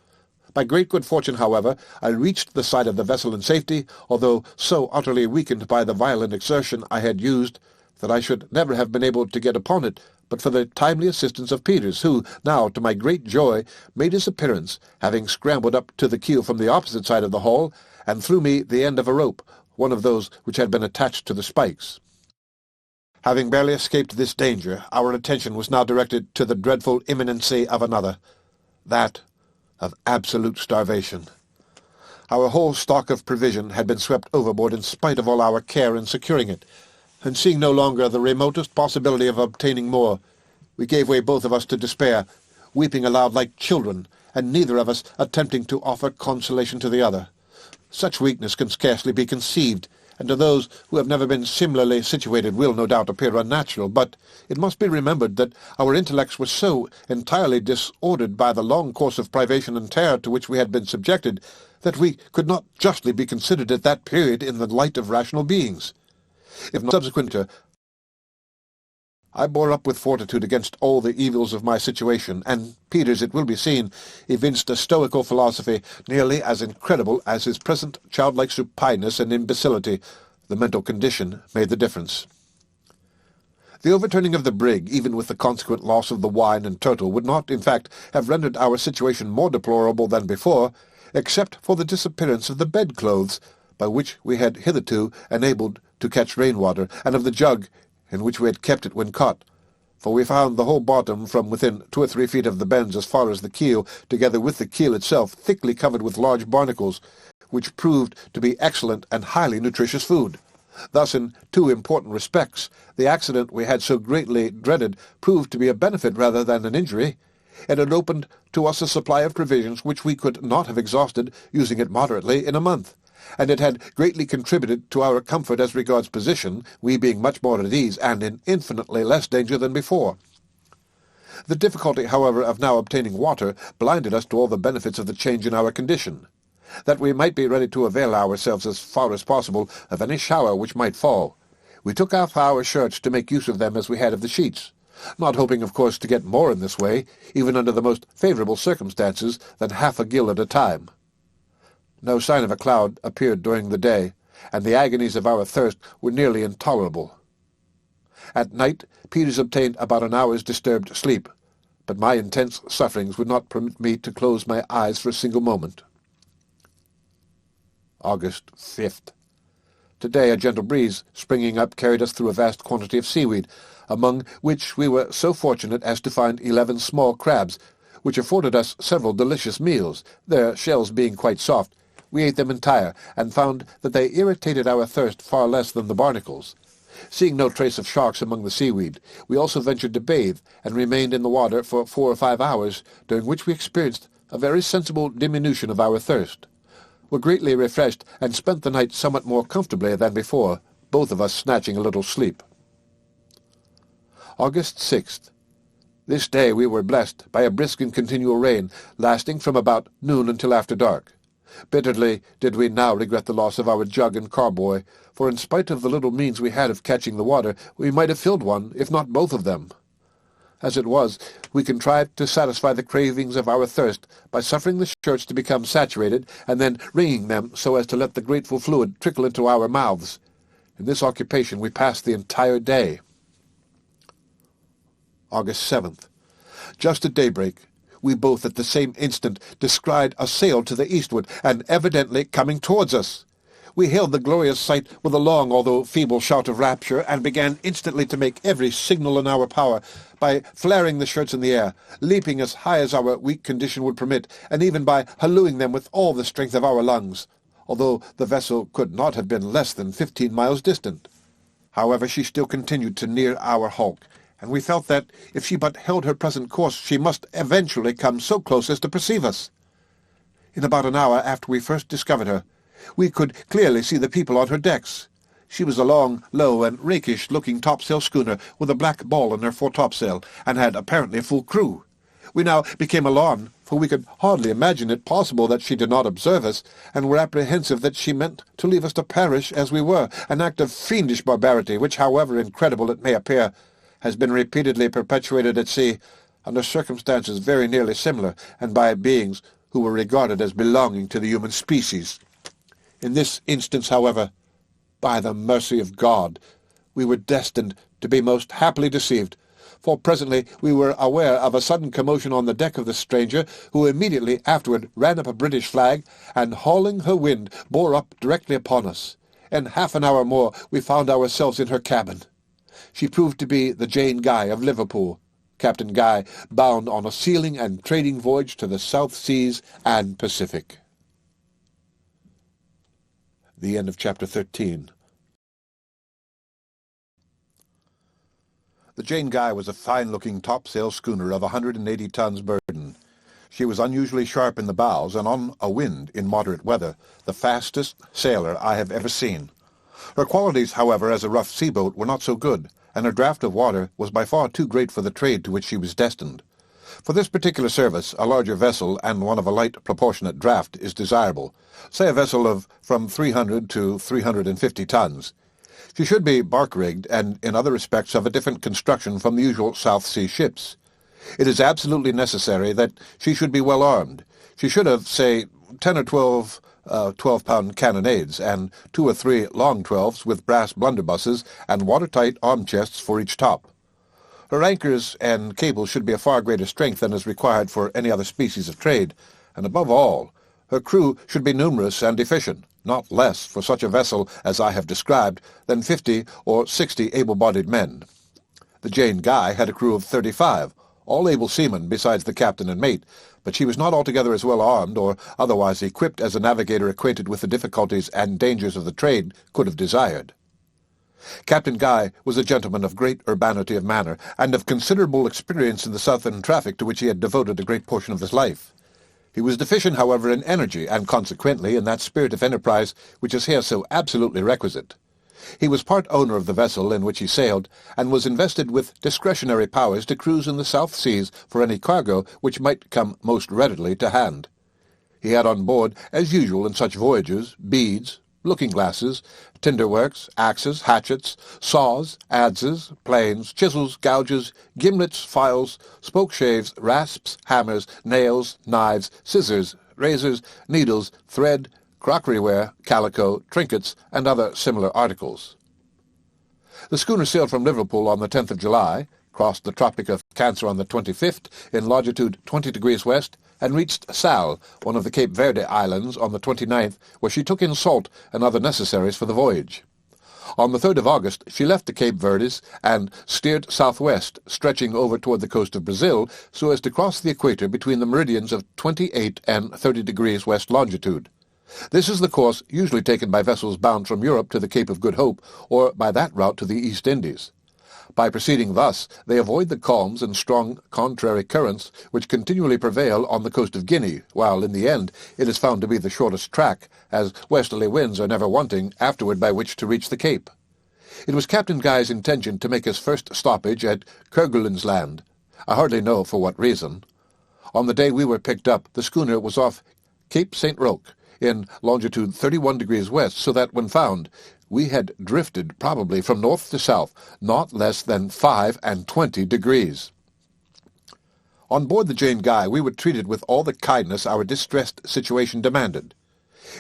By great good fortune, however, I reached the side of the vessel in safety, although so utterly weakened by the violent exertion I had used that I should never have been able to get upon it but for the timely assistance of Peters, who, now, to my great joy, made his appearance, having scrambled up to the keel from the opposite side of the hull, and threw me the end of a rope, one of those which had been attached to the spikes. Having barely escaped this danger, our attention was now directed to the dreadful imminency of another, that of absolute starvation. Our whole stock of provision had been swept overboard in spite of all our care in securing it, and seeing no longer the remotest possibility of obtaining more, we gave way both of us to despair, weeping aloud like children, and neither of us attempting to offer consolation to the other. Such weakness can scarcely be conceived, and to those who have never been similarly situated will no doubt appear unnatural, but it must be remembered that our intellects were so entirely disordered by the long course of privation and terror to which we had been subjected, that we could not justly be considered at that period in the light of rational beings. If not subsequent to, I bore up with fortitude against all the evils of my situation, and Peters, it will be seen, evinced a stoical philosophy nearly as incredible as his present childlike supineness and imbecility. The mental condition made the difference. The overturning of the brig, even with the consequent loss of the wine and turtle, would not, in fact, have rendered our situation more deplorable than before, except for the disappearance of the bedclothes, by which we had hitherto enabled to catch rain-water, and of the jug in which we had kept it when caught, for we found the whole bottom from within 2 or 3 feet of the bends as far as the keel, together with the keel itself, thickly covered with large barnacles, which proved to be excellent and highly nutritious food. Thus, in 2 important respects, the accident we had so greatly dreaded proved to be a benefit rather than an injury. It had opened to us a supply of provisions which we could not have exhausted, using it moderately, in a month, and it had greatly contributed to our comfort as regards position, we being much more at ease and in infinitely less danger than before. The difficulty, however, of now obtaining water blinded us to all the benefits of the change in our condition, that we might be ready to avail ourselves as far as possible of any shower which might fall. We took off our shirts to make use of them as we had of the sheets, not hoping, of course, to get more in this way, even under the most favourable circumstances, than half a gill at a time. No sign of a cloud appeared during the day, and the agonies of our thirst were nearly intolerable. At night, Peters obtained about an hour's disturbed sleep, but my intense sufferings would not permit me to close my eyes for a single moment. August 5th. Today a gentle breeze springing up carried us through a vast quantity of seaweed, among which we were so fortunate as to find 11 small crabs, which afforded us several delicious meals, their shells being quite soft. We ate them entire, and found that they irritated our thirst far less than the barnacles. Seeing no trace of sharks among the seaweed, we also ventured to bathe, and remained in the water for 4 or 5 hours, during which we experienced a very sensible diminution of our thirst, were greatly refreshed, and spent the night somewhat more comfortably than before, both of us snatching a little sleep. August 6th. This day we were blessed by a brisk and continual rain, lasting from about noon until after dark. Bitterly did we now regret the loss of our jug and carboy, for in spite of the little means we had of catching the water, we might have filled one, if not both of them. As it was, we contrived to satisfy the cravings of our thirst by suffering the shirts to become saturated, and then wringing them so as to let the grateful fluid trickle into our mouths. In this occupation we passed the entire day. August 7th. Just at daybreak, we both at the same instant descried a sail to the eastward, and evidently coming towards us. We hailed the glorious sight with a long, although feeble, shout of rapture, and began instantly to make every signal in our power, by flaring the shirts in the air, leaping as high as our weak condition would permit, and even by hallooing them with all the strength of our lungs, although the vessel could not have been less than 15 miles distant. However, she still continued to near our hulk, and we felt that, if she but held her present course, she must eventually come so close as to perceive us. In about an hour after we first discovered her, we could clearly see the people on her decks. She was a long, low, and rakish-looking topsail schooner with a black ball in her foretopsail, and had apparently a full crew. We now became alarmed, for we could hardly imagine it possible that she did not observe us, and were apprehensive that she meant to leave us to perish as we were, an act of fiendish barbarity, which, however incredible it may appear, has been repeatedly perpetuated at sea, under circumstances very nearly similar, and by beings who were regarded as belonging to the human species. In this instance, however, by the mercy of God, we were destined to be most happily deceived, for presently we were aware of a sudden commotion on the deck of the stranger, who immediately afterward ran up a British flag, and hauling her wind, bore up directly upon us. In half an hour more we found ourselves in her cabin. She proved to be the Jane Guy of Liverpool, Captain Guy, bound on a sealing and trading voyage to the South Seas and Pacific. The end of chapter 13. The Jane Guy was a fine-looking topsail schooner of 180 tons burden. She was unusually sharp in the bows, and on a wind in moderate weather, the fastest sailer I have ever seen. Her qualities, however, as a rough sea-boat were not so good, and her draught of water was by far too great for the trade to which she was destined. For this particular service, a larger vessel and one of a light proportionate draught is desirable, say a vessel of from 300 to 350 tons. She should be bark-rigged, and in other respects of a different construction from the usual South Sea ships. It is absolutely necessary that she should be well armed. She should have, say, 10 or 12 12-pound cannonades, and 2 or 3 long 12s with brass blunderbusses and watertight arm chests for each top. Her anchors and cables should be of far greater strength than is required for any other species of trade, and above all, her crew should be numerous and efficient, not less for such a vessel as I have described than 50 or 60 able-bodied men. The Jane Guy had a crew of 35, all able seamen besides the captain and mate, but she was not altogether as well armed or otherwise equipped as a navigator acquainted with the difficulties and dangers of the trade could have desired. Captain Guy was a gentleman of great urbanity of manner, and of considerable experience in the southern traffic to which he had devoted a great portion of his life. He was deficient, however, in energy, and consequently in that spirit of enterprise which is here so absolutely requisite. He was part owner of the vessel in which he sailed, and was invested with discretionary powers to cruise in the South Seas for any cargo which might come most readily to hand. He had on board, as usual in such voyages, beads, looking-glasses, tinder-works, axes, hatchets, saws, adzes, planes, chisels, gouges, gimlets, files, spoke-shaves, rasps, hammers, nails, knives, scissors, razors, needles, thread, crockeryware, calico, trinkets, and other similar articles. The schooner sailed from Liverpool on the 10th of July, crossed the Tropic of Cancer on the 25th in longitude 20 degrees west, and reached Sal, one of the Cape Verde Islands, on the 29th, where she took in salt and other necessaries for the voyage. On the 3rd of August she left the Cape Verdes and steered southwest, stretching over toward the coast of Brazil, so as to cross the equator between the meridians of 28 and 30 degrees west longitude. This is the course usually taken by vessels bound from Europe to the Cape of Good Hope, or by that route to the East Indies. By proceeding thus, they avoid the calms and strong contrary currents which continually prevail on the coast of Guinea, while in the end it is found to be the shortest track, as westerly winds are never wanting afterward by which to reach the Cape. It was Captain Guy's intention to make his first stoppage at Kerguelen's land. I hardly know for what reason. On the day we were picked up, the schooner was off Cape St. Roque, in longitude 31 degrees west, so that, when found, we had drifted probably from north to south, not less than 25 degrees. On board the Jane Guy we were treated with all the kindness our distressed situation demanded.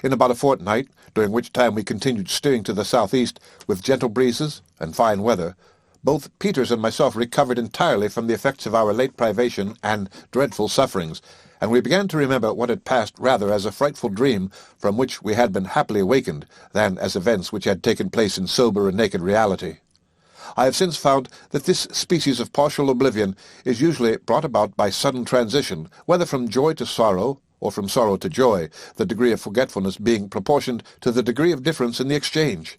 In about a fortnight, during which time we continued steering to the southeast with gentle breezes and fine weather, both Peters and myself recovered entirely from the effects of our late privation and dreadful sufferings, and we began to remember what had passed rather as a frightful dream from which we had been happily awakened than as events which had taken place in sober and naked reality. I have since found that this species of partial oblivion is usually brought about by sudden transition, whether from joy to sorrow or from sorrow to joy, the degree of forgetfulness being proportioned to the degree of difference in the exchange.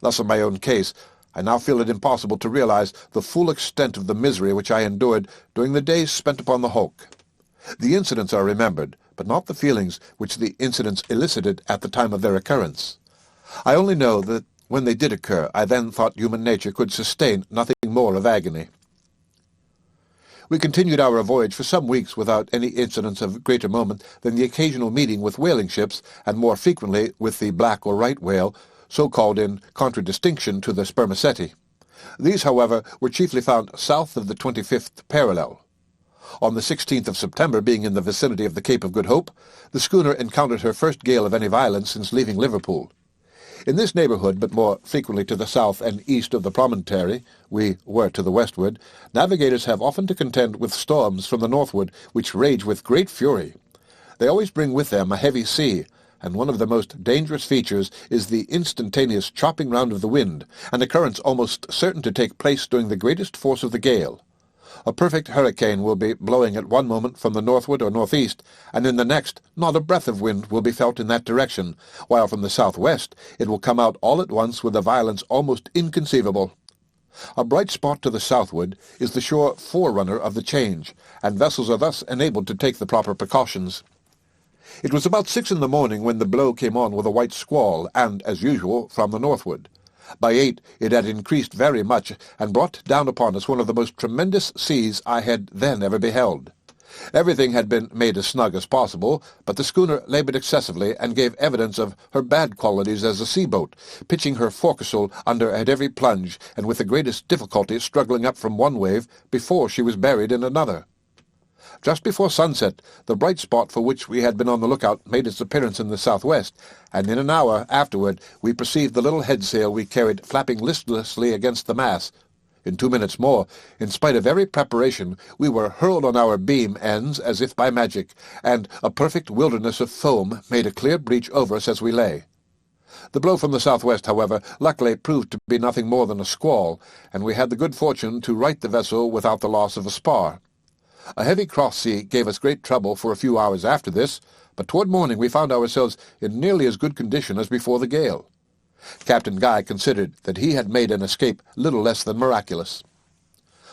Thus, in my own case, I now feel it impossible to realize the full extent of the misery which I endured during the days spent upon the hulk. The incidents are remembered, but not the feelings which the incidents elicited at the time of their occurrence. I only know that when they did occur, I then thought human nature could sustain nothing more of agony. We continued our voyage for some weeks without any incidents of greater moment than the occasional meeting with whaling ships, and more frequently with the black or right whale, so called in contradistinction to the spermaceti. These, however, were chiefly found south of the 25th parallel. On the 16th of September, being in the vicinity of the Cape of Good Hope, the schooner encountered her first gale of any violence since leaving Liverpool. In this neighbourhood, but more frequently to the south and east of the promontory, we were to the westward, navigators have often to contend with storms from the northward, which rage with great fury. They always bring with them a heavy sea, and one of the most dangerous features is the instantaneous chopping round of the wind, an occurrence almost certain to take place during the greatest force of the gale. A perfect hurricane will be blowing at one moment from the northward or northeast, and in the next not a breath of wind will be felt in that direction, while from the southwest it will come out all at once with a violence almost inconceivable. A bright spot to the southward is the sure forerunner of the change, and vessels are thus enabled to take the proper precautions. It was about 6 in the morning when the blow came on with a white squall, and, as usual, from the northward. By 8 it had increased very much, and brought down upon us one of the most tremendous seas I had then ever beheld. Everything had been made as snug as possible, but the schooner laboured excessively, and gave evidence of her bad qualities as a sea-boat, pitching her forecastle under at every plunge, and with the greatest difficulty struggling up from one wave before she was buried in another. Just before sunset, the bright spot for which we had been on the lookout made its appearance in the southwest, and in an hour afterward we perceived the little headsail we carried flapping listlessly against the mass. In 2 minutes more, in spite of every preparation, we were hurled on our beam ends as if by magic, and a perfect wilderness of foam made a clear breach over us as we lay. The blow from the southwest, however, luckily proved to be nothing more than a squall, and we had the good fortune to right the vessel without the loss of a spar. A heavy cross-sea gave us great trouble for a few hours after this, but toward morning we found ourselves in nearly as good condition as before the gale. Captain Guy considered that he had made an escape little less than miraculous.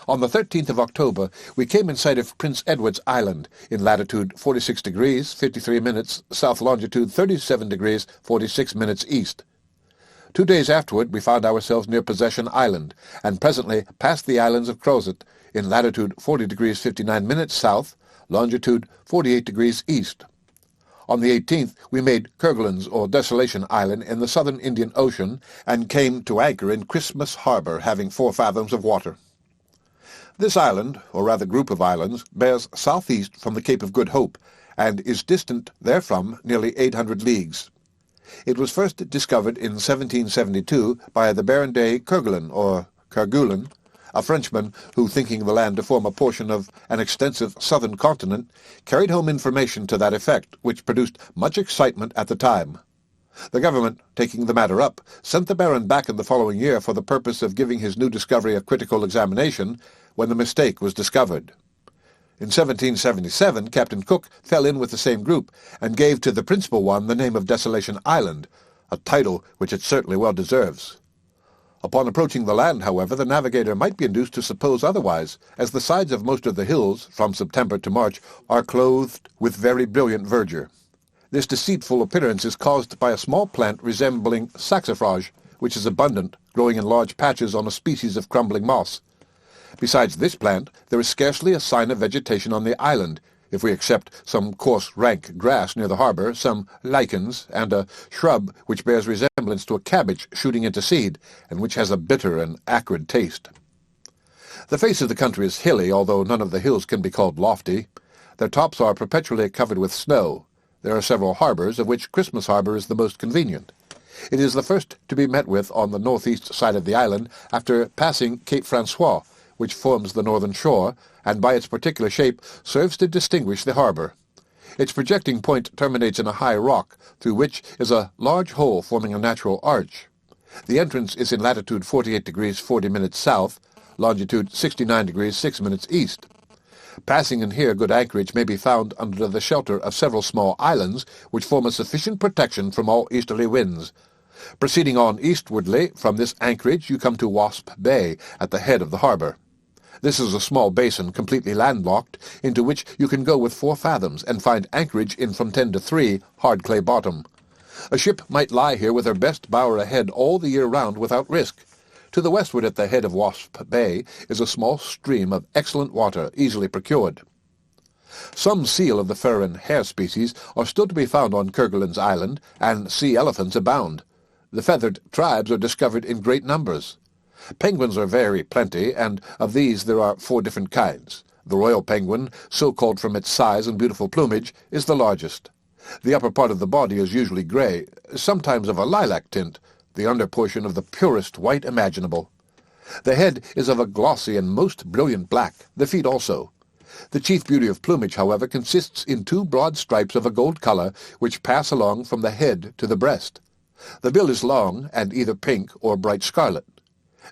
On the 13th of October, we came in sight of Prince Edward's Island, in latitude 46 degrees, 53 minutes, south longitude 37 degrees, 46 minutes east. 2 days afterward, we found ourselves near Possession Island, and presently passed the islands of Crozet, in latitude 40 degrees 59 minutes south, longitude 48 degrees east. On the 18th, we made Kerguelen, or Desolation Island, in the southern Indian Ocean, and came to anchor in Christmas Harbour, having 4 fathoms of water. This island, or rather group of islands, bears southeast from the Cape of Good Hope, and is distant therefrom nearly 800 leagues. It was first discovered in 1772 by the Baron de Kerguelen, or Kerguelen, a Frenchman who, thinking the land to form a portion of an extensive southern continent, carried home information to that effect, which produced much excitement at the time. The government, taking the matter up, sent the Baron back in the following year for the purpose of giving his new discovery a critical examination, when the mistake was discovered. In 1777, Captain Cook fell in with the same group, and gave to the principal one the name of Desolation Island, a title which it certainly well deserves. Upon approaching the land, however, the navigator might be induced to suppose otherwise, as the sides of most of the hills, from September to March, are clothed with very brilliant verdure. This deceitful appearance is caused by a small plant resembling saxifrage, which is abundant, growing in large patches on a species of crumbling moss. Besides this plant, there is scarcely a sign of vegetation on the island, if we except some coarse rank grass near the harbour, some lichens, and a shrub which bears resemblance to a cabbage shooting into seed, and which has a bitter and acrid taste. The face of the country is hilly, although none of the hills can be called lofty. Their tops are perpetually covered with snow. There are several harbours, of which Christmas Harbour is the most convenient. It is the first to be met with on the northeast side of the island, after passing Cape Francois, which forms the northern shore, and by its particular shape serves to distinguish the harbour. Its projecting point terminates in a high rock, through which is a large hole forming a natural arch. The entrance is in latitude 48 degrees 40 minutes south, longitude 69 degrees 6 minutes east. Passing in here, good anchorage may be found under the shelter of several small islands, which form a sufficient protection from all easterly winds. Proceeding on eastwardly from this anchorage, you come to Wasp Bay, at the head of the harbour. This is a small basin, completely landlocked, into which you can go with 4 fathoms, and find anchorage in from 10 to 3, hard clay bottom. A ship might lie here with her best bower ahead all the year round without risk. To the westward at the head of Wasp Bay is a small stream of excellent water, easily procured. Some seal of the fur and hair species are still to be found on Kerguelen's Island, and sea elephants abound. The feathered tribes are discovered in great numbers. Penguins are very plenty, and of these there are 4 different kinds. The royal penguin, so called from its size and beautiful plumage, is the largest. The upper part of the body is usually grey, sometimes of a lilac tint, the under portion of the purest white imaginable. The head is of a glossy and most brilliant black, the feet also. The chief beauty of plumage, however, consists in 2 broad stripes of a gold colour, which pass along from the head to the breast. The bill is long, and either pink or bright scarlet.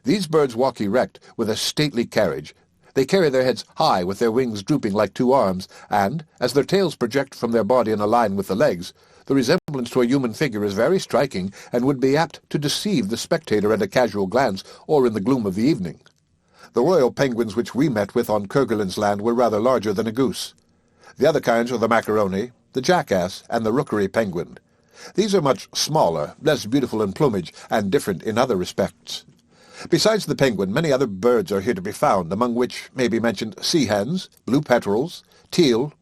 These birds walk erect, with a stately carriage. They carry their heads high, with their wings drooping like 2 arms, and, as their tails project from their body in a line with the legs, the resemblance to a human figure is very striking, and would be apt to deceive the spectator at a casual glance, or in the gloom of the evening. The royal penguins which we met with on Kerguelen's land were rather larger than a goose. The other kinds are the macaroni, the jackass, and the rookery penguin. These are much smaller, less beautiful in plumage, and different in other respects. Besides the penguin, many other birds are here to be found, among which may be mentioned sea-hens, blue petrels, teal,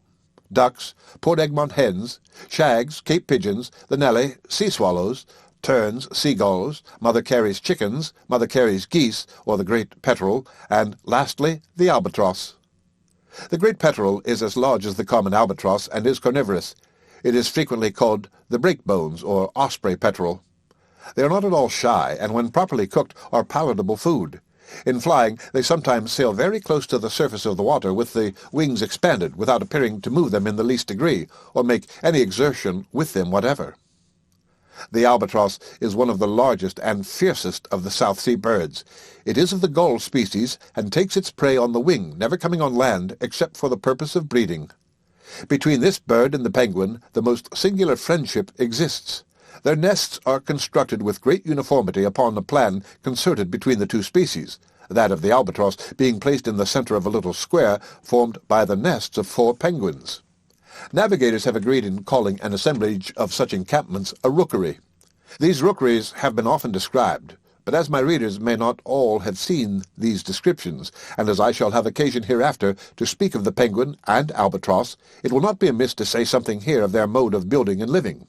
ducks, Port Egmont hens, shags, Cape pigeons, the nelly, sea-swallows, terns, seagulls, Mother Carey's chickens, Mother Carey's geese, or the great petrel, and, lastly, the albatross. The great petrel is as large as the common albatross, and is carnivorous. It is frequently called the breakbones, or osprey petrel. They are not at all shy, and when properly cooked are palatable food. In flying, they sometimes sail very close to the surface of the water with the wings expanded, without appearing to move them in the least degree, or make any exertion with them whatever. The albatross is one of the largest and fiercest of the South Sea birds. It is of the gull species and takes its prey on the wing, never coming on land except for the purpose of breeding. Between this bird and the penguin, the most singular friendship exists. Their nests are constructed with great uniformity upon a plan concerted between the two species, that of the albatross being placed in the center of a little square formed by the nests of 4 penguins. Navigators have agreed in calling an assemblage of such encampments a rookery. These rookeries have been often described, but as my readers may not all have seen these descriptions, and as I shall have occasion hereafter to speak of the penguin and albatross, it will not be amiss to say something here of their mode of building and living.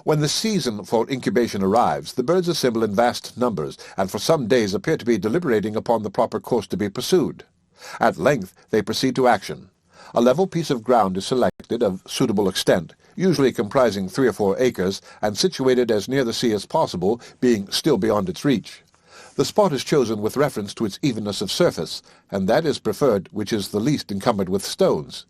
When the season for incubation arrives, the birds assemble in vast numbers, and for some days appear to be deliberating upon the proper course to be pursued. At length they proceed to action. A level piece of ground is selected of suitable extent, usually comprising 3 or 4 acres, and situated as near the sea as possible, being still beyond its reach. The spot is chosen with reference to its evenness of surface, and that is preferred which is the least encumbered with stones.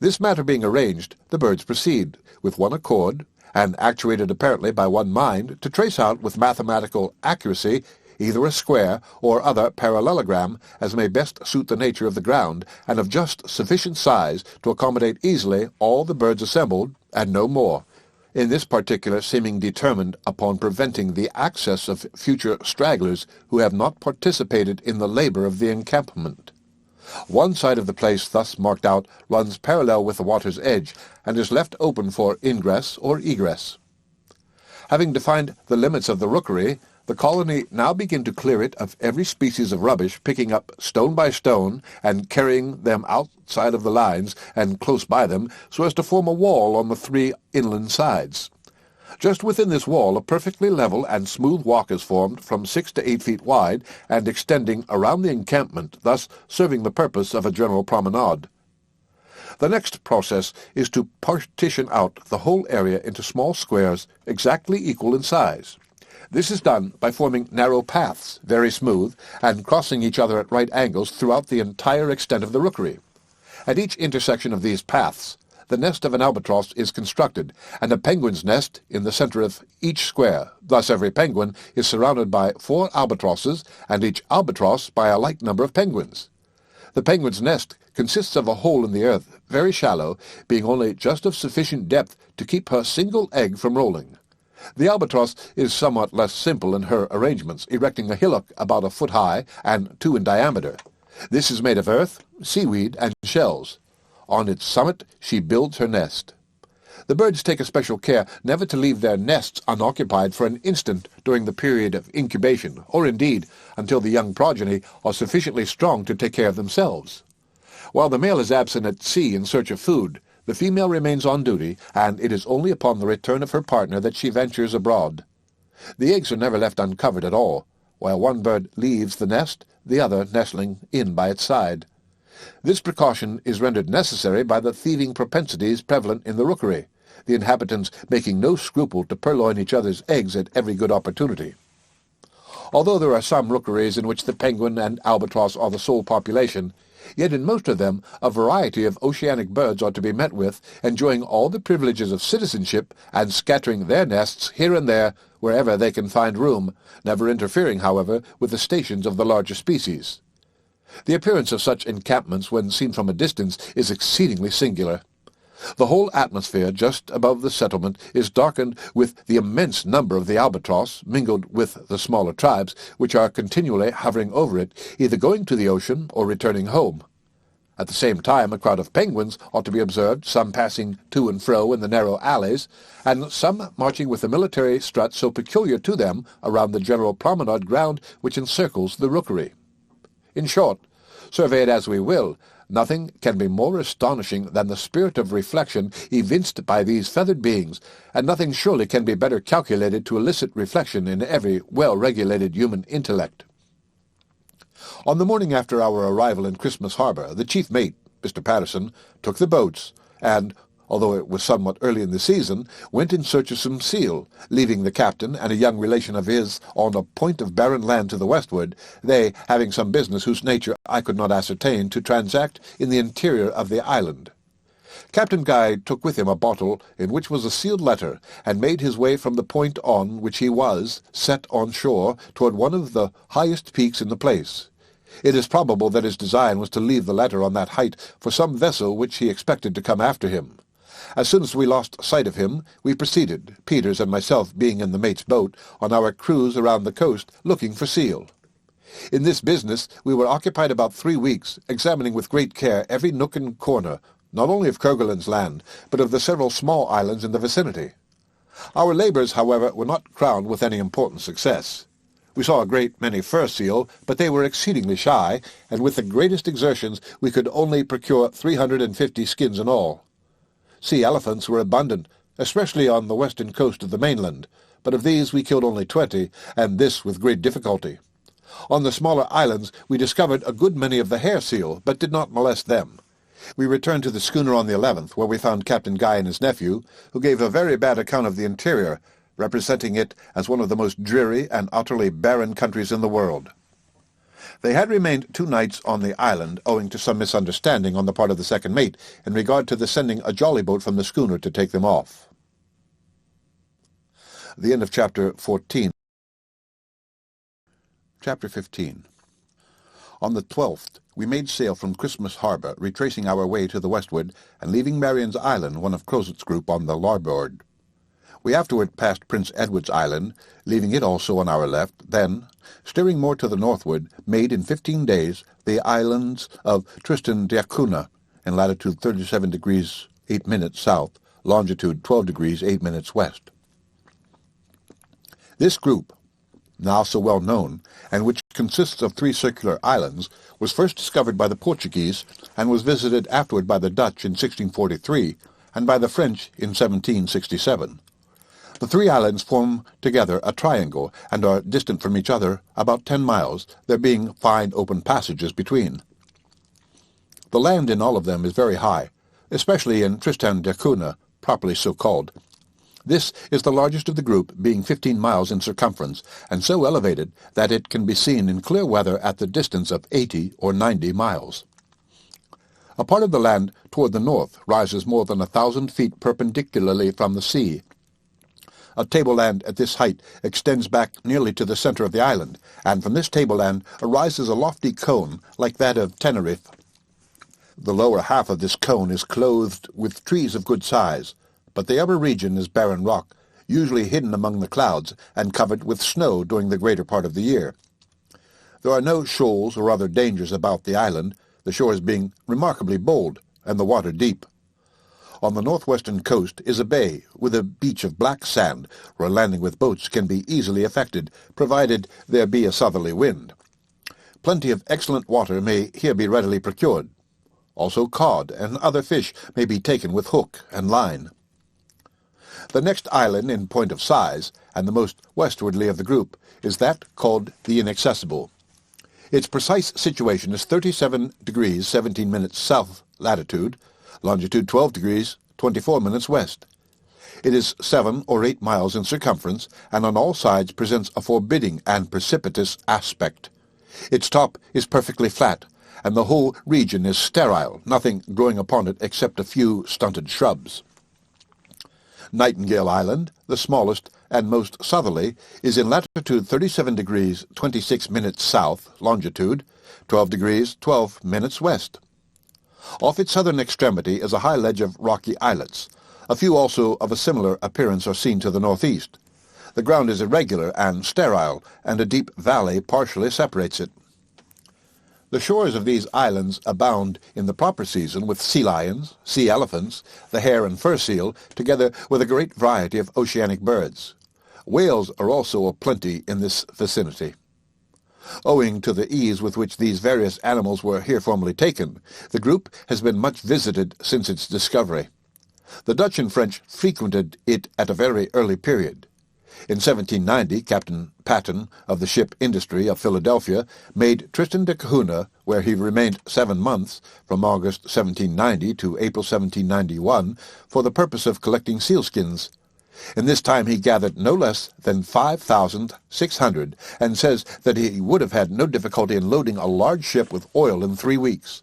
This matter being arranged, the birds proceed, with one accord, and actuated apparently by one mind, to trace out with mathematical accuracy either a square or other parallelogram as may best suit the nature of the ground, and of just sufficient size to accommodate easily all the birds assembled, and no more, in this particular seeming determined upon preventing the access of future stragglers who have not participated in the labor of the encampment. One side of the place thus marked out runs parallel with the water's edge, and is left open for ingress or egress. Having defined the limits of the rookery, the colony now begin to clear it of every species of rubbish, picking up stone by stone, and carrying them outside of the lines and close by them, so as to form a wall on the 3 inland sides. Just within this wall a perfectly level and smooth walk is formed from 6 to 8 feet wide, and extending around the encampment, thus serving the purpose of a general promenade. The next process is to partition out the whole area into small squares exactly equal in size. This is done by forming narrow paths, very smooth, and crossing each other at right angles throughout the entire extent of the rookery. At each intersection of these paths, the nest of an albatross is constructed, and a penguin's nest in the center of each square. Thus every penguin is surrounded by 4 albatrosses, and each albatross by a like number of penguins. The penguin's nest consists of a hole in the earth, very shallow, being only just of sufficient depth to keep her single egg from rolling. The albatross is somewhat less simple in her arrangements, erecting a hillock about 1 foot high and 2 in diameter. This is made of earth, seaweed, and shells. On its summit she builds her nest. The birds take especial care never to leave their nests unoccupied for an instant during the period of incubation, or indeed until the young progeny are sufficiently strong to take care of themselves. While the male is absent at sea in search of food, the female remains on duty, and it is only upon the return of her partner that she ventures abroad. The eggs are never left uncovered at all. While one bird leaves the nest, the other nestling in by its side. This precaution is rendered necessary by the thieving propensities prevalent in the rookery, the inhabitants making no scruple to purloin each other's eggs at every good opportunity. Although there are some rookeries in which the penguin and albatross are the sole population, yet in most of them a variety of oceanic birds are to be met with, enjoying all the privileges of citizenship and scattering their nests here and there wherever they can find room, never interfering, however, with the stations of the larger species. The appearance of such encampments when seen from a distance is exceedingly singular. The whole atmosphere just above the settlement is darkened with the immense number of the albatross, mingled with the smaller tribes, which are continually hovering over it, either going to the ocean or returning home. At the same time a crowd of penguins ought to be observed, some passing to and fro in the narrow alleys, and some marching with the military strut so peculiar to them around the general promenade ground which encircles the rookery. In short, survey it as we will, nothing can be more astonishing than the spirit of reflection evinced by these feathered beings, and nothing surely can be better calculated to elicit reflection in every well-regulated human intellect. On the morning after our arrival in Christmas Harbour, the chief mate, Mr. Patterson, took the boats, and, although it was somewhat early in the season, went in search of some seal, leaving the captain and a young relation of his on a point of barren land to the westward, they having some business whose nature I could not ascertain, to transact in the interior of the island. Captain Guy took with him a bottle in which was a sealed letter, and made his way from the point on which he was, set on shore, toward one of the highest peaks in the place. It is probable that his design was to leave the letter on that height for some vessel which he expected to come after him. As soon as we lost sight of him, we proceeded, Peters and myself being in the mate's boat, on our cruise around the coast, looking for seal. In this business we were occupied about 3 weeks, examining with great care every nook and corner, not only of Kerguelen's land, but of the several small islands in the vicinity. Our labours, however, were not crowned with any important success. We saw a great many fur seal, but they were exceedingly shy, and with the greatest exertions we could only procure 350 skins in all. Sea elephants were abundant, especially on the western coast of the mainland, but of these we killed only 20, and this with great difficulty. On the smaller islands we discovered a good many of the hair seal, but did not molest them. We returned to the schooner on the 11th, where we found Captain Guy and his nephew, who gave a very bad account of the interior, representing it as one of the most dreary and utterly barren countries in the world. They had remained 2 nights on the island, owing to some misunderstanding on the part of the second mate in regard to the sending a jolly boat from the schooner to take them off. The end of Chapter 14. Chapter 15. On the 12th, we made sail from Christmas Harbour, retracing our way to the westward, and leaving Marion's Island, one of Crozet's group, on the larboard. We afterward passed Prince Edward's Island, leaving it also on our left, then, steering more to the northward, made in 15 days the islands of Tristan d'Acunha, in latitude 37 degrees 8 minutes south, longitude 12 degrees 8 minutes west. This group, now so well known, and which consists of 3 circular islands, was first discovered by the Portuguese, and was visited afterward by the Dutch in 1643, and by the French in 1767. The 3 islands form together a triangle, and are distant from each other about 10 miles, there being fine open passages between. The land in all of them is very high, especially in Tristan d'Acunha, properly so called. This is the largest of the group, being 15 miles in circumference, and so elevated that it can be seen in clear weather at the distance of 80 or 90 miles. A part of the land toward the north rises more than 1,000 feet perpendicularly from the sea. A tableland at this height extends back nearly to the center of the island, and from this tableland arises a lofty cone like that of Tenerife. The lower half of this cone is clothed with trees of good size, but the upper region is barren rock, usually hidden among the clouds and covered with snow during the greater part of the year. There are no shoals or other dangers about the island, the shores being remarkably bold and the water deep. On the northwestern coast is a bay with a beach of black sand, where landing with boats can be easily effected, provided there be a southerly wind. Plenty of excellent water may here be readily procured. Also cod and other fish may be taken with hook and line. The next island in point of size, and the most westwardly of the group, is that called the Inaccessible. Its precise situation is 37 degrees 17 minutes south latitude, longitude 12 degrees 24 minutes west. It is 7 or 8 miles in circumference, and on all sides presents a forbidding and precipitous aspect. Its top is perfectly flat, and the whole region is sterile, nothing growing upon it except a few stunted shrubs. Nightingale Island, the smallest and most southerly, is in latitude 37 degrees 26 minutes south, longitude 12 degrees 12 minutes west. Off its southern extremity is a high ledge of rocky islets. A few also of a similar appearance are seen to the northeast. The ground is irregular and sterile, and a deep valley partially separates it. The shores of these islands abound in the proper season with sea lions, sea elephants, the hair and fur seal, together with a great variety of oceanic birds. Whales are also aplenty in this vicinity. Owing to the ease with which these various animals were here formerly taken, the group has been much visited since its discovery. The Dutch and French frequented it at a very early period. In 1790, Captain Patton, of the ship Industry of Philadelphia, made Tristan d'Acunha, where he remained 7 months, from August 1790 to April 1791, for the purpose of collecting sealskins. In this time he gathered no less than 5,600, and says that he would have had no difficulty in loading a large ship with oil in 3 weeks.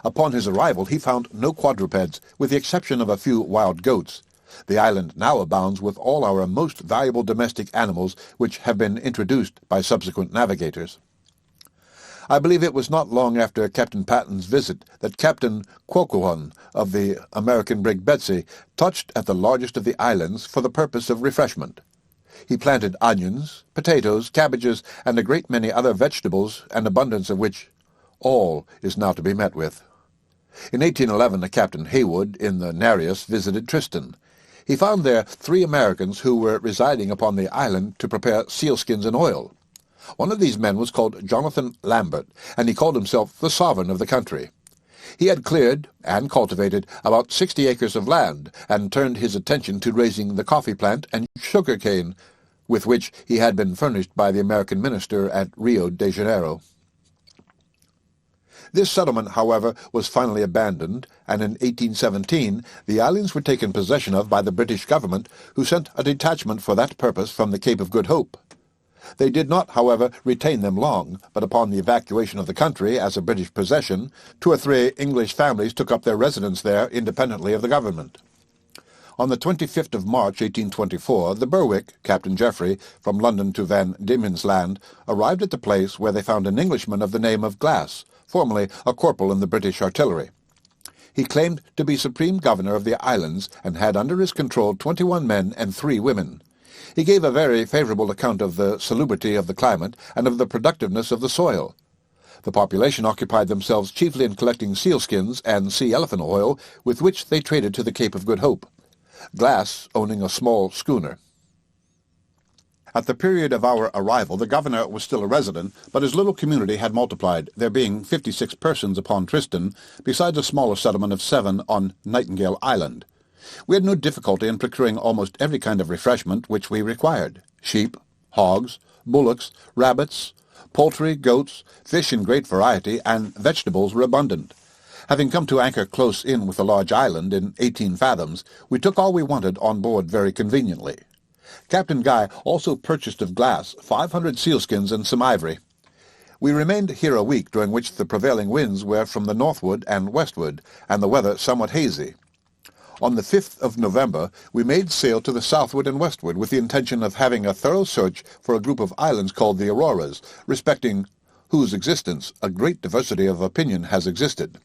Upon his arrival he found no quadrupeds, with the exception of a few wild goats. The island now abounds with all our most valuable domestic animals which have been introduced by subsequent navigators. I believe it was not long after Captain Patton's visit that Captain Kerguelen of the American brig Betsy touched at the largest of the islands for the purpose of refreshment. He planted onions, potatoes, cabbages, and a great many other vegetables, an abundance of which all is now to be met with. In 1811 a Captain Haywood in the Nereus visited Tristan. He found there 3 Americans who were residing upon the island to prepare sealskins and oil. One of these men was called Jonathan Lambert, and he called himself the sovereign of the country. He had cleared and cultivated about 60 acres of land, and turned his attention to raising the coffee plant and sugar cane, with which he had been furnished by the American minister at Rio de Janeiro. This settlement, however, was finally abandoned, and in 1817 the islands were taken possession of by the British government, who sent a detachment for that purpose from the Cape of Good Hope. They did not, however, retain them long, but upon the evacuation of the country as a British possession, 2 or 3 English families took up their residence there independently of the government. On the 25th of March, 1824, the Berwick, Captain Geoffrey, from London to Van Diemen's Land, arrived at the place where they found an Englishman of the name of Glass, formerly a corporal in the British artillery. He claimed to be supreme governor of the islands, and had under his control 21 men and 3 women. He gave a very favourable account of the salubrity of the climate and of the productiveness of the soil. The population occupied themselves chiefly in collecting sealskins and sea elephant oil, with which they traded to the Cape of Good Hope, Glass owning a small schooner. At the period of our arrival the governor was still a resident, but his little community had multiplied, there being 56 persons upon Tristan, besides a smaller settlement of 7 on Nightingale Island. We had no difficulty in procuring almost every kind of refreshment which we required. Sheep, hogs, bullocks, rabbits, poultry, goats, fish in great variety, and vegetables were abundant. Having come to anchor close in with a large island in 18 fathoms, we took all we wanted on board very conveniently. Captain Guy also purchased of Glass 500 sealskins and some ivory. We remained here a week, during which the prevailing winds were from the northward and westward, and the weather somewhat hazy. On the 5th of November we made sail to the southward and westward, with the intention of having a thorough search for a group of islands called the Auroras, respecting whose existence a great diversity of opinion has existed.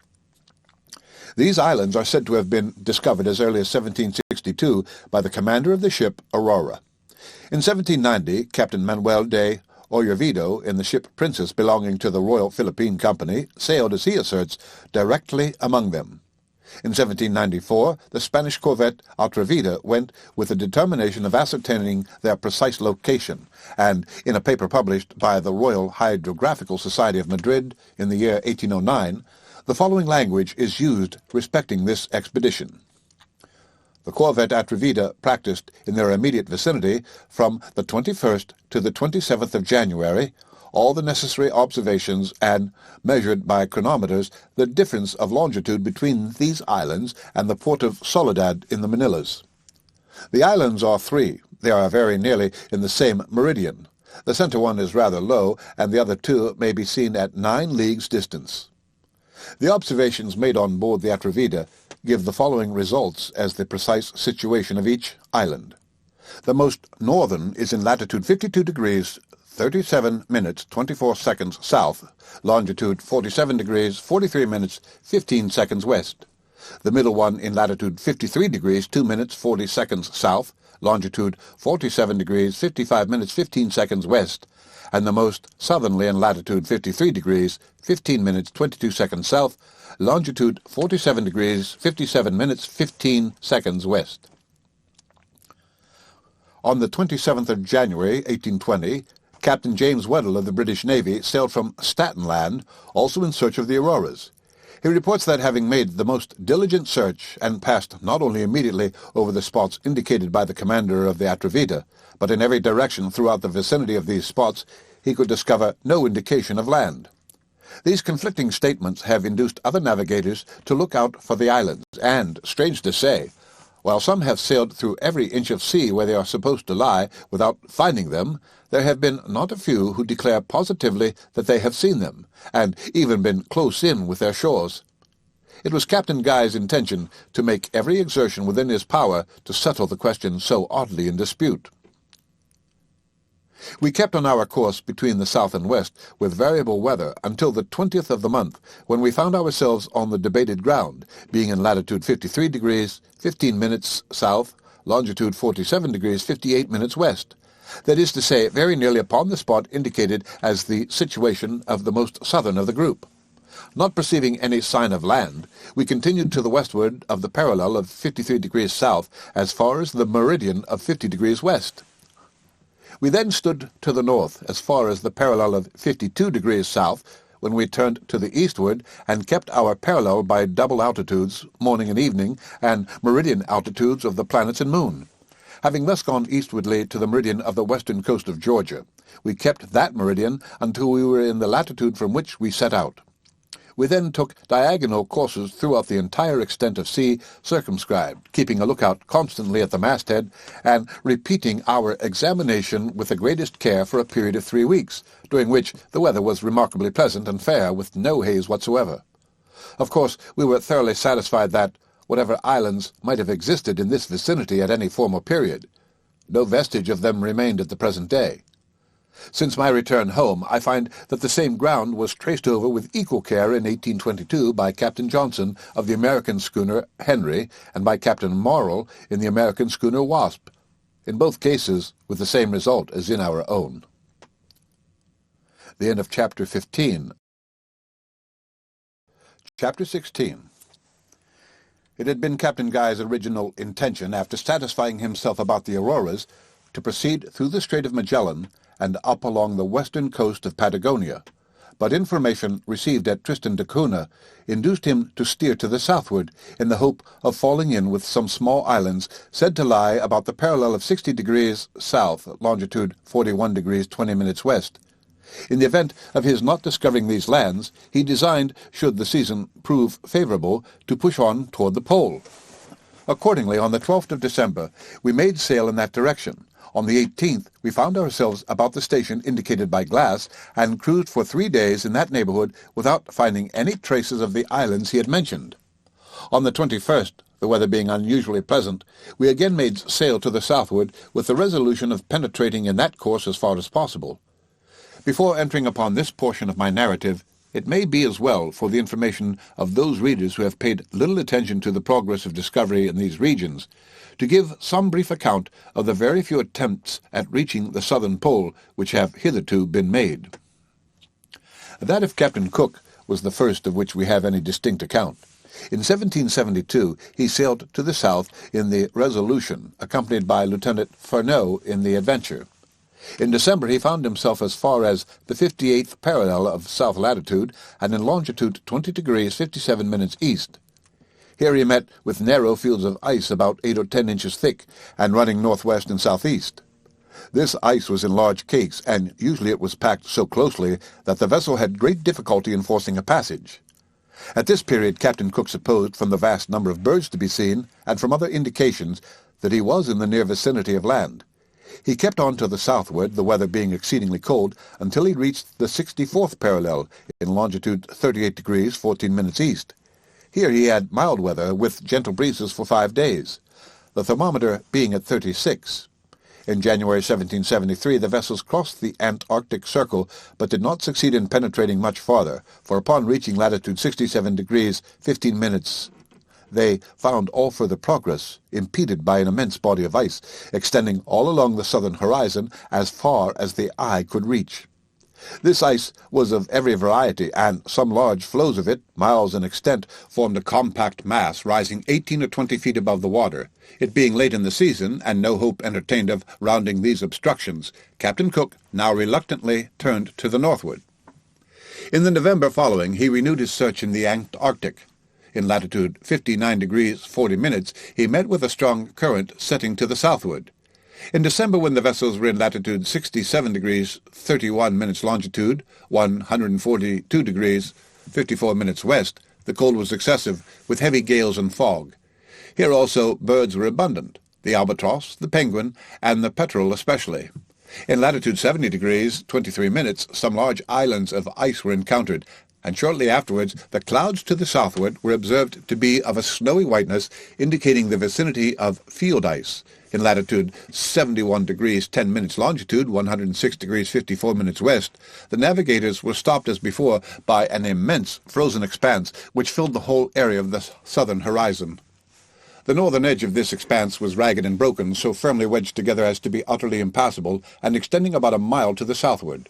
These islands are said to have been discovered as early as 1762 by the commander of the ship Aurora. In 1790, Captain Manuel de Oyarvido, in the ship Princess belonging to the Royal Philippine Company, sailed, as he asserts, directly among them. In 1794, the Spanish corvette Atrevida went with the determination of ascertaining their precise location, and in a paper published by the Royal Hydrographical Society of Madrid in the year 1809, the following language is used respecting this expedition. The corvette Atrevida practiced in their immediate vicinity from the 21st to the 27th of January all the necessary observations, and measured by chronometers the difference of longitude between these islands and the port of Soledad in the Manillas. The islands are 3. They are very nearly in the same meridian. The centre one is rather low, and the other 2 may be seen at 9 leagues distance. The observations made on board the Atrevida give the following results as the precise situation of each island. The most northern is in latitude 52 degrees 37 minutes 24 seconds south, longitude 47 degrees 43 minutes 15 seconds west. The middle one in latitude 53 degrees 2 minutes 40 seconds south, longitude 47 degrees 55 minutes 15 seconds west, and the most southerly in latitude 53 degrees 15 minutes 22 seconds south, longitude 47 degrees 57 minutes 15 seconds west. On the 27th of January, 1820, Captain James Weddell of the British Navy sailed from Staten Land, also in search of the Auroras. He reports that, having made the most diligent search, and passed not only immediately over the spots indicated by the commander of the Atrevida, but in every direction throughout the vicinity of these spots, he could discover no indication of land. These conflicting statements have induced other navigators to look out for the islands, and, strange to say, while some have sailed through every inch of sea where they are supposed to lie without finding them, there have been not a few who declare positively that they have seen them, and even been close in with their shores. It was Captain Guy's intention to make every exertion within his power to settle the question so oddly in dispute. We kept on our course between the south and west with variable weather until the 20th of the month, when we found ourselves on the debated ground, being in latitude 53 degrees, 15 minutes south, longitude 47 degrees, 58 minutes west. That is to say, very nearly upon the spot indicated as the situation of the most southern of the group. Not perceiving any sign of land, we continued to the westward of the parallel of 53 degrees south as far as the meridian of 50 degrees west. We then stood to the north as far as the parallel of 52 degrees south, when we turned to the eastward and kept our parallel by double altitudes, morning and evening, and meridian altitudes of the planets and moon. Having thus gone eastwardly to the meridian of the western coast of Georgia, we kept that meridian until we were in the latitude from which we set out. We then took diagonal courses throughout the entire extent of sea, circumscribed, keeping a lookout constantly at the masthead, and repeating our examination with the greatest care for a period of 3 weeks, during which the weather was remarkably pleasant and fair, with no haze whatsoever. Of course, we were thoroughly satisfied that, whatever islands might have existed in this vicinity at any former period, no vestige of them remained at the present day. Since my return home, I find that the same ground was traced over with equal care in 1822 by Captain Johnson of the American schooner Henry and by Captain Morrill in the American schooner Wasp, in both cases with the same result as in our own. The end of Chapter 15. Chapter 16. It had been Captain Guy's original intention, after satisfying himself about the auroras, to proceed through the Strait of Magellan and up along the western coast of Patagonia, but information received at Tristan da Cunha induced him to steer to the southward in the hope of falling in with some small islands said to lie about the parallel of 60 degrees south, longitude 41 degrees 20 minutes west. In the event of his not discovering these lands, he designed, should the season prove favorable, to push on toward the pole. Accordingly, on the 12th of December, we made sail in that direction. On the 18th, we found ourselves about the station indicated by glass, and cruised for 3 days in that neighborhood without finding any traces of the islands he had mentioned. On the 21st, the weather being unusually pleasant, we again made sail to the southward with the resolution of penetrating in that course as far as possible. Before entering upon this portion of my narrative, it may be as well, for the information of those readers who have paid little attention to the progress of discovery in these regions, to give some brief account of the very few attempts at reaching the southern pole which have hitherto been made. That of Captain Cook was the first of which we have any distinct account. In 1772 he sailed to the south in the Resolution, accompanied by Lieutenant Furneaux in the Adventure. In December he found himself as far as the 58th parallel of south latitude, and in longitude 20 degrees 57 minutes east. Here he met with narrow fields of ice about 8 or 10 inches thick, and running northwest and southeast. This ice was in large cakes, and usually it was packed so closely that the vessel had great difficulty in forcing a passage. At this period Captain Cook supposed, from the vast number of birds to be seen, and from other indications, that he was in the near vicinity of land. He kept on to the southward, the weather being exceedingly cold, until he reached the 64th parallel, in longitude 38 degrees 14 minutes east. Here he had mild weather, with gentle breezes for 5 days, the thermometer being at 36. In January 1773 the vessels crossed the Antarctic Circle, but did not succeed in penetrating much farther, for upon reaching latitude 67 degrees 15 minutes they found all further progress impeded by an immense body of ice, extending all along the southern horizon as far as the eye could reach. This ice was of every variety, and some large floes of it, miles in extent, formed a compact mass rising 18 or 20 feet above the water. It being late in the season, and no hope entertained of rounding these obstructions, Captain Cook now reluctantly turned to the northward. In the November following he renewed his search in the Antarctic. In latitude 59 degrees 40 minutes he met with a strong current setting to the southward. In December, when the vessels were in latitude 67 degrees 31 minutes longitude, 142 degrees 54 minutes west, the cold was excessive, with heavy gales and fog. Here also birds were abundant, the albatross, the penguin, and the petrel especially. In latitude 70 degrees 23 minutes some large islands of ice were encountered, and shortly afterwards the clouds to the southward were observed to be of a snowy whiteness, indicating the vicinity of field ice. In latitude 71 degrees 10 minutes longitude, 106 degrees 54 minutes west, the navigators were stopped as before by an immense frozen expanse which filled the whole area of the southern horizon. The northern edge of this expanse was ragged and broken, so firmly wedged together as to be utterly impassable, and extending about a mile to the southward.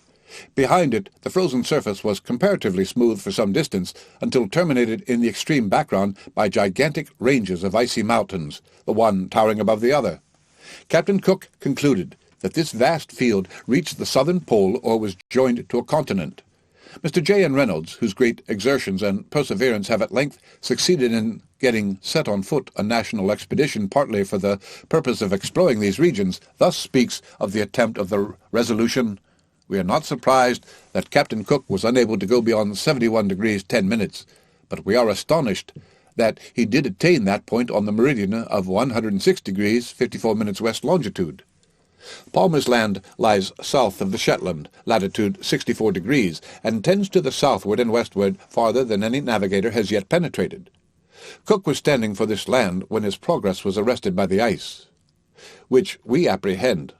Behind it, the frozen surface was comparatively smooth for some distance, until terminated in the extreme background by gigantic ranges of icy mountains, the one towering above the other. Captain Cook concluded that this vast field reached the southern pole or was joined to a continent. Mr. J. N. Reynolds, whose great exertions and perseverance have at length succeeded in getting set on foot a national expedition partly for the purpose of exploring these regions, thus speaks of the attempt of the Resolution: "We are not surprised that Captain Cook was unable to go beyond 71 degrees 10 minutes, but we are astonished that he did attain that point on the meridian of 106 degrees 54 minutes west longitude. Palmer's Land lies south of the Shetland, latitude 64 degrees, and tends to the southward and westward farther than any navigator has yet penetrated. Cook was standing for this land when his progress was arrested by the ice, which we apprehend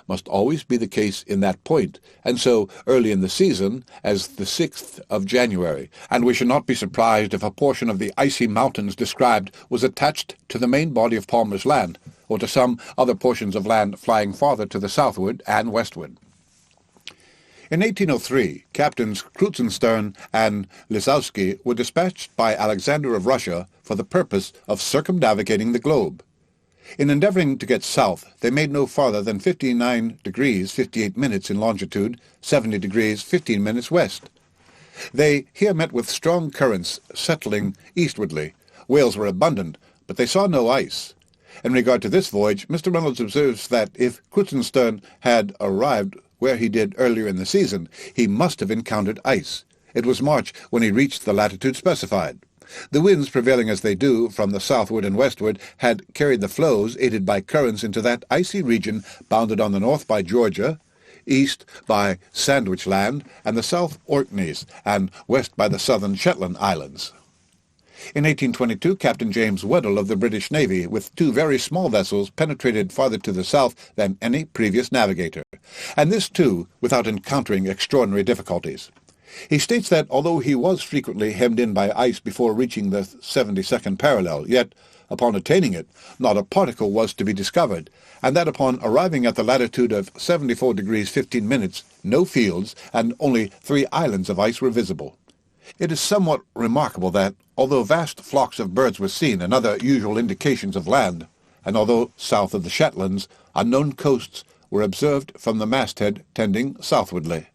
must always be the case in that point, and so early in the season as the 6th of January, and we should not be surprised if a portion of the icy mountains described was attached to the main body of Palmer's Land, or to some other portions of land flying farther to the southward and westward." In 1803, Captains Kruzenstern and Lisowski were dispatched by Alexander of Russia for the purpose of circumnavigating the globe. In endeavoring to get south, they made no farther than 59 degrees 58 minutes in longitude, 70 degrees 15 minutes west. They here met with strong currents settling eastwardly. Whales were abundant, but they saw no ice. In regard to this voyage, Mr. Reynolds observes that if Kruzenstern had arrived where he did earlier in the season, he must have encountered ice. It was March when he reached the latitude specified. The winds, prevailing as they do from the southward and westward, had carried the floes, aided by currents, into that icy region bounded on the north by Georgia, east by Sandwich Land and the South Orkneys, and west by the southern Shetland Islands. In 1822, Captain James Weddell of the British Navy, with 2 very small vessels, penetrated farther to the south than any previous navigator, and this, too, without encountering extraordinary difficulties. He states that, although he was frequently hemmed in by ice before reaching the 72nd parallel, yet, upon attaining it, not a particle was to be discovered, and that upon arriving at the latitude of 74 degrees 15 minutes, no fields and only 3 islands of ice were visible. It is somewhat remarkable that, although vast flocks of birds were seen and other usual indications of land, and although south of the Shetlands, unknown coasts were observed from the masthead tending southwardly.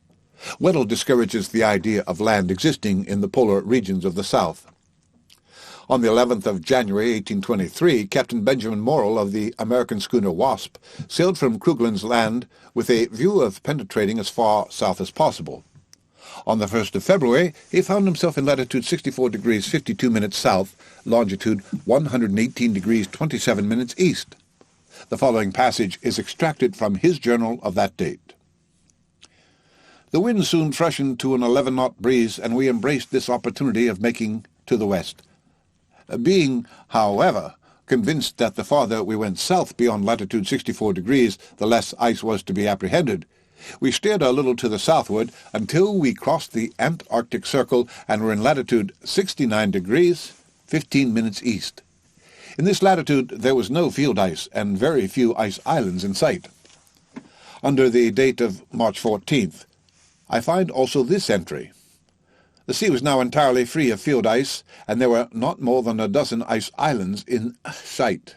Weddell discourages the idea of land existing in the polar regions of the south. On the 11th of January, 1823, Captain Benjamin Morrill of the American schooner Wasp sailed from Kerguelen's Land with a view of penetrating as far south as possible. On the 1st of February, he found himself in latitude 64 degrees 52 minutes south, longitude 118 degrees 27 minutes east. The following passage is extracted from his journal of that date. The wind soon freshened to an 11-knot breeze, and we embraced this opportunity of making to the west. Being, however, convinced that the farther we went south beyond latitude 64 degrees, the less ice was to be apprehended, we steered a little to the southward until we crossed the Antarctic Circle and were in latitude 69 degrees 15 minutes east. In this latitude there was no field ice and very few ice islands in sight. Under the date of March 14th, I find also this entry. The sea was now entirely free of field ice, and there were not more than a dozen ice islands in sight.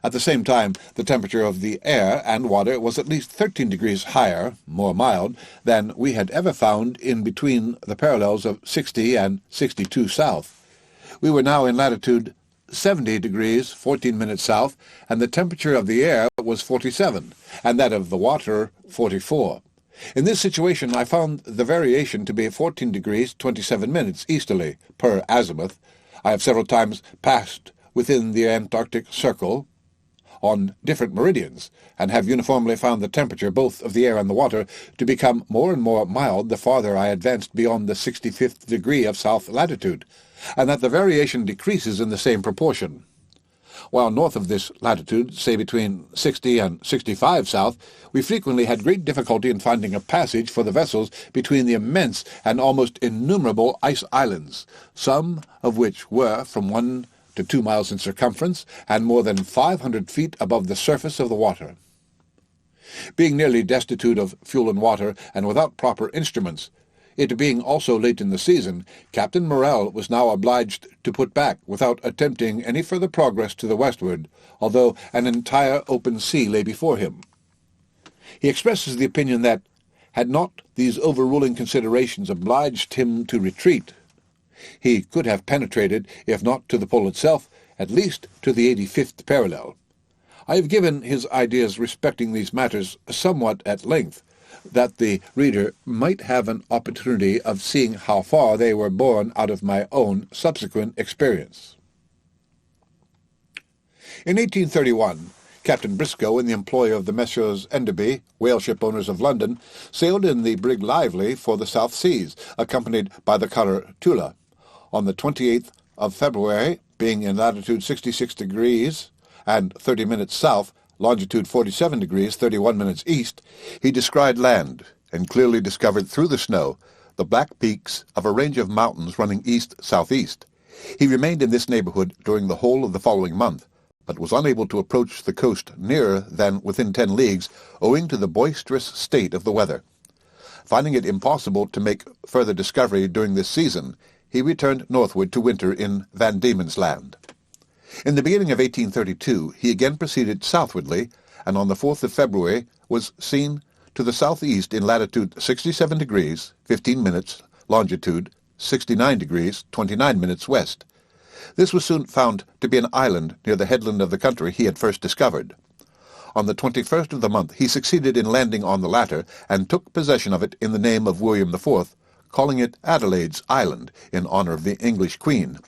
At the same time, the temperature of the air and water was at least 13 degrees higher, more mild, than we had ever found in between the parallels of 60 and 62 south. We were now in latitude 70 degrees 14 minutes south, and the temperature of the air was 47, and that of the water 44. In this situation I found the variation to be 14 degrees 27 minutes easterly, per azimuth. I have several times passed within the Antarctic Circle, on different meridians, and have uniformly found the temperature both of the air and the water to become more and more mild the farther I advanced beyond the 65th degree of south latitude, and that the variation decreases in the same proportion. While north of this latitude, say between 60 and 65 south, we frequently had great difficulty in finding a passage for the vessels between the immense and almost innumerable ice islands, some of which were from 1 to 2 miles in circumference and more than 500 feet above the surface of the water. Being nearly destitute of fuel and water and without proper instruments, it being also late in the season, Captain Morrell was now obliged to put back without attempting any further progress to the westward, although an entire open sea lay before him. He expresses the opinion that, had not these overruling considerations obliged him to retreat, he could have penetrated, if not to the pole itself, at least to the 85th parallel. I have given his ideas respecting these matters somewhat at length, that the reader might have an opportunity of seeing how far they were borne out of my own subsequent experience. In 1831, Captain Briscoe, in the employ of the Messrs. Enderby, whale ship owners of London, sailed in the brig Lively for the South Seas, accompanied by the cutter Tula. On the 28th of February, being in latitude 66 degrees and 30 minutes south, longitude 47 degrees 31 minutes east, he descried land, and clearly discovered through the snow the black peaks of a range of mountains running east-southeast. He remained in this neighborhood during the whole of the following month, but was unable to approach the coast nearer than within 10 leagues, owing to the boisterous state of the weather. Finding it impossible to make further discovery during this season, he returned northward to winter in Van Diemen's Land. In the beginning of 1832, he again proceeded southwardly, and on the 4th of February was seen to the southeast in latitude 67 degrees 15 minutes, longitude 69 degrees 29 minutes west. This was soon found to be an island near the headland of the country he had first discovered. On the 21st of the month he succeeded in landing on the latter, and took possession of it in the name of William IV, calling it Adelaide's Island, in honor of the English Queen.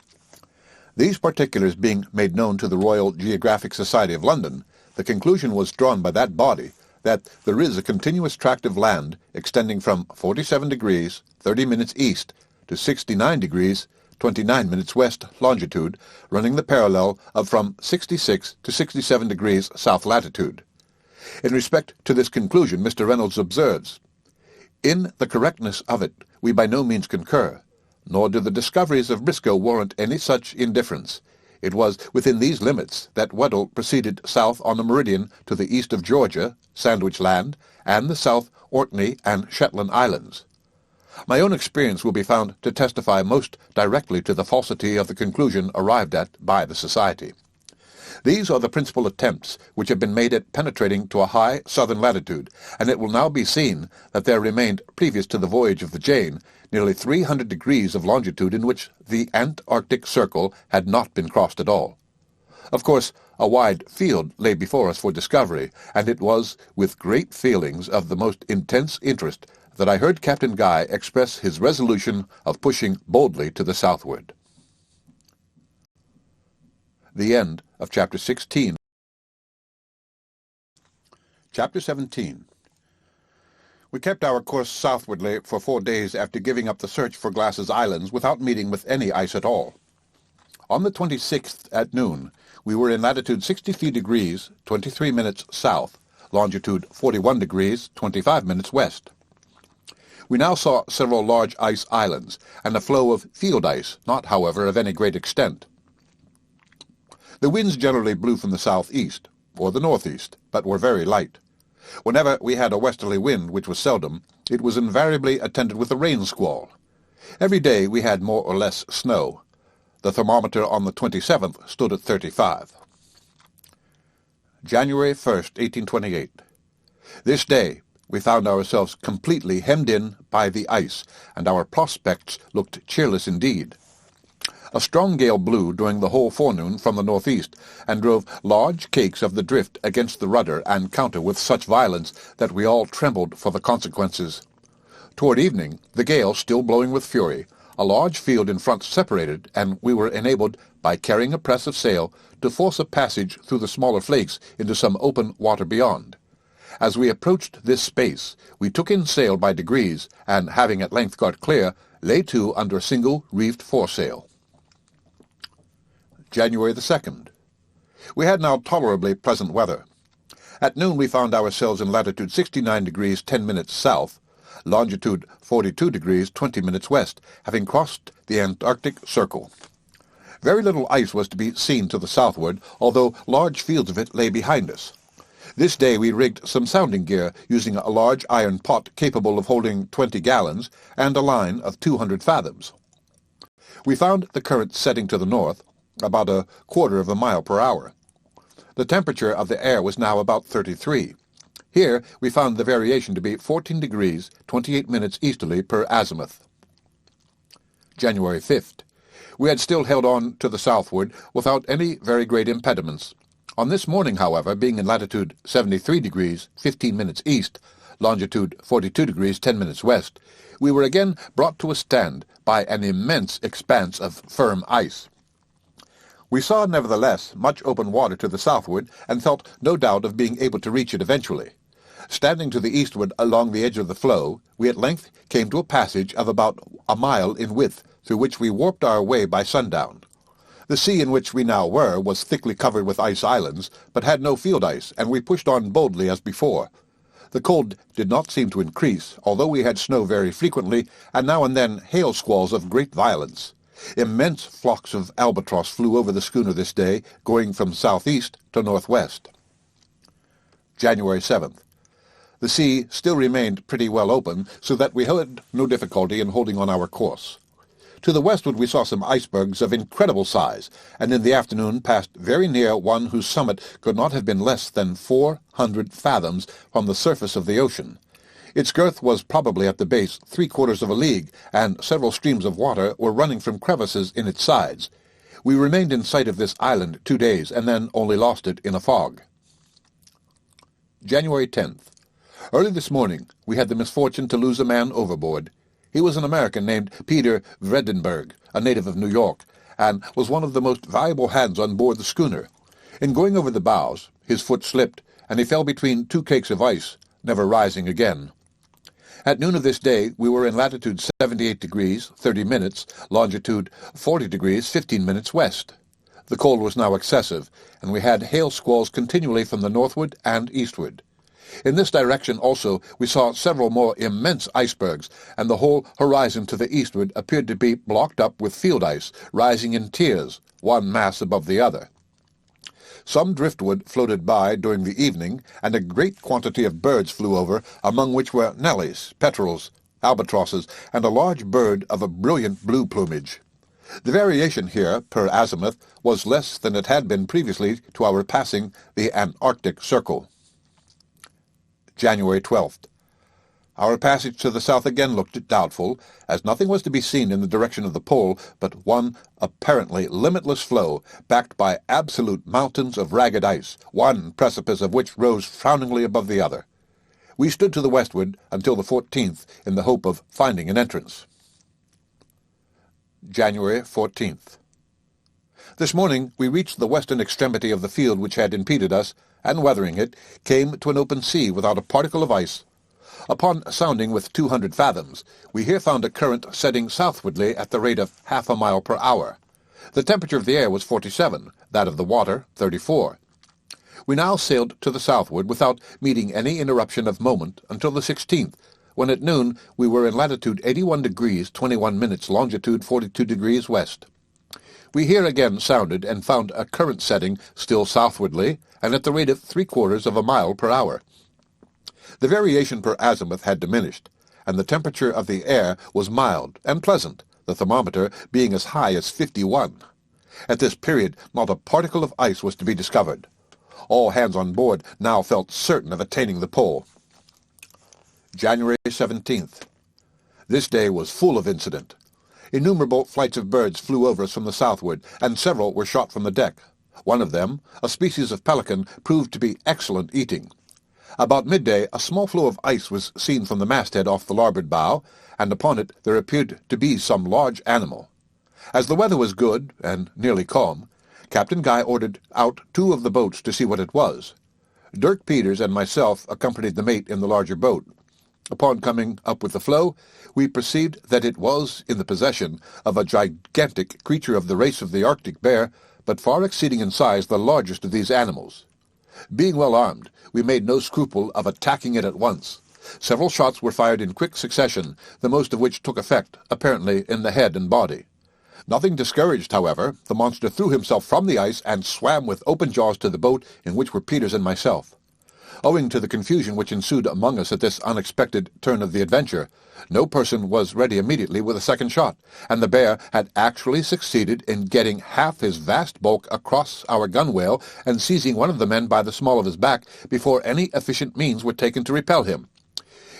These particulars being made known to the Royal Geographic Society of London, the conclusion was drawn by that body that there is a continuous tract of land extending from 47 degrees 30 minutes east to 69 degrees 29 minutes west longitude, running the parallel of from 66 to 67 degrees south latitude. In respect to this conclusion, Mr. Reynolds observes, "In the correctness of it we by no means concur, nor do the discoveries of Briscoe warrant any such indifference. It was within these limits that Weddell proceeded south on the meridian to the east of Georgia, Sandwich Land, and the South Orkney and Shetland Islands. My own experience will be found to testify most directly to the falsity of the conclusion arrived at by the Society. These are the principal attempts which have been made at penetrating to a high southern latitude, and it will now be seen that there remained, previous to the voyage of the Jane, nearly 300 degrees of longitude in which the Antarctic circle had not been crossed at all. Of course, a wide field lay before us for discovery, and it was with great feelings of the most intense interest that I heard Captain Guy express his resolution of pushing boldly to the southward." The end of Chapter 16. Chapter 17. We kept our course southwardly for 4 days after giving up the search for Glass's Islands without meeting with any ice at all. On the 26th at noon, we were in latitude 63 degrees 23 minutes south, longitude 41 degrees 25 minutes west. We now saw several large ice islands, and a floe of field ice, not, however, of any great extent. The winds generally blew from the southeast, or the northeast, but were very light. Whenever we had a westerly wind, which was seldom, it was invariably attended with a rain squall. Every day we had more or less snow. The thermometer on the 27th stood at 35. January 1st, 1828. This day we found ourselves completely hemmed in by the ice, and our prospects looked cheerless indeed. A strong gale blew during the whole forenoon from the northeast, and drove large cakes of the drift against the rudder and counter with such violence that we all trembled for the consequences. Toward evening, the gale still blowing with fury, a large field in front separated, and we were enabled, by carrying a press of sail to force a passage through the smaller flakes into some open water beyond. As we approached this space, we took in sail by degrees, and, having at length got clear, lay to under a single reefed foresail. January the 2nd. We had now tolerably pleasant weather. At noon we found ourselves in latitude 69 degrees 10 minutes south, longitude 42 degrees 20 minutes west, having crossed the Antarctic Circle. Very little ice was to be seen to the southward, although large fields of it lay behind us. This day we rigged some sounding gear, using a large iron pot capable of holding 20 gallons and a line of 200 fathoms. We found the current setting to the north, about a quarter of a mile per hour. The temperature of the air was now about 33. Here we found the variation to be 14 degrees 28 minutes easterly per azimuth. January 5th. We had still held on to the southward without any very great impediments. On this morning, however, being in latitude 73 degrees 15 minutes east, longitude 42 degrees 10 minutes west, we were again brought to a stand by an immense expanse of firm ice. We saw, nevertheless, much open water to the southward, and felt no doubt of being able to reach it eventually. Standing to the eastward along the edge of the floe, we at length came to a passage of about a mile in width, through which we warped our way by sundown. The sea in which we now were was thickly covered with ice islands, but had no field ice, and we pushed on boldly as before. The cold did not seem to increase, although we had snow very frequently, and now and then hail squalls of great violence. Immense flocks of albatross flew over the schooner this day, going from southeast to northwest. January 7th. The sea still remained pretty well open, so that we had no difficulty in holding on our course. To the westward we saw some icebergs of incredible size, and in the afternoon passed very near one whose summit could not have been less than 400 fathoms from the surface of the ocean. Its girth was probably at the base 3/4 of a league, and several streams of water were running from crevices in its sides. We remained in sight of this island 2 days, and then only lost it in a fog. January 10th. Early this morning we had the misfortune to lose a man overboard. He was an American named Peter Vredenberg, a native of New York, and was one of the most valuable hands on board the schooner. In going over the bows, his foot slipped, and he fell between 2 cakes of ice, never rising again. At noon of this day we were in latitude 78 degrees 30 minutes, longitude 40 degrees 15 minutes west. The cold was now excessive, and we had hail squalls continually from the northward and eastward. In this direction also we saw several more immense icebergs, and the whole horizon to the eastward appeared to be blocked up with field ice, rising in tiers, one mass above the other. Some driftwood floated by during the evening, and a great quantity of birds flew over, among which were nellies, petrels, albatrosses, and a large bird of a brilliant blue plumage. The variation here, per azimuth, was less than it had been previously to our passing the Antarctic Circle. January 12th. Our passage to the south again looked doubtful, as nothing was to be seen in the direction of the pole but one apparently limitless floe, backed by absolute mountains of ragged ice, one precipice of which rose frowningly above the other. We stood to the westward until the 14th in the hope of finding an entrance. January 14th. This morning we reached the western extremity of the field which had impeded us, and weathering it, came to an open sea without a particle of ice. Upon sounding with 200 fathoms, we here found a current setting southwardly at the rate of half a mile per hour. The temperature of the air was 47, that of the water 34. We now sailed to the southward without meeting any interruption of moment until the 16th, when at noon we were in latitude 81 degrees 21 minutes, longitude 42 degrees west. We here again sounded and found a current setting still southwardly, and at the rate of 3/4 of a mile per hour. The variation per azimuth had diminished, and the temperature of the air was mild and pleasant, the thermometer being as high as 51. At this period not a particle of ice was to be discovered. All hands on board now felt certain of attaining the pole. January 17th. This day was full of incident. Innumerable flights of birds flew over us from the southward, and several were shot from the deck. One of them, a species of pelican, proved to be excellent eating. About midday a small floe of ice was seen from the masthead off the larboard bow, and upon it there appeared to be some large animal. As the weather was good and nearly calm, Captain Guy ordered out 2 of the boats to see what it was. Dirk Peters and myself accompanied the mate in the larger boat. Upon coming up with the floe, we perceived that it was in the possession of a gigantic creature of the race of the Arctic bear, but far exceeding in size the largest of these animals. Being well armed, we made no scruple of attacking it at once. Several shots were fired in quick succession, the most of which took effect, apparently, in the head and body. Nothing discouraged, however, the monster threw himself from the ice and swam with open jaws to the boat in which were Peters and myself. Owing to the confusion which ensued among us at this unexpected turn of the adventure, no person was ready immediately with a second shot, and the bear had actually succeeded in getting half his vast bulk across our gunwale and seizing one of the men by the small of his back before any efficient means were taken to repel him.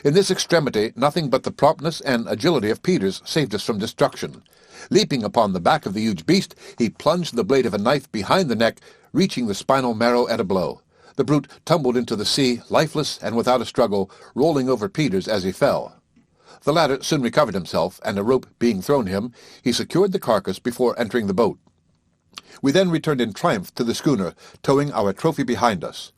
In this extremity, nothing but the promptness and agility of Peters saved us from destruction. Leaping upon the back of the huge beast, he plunged the blade of a knife behind the neck, reaching the spinal marrow at a blow. The brute tumbled into the sea, lifeless and without a struggle, rolling over Peters as he fell. The latter soon recovered himself, and a rope being thrown him, he secured the carcass before entering the boat. We then returned in triumph to the schooner, towing our trophy behind us.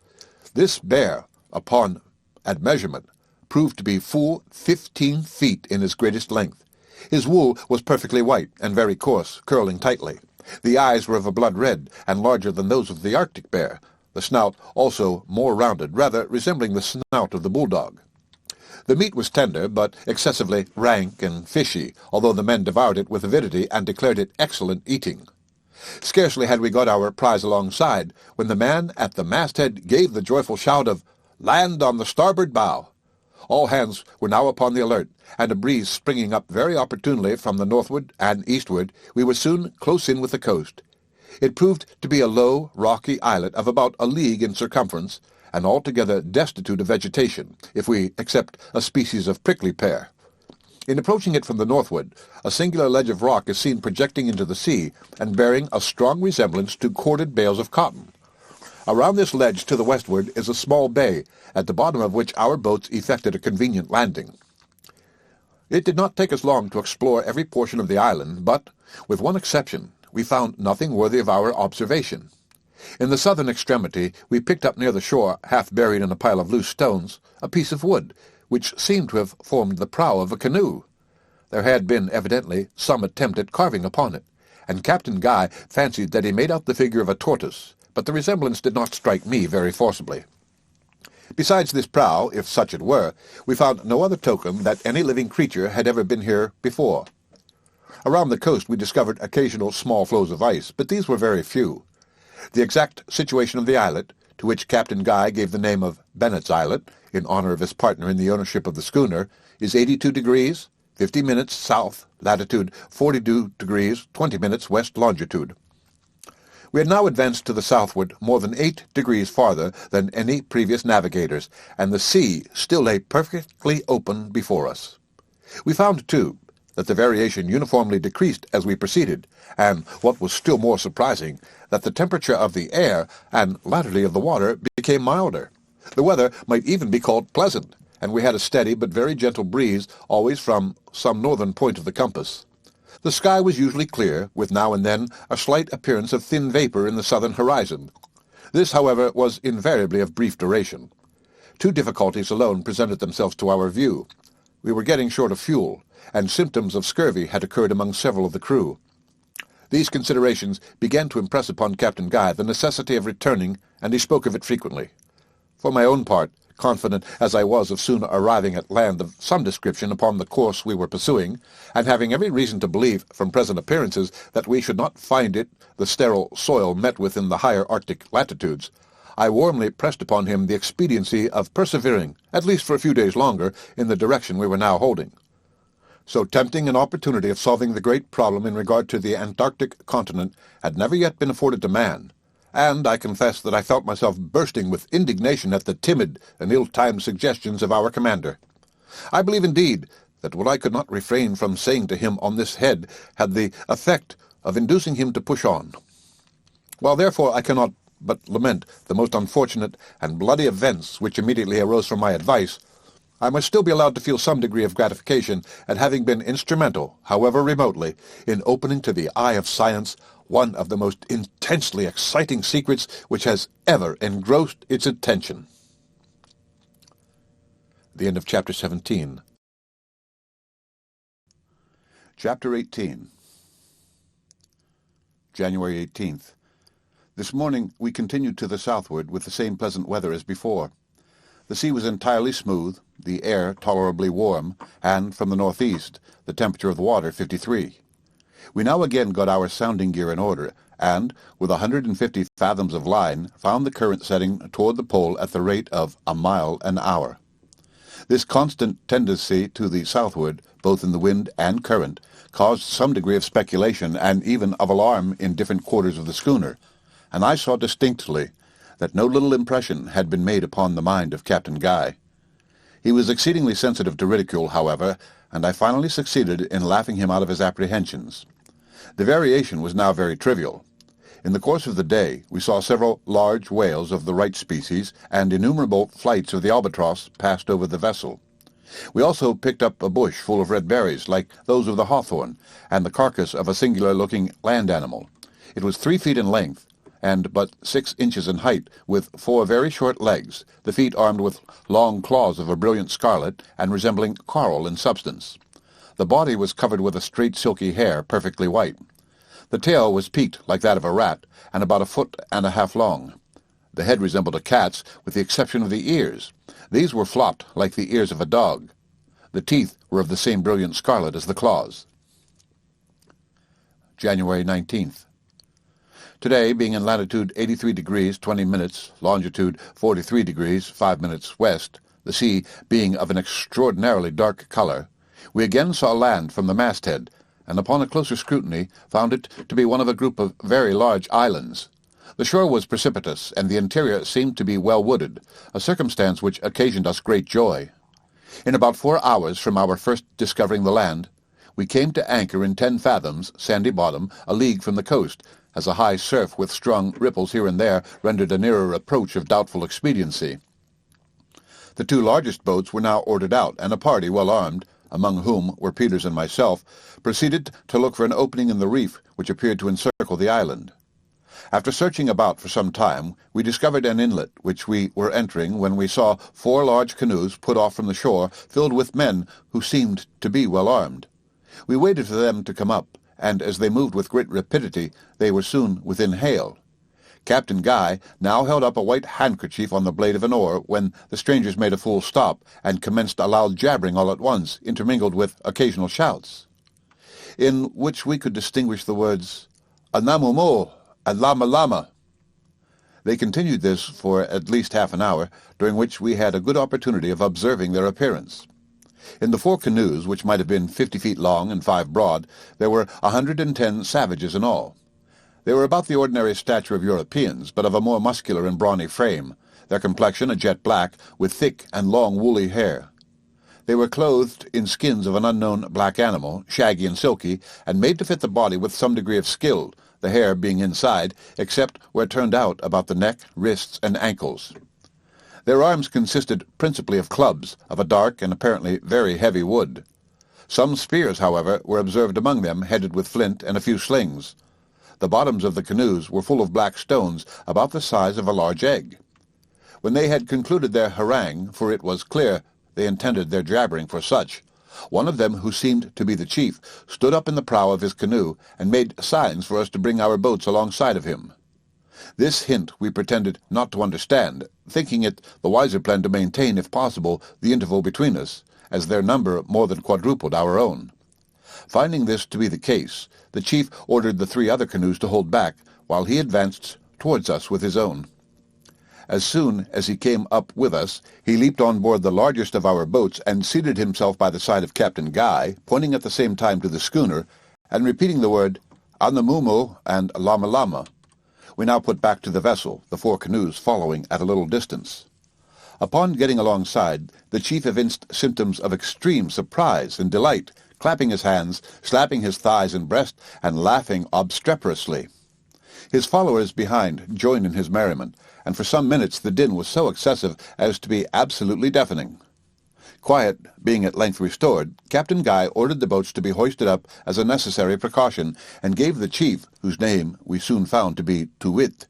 This bear, upon admeasurement, proved to be full 15 feet in his greatest length. His wool was perfectly white and very coarse, curling tightly. The eyes were of a blood red and larger than those of the Arctic bear, the snout also more rounded, rather resembling the snout of the bulldog. The meat was tender, but excessively rank and fishy, although the men devoured it with avidity and declared it excellent eating. Scarcely had we got our prize alongside, when the man at the masthead gave the joyful shout of "Land on the starboard bow!" All hands were now upon the alert, and a breeze springing up very opportunely from the northward and eastward, we were soon close in with the coast. It proved to be a low, rocky islet of about a league in circumference, and altogether destitute of vegetation, if we except a species of prickly pear. In approaching it from the northward, a singular ledge of rock is seen projecting into the sea, and bearing a strong resemblance to corded bales of cotton. Around this ledge to the westward is a small bay, at the bottom of which our boats effected a convenient landing. It did not take us long to explore every portion of the island, but, with one exception, we found nothing worthy of our observation. In the southern extremity, we picked up near the shore, half buried in a pile of loose stones, a piece of wood, which seemed to have formed the prow of a canoe. There had been, evidently, some attempt at carving upon it, and Captain Guy fancied that he made out the figure of a tortoise, but the resemblance did not strike me very forcibly. Besides this prow, if such it were, we found no other token that any living creature had ever been here before. Around the coast we discovered occasional small floes of ice, but these were very few. The exact situation of the islet, to which Captain Guy gave the name of Bennet's Islet, in honor of his partner in the ownership of the schooner, is 82 degrees, 50 minutes south, latitude 42 degrees, 20 minutes west longitude. We had now advanced to the southward more than 8 degrees farther than any previous navigators, and the sea still lay perfectly open before us. We found, too, that the variation uniformly decreased as we proceeded, and, what was still more surprising, that the temperature of the air, and latterly of the water, became milder. The weather might even be called pleasant, and we had a steady but very gentle breeze always from some northern point of the compass. The sky was usually clear, with now and then a slight appearance of thin vapor in the southern horizon. This, however, was invariably of brief duration. 2 difficulties alone presented themselves to our view. We were getting short of fuel, and symptoms of scurvy had occurred among several of the crew. These considerations began to impress upon Captain Guy the necessity of returning, and he spoke of it frequently. For my own part, confident as I was of soon arriving at land of some description upon the course we were pursuing, and having every reason to believe, from present appearances, that we should not find it the sterile soil met with in the higher Arctic latitudes, I warmly pressed upon him the expediency of persevering, at least for a few days longer, in the direction we were now holding. So tempting an opportunity of solving the great problem in regard to the Antarctic continent had never yet been afforded to man, and I confess that I felt myself bursting with indignation at the timid and ill-timed suggestions of our commander. I believe, indeed, that what I could not refrain from saying to him on this head had the effect of inducing him to push on. While therefore I cannot but lament the most unfortunate and bloody events which immediately arose from my advice, I must still be allowed to feel some degree of gratification at having been instrumental, however remotely, in opening to the eye of science one of the most intensely exciting secrets which has ever engrossed its attention. The end of Chapter 17. Chapter 18. January 18th. This morning we continued to the southward with the same pleasant weather as before. The sea was entirely smooth, the air tolerably warm, and from the northeast, the temperature of the water 53. We now again got our sounding gear in order, and, with 150 fathoms of line, found the current setting toward the pole at the rate of a mile an hour. This constant tendency to the southward, both in the wind and current, caused some degree of speculation and even of alarm in different quarters of the schooner, and I saw distinctly that no little impression had been made upon the mind of Captain Guy. He was exceedingly sensitive to ridicule, however, and I finally succeeded in laughing him out of his apprehensions. The variation was now very trivial. In the course of the day we saw several large whales of the right species, and innumerable flights of the albatross passed over the vessel. We also picked up a bush full of red berries, like those of the hawthorn, and the carcass of a singular-looking land animal. It was 3 feet in length, and but 6 inches in height, with 4 very short legs, the feet armed with long claws of a brilliant scarlet, and resembling coral in substance. The body was covered with a straight silky hair, perfectly white. The tail was peaked like that of a rat, and about 1.5 feet long. The head resembled a cat's, with the exception of the ears. These were flopped like the ears of a dog. The teeth were of the same brilliant scarlet as the claws. January 19th. Today, being in latitude 83 degrees 20 minutes, longitude 43 degrees 5 minutes west, the sea being of an extraordinarily dark color, we again saw land from the masthead, and upon a closer scrutiny found it to be one of a group of very large islands. The shore was precipitous, and the interior seemed to be well wooded, a circumstance which occasioned us great joy. In about 4 hours from our first discovering the land, we came to anchor in 10 fathoms, sandy bottom, a league from the coast, as a high surf with strong ripples here and there rendered a nearer approach of doubtful expediency. The 2 largest boats were now ordered out, and a party, well armed, among whom were Peters and myself, proceeded to look for an opening in the reef which appeared to encircle the island. After searching about for some time, we discovered an inlet which we were entering when we saw 4 large canoes put off from the shore, filled with men who seemed to be well armed. We waited for them to come up, and as they moved with great rapidity, they were soon within hail. Captain Guy now held up a white handkerchief on the blade of an oar when the strangers made a full stop, and commenced a loud jabbering all at once, intermingled with occasional shouts, in which we could distinguish the words, "Anamumo," and "Lama Lama." They continued this for at least half an hour, during which we had a good opportunity of observing their appearance. In the 4 canoes, which might have been 50 feet long and 5 broad, there were 110 savages in all. They were about the ordinary stature of Europeans, but of a more muscular and brawny frame, their complexion a jet black, with thick and long woolly hair. They were clothed in skins of an unknown black animal, shaggy and silky, and made to fit the body with some degree of skill, the hair being inside, except where it turned out about the neck, wrists, and ankles. Their arms consisted principally of clubs, of a dark and apparently very heavy wood. Some spears, however, were observed among them, headed with flint, and a few slings. The bottoms of the canoes were full of black stones, about the size of a large egg. When they had concluded their harangue, for it was clear they intended their jabbering for such, one of them, who seemed to be the chief, stood up in the prow of his canoe, and made signs for us to bring our boats alongside of him. This hint we pretended not to understand, thinking it the wiser plan to maintain, if possible, the interval between us, as their number more than quadrupled our own. Finding this to be the case, the chief ordered the 3 other canoes to hold back, while he advanced towards us with his own. As soon as he came up with us, he leaped on board the largest of our boats, and seated himself by the side of Captain Guy, pointing at the same time to the schooner, and repeating the word "Anamumu" and "Lama Lama." We now put back to the vessel, the 4 canoes following at a little distance. Upon getting alongside, the chief evinced symptoms of extreme surprise and delight, clapping his hands, slapping his thighs and breast, and laughing obstreperously. His followers behind joined in his merriment, and for some minutes the din was so excessive as to be absolutely deafening. Quiet being at length restored, Captain Guy ordered the boats to be hoisted up as a necessary precaution, and gave the chief, whose name we soon found to be Too-wit,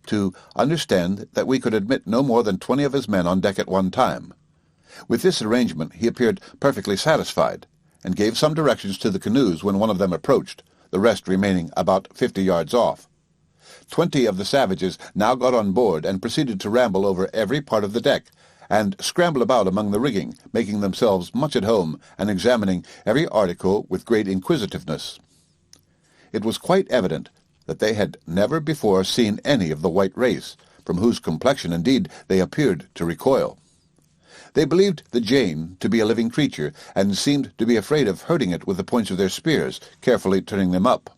to understand that we could admit no more than 20 of his men on deck at one time. With this arrangement he appeared perfectly satisfied, and gave some directions to the canoes when one of them approached, the rest remaining about 50 yards off. 20 of the savages now got on board and proceeded to ramble over every part of the deck, and scramble about among the rigging, making themselves much at home, and examining every article with great inquisitiveness. It was quite evident that they had never before seen any of the white race, from whose complexion, indeed, they appeared to recoil. They believed the Jane to be a living creature, and seemed to be afraid of hurting it with the points of their spears, carefully turning them up.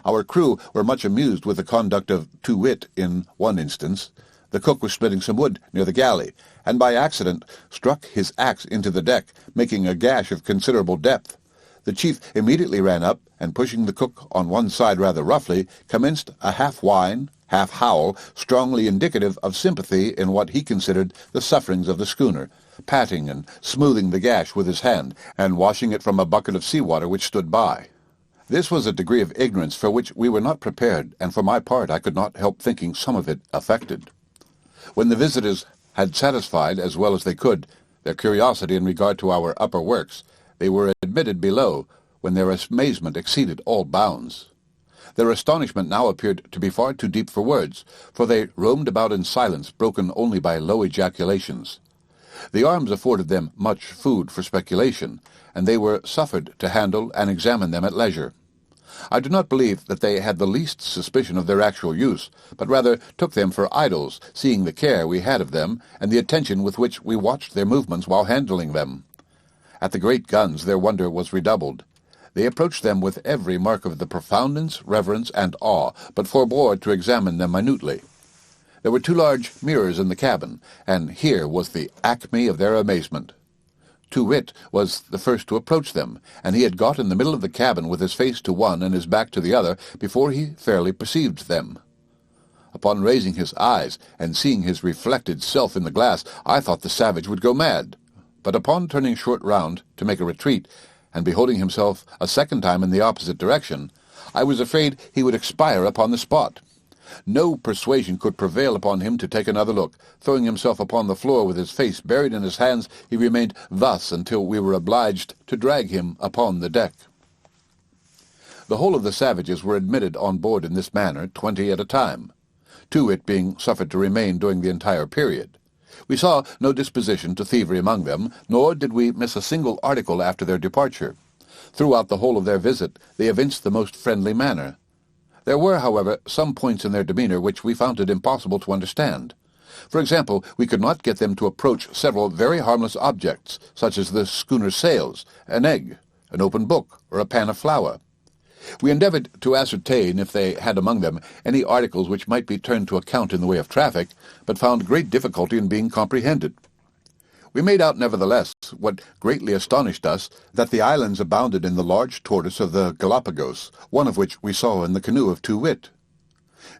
Our crew were much amused with the conduct of Too-wit in one instance. The cook was splitting some wood near the galley, and by accident struck his axe into the deck, making a gash of considerable depth. The chief immediately ran up, and pushing the cook on one side rather roughly, commenced a half-whine, half-howl, strongly indicative of sympathy in what he considered the sufferings of the schooner, patting and smoothing the gash with his hand, and washing it from a bucket of sea-water which stood by. This was a degree of ignorance for which we were not prepared, and for my part I could not help thinking some of it affected. When the visitors had satisfied, as well as they could, their curiosity in regard to our upper works, they were admitted below, when their amazement exceeded all bounds. Their astonishment now appeared to be far too deep for words, for they roamed about in silence, broken only by low ejaculations. The arms afforded them much food for speculation, and they were suffered to handle and examine them at leisure. I do not believe that they had the least suspicion of their actual use, but rather took them for idols, seeing the care we had of them, and the attention with which we watched their movements while handling them. At the great guns their wonder was redoubled. They approached them with every mark of the profoundness, reverence, and awe, but forbore to examine them minutely. There were 2 large mirrors in the cabin, and here was the acme of their amazement. Too-wit was the first to approach them, and he had got in the middle of the cabin with his face to one and his back to the other before he fairly perceived them. Upon raising his eyes and seeing his reflected self in the glass, I thought the savage would go mad. But upon turning short round to make a retreat, and beholding himself a second time in the opposite direction, I was afraid he would expire upon the spot. No persuasion could prevail upon him to take another look. Throwing himself upon the floor with his face buried in his hands, he remained thus until we were obliged to drag him upon the deck. The whole of the savages were admitted on board in this manner, 20 at a time, Too-wit being suffered to remain during the entire period. We saw no disposition to thievery among them, nor did we miss a single article after their departure. Throughout the whole of their visit they evinced the most friendly manner. There were, however, some points in their demeanor which we found it impossible to understand. For example, we could not get them to approach several very harmless objects, such as the schooner's sails, an egg, an open book, or a pan of flour. We endeavored to ascertain if they had among them any articles which might be turned to account in the way of traffic, but found great difficulty in being comprehended. We made out, nevertheless, what greatly astonished us, that the islands abounded in the large tortoise of the Galapagos, one of which we saw in the canoe of Too-wit.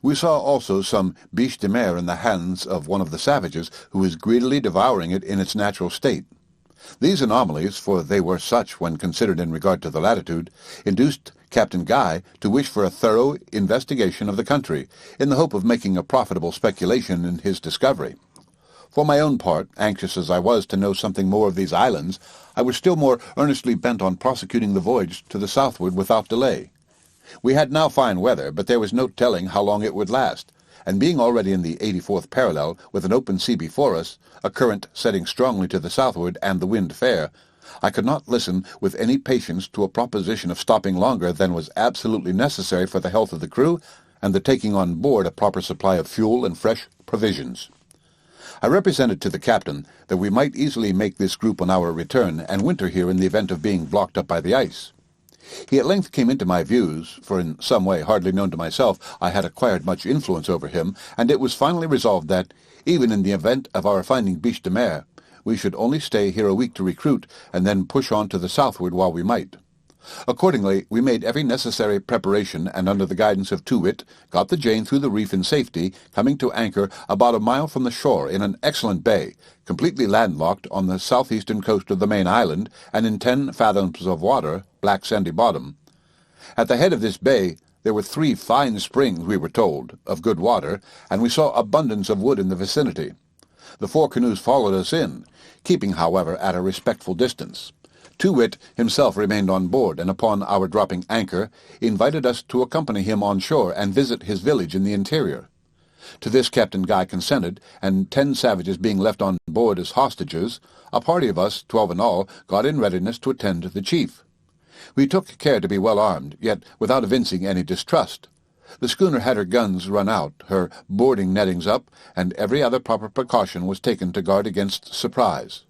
We saw also some biche de mer in the hands of one of the savages, who was greedily devouring it in its natural state. These anomalies, for they were such when considered in regard to the latitude, induced Captain Guy to wish for a thorough investigation of the country, in the hope of making a profitable speculation in his discovery. For my own part, anxious as I was to know something more of these islands, I was still more earnestly bent on prosecuting the voyage to the southward without delay. We had now fine weather, but there was no telling how long it would last, and being already in the 84th parallel, with an open sea before us, a current setting strongly to the southward, and the wind fair, I could not listen with any patience to a proposition of stopping longer than was absolutely necessary for the health of the crew, and the taking on board a proper supply of fuel and fresh provisions. I represented to the captain that we might easily make this group on our return, and winter here in the event of being blocked up by the ice. He at length came into my views, for in some way hardly known to myself I had acquired much influence over him, and it was finally resolved that, even in the event of our finding biche de mer, we should only stay here a week to recruit, and then push on to the southward while we might. Accordingly, we made every necessary preparation, and under the guidance of Too-Wit, got the Jane through the reef in safety, coming to anchor about a mile from the shore in an excellent bay, completely landlocked on the southeastern coast of the main island, and in 10 fathoms of water, black sandy bottom. At the head of this bay there were 3 fine springs, we were told, of good water, and we saw abundance of wood in the vicinity. The 4 canoes followed us in, keeping, however, at a respectful distance. Too-Wit himself remained on board, and upon our dropping anchor, invited us to accompany him on shore and visit his village in the interior. To this Captain Guy consented, and 10 savages being left on board as hostages, a party of us, 12 in all, got in readiness to attend the chief. We took care to be well armed, yet without evincing any distrust. The schooner had her guns run out, her boarding nettings up, and every other proper precaution was taken to guard against surprise.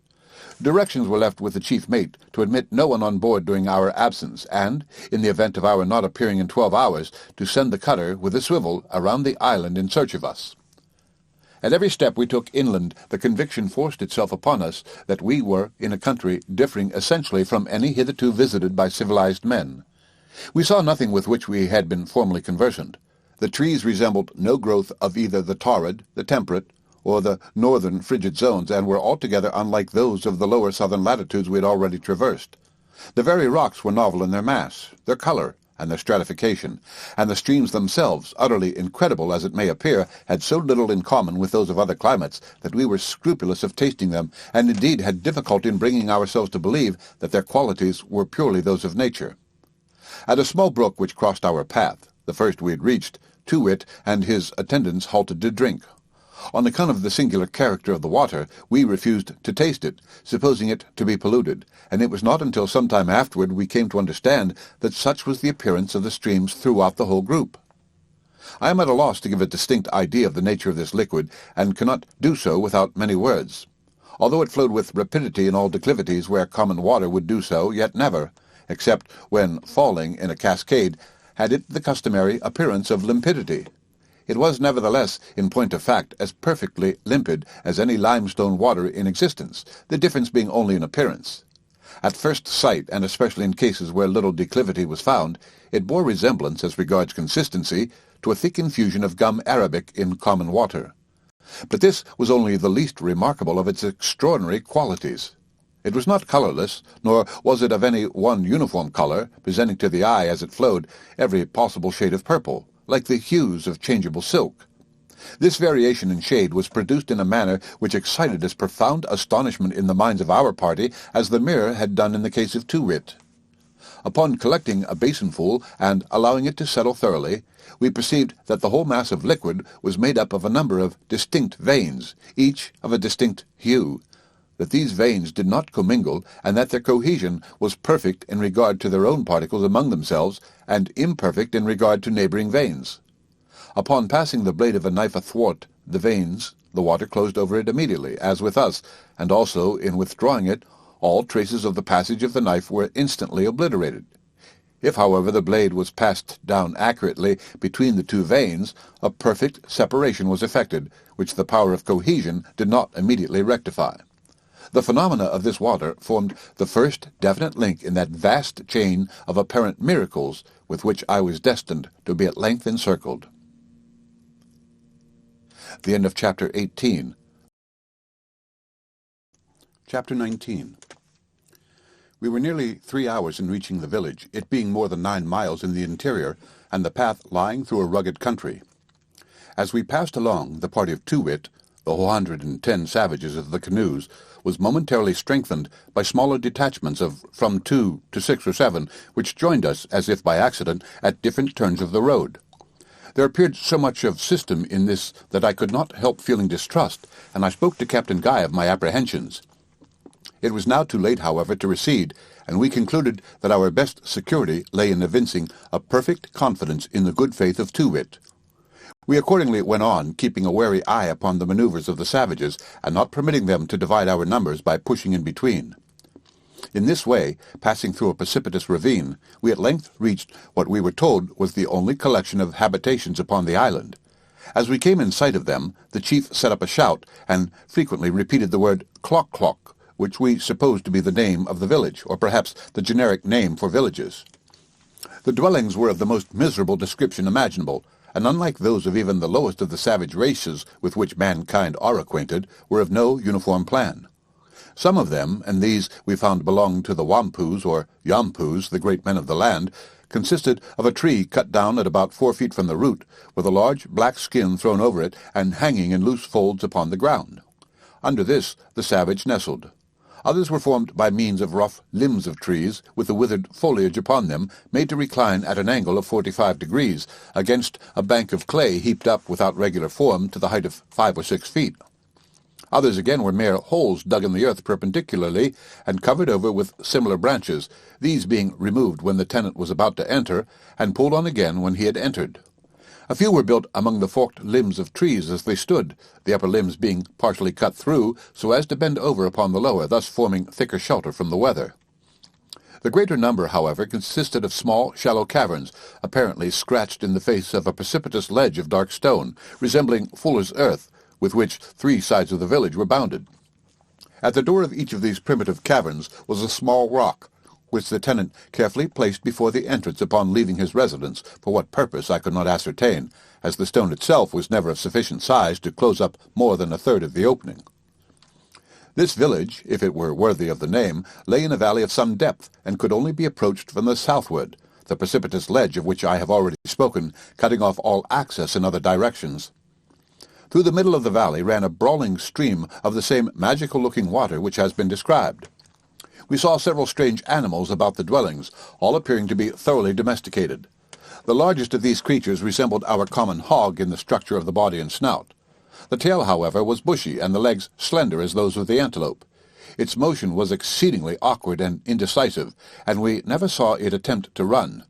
Directions were left with the chief mate to admit no one on board during our absence, and, in the event of our not appearing in 12 hours, to send the cutter with a swivel around the island in search of us. At every step we took inland, the conviction forced itself upon us that we were in a country differing essentially from any hitherto visited by civilized men. We saw nothing with which we had been formerly conversant. The trees resembled no growth of either the torrid, the temperate, or the northern frigid zones, and were altogether unlike those of the lower southern latitudes we had already traversed. The very rocks were novel in their mass, their color, and their stratification, and the streams themselves, utterly incredible as it may appear, had so little in common with those of other climates that we were scrupulous of tasting them, and indeed had difficulty in bringing ourselves to believe that their qualities were purely those of nature. At a small brook which crossed our path, the first we had reached, Too-Wit and his attendants halted to drink. On account of the singular character of the water, we refused to taste it, supposing it to be polluted, and it was not until some time afterward we came to understand that such was the appearance of the streams throughout the whole group. I am at a loss to give a distinct idea of the nature of this liquid, and cannot do so without many words. Although it flowed with rapidity in all declivities where common water would do so, yet never, except when falling in a cascade, had it the customary appearance of limpidity. It was nevertheless, in point of fact, as perfectly limpid as any limestone water in existence, the difference being only in appearance. At first sight, and especially in cases where little declivity was found, it bore resemblance, as regards consistency, to a thick infusion of gum arabic in common water. But this was only the least remarkable of its extraordinary qualities. It was not colorless, nor was it of any one uniform color, presenting to the eye, as it flowed, every possible shade of purple, like the hues of changeable silk. This variation in shade was produced in a manner which excited as profound astonishment in the minds of our party as the mirror had done in the case of Too-Wit. Upon collecting a basinful and allowing it to settle thoroughly, we perceived that the whole mass of liquid was made up of a number of distinct veins, each of a distinct hue, that these veins did not commingle, and that their cohesion was perfect in regard to their own particles among themselves, and imperfect in regard to neighboring veins. Upon passing the blade of a knife athwart the veins, the water closed over it immediately, as with us, and also, in withdrawing it, all traces of the passage of the knife were instantly obliterated. If, however, the blade was passed down accurately between the 2 veins, a perfect separation was effected, which the power of cohesion did not immediately rectify. The phenomena of this water formed the first definite link in that vast chain of apparent miracles with which I was destined to be at length encircled. The end of Chapter 18. Chapter 19. We were nearly 3 hours in reaching the village, it being more than 9 miles in the interior, and the path lying through a rugged country. As we passed along, the party of Too-Wit, the 110 savages of the canoes, was momentarily strengthened by smaller detachments of from 2 to 6 or 7, which joined us, as if by accident, at different turns of the road. There appeared so much of system in this that I could not help feeling distrust, and I spoke to Captain Guy of my apprehensions. It was now too late, however, to recede, and we concluded that our best security lay in evincing a perfect confidence in the good faith of Too-Wit. We accordingly went on, keeping a wary eye upon the maneuvers of the savages, and not permitting them to divide our numbers by pushing in between. In this way, passing through a precipitous ravine, we at length reached what we were told was the only collection of habitations upon the island. As we came in sight of them, the chief set up a shout, and frequently repeated the word "clock-clock," which we suppose to be the name of the village, or perhaps the generic name for villages. The dwellings were of the most miserable description imaginable, and unlike those of even the lowest of the savage races with which mankind are acquainted, were of no uniform plan. Some of them, and these we found belonged to the Wampus or Yampus, the great men of the land, consisted of a tree cut down at about 4 feet from the root, with a large black skin thrown over it and hanging in loose folds upon the ground. Under this the savage nestled. Others were formed by means of rough limbs of trees, with the withered foliage upon them, made to recline at an angle of 45 degrees, against a bank of clay heaped up without regular form to the height of 5 or 6 feet. Others again were mere holes dug in the earth perpendicularly, and covered over with similar branches, these being removed when the tenant was about to enter, and pulled on again when he had entered. A few were built among the forked limbs of trees as they stood, the upper limbs being partially cut through so as to bend over upon the lower, thus forming thicker shelter from the weather. The greater number, however, consisted of small, shallow caverns, apparently scratched in the face of a precipitous ledge of dark stone, resembling fuller's earth, with which 3 sides of the village were bounded. At the door of each of these primitive caverns was a small rock, which the tenant carefully placed before the entrance upon leaving his residence, for what purpose I could not ascertain, as the stone itself was never of sufficient size to close up more than a third of the opening. This village, if it were worthy of the name, lay in a valley of some depth, and could only be approached from the southward, the precipitous ledge of which I have already spoken, cutting off all access in other directions. Through the middle of the valley ran a brawling stream of the same magical-looking water which has been described. We saw several strange animals about the dwellings, all appearing to be thoroughly domesticated. The largest of these creatures resembled our common hog in the structure of the body and snout. The tail, however, was bushy, and the legs slender as those of the antelope. Its motion was exceedingly awkward and indecisive, and we never saw it attempt to run.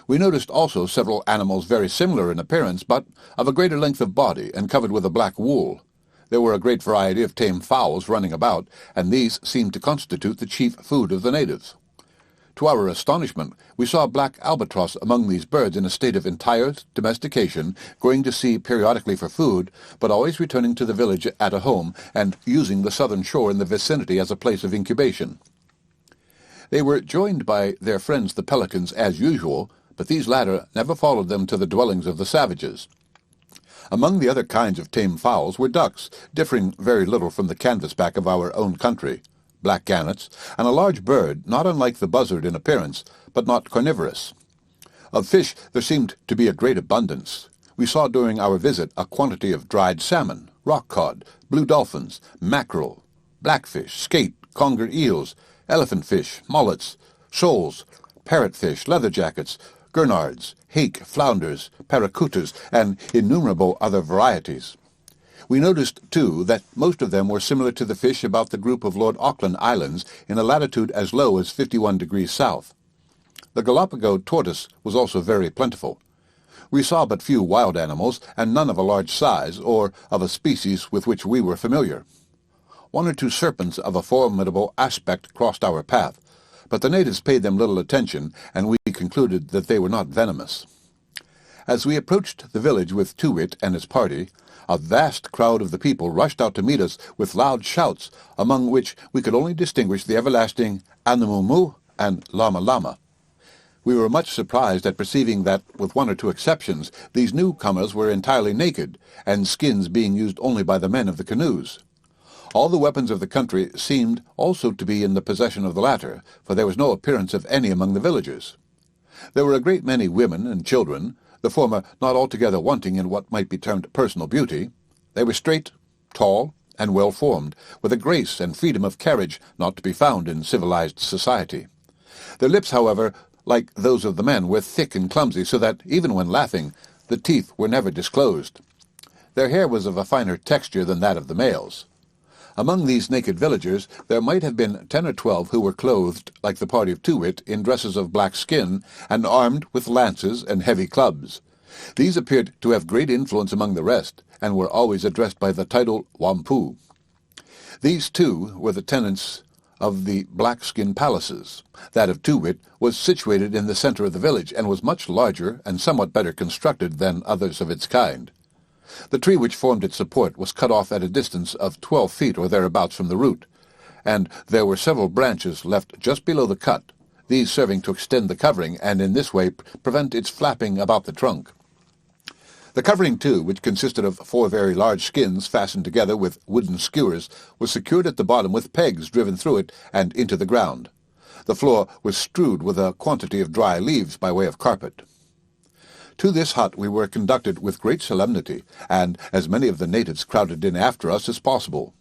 We noticed also several animals very similar in appearance, but of a greater length of body, and covered with a black wool. There were a great variety of tame fowls running about, and these seemed to constitute the chief food of the natives. To our astonishment, we saw a black albatross among these birds in a state of entire domestication, going to sea periodically for food, but always returning to the village at a home, and using the southern shore in the vicinity as a place of incubation. They were joined by their friends the pelicans as usual, but these latter never followed them to the dwellings of the savages. Among the other kinds of tame fowls were ducks, differing very little from the canvasback of our own country, black gannets, and a large bird, not unlike the buzzard in appearance, but not carnivorous. Of fish there seemed to be a great abundance. We saw during our visit a quantity of dried salmon, rock cod, blue dolphins, mackerel, blackfish, skate, conger eels, elephant fish, mullets, shoals, parrotfish, leatherjackets, gurnards, hake, flounders, paracutas, and innumerable other varieties. We noticed, too, that most of them were similar to the fish about the group of Lord Auckland Islands in a latitude as low as 51 degrees south. The Galapagos tortoise was also very plentiful. We saw but few wild animals, and none of a large size, or of a species with which we were familiar. 1 or 2 serpents of a formidable aspect crossed our path, but the natives paid them little attention, and we concluded that they were not venomous. As we approached the village with Too-Wit and his party, a vast crowd of the people rushed out to meet us with loud shouts, among which we could only distinguish the everlasting Anamumu and Lama Lama. We were much surprised at perceiving that, with 1 or 2 exceptions, these newcomers were entirely naked, and skins being used only by the men of the canoes. All the weapons of the country seemed also to be in the possession of the latter, for there was no appearance of any among the villagers. There were a great many women and children, the former not altogether wanting in what might be termed personal beauty. They were straight, tall, and well-formed, with a grace and freedom of carriage not to be found in civilized society. Their lips, however, like those of the men, were thick and clumsy, so that, even when laughing, the teeth were never disclosed. Their hair was of a finer texture than that of the males. Among these naked villagers there might have been 10 or 12 who were clothed, like the party of Too-Wit, in dresses of black skin, and armed with lances and heavy clubs. These appeared to have great influence among the rest, and were always addressed by the title Wampu. These, too, were the tenants of the black-skin palaces. That of Too-Wit was situated in the center of the village, and was much larger and somewhat better constructed than others of its kind. The tree which formed its support was cut off at a distance of 12 feet or thereabouts from the root, and there were several branches left just below the cut, these serving to extend the covering and in this way prevent its flapping about the trunk. The covering, too, which consisted of 4 very large skins fastened together with wooden skewers, was secured at the bottom with pegs driven through it and into the ground. The floor was strewed with a quantity of dry leaves by way of carpet. To this hut we were conducted with great solemnity, and as many of the natives crowded in after us as possible.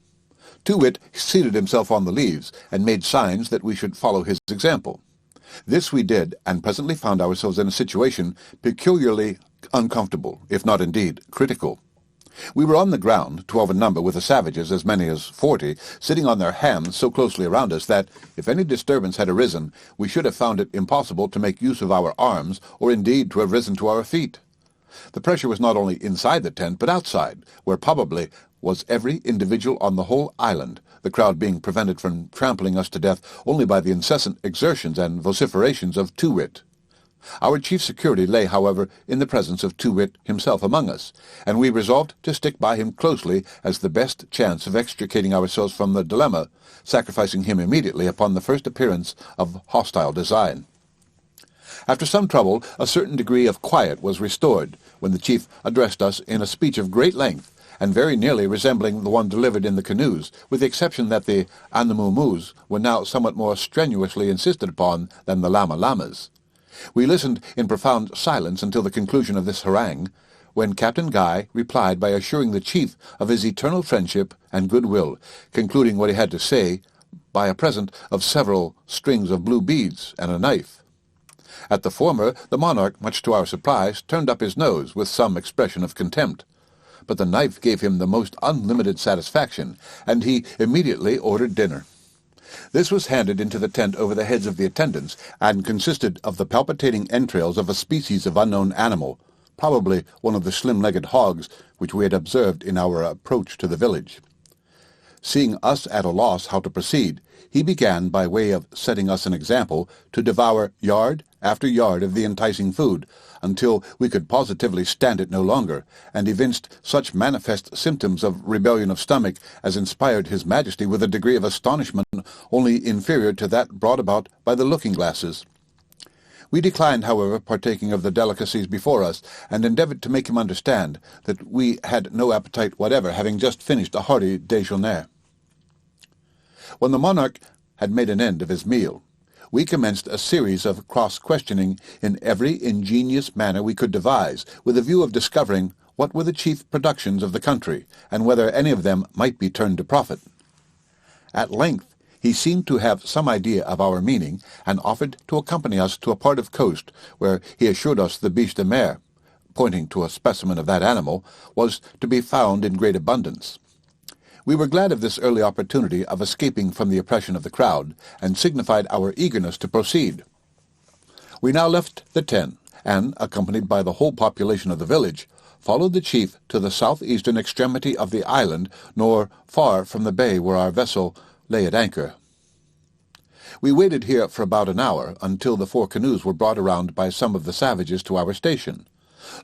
Too-wit seated himself on the leaves, and made signs that we should follow his example. This we did, and presently found ourselves in a situation peculiarly uncomfortable, if not indeed critical. We were on the ground, 12 in number, with the savages, as many as 40, sitting on their hams so closely around us that, if any disturbance had arisen, we should have found it impossible to make use of our arms, or indeed to have risen to our feet. The pressure was not only inside the tent, but outside, where probably was every individual on the whole island, the crowd being prevented from trampling us to death only by the incessant exertions and vociferations of Too-wit. Our chief security lay, however, in the presence of Too-wit himself among us, and we resolved to stick by him closely as the best chance of extricating ourselves from the dilemma, sacrificing him immediately upon the first appearance of hostile design. After some trouble, a certain degree of quiet was restored, when the chief addressed us in a speech of great length, and very nearly resembling the one delivered in the canoes, with the exception that the anamumus were now somewhat more strenuously insisted upon than the lama-lamas. We listened in profound silence until the conclusion of this harangue, when Captain Guy replied by assuring the chief of his eternal friendship and goodwill, concluding what he had to say by a present of several strings of blue beads and a knife. At the former, the monarch, much to our surprise, turned up his nose with some expression of contempt. But the knife gave him the most unlimited satisfaction, and he immediately ordered dinner. This was handed into the tent over the heads of the attendants, and consisted of the palpitating entrails of a species of unknown animal, probably one of the slim-legged hogs which we had observed in our approach to the village. Seeing us at a loss how to proceed, he began, by way of setting us an example, to devour yard after yard of the enticing food, until we could positively stand it no longer, and evinced such manifest symptoms of rebellion of stomach as inspired his Majesty with a degree of astonishment only inferior to that brought about by the looking-glasses. We declined, however, partaking of the delicacies before us, and endeavoured to make him understand that we had no appetite whatever, having just finished a hearty déjeuner. When the monarch had made an end of his meal, we commenced a series of cross-questioning in every ingenious manner we could devise, with a view of discovering what were the chief productions of the country, and whether any of them might be turned to profit. At length he seemed to have some idea of our meaning, and offered to accompany us to a part of coast where he assured us the biche de mer, pointing to a specimen of that animal, was to be found in great abundance. We were glad of this early opportunity of escaping from the oppression of the crowd, and signified our eagerness to proceed. We now left the tent, and, accompanied by the whole population of the village, followed the chief to the southeastern extremity of the island, nor far from the bay where our vessel lay at anchor. We waited here for about an hour, until the 4 canoes were brought around by some of the savages to our station.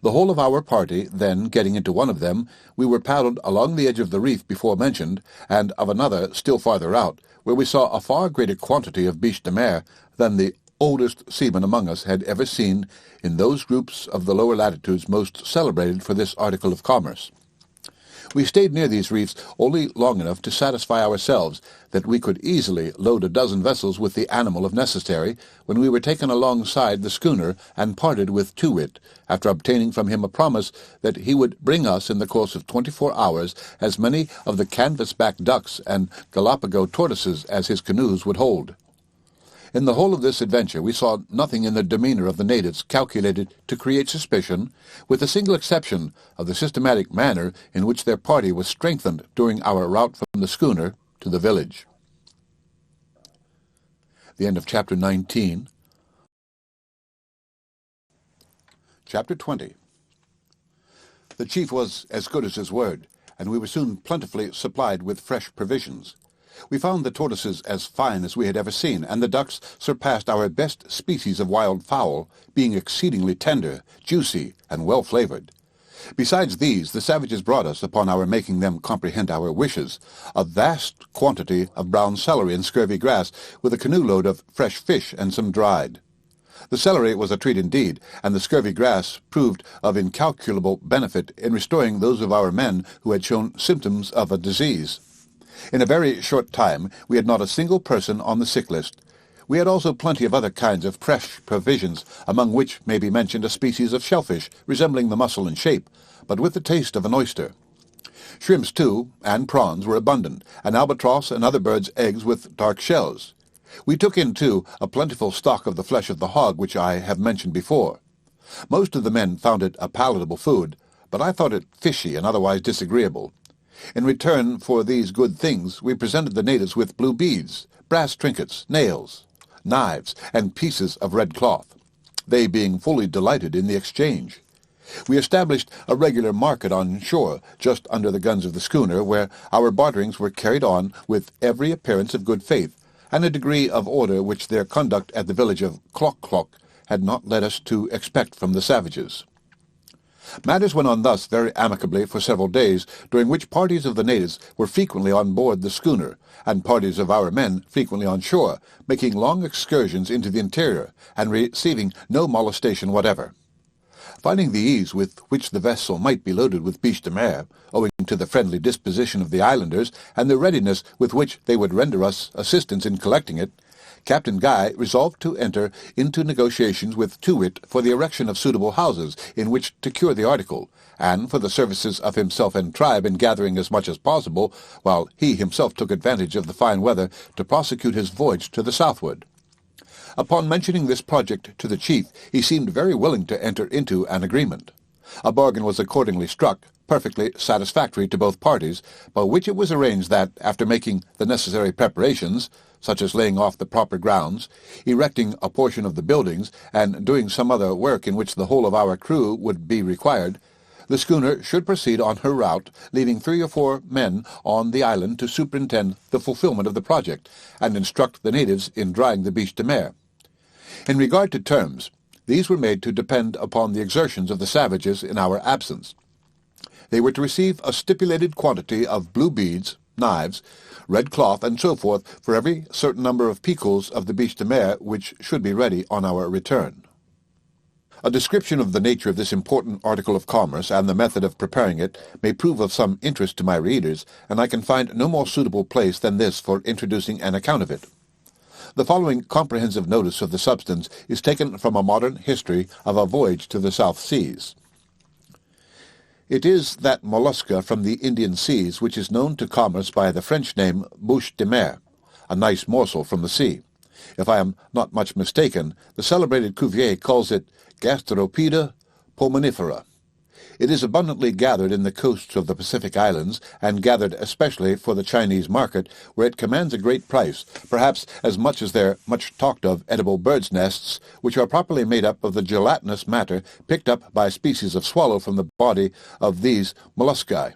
The whole of our party, then, getting into one of them, we were paddled along the edge of the reef before mentioned, and of another still farther out, where we saw a far greater quantity of biche de mer than the oldest seaman among us had ever seen in those groups of the lower latitudes most celebrated for this article of commerce. We stayed near these reefs only long enough to satisfy ourselves that we could easily load a dozen vessels with the animal if necessary, when we were taken alongside the schooner and parted with Too-wit, after obtaining from him a promise that he would bring us in the course of 24 hours as many of the canvas-back ducks and Galapagos tortoises as his canoes would hold. In the whole of this adventure we saw nothing in the demeanour of the natives calculated to create suspicion, with the single exception of the systematic manner in which their party was strengthened during our route from the schooner to the village. The end of Chapter 19. Chapter 20. The chief was as good as his word, and we were soon plentifully supplied with fresh provisions. We found the tortoises as fine as we had ever seen, and the ducks surpassed our best species of wild fowl, being exceedingly tender, juicy, and well-flavoured. Besides these, the savages brought us, upon our making them comprehend our wishes, a vast quantity of brown celery and scurvy grass, with a canoe-load of fresh fish and some dried. The celery was a treat indeed, and the scurvy grass proved of incalculable benefit in restoring those of our men who had shown symptoms of a disease. In a very short time we had not a single person on the sick list. We had also plenty of other kinds of fresh provisions, among which may be mentioned a species of shellfish resembling the mussel in shape, but with the taste of an oyster. Shrimps, too, and prawns were abundant, and albatross and other birds' eggs with dark shells. We took in, too, a plentiful stock of the flesh of the hog which I have mentioned before. Most of the men found it a palatable food, but I thought it fishy and otherwise disagreeable. In return for these good things we presented the natives with blue beads, brass trinkets, nails, knives, and pieces of red cloth, they being fully delighted in the exchange. We established a regular market on shore, just under the guns of the schooner, where our barterings were carried on with every appearance of good faith, and a degree of order which their conduct at the village of Clock had not led us to expect from the savages. Matters went on thus very amicably for several days, during which parties of the natives were frequently on board the schooner, and parties of our men frequently on shore, making long excursions into the interior, and receiving no molestation whatever. Finding the ease with which the vessel might be loaded with biche de mer, owing to the friendly disposition of the islanders, and the readiness with which they would render us assistance in collecting it, Captain Guy resolved to enter into negotiations with Too-wit for the erection of suitable houses in which to cure the article, and for the services of himself and tribe in gathering as much as possible, while he himself took advantage of the fine weather to prosecute his voyage to the southward. Upon mentioning this project to the chief, he seemed very willing to enter into an agreement. A bargain was accordingly struck, perfectly satisfactory to both parties, by which it was arranged that, after making the necessary preparations, such as laying off the proper grounds, erecting a portion of the buildings, and doing some other work in which the whole of our crew would be required, the schooner should proceed on her route, leaving 3 or 4 men on the island to superintend the fulfillment of the project, and instruct the natives in drying the biche de mer. In regard to terms, these were made to depend upon the exertions of the savages in our absence. They were to receive a stipulated quantity of blue beads, knives, red cloth, and so forth for every certain number of picots of the biche de mer which should be ready on our return. A description of the nature of this important article of commerce and the method of preparing it may prove of some interest to my readers, and I can find no more suitable place than this for introducing an account of it. The following comprehensive notice of the substance is taken from a modern history of a voyage to the South Seas. It is that mollusca from the Indian seas which is known to commerce by the French name bouche de mer, a nice morsel from the sea. If I am not much mistaken, the celebrated Cuvier calls it Gasteropeda pulmonifera. It is abundantly gathered in the coasts of the Pacific Islands, and gathered especially for the Chinese market, where it commands a great price, perhaps as much as their much-talked-of edible birds' nests, which are properly made up of the gelatinous matter picked up by a species of swallow from the body of these molluscae.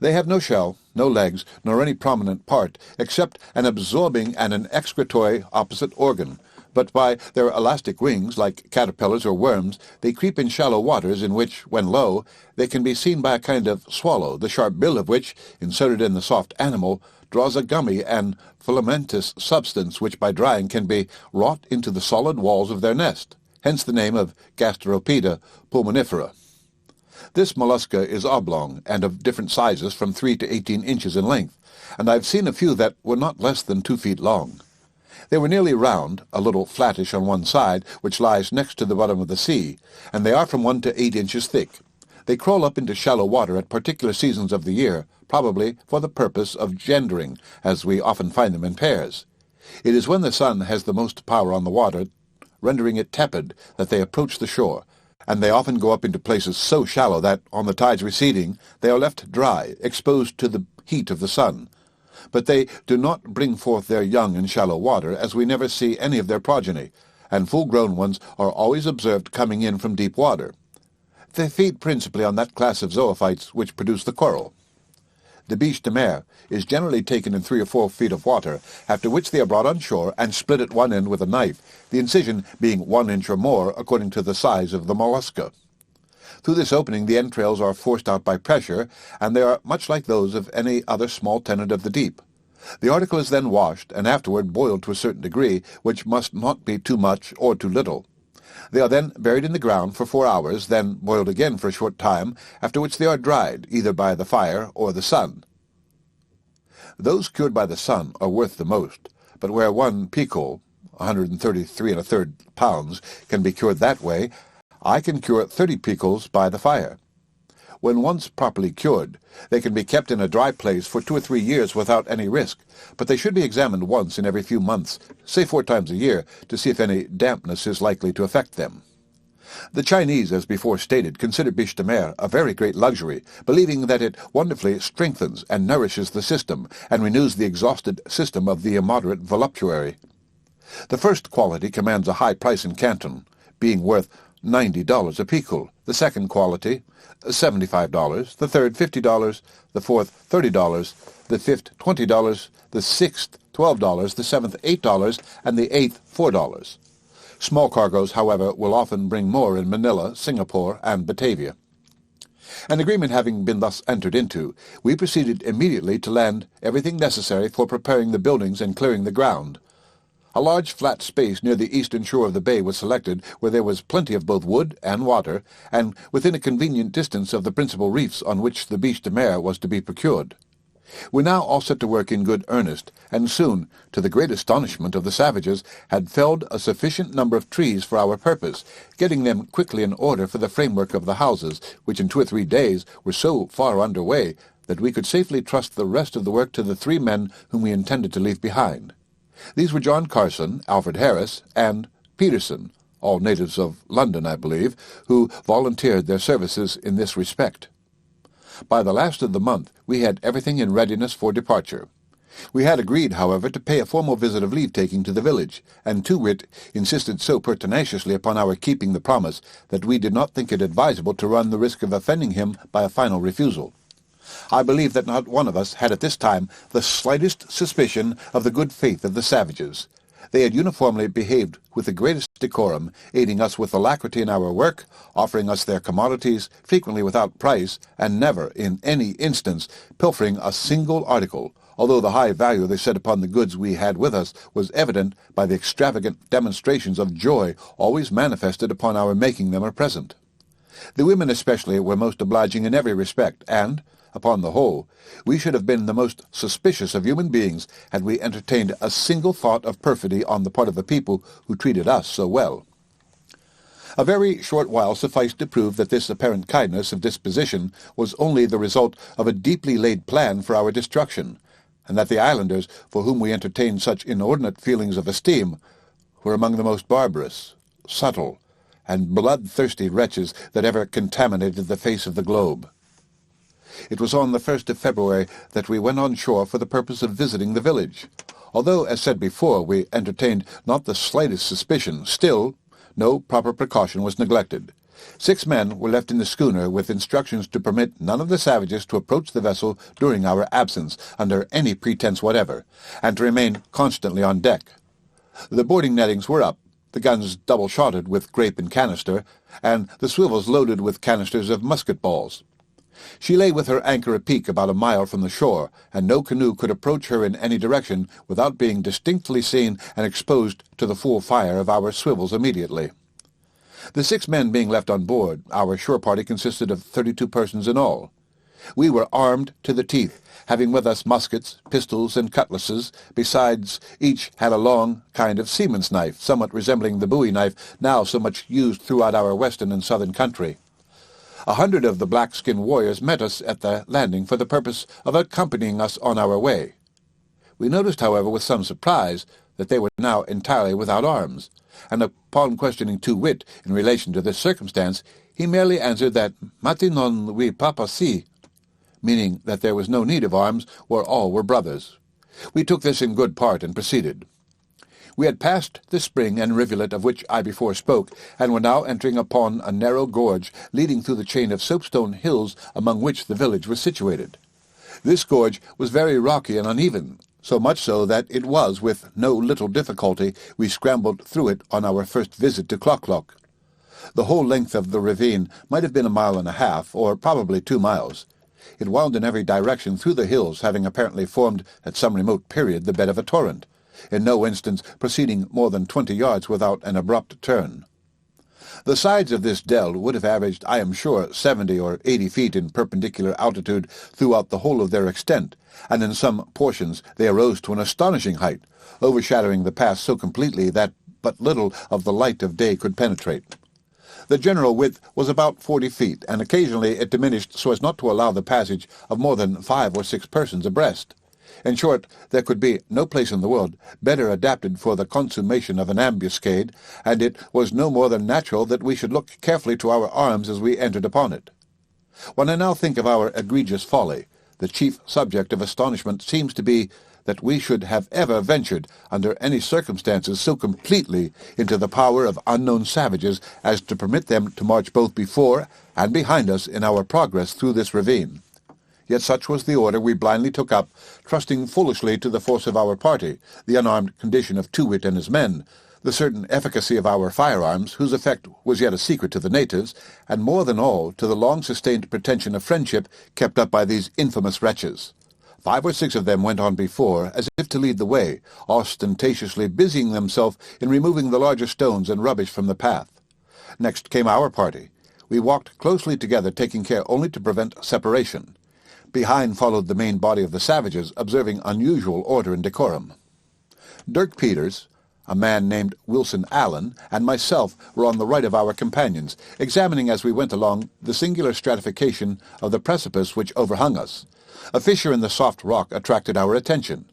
They have no shell, no legs, nor any prominent part, except an absorbing and an excretory opposite organ, but by their elastic wings, like caterpillars or worms, they creep in shallow waters in which, when low, they can be seen by a kind of swallow, the sharp bill of which, inserted in the soft animal, draws a gummy and filamentous substance which by drying can be wrought into the solid walls of their nest, hence the name of Gasteropeda pulmonifera. This mollusca is oblong, and of different sizes from 3 to 18 inches in length, and I have seen a few that were not less than 2 feet long. They were nearly round, a little flattish on one side, which lies next to the bottom of the sea, and they are from 1 to 8 inches thick. They crawl up into shallow water at particular seasons of the year, probably for the purpose of gendering, as we often find them in pairs. It is when the sun has the most power on the water, rendering it tepid, that they approach the shore, and they often go up into places so shallow that, on the tides receding, they are left dry, exposed to the heat of the sun. But they do not bring forth their young in shallow water, as we never see any of their progeny, and full-grown ones are always observed coming in from deep water. They feed principally on that class of zoophytes which produce the coral. The biche de mer is generally taken in 3 or 4 feet of water, after which they are brought on shore and split at one end with a knife, the incision being 1 inch or more according to the size of the mollusca. Through this opening the entrails are forced out by pressure, and they are much like those of any other small tenant of the deep. The article is then washed, and afterward boiled to a certain degree, which must not be too much or too little. They are then buried in the ground for 4 hours, then boiled again for a short time, after which they are dried, either by the fire or the sun. Those cured by the sun are worth the most, but where 1 picul, 133 1/3 pounds, can be cured that way, I can cure 30 piculs by the fire. When once properly cured, they can be kept in a dry place for 2 or 3 years without any risk, but they should be examined once in every few months, say 4 times a year, to see if any dampness is likely to affect them. The Chinese, as before stated, consider biche de mer a very great luxury, believing that it wonderfully strengthens and nourishes the system, and renews the exhausted system of the immoderate voluptuary. The first quality commands a high price in Canton, being worth $90 a picul, the second quality $75, the third $50, the fourth $30, the fifth $20, the sixth $12, the seventh $8, and the eighth $4. Small cargoes, however, will often bring more in Manila, Singapore, and Batavia. An agreement having been thus entered into, we proceeded immediately to land everything necessary for preparing the buildings and clearing the ground. A large flat space near the eastern shore of the bay was selected, where there was plenty of both wood and water, and within a convenient distance of the principal reefs on which the biche de mer was to be procured. We now all set to work in good earnest, and soon, to the great astonishment of the savages, had felled a sufficient number of trees for our purpose, getting them quickly in order for the framework of the houses, which in 2 or 3 days were so far under way that we could safely trust the rest of the work to the 3 men whom we intended to leave behind. These were John Carson, Alfred Harris, and Peterson, all natives of London, I believe, who volunteered their services in this respect. By the last of the month we had everything in readiness for departure. We had agreed, however, to pay a formal visit of leave-taking to the village, and Too Wit insisted so pertinaciously upon our keeping the promise that we did not think it advisable to run the risk of offending him by a final refusal. I believe that not one of us had at this time the slightest suspicion of the good faith of the savages. They had uniformly behaved with the greatest decorum, aiding us with alacrity in our work, offering us their commodities, frequently without price, and never, in any instance, pilfering a single article, although the high value they set upon the goods we had with us was evident by the extravagant demonstrations of joy always manifested upon our making them a present. The women especially were most obliging in every respect, and, upon the whole, we should have been the most suspicious of human beings had we entertained a single thought of perfidy on the part of the people who treated us so well. A very short while sufficed to prove that this apparent kindness of disposition was only the result of a deeply laid plan for our destruction, and that the islanders, for whom we entertained such inordinate feelings of esteem, were among the most barbarous, subtle, and bloodthirsty wretches that ever contaminated the face of the globe. It was on the 1st of February that we went on shore for the purpose of visiting the village. Although, as said before, we entertained not the slightest suspicion, still no proper precaution was neglected. 6 men were left in the schooner with instructions to permit none of the savages to approach the vessel during our absence under any pretense whatever, and to remain constantly on deck. The boarding nettings were up, the guns double-shotted with grape and canister, and the swivels loaded with canisters of musket balls. She lay with her anchor apeak about a mile from the shore, and no canoe could approach her in any direction without being distinctly seen and exposed to the full fire of our swivels immediately. The 6 men being left on board, our shore party consisted of 32 persons in all. We were armed to the teeth, having with us muskets, pistols, and cutlasses. Besides, each had a long kind of seaman's knife, somewhat resembling the bowie knife now so much used throughout our western and southern country. 100 of the black-skinned warriors met us at the landing for the purpose of accompanying us on our way. We noticed, however, with some surprise, that they were now entirely without arms, and upon questioning Too Wit in relation to this circumstance, he merely answered that "Mati non we papa si," meaning that there was no need of arms, where all were brothers. We took this in good part and proceeded. We had passed the spring and rivulet of which I before spoke, and were now entering upon a narrow gorge leading through the chain of soapstone hills among which the village was situated. This gorge was very rocky and uneven, so much so that it was with no little difficulty we scrambled through it on our first visit to Klock-Klock. The whole length of the ravine might have been 1.5 miles, or probably 2 miles. It wound in every direction through the hills, having apparently formed, at some remote period, the bed of a torrent, in no instance proceeding more than 20 yards without an abrupt turn. The sides of this dell would have averaged, I am sure, 70 or 80 feet in perpendicular altitude throughout the whole of their extent, and in some portions they arose to an astonishing height, overshadowing the pass so completely that but little of the light of day could penetrate. The general width was about 40 feet, and occasionally it diminished so as not to allow the passage of more than 5 or 6 persons abreast. In short, there could be no place in the world better adapted for the consummation of an ambuscade, and it was no more than natural that we should look carefully to our arms as we entered upon it. When I now think of our egregious folly, the chief subject of astonishment seems to be that we should have ever ventured, under any circumstances, so completely into the power of unknown savages as to permit them to march both before and behind us in our progress through this ravine. Yet such was the order we blindly took up, trusting foolishly to the force of our party, the unarmed condition of Too-wit and his men, the certain efficacy of our firearms, whose effect was yet a secret to the natives, and more than all to the long-sustained pretension of friendship kept up by these infamous wretches. 5 or 6 of them went on before, as if to lead the way, ostentatiously busying themselves in removing the larger stones and rubbish from the path. Next came our party. We walked closely together, taking care only to prevent separation. Behind followed the main body of the savages, observing unusual order and decorum. Dirk Peters, a man named Wilson Allen, and myself were on the right of our companions, examining as we went along the singular stratification of the precipice which overhung us. A fissure in the soft rock attracted our attention.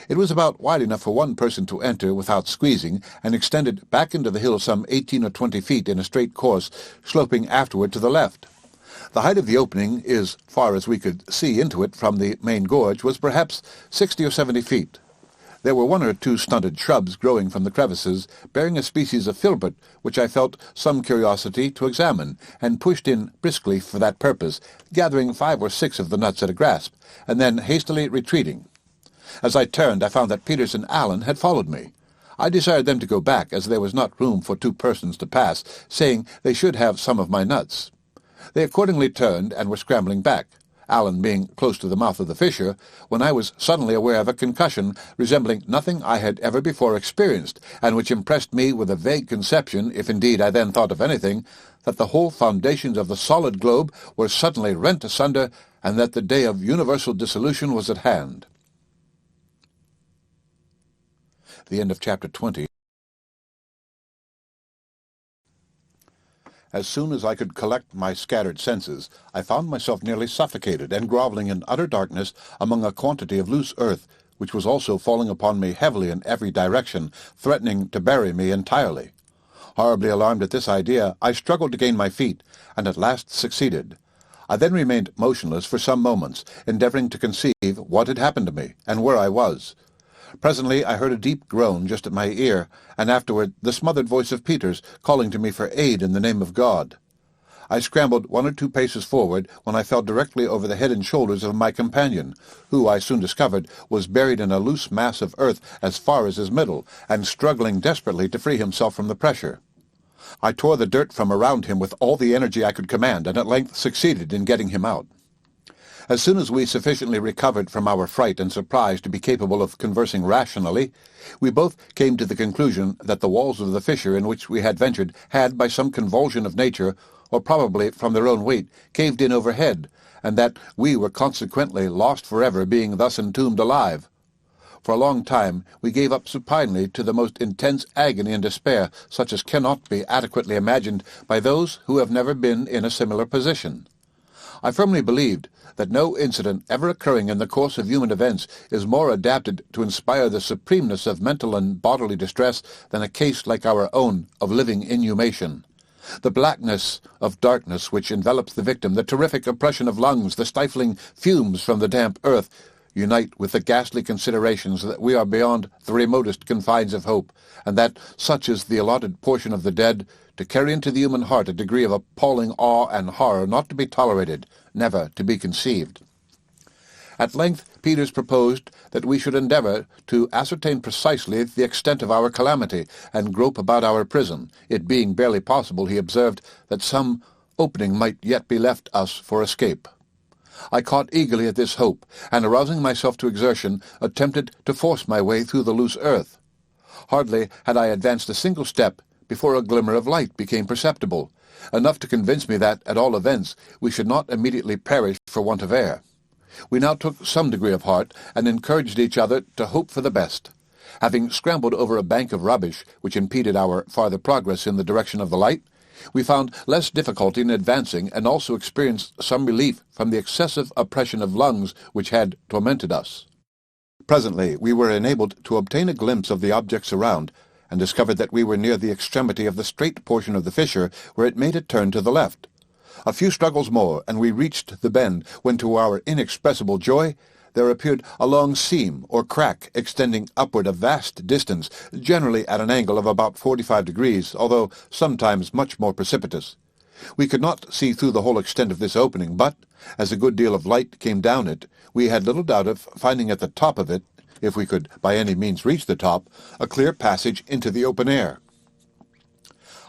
It was about wide enough for one person to enter without squeezing, and extended back into the hill some 18 or 20 feet in a straight course, sloping afterward to the left. The height of the opening, as far as we could see into it from the main gorge, was perhaps 60 or 70 feet. There were 1 or 2 stunted shrubs growing from the crevices, bearing a species of filbert, which I felt some curiosity to examine, and pushed in briskly for that purpose, gathering 5 or 6 of the nuts at a grasp, and then hastily retreating. As I turned, I found that Peters and Allen had followed me. I desired them to go back, as there was not room for 2 persons to pass, saying they should have some of my nuts. They accordingly turned and were scrambling back, Allen being close to the mouth of the fissure, when I was suddenly aware of a concussion resembling nothing I had ever before experienced, and which impressed me with a vague conception, if indeed I then thought of anything, that the whole foundations of the solid globe were suddenly rent asunder, and that the day of universal dissolution was at hand. The end of chapter 20. As soon as I could collect my scattered senses, I found myself nearly suffocated and grovelling in utter darkness among a quantity of loose earth, which was also falling upon me heavily in every direction, threatening to bury me entirely. Horribly alarmed at this idea, I struggled to gain my feet, and at last succeeded. I then remained motionless for some moments, endeavouring to conceive what had happened to me, and where I was. Presently I heard a deep groan just at my ear, and afterward the smothered voice of Peters calling to me for aid in the name of God. I scrambled 1 or 2 paces forward when I fell directly over the head and shoulders of my companion, who, I soon discovered, was buried in a loose mass of earth as far as his middle, and struggling desperately to free himself from the pressure. I tore the dirt from around him with all the energy I could command, and at length succeeded in getting him out. As soon as we sufficiently recovered from our fright and surprise to be capable of conversing rationally, we both came to the conclusion that the walls of the fissure in which we had ventured had, by some convulsion of nature, or probably from their own weight, caved in overhead, and that we were consequently lost forever, being thus entombed alive. For a long time we gave up supinely to the most intense agony and despair, such as cannot be adequately imagined by those who have never been in a similar position. I firmly believed that no incident ever occurring in the course of human events is more adapted to inspire the supremeness of mental and bodily distress than a case like our own of living inhumation. The blackness of darkness which envelops the victim, the terrific oppression of lungs, the stifling fumes from the damp earth, unite with the ghastly considerations that we are beyond the remotest confines of hope, and that such is the allotted portion of the dead, to carry into the human heart a degree of appalling awe and horror not to be tolerated, never to be conceived. At length Peters proposed that we should endeavour to ascertain precisely the extent of our calamity, and grope about our prison. It being barely possible, he observed, that some opening might yet be left us for escape. I caught eagerly at this hope, and arousing myself to exertion, attempted to force my way through the loose earth. Hardly had I advanced a single step before a glimmer of light became perceptible, enough to convince me that, at all events, we should not immediately perish for want of air. We now took some degree of heart, and encouraged each other to hope for the best. Having scrambled over a bank of rubbish which impeded our farther progress in the direction of the light, we found less difficulty in advancing, and also experienced some relief from the excessive oppression of lungs which had tormented us. Presently we were enabled to obtain a glimpse of the objects around, and discovered that we were near the extremity of the straight portion of the fissure, where it made a turn to the left. A few struggles more, and we reached the bend, when, to our inexpressible joy, there appeared a long seam or crack extending upward a vast distance, generally at an angle of about 45 degrees, although sometimes much more precipitous. We could not see through the whole extent of this opening, but, as a good deal of light came down it, we had little doubt of finding at the top of it, if we could by any means reach the top, a clear passage into the open air.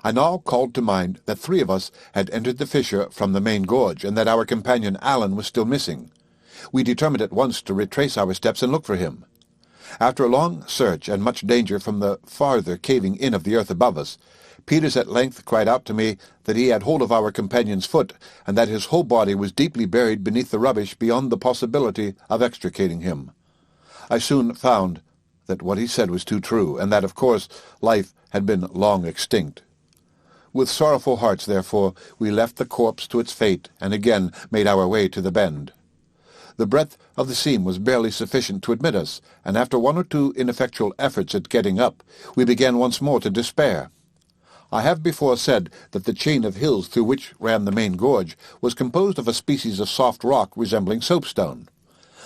I now called to mind that 3 of us had entered the fissure from the main gorge, and that our companion Allan was still missing. We determined at once to retrace our steps and look for him. After a long search and much danger from the farther caving in of the earth above us, Peters at length cried out to me that he had hold of our companion's foot, and that his whole body was deeply buried beneath the rubbish beyond the possibility of extricating him. I soon found that what he said was too true, and that, of course, life had been long extinct. With sorrowful hearts, therefore, we left the corpse to its fate, and again made our way to the bend. The breadth of the seam was barely sufficient to admit us, and after 1 or 2 ineffectual efforts at getting up, we began once more to despair. I have before said that the chain of hills through which ran the main gorge was composed of a species of soft rock resembling soapstone.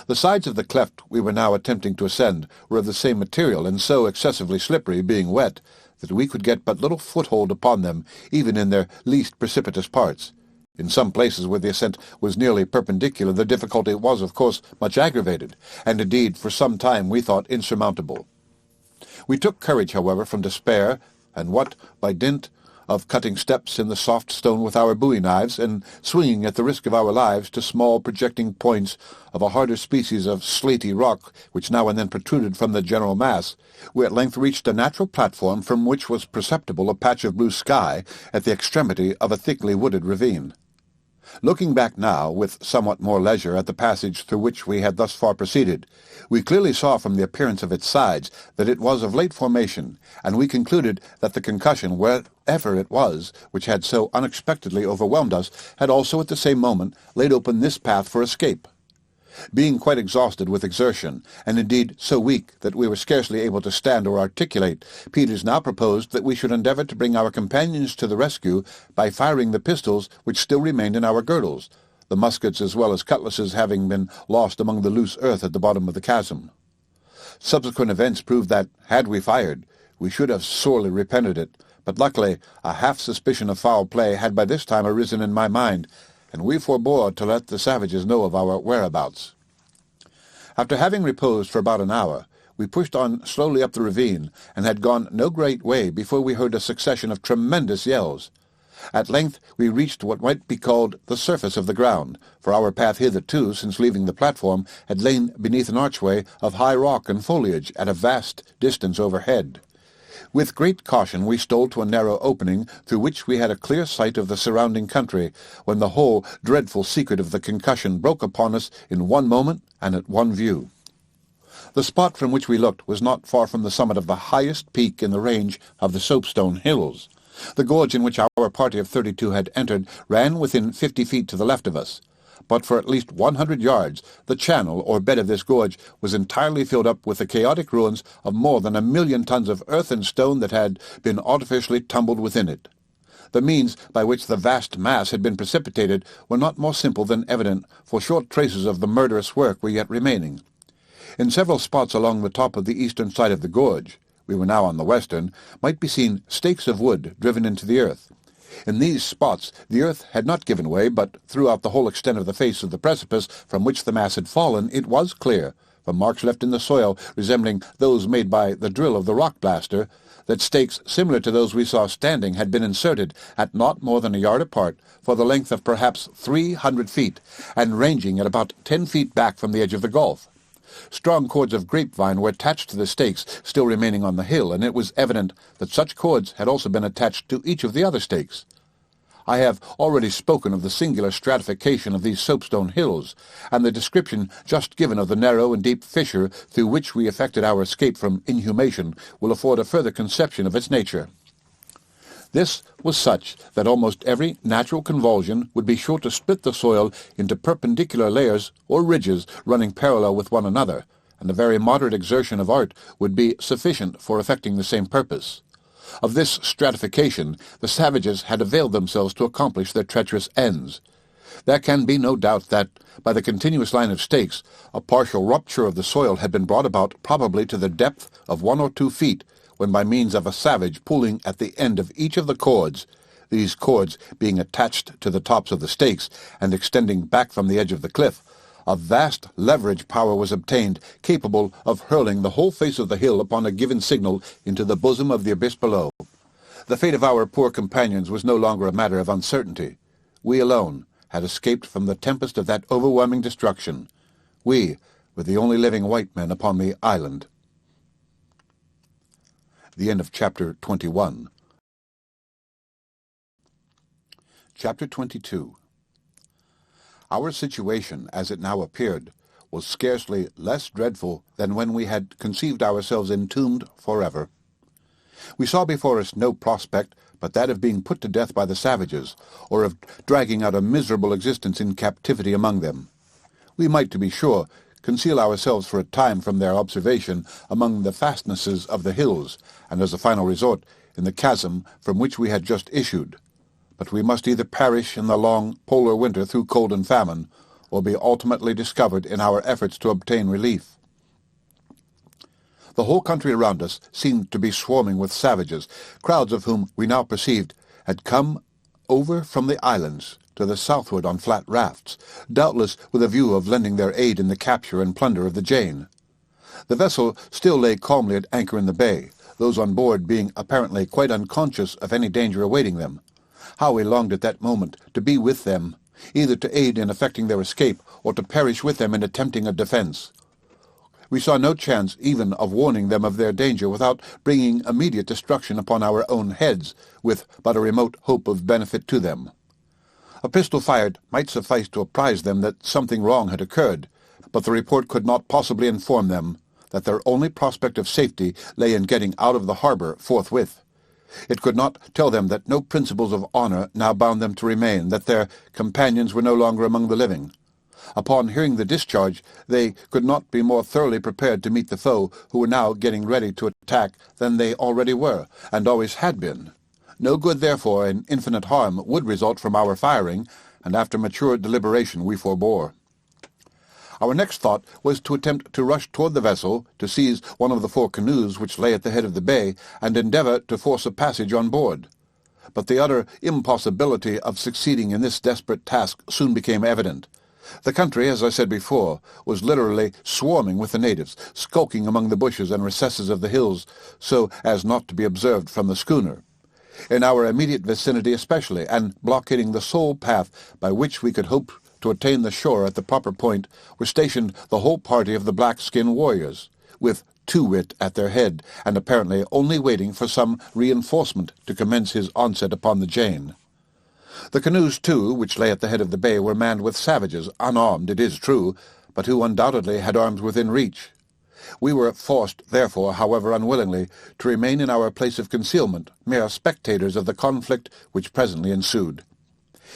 The sides of the cleft we were now attempting to ascend were of the same material, and so excessively slippery, being wet, that we could get but little foothold upon them, even in their least precipitous parts. In some places where the ascent was nearly perpendicular, the difficulty was, of course, much aggravated, and indeed for some time we thought insurmountable. We took courage, however, from despair, and what, by dint of cutting steps in the soft stone with our bowie knives, and swinging at the risk of our lives to small projecting points of a harder species of slaty rock which now and then protruded from the general mass, we at length reached a natural platform from which was perceptible a patch of blue sky at the extremity of a thickly wooded ravine. Looking back now, with somewhat more leisure, at the passage through which we had thus far proceeded, we clearly saw from the appearance of its sides that it was of late formation, and we concluded that the concussion, wherever it was, which had so unexpectedly overwhelmed us, had also at the same moment laid open this path for escape. Being quite exhausted with exertion, and indeed so weak that we were scarcely able to stand or articulate, Peters now proposed that we should endeavour to bring our companions to the rescue by firing the pistols which still remained in our girdles, the muskets as well as cutlasses having been lost among the loose earth at the bottom of the chasm. Subsequent events proved that, had we fired, we should have sorely repented it, but luckily a half-suspicion of foul play had by this time arisen in my mind, and we forbore to let the savages know of our whereabouts. After having reposed for about an hour, we pushed on slowly up the ravine, and had gone no great way before we heard a succession of tremendous yells. At length we reached what might be called the surface of the ground, for our path hitherto, since leaving the platform, had lain beneath an archway of high rock and foliage at a vast distance overhead. With great caution we stole to a narrow opening through which we had a clear sight of the surrounding country, when the whole dreadful secret of the concussion broke upon us in one moment and at one view. The spot from which we looked was not far from the summit of the highest peak in the range of the Soapstone Hills. The gorge in which our party of 32 had entered ran within 50 feet to the left of us, but for at least 100 yards the channel or bed of this gorge was entirely filled up with the chaotic ruins of more than 1,000,000 tons of earth and stone that had been artificially tumbled within it. The means by which the vast mass had been precipitated were not more simple than evident, for short traces of the murderous work were yet remaining. In several spots along the top of the eastern side of the gorge, we were now on the western, might be seen stakes of wood driven into the earth. In these spots the earth had not given way, but throughout the whole extent of the face of the precipice from which the mass had fallen it was clear, from marks left in the soil resembling those made by the drill of the rock blaster, that stakes similar to those we saw standing had been inserted at not more than a yard apart for the length of perhaps 300 feet, and ranging at about 10 feet back from the edge of the gulf. Strong cords of grapevine were attached to the stakes still remaining on the hill, and it was evident that such cords had also been attached to each of the other stakes. I have already spoken of the singular stratification of these soapstone hills, and the description just given of the narrow and deep fissure through which we effected our escape from inhumation will afford a further conception of its nature. This was such that almost every natural convulsion would be sure to split the soil into perpendicular layers or ridges running parallel with one another, and a very moderate exertion of art would be sufficient for effecting the same purpose. Of this stratification the savages had availed themselves to accomplish their treacherous ends. There can be no doubt that, by the continuous line of stakes, a partial rupture of the soil had been brought about probably to the depth of 1 or 2 feet, when by means of a savage pulling at the end of each of the cords, these cords being attached to the tops of the stakes and extending back from the edge of the cliff, a vast leverage power was obtained capable of hurling the whole face of the hill upon a given signal into the bosom of the abyss below. The fate of our poor companions was no longer a matter of uncertainty. We alone had escaped from the tempest of that overwhelming destruction. We were the only living white men upon the island. The end of Chapter 21. Chapter 22. Our situation, as it now appeared, was scarcely less dreadful than when we had conceived ourselves entombed forever. We saw before us no prospect but that of being put to death by the savages, or of dragging out a miserable existence in captivity among them. We might, to be sure, conceal ourselves for a time from their observation among the fastnesses of the hills, and as a final resort in the chasm from which we had just issued. But we must either perish in the long polar winter through cold and famine, or be ultimately discovered in our efforts to obtain relief. The whole country around us seemed to be swarming with savages, crowds of whom we now perceived had come over from the islands to the southward on flat rafts, doubtless with a view of lending their aid in the capture and plunder of the Jane. The vessel still lay calmly at anchor in the bay, those on board being apparently quite unconscious of any danger awaiting them. How we longed at that moment to be with them, either to aid in effecting their escape, or to perish with them in attempting a defence. We saw no chance even of warning them of their danger without bringing immediate destruction upon our own heads, with but a remote hope of benefit to them. A pistol fired might suffice to apprise them that something wrong had occurred, but the report could not possibly inform them that their only prospect of safety lay in getting out of the harbour forthwith. It could not tell them that no principles of honour now bound them to remain, that their companions were no longer among the living. Upon hearing the discharge, they could not be more thoroughly prepared to meet the foe who were now getting ready to attack than they already were, and always had been. No good, therefore, and infinite harm would result from our firing, and after mature deliberation we forbore. Our next thought was to attempt to rush toward the vessel, to seize one of the 4 canoes which lay at the head of the bay, and endeavour to force a passage on board. But the utter impossibility of succeeding in this desperate task soon became evident. The country, as I said before, was literally swarming with the natives, skulking among the bushes and recesses of the hills, so as not to be observed from the schooner. In our immediate vicinity especially, and blockading the sole path by which we could hope to attain the shore at the proper point, were stationed the whole party of the black-skin warriors, with Too-Wit at their head, and apparently only waiting for some reinforcement to commence his onset upon the Jane. The canoes, too, which lay at the head of the bay, were manned with savages, unarmed, it is true, but who undoubtedly had arms within reach. We were forced, therefore, however unwillingly, to remain in our place of concealment, mere spectators of the conflict which presently ensued.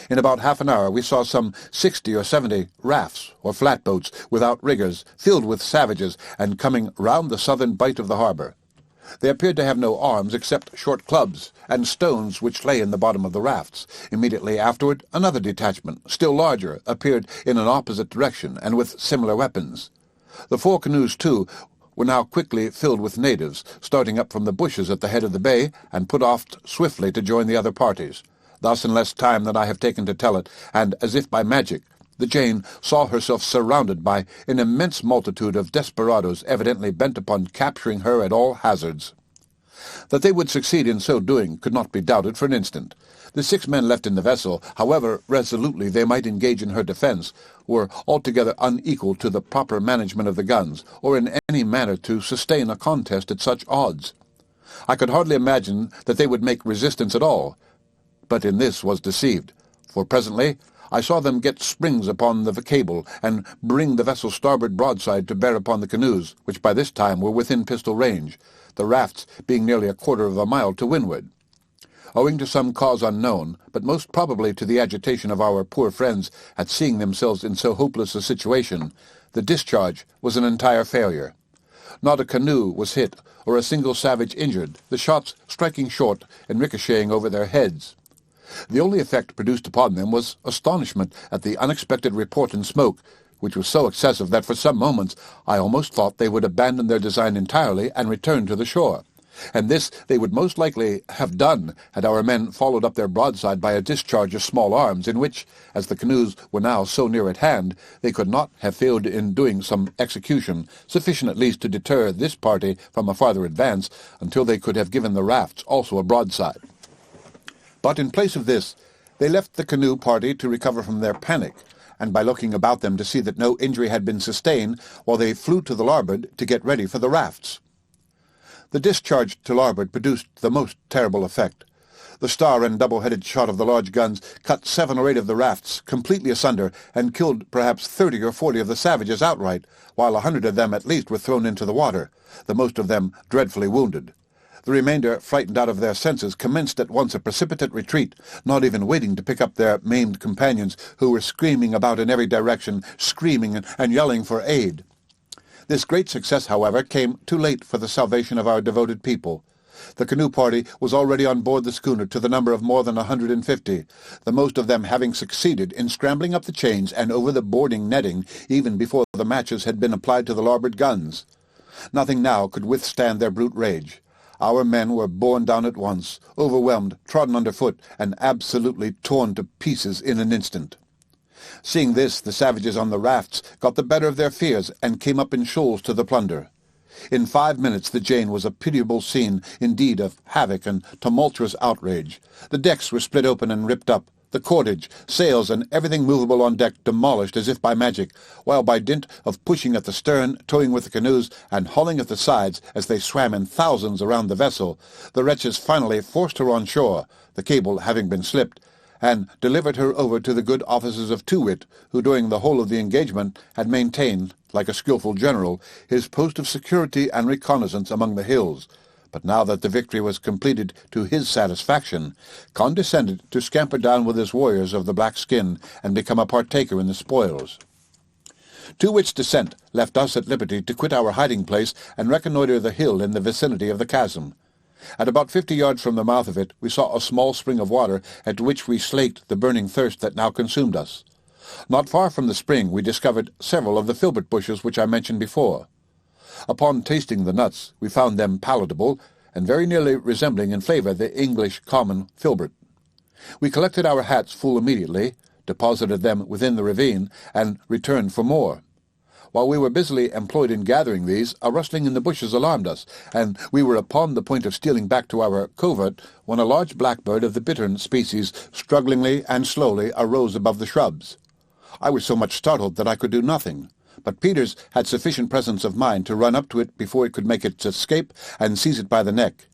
In about half an hour we saw some 60 or 70 rafts, or flatboats, without riggers, filled with savages, and coming round the southern bight of the harbour. They appeared to have no arms except short clubs and stones which lay in the bottom of the rafts. Immediately afterward another detachment, still larger, appeared in an opposite direction, and with similar weapons. The 4 canoes, too, were now quickly filled with natives, starting up from the bushes at the head of the bay, and put off swiftly to join the other parties. Thus, in less time than I have taken to tell it, and as if by magic, the Jane saw herself surrounded by an immense multitude of desperadoes evidently bent upon capturing her at all hazards. That they would succeed in so doing could not be doubted for an instant. The 6 men left in the vessel, however resolutely they might engage in her defence, were altogether unequal to the proper management of the guns, or in any manner to sustain a contest at such odds. I could hardly imagine that they would make resistance at all, but in this was deceived, for presently I saw them get springs upon the cable, and bring the vessel's starboard broadside to bear upon the canoes, which by this time were within pistol range, the rafts being nearly a quarter of a mile to windward. Owing to some cause unknown, but most probably to the agitation of our poor friends at seeing themselves in so hopeless a situation, the discharge was an entire failure. Not a canoe was hit, or a single savage injured, the shots striking short and ricocheting over their heads. The only effect produced upon them was astonishment at the unexpected report and smoke, which was so excessive that for some moments I almost thought they would abandon their design entirely and return to the shore. And this they would most likely have done had our men followed up their broadside by a discharge of small arms, in which, as the canoes were now so near at hand, they could not have failed in doing some execution, sufficient at least to deter this party from a farther advance, until they could have given the rafts also a broadside. But in place of this, they left the canoe party to recover from their panic, and by looking about them to see that no injury had been sustained, while they flew to the larboard to get ready for the rafts. The discharge to larboard produced the most terrible effect. The star and double-headed shot of the large guns cut 7 or 8 of the rafts completely asunder, and killed perhaps 30 or 40 of the savages outright, while 100 of them at least were thrown into the water, the most of them dreadfully wounded. The remainder, frightened out of their senses, commenced at once a precipitate retreat, not even waiting to pick up their maimed companions, who were screaming about in every direction, screaming and yelling for aid. This great success, however, came too late for the salvation of our devoted people. The canoe party was already on board the schooner to the number of more than 150, the most of them having succeeded in scrambling up the chains and over the boarding netting even before the matches had been applied to the larboard guns. Nothing now could withstand their brute rage. Our men were borne down at once, overwhelmed, trodden underfoot, and absolutely torn to pieces in an instant. Seeing this, the savages on the rafts got the better of their fears and came up in shoals to the plunder. In 5 minutes the Jane was a pitiable scene, indeed, of havoc and tumultuous outrage. The decks were split open and ripped up, the cordage, sails, and everything movable on deck demolished as if by magic, while by dint of pushing at the stern, towing with the canoes, and hauling at the sides as they swam in thousands around the vessel, the wretches finally forced her on shore, the cable having been slipped, and delivered her over to the good offices of Too-wit, who during the whole of the engagement had maintained, like a skilful general, his post of security and reconnaissance among the hills, but now that the victory was completed to his satisfaction, condescended to scamper down with his warriors of the black skin and become a partaker in the spoils. Too-wit's descent left us at liberty to quit our hiding-place and reconnoitre the hill in the vicinity of the chasm. At about 50 yards from the mouth of it, we saw a small spring of water, at which we slaked the burning thirst that now consumed us. Not far from the spring we discovered several of the filbert bushes which I mentioned before. Upon tasting the nuts, we found them palatable, and very nearly resembling in flavour the English common filbert. We collected our hats full immediately, deposited them within the ravine, and returned for more. While we were busily employed in gathering these, a rustling in the bushes alarmed us, and we were upon the point of stealing back to our covert when a large blackbird of the bittern species strugglingly and slowly arose above the shrubs. I was so much startled that I could do nothing, but Peters had sufficient presence of mind to run up to it before it could make its escape and seize it by the neck.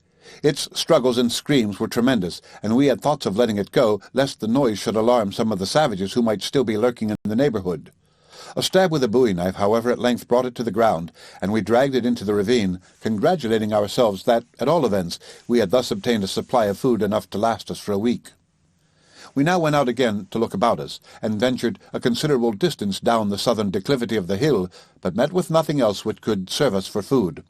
Its struggles and screams were tremendous, and we had thoughts of letting it go, lest the noise should alarm some of the savages who might still be lurking in the neighbourhood. A stab with a bowie knife, however, at length brought it to the ground, and we dragged it into the ravine, congratulating ourselves that, at all events, we had thus obtained a supply of food enough to last us for a week. We now went out again to look about us, and ventured a considerable distance down the southern declivity of the hill, but met with nothing else which could serve us for food.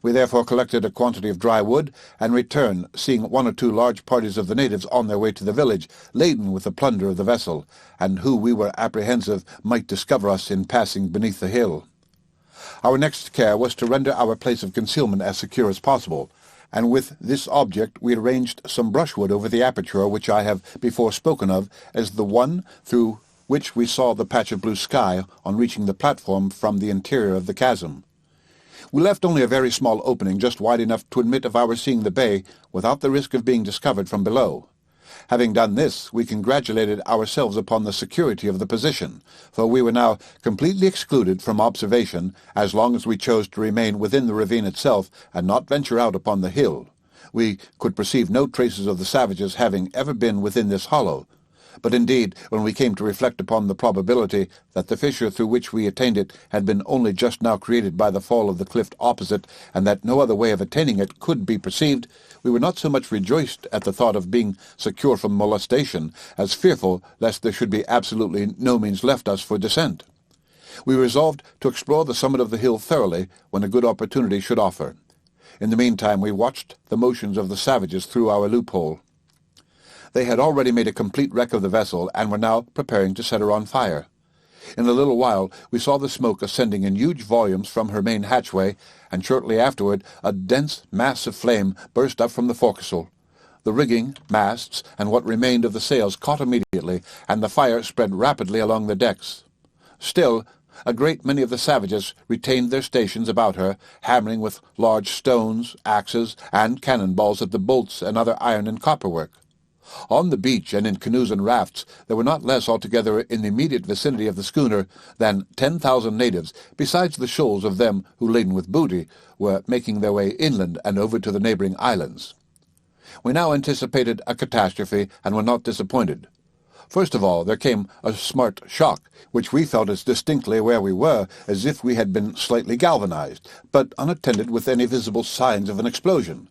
We therefore collected a quantity of dry wood, and returned, seeing 1 or 2 large parties of the natives on their way to the village, laden with the plunder of the vessel, and who we were apprehensive might discover us in passing beneath the hill. Our next care was to render our place of concealment as secure as possible, and with this object we arranged some brushwood over the aperture which I have before spoken of as the one through which we saw the patch of blue sky on reaching the platform from the interior of the chasm. We left only a very small opening, just wide enough to admit of our seeing the bay without the risk of being discovered from below. Having done this, we congratulated ourselves upon the security of the position, for we were now completely excluded from observation as long as we chose to remain within the ravine itself and not venture out upon the hill. We could perceive no traces of the savages having ever been within this hollow. But indeed, when we came to reflect upon the probability that the fissure through which we attained it had been only just now created by the fall of the cliff opposite, and that no other way of attaining it could be perceived, we were not so much rejoiced at the thought of being secure from molestation as fearful lest there should be absolutely no means left us for descent. We resolved to explore the summit of the hill thoroughly when a good opportunity should offer. In the meantime we watched the motions of the savages through our loophole. They had already made a complete wreck of the vessel, and were now preparing to set her on fire. In a little while we saw the smoke ascending in huge volumes from her main hatchway, and shortly afterward a dense mass of flame burst up from the forecastle. The rigging, masts, and what remained of the sails caught immediately, and the fire spread rapidly along the decks. Still, a great many of the savages retained their stations about her, hammering with large stones, axes, and cannon-balls at the bolts and other iron and copper-work. On the beach and in canoes and rafts there were not less altogether in the immediate vicinity of the schooner than 10,000 natives, besides the shoals of them who, laden with booty, were making their way inland and over to the neighboring islands. We now anticipated a catastrophe, and were not disappointed. First of all, there came a smart shock, which we felt as distinctly where we were as if we had been slightly galvanized, but unattended with any visible signs of an explosion.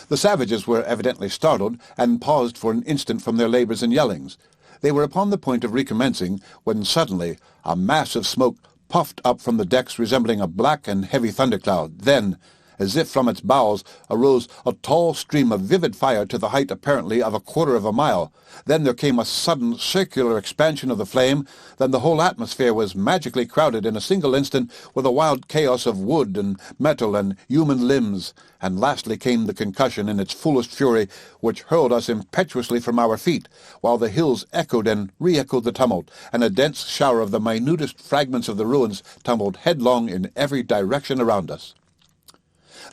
The savages were evidently startled, and paused for an instant from their labors and yellings. They were upon the point of recommencing, when suddenly a mass of smoke puffed up from the decks resembling a black and heavy thundercloud. Then, as if from its bowels, arose a tall stream of vivid fire to the height apparently of a quarter of a mile. Then there came a sudden circular expansion of the flame. Then the whole atmosphere was magically crowded in a single instant with a wild chaos of wood and metal and human limbs. And lastly came the concussion in its fullest fury, which hurled us impetuously from our feet, while the hills echoed and re-echoed the tumult, and a dense shower of the minutest fragments of the ruins tumbled headlong in every direction around us.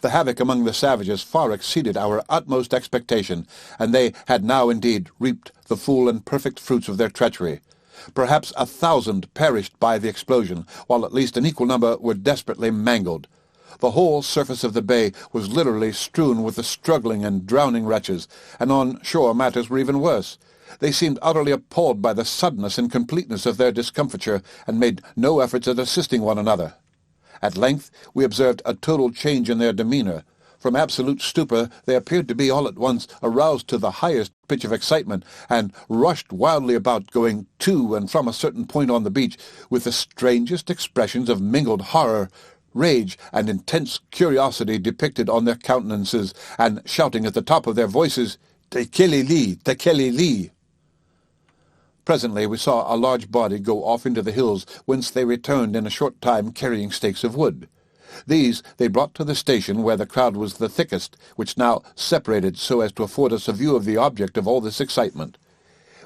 The havoc among the savages far exceeded our utmost expectation, and they had now indeed reaped the full and perfect fruits of their treachery. Perhaps 1,000 perished by the explosion, while at least an equal number were desperately mangled. The whole surface of the bay was literally strewn with the struggling and drowning wretches, and on shore matters were even worse. They seemed utterly appalled by the suddenness and completeness of their discomfiture, and made no efforts at assisting one another. At length we observed a total change in their demeanour. From absolute stupor they appeared to be all at once aroused to the highest pitch of excitement, and rushed wildly about, going to and from a certain point on the beach, with the strangest expressions of mingled horror, rage, and intense curiosity depicted on their countenances, and shouting at the top of their voices, "Tekeli-li! Tekeli-li!" Presently we saw a large body go off into the hills, whence they returned in a short time carrying stakes of wood. These they brought to the station where the crowd was the thickest, which now separated so as to afford us a view of the object of all this excitement.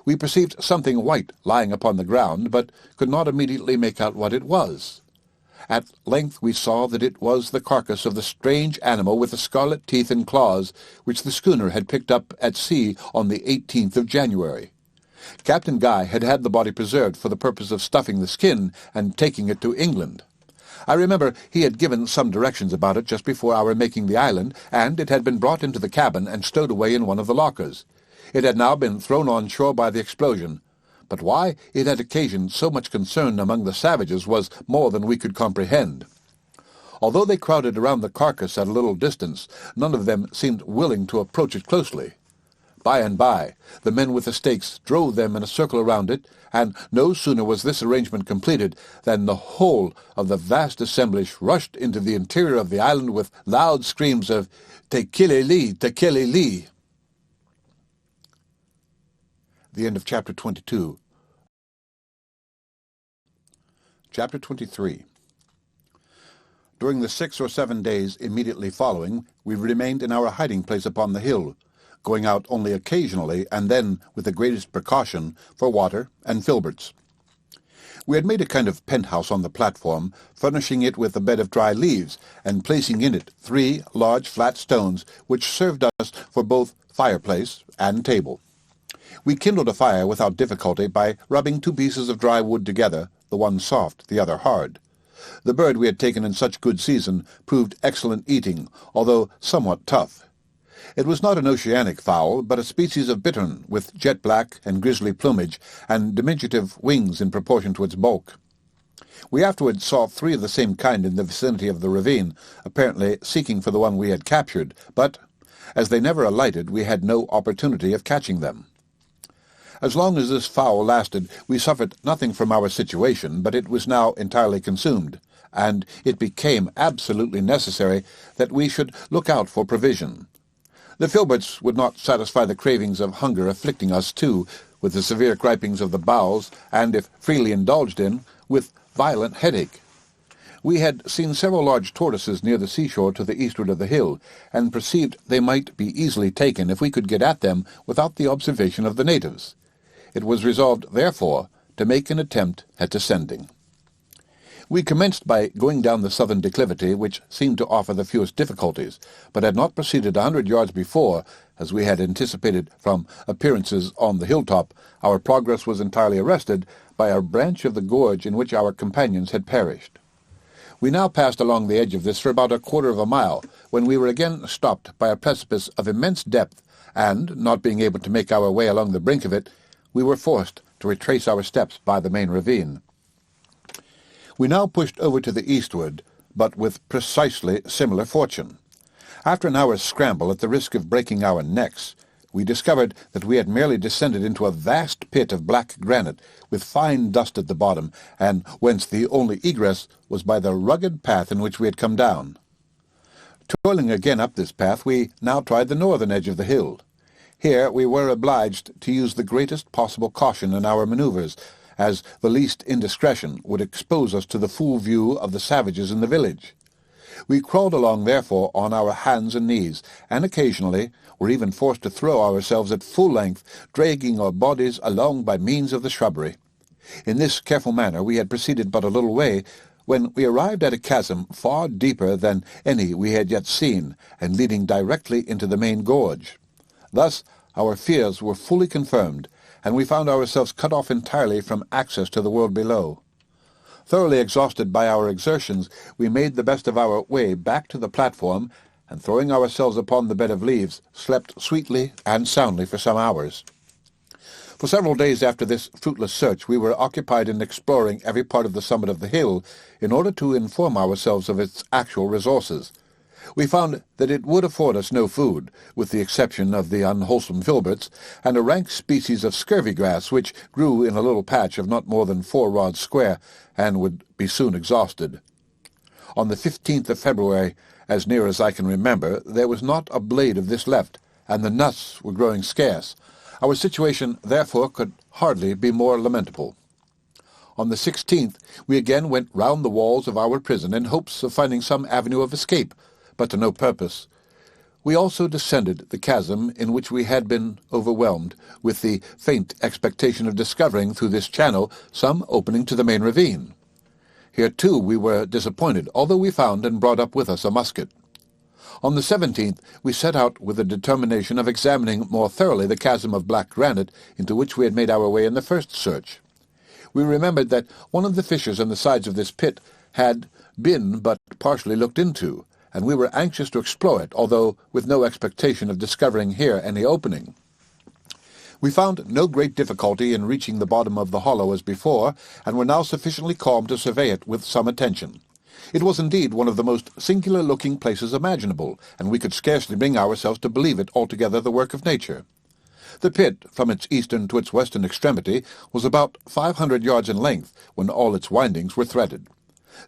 We perceived something white lying upon the ground, but could not immediately make out what it was. At length we saw that it was the carcass of the strange animal with the scarlet teeth and claws, which the schooner had picked up at sea on the 18th of January. Captain Guy had had the body preserved for the purpose of stuffing the skin and taking it to England. I remember he had given some directions about it just before our making the island, and it had been brought into the cabin and stowed away in one of the lockers. It had now been thrown on shore by the explosion, but why it had occasioned so much concern among the savages was more than we could comprehend. Although they crowded around the carcass at a little distance, none of them seemed willing to approach it closely. By and by, the men with the stakes drove them in a circle around it, and no sooner was this arrangement completed than the whole of the vast assemblage rushed into the interior of the island with loud screams of "Tekeli-li! Tekeli-li!" The end of Chapter 22. Chapter 23. During the 6 or 7 days immediately following, we remained in our hiding place upon the hill, going out only occasionally and then with the greatest precaution for water and filberts. We had made a kind of penthouse on the platform, furnishing it with a bed of dry leaves, and placing in it 3 large flat stones, which served us for both fireplace and table. We kindled a fire without difficulty by rubbing 2 pieces of dry wood together, the one soft, the other hard. The bird we had taken in such good season proved excellent eating, although somewhat tough. It was not an oceanic fowl, but a species of bittern, with jet-black and grisly plumage, and diminutive wings in proportion to its bulk. We afterwards saw 3 of the same kind in the vicinity of the ravine, apparently seeking for the one we had captured, but, as they never alighted, we had no opportunity of catching them. As long as this fowl lasted, we suffered nothing from our situation, but it was now entirely consumed, and it became absolutely necessary that we should look out for provision. The filberts would not satisfy the cravings of hunger afflicting us too, with the severe gripings of the bowels, and, if freely indulged in, with violent headache. We had seen several large tortoises near the seashore to the eastward of the hill, and perceived they might be easily taken if we could get at them without the observation of the natives. It was resolved, therefore, to make an attempt at descending. We commenced by going down the southern declivity, which seemed to offer the fewest difficulties, but had not proceeded 100 yards before, as we had anticipated from appearances on the hilltop, our progress was entirely arrested by a branch of the gorge in which our companions had perished. We now passed along the edge of this for about a quarter of a mile, when we were again stopped by a precipice of immense depth, and, not being able to make our way along the brink of it, we were forced to retrace our steps by the main ravine. We now pushed over to the eastward, but with precisely similar fortune. After an hour's scramble, at the risk of breaking our necks, we discovered that we had merely descended into a vast pit of black granite, with fine dust at the bottom, and whence the only egress was by the rugged path in which we had come down. Toiling again up this path, we now tried the northern edge of the hill. Here we were obliged to use the greatest possible caution in our manoeuvres, as the least indiscretion would expose us to the full view of the savages in the village. We crawled along, therefore, on our hands and knees, and occasionally were even forced to throw ourselves at full length, dragging our bodies along by means of the shrubbery. In this careful manner we had proceeded but a little way, when we arrived at a chasm far deeper than any we had yet seen, and leading directly into the main gorge. Thus our fears were fully confirmed, and we found ourselves cut off entirely from access to the world below. Thoroughly exhausted by our exertions, we made the best of our way back to the platform, and throwing ourselves upon the bed of leaves, slept sweetly and soundly for some hours. For several days after this fruitless search, we were occupied in exploring every part of the summit of the hill, in order to inform ourselves of its actual resources. We found that it would afford us no food, with the exception of the unwholesome filberts, and a rank species of scurvy grass, which grew in a little patch of not more than 4 rods square, and would be soon exhausted. On the 15th of February, as near as I can remember, there was not a blade of this left, and the nuts were growing scarce. Our situation, therefore, could hardly be more lamentable. On the 16th, we again went round the walls of our prison in hopes of finding some avenue of escape, but to no purpose. We also descended the chasm in which we had been overwhelmed, with the faint expectation of discovering through this channel some opening to the main ravine. Here, too, we were disappointed, although we found and brought up with us a musket. On the 17th, we set out with the determination of examining more thoroughly the chasm of black granite into which we had made our way in the first search. We remembered that one of the fissures in the sides of this pit had been but partially looked into, and we were anxious to explore it, although with no expectation of discovering here any opening. We found no great difficulty in reaching the bottom of the hollow as before, and were now sufficiently calm to survey it with some attention. It was indeed one of the most singular-looking places imaginable, and we could scarcely bring ourselves to believe it altogether the work of nature. The pit, from its eastern to its western extremity, was about 500 yards in length, when all its windings were threaded.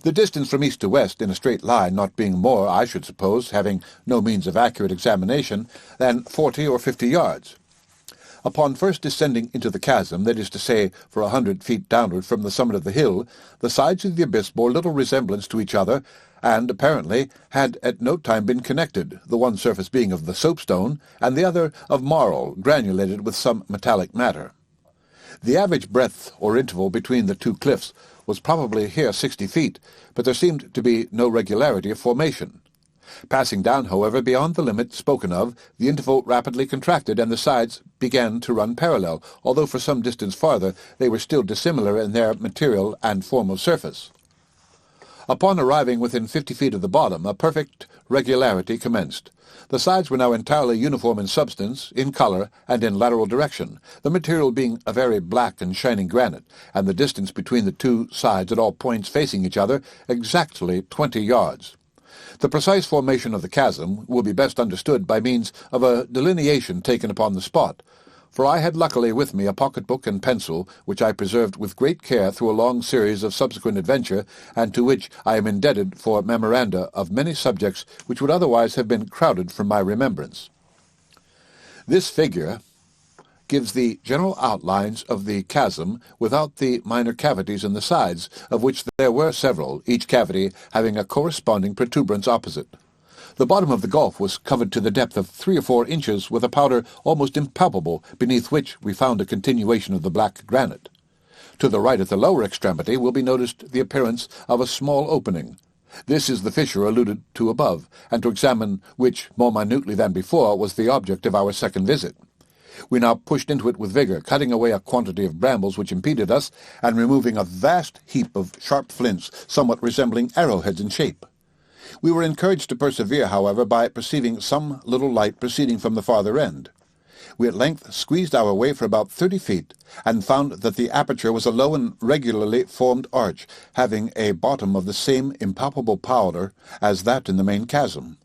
The distance from east to west in a straight line not being more, I should suppose, having no means of accurate examination, than 40 or 50 yards. Upon first descending into the chasm, that is to say, for 100 feet downward from the summit of the hill, the sides of the abyss bore little resemblance to each other, and, apparently, had at no time been connected, the one surface being of the soapstone, and the other of marl, granulated with some metallic matter. The average breadth or interval between the two cliffs was probably here 60 feet, but there seemed to be no regularity of formation. Passing down, however, beyond the limit spoken of, the interval rapidly contracted, and the sides began to run parallel, although for some distance farther they were still dissimilar in their material and form of surface. Upon arriving within 50 feet of the bottom, a perfect regularity commenced. The sides were now entirely uniform in substance, in color, and in lateral direction, the material being a very black and shining granite, and the distance between the two sides at all points facing each other exactly 20 yards. The precise formation of the chasm will be best understood by means of a delineation taken upon the spot, for I had luckily with me a pocket-book and pencil, which I preserved with great care through a long series of subsequent adventure, and to which I am indebted for memoranda of many subjects which would otherwise have been crowded from my remembrance. This figure gives the general outlines of the chasm without the minor cavities in the sides, of which there were several, each cavity having a corresponding protuberance opposite. The bottom of the gulf was covered to the depth of 3 or 4 inches with a powder almost impalpable, beneath which we found a continuation of the black granite. To the right at the lower extremity will be noticed the appearance of a small opening. This is the fissure alluded to above, and to examine which more minutely than before was the object of our second visit. We now pushed into it with vigor, cutting away a quantity of brambles which impeded us, and removing a vast heap of sharp flints, somewhat resembling arrowheads in shape. We were encouraged to persevere, however, by perceiving some little light proceeding from the farther end. We at length squeezed our way for about 30 feet, and found that the aperture was a low and regularly formed arch, having a bottom of the same impalpable powder as that in the main chasm.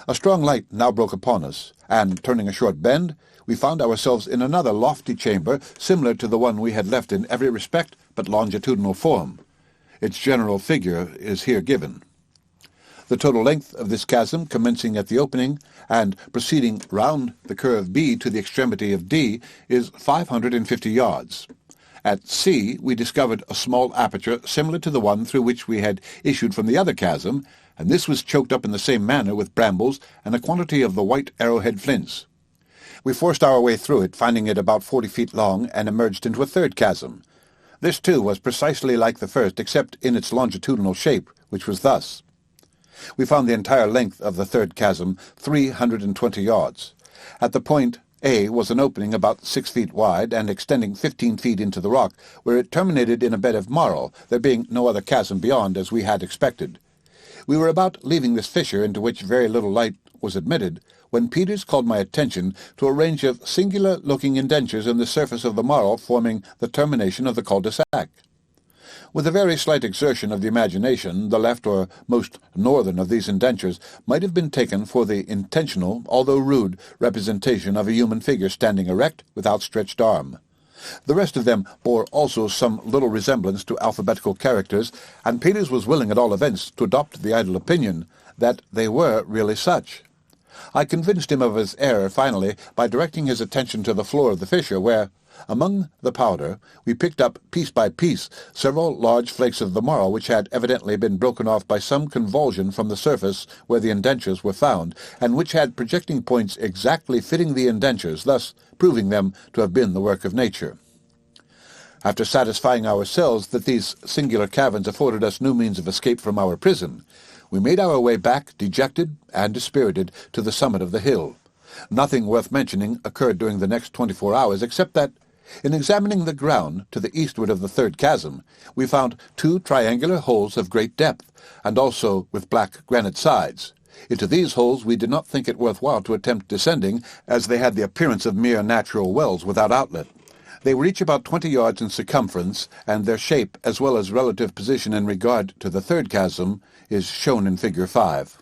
A strong light now broke upon us, and, turning a short bend, we found ourselves in another lofty chamber, similar to the one we had left in every respect but longitudinal form. Its general figure is here given. The total length of this chasm, commencing at the opening and proceeding round the curve B to the extremity of D, is 550 yards. At C, we discovered a small aperture similar to the one through which we had issued from the other chasm, and this was choked up in the same manner with brambles and a quantity of the white arrowhead flints. We forced our way through it, finding it about 40 feet long, and emerged into a third chasm. This, too, was precisely like the first, except in its longitudinal shape, which was thus. We found the entire length of the third chasm 320 yards. At the point A was an opening about 6 feet wide and extending 15 feet into the rock, where it terminated in a bed of marl, there being no other chasm beyond, as we had expected. We were about leaving this fissure, into which very little light was admitted, when Peters called my attention to a range of singular-looking indentures in the surface of the marl forming the termination of the cul-de-sac. With a very slight exertion of the imagination, the left or most northern of these indentures might have been taken for the intentional, although rude, representation of a human figure standing erect with outstretched arm. The rest of them bore also some little resemblance to alphabetical characters, and Peters was willing at all events to adopt the idle opinion that they were really such. I convinced him of his error, finally, by directing his attention to the floor of the fissure, where, among the powder, we picked up, piece by piece, several large flakes of the marl which had evidently been broken off by some convulsion from the surface where the indentures were found, and which had projecting points exactly fitting the indentures, thus proving them to have been the work of nature. After satisfying ourselves that these singular caverns afforded us new means of escape from our prison, we made our way back, dejected and dispirited, to the summit of the hill. Nothing worth mentioning occurred during the next 24 hours, except that, in examining the ground to the eastward of the third chasm, we found 2 triangular holes of great depth, and also with black granite sides. Into these holes we did not think it worth while to attempt descending, as they had the appearance of mere natural wells without outlet. They were each about 20 yards in circumference, and their shape, as well as relative position in regard to the third chasm, is shown in Figure 5.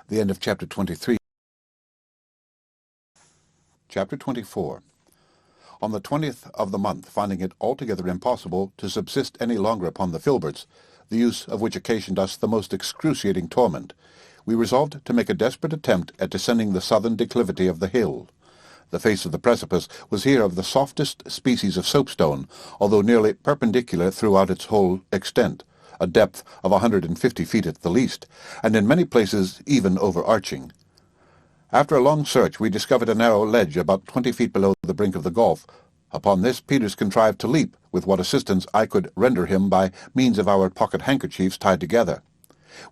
The end of Chapter 23. Chapter 24. On the 20th of the month, finding it altogether impossible to subsist any longer upon the filberts, the use of which occasioned us the most excruciating torment, we resolved to make a desperate attempt at descending the southern declivity of the hill. The face of the precipice was here of the softest species of soapstone, although nearly perpendicular throughout its whole extent, a depth of 150 feet at the least, and in many places even overarching. After a long search, we discovered a narrow ledge about 20 feet below the brink of the gulf. Upon this Peters contrived to leap, with what assistance I could render him by means of our pocket handkerchiefs tied together.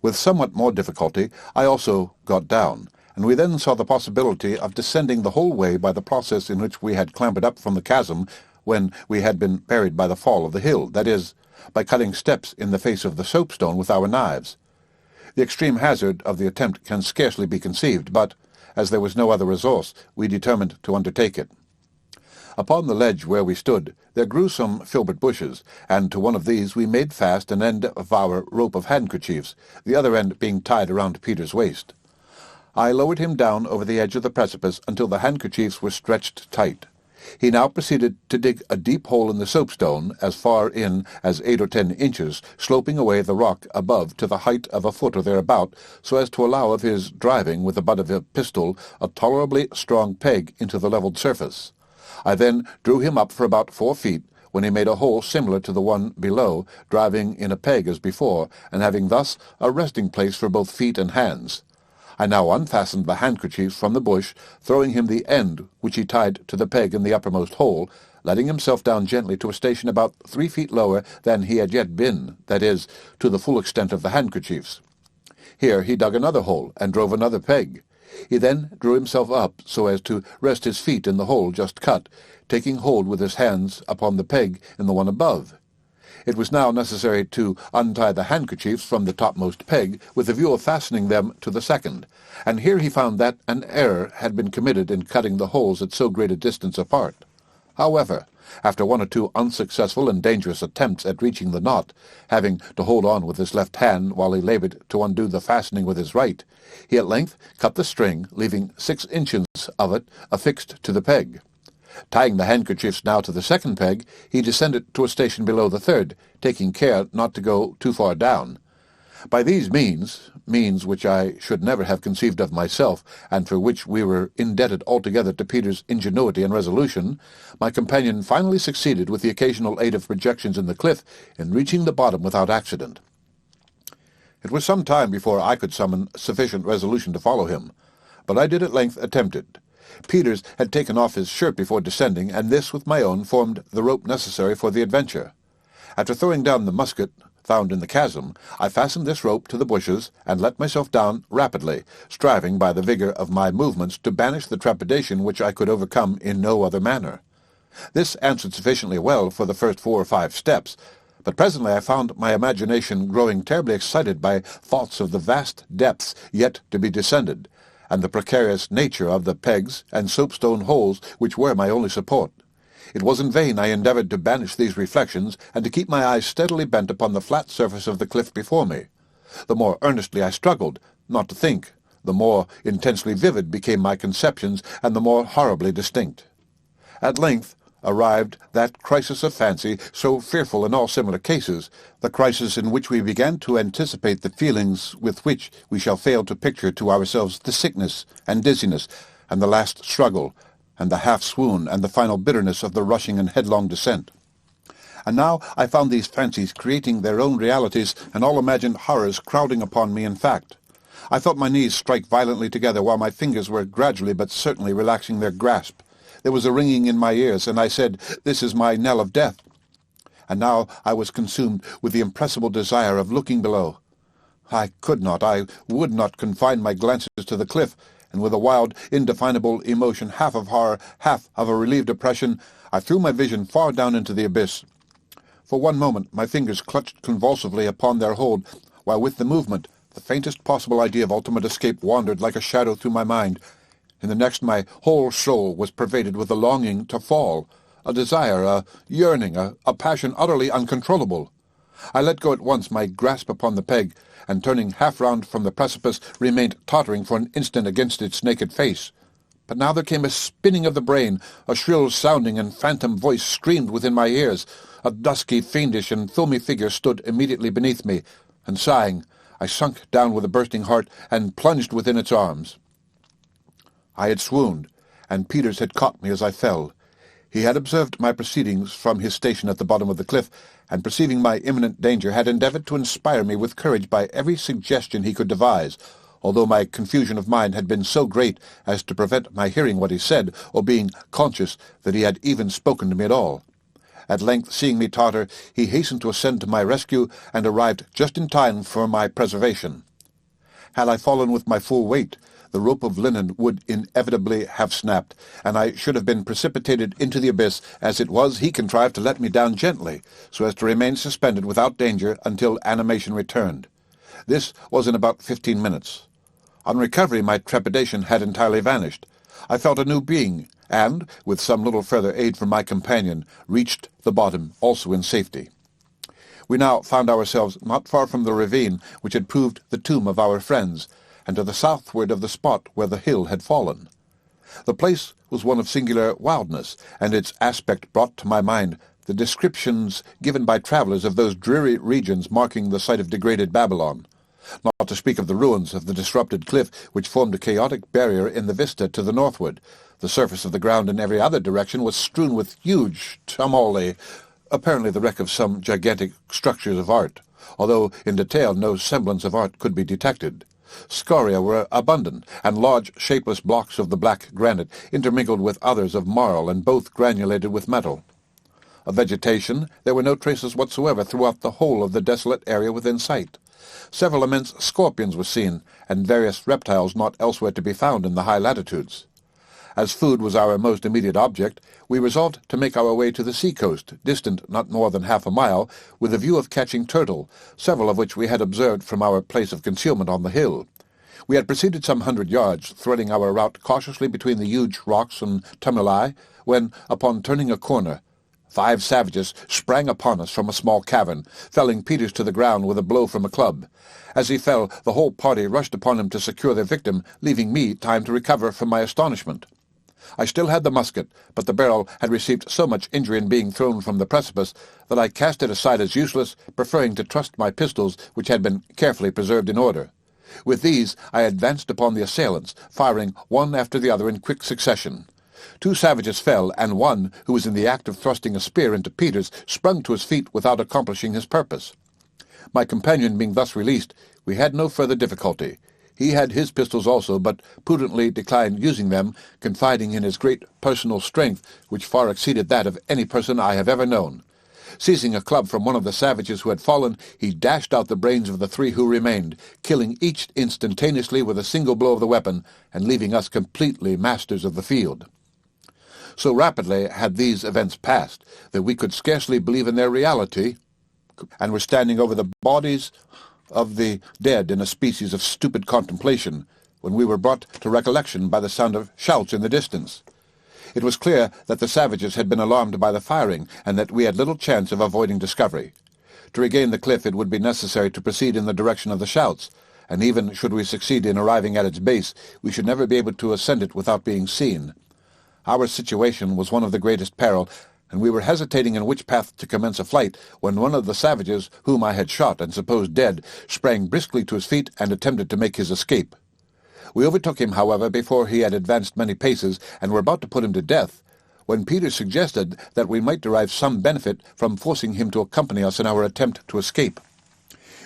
With somewhat more difficulty, I also got down, and we then saw the possibility of descending the whole way by the process in which we had clambered up from the chasm when we had been buried by the fall of the hill, that is, by cutting steps in the face of the soapstone with our knives. The extreme hazard of the attempt can scarcely be conceived, but, as there was no other resource, we determined to undertake it. Upon the ledge where we stood there grew some filbert bushes, and to one of these we made fast an end of our rope of handkerchiefs, the other end being tied around Peter's waist. I lowered him down over the edge of the precipice until the handkerchiefs were stretched tight. He now proceeded to dig a deep hole in the soapstone, as far in as 8 or 10 inches, sloping away the rock above to the height of a foot or thereabout, so as to allow of his driving with the butt of a pistol a tolerably strong peg into the levelled surface. I then drew him up for about 4 feet, when he made a hole similar to the one below, driving in a peg as before, and having thus a resting place for both feet and hands. I now unfastened the handkerchiefs from the bush, throwing him the end which he tied to the peg in the uppermost hole, letting himself down gently to a station about 3 feet lower than he had yet been, that is, to the full extent of the handkerchiefs. Here he dug another hole, and drove another peg. He then drew himself up so as to rest his feet in the hole just cut, taking hold with his hands upon the peg in the one above. It was now necessary to untie the handkerchiefs from the topmost peg, with the view of fastening them to the second, and here he found that an error had been committed in cutting the holes at so great a distance apart. However, after 1 or 2 unsuccessful and dangerous attempts at reaching the knot, having to hold on with his left hand while he laboured to undo the fastening with his right, he at length cut the string, leaving 6 inches of it affixed to the peg. Tying the handkerchiefs now to the second peg, he descended to a station below the third, taking care not to go too far down. By these means which I should never have conceived of myself, and for which we were indebted altogether to Peter's ingenuity and resolution, my companion finally succeeded, with the occasional aid of projections in the cliff, in reaching the bottom without accident. It was some time before I could summon sufficient resolution to follow him, but I did at length attempt it. Peters had taken off his shirt before descending, and this, with my own, formed the rope necessary for the adventure. After throwing down the musket found in the chasm, I fastened this rope to the bushes, and let myself down rapidly, striving by the vigour of my movements to banish the trepidation which I could overcome in no other manner. This answered sufficiently well for the first 4 or 5 steps, but presently I found my imagination growing terribly excited by thoughts of the vast depths yet to be descended, and the precarious nature of the pegs and soapstone holes which were my only support. It was in vain I endeavoured to banish these reflections, and to keep my eyes steadily bent upon the flat surface of the cliff before me. The more earnestly I struggled not to think, the more intensely vivid became my conceptions, and the more horribly distinct. At length arrived that crisis of fancy, so fearful in all similar cases, the crisis in which we began to anticipate the feelings with which we shall fail to picture to ourselves the sickness and dizziness, and the last struggle, and the half-swoon, and the final bitterness of the rushing and headlong descent. And now I found these fancies creating their own realities, and all imagined horrors crowding upon me in fact. I felt my knees strike violently together, while my fingers were gradually but certainly relaxing their grasp. There was a ringing in my ears, and I said, "This is my knell of death." And now I was consumed with the impressible desire of looking below. I would not confine my glances to the cliff, and with a wild, indefinable emotion, half of horror, half of a relieved oppression, I threw my vision far down into the abyss. For one moment my fingers clutched convulsively upon their hold, while with the movement the faintest possible idea of ultimate escape wandered like a shadow through my mind. In the next my whole soul was pervaded with a longing to fall, a desire, a yearning, a passion utterly uncontrollable. I let go at once my grasp upon the peg, and turning half round from the precipice, remained tottering for an instant against its naked face. But now there came a spinning of the brain, a shrill-sounding and phantom voice screamed within my ears. A dusky, fiendish, and filmy figure stood immediately beneath me, and sighing, I sunk down with a bursting heart, and plunged within its arms. I had swooned, and Peters had caught me as I fell. He had observed my proceedings from his station at the bottom of the cliff, and perceiving my imminent danger, had endeavoured to inspire me with courage by every suggestion he could devise, although my confusion of mind had been so great as to prevent my hearing what he said, or being conscious that he had even spoken to me at all. At length, seeing me totter, he hastened to ascend to my rescue, and arrived just in time for my preservation. Had I fallen with my full weight, the rope of linen would inevitably have snapped, and I should have been precipitated into the abyss. As it was, he contrived to let me down gently, so as to remain suspended without danger until animation returned. This was in about 15 minutes. On recovery, my trepidation had entirely vanished. I felt a new being, and, with some little further aid from my companion, reached the bottom, also in safety. We now found ourselves not far from the ravine which had proved the tomb of our friends, and to the southward of the spot where the hill had fallen. The place was one of singular wildness, and its aspect brought to my mind the descriptions given by travellers of those dreary regions marking the site of degraded Babylon, not to speak of the ruins of the disrupted cliff which formed a chaotic barrier in the vista to the northward. The surface of the ground in every other direction was strewn with huge tumuli, apparently the wreck of some gigantic structures of art, although in detail no semblance of art could be detected. Scoria were abundant, and large shapeless blocks of the black granite intermingled with others of marl, and both granulated with metal. Of vegetation there were no traces whatsoever throughout the whole of the desolate area within sight. Several immense scorpions were seen, and various reptiles not elsewhere to be found in the high latitudes. As food was our most immediate object, we resolved to make our way to the sea-coast, distant not more than half a mile, with a view of catching turtle, several of which we had observed from our place of concealment on the hill. We had proceeded some 100 yards, threading our route cautiously between the huge rocks and tumuli, when, upon turning a corner, 5 savages sprang upon us from a small cavern, felling Peters to the ground with a blow from a club. As he fell, the whole party rushed upon him to secure their victim, leaving me time to recover from my astonishment. I still had the musket, but the barrel had received so much injury in being thrown from the precipice that I cast it aside as useless, preferring to trust my pistols, which had been carefully preserved in order. With these I advanced upon the assailants, firing one after the other in quick succession. 2 savages fell, and one, who was in the act of thrusting a spear into Peters, sprung to his feet without accomplishing his purpose. My companion being thus released, we had no further difficulty. He had his pistols also, but prudently declined using them, confiding in his great personal strength, which far exceeded that of any person I have ever known. Seizing a club from one of the savages who had fallen, he dashed out the brains of the 3 who remained, killing each instantaneously with a single blow of the weapon, and leaving us completely masters of the field. So rapidly had these events passed that we could scarcely believe in their reality, and were standing over the bodies of the dead in a species of stupid contemplation, when we were brought to recollection by the sound of shouts in the distance. It was clear that the savages had been alarmed by the firing, and that we had little chance of avoiding discovery. To regain the cliff it would be necessary to proceed in the direction of the shouts, and even should we succeed in arriving at its base, we should never be able to ascend it without being seen. Our situation was one of the greatest peril, and we were hesitating in which path to commence a flight, when one of the savages, whom I had shot and supposed dead, sprang briskly to his feet and attempted to make his escape. We overtook him, however, before he had advanced many paces, and were about to put him to death, when Peters suggested that we might derive some benefit from forcing him to accompany us in our attempt to escape.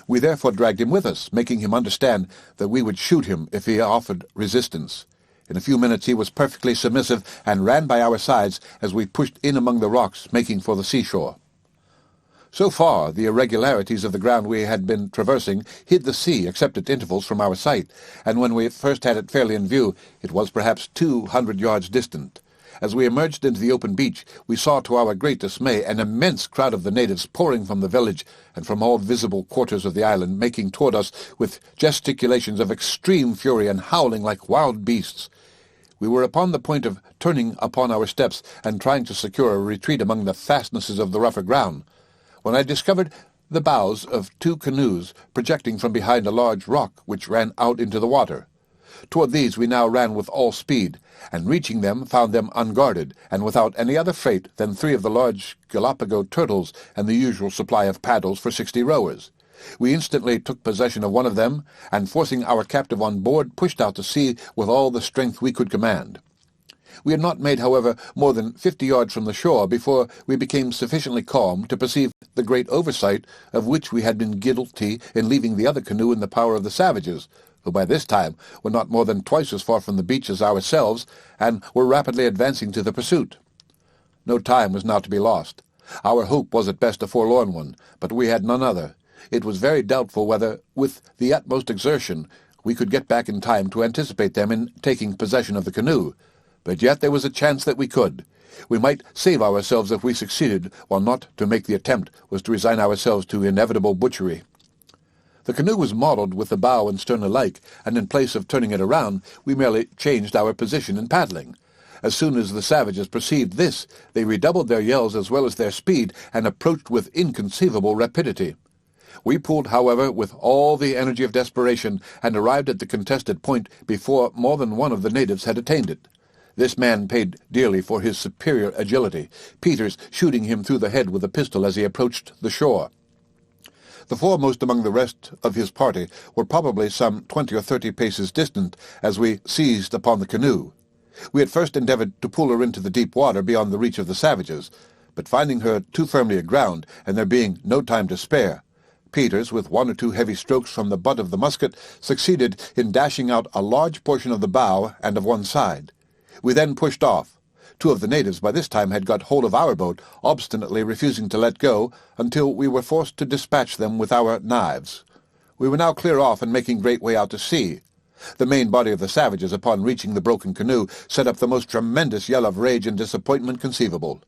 We therefore dragged him with us, making him understand that we would shoot him if he offered resistance. In a few minutes he was perfectly submissive, and ran by our sides as we pushed in among the rocks, making for the seashore. So far, the irregularities of the ground we had been traversing hid the sea, except at intervals, from our sight, and when we first had it fairly in view, it was perhaps 200 yards distant. As we emerged into the open beach, we saw to our great dismay an immense crowd of the natives pouring from the village and from all visible quarters of the island, making toward us with gesticulations of extreme fury and howling like wild beasts. We were upon the point of turning upon our steps and trying to secure a retreat among the fastnesses of the rougher ground, when I discovered the bows of 2 canoes projecting from behind a large rock which ran out into the water. Toward these we now ran with all speed, and reaching them found them unguarded, and without any other freight than 3 of the large Galapagos turtles and the usual supply of paddles for 60 rowers. We instantly took possession of one of them, and forcing our captive on board, pushed out to sea with all the strength we could command. We had not made, however, more than 50 yards from the shore before we became sufficiently calm to perceive the great oversight of which we had been guilty in leaving the other canoe in the power of the savages, who by this time were not more than twice as far from the beach as ourselves, and were rapidly advancing to the pursuit. No time was now to be lost. Our hope was at best a forlorn one, but we had none other. It was very doubtful whether, with the utmost exertion, we could get back in time to anticipate them in taking possession of the canoe. But yet there was a chance that we could. We might save ourselves if we succeeded, while not to make the attempt was to resign ourselves to inevitable butchery. The canoe was modelled with the bow and stern alike, and in place of turning it around, we merely changed our position in paddling. As soon as the savages perceived this, they redoubled their yells as well as their speed, and approached with inconceivable rapidity. We pulled, however, with all the energy of desperation, and arrived at the contested point before more than one of the natives had attained it. This man paid dearly for his superior agility, Peters shooting him through the head with a pistol as he approached the shore. The foremost among the rest of his party were probably some 20 or 30 paces distant as we seized upon the canoe. We at first endeavoured to pull her into the deep water beyond the reach of the savages, but finding her too firmly aground, and there being no time to spare, Peters, with one or two heavy strokes from the butt of the musket, succeeded in dashing out a large portion of the bow and of one side. We then pushed off. Two of the natives by this time had got hold of our boat, obstinately refusing to let go, until we were forced to dispatch them with our knives. We were now clear off and making great way out to sea. The main body of the savages, upon reaching the broken canoe, set up the most tremendous yell of rage and disappointment conceivable.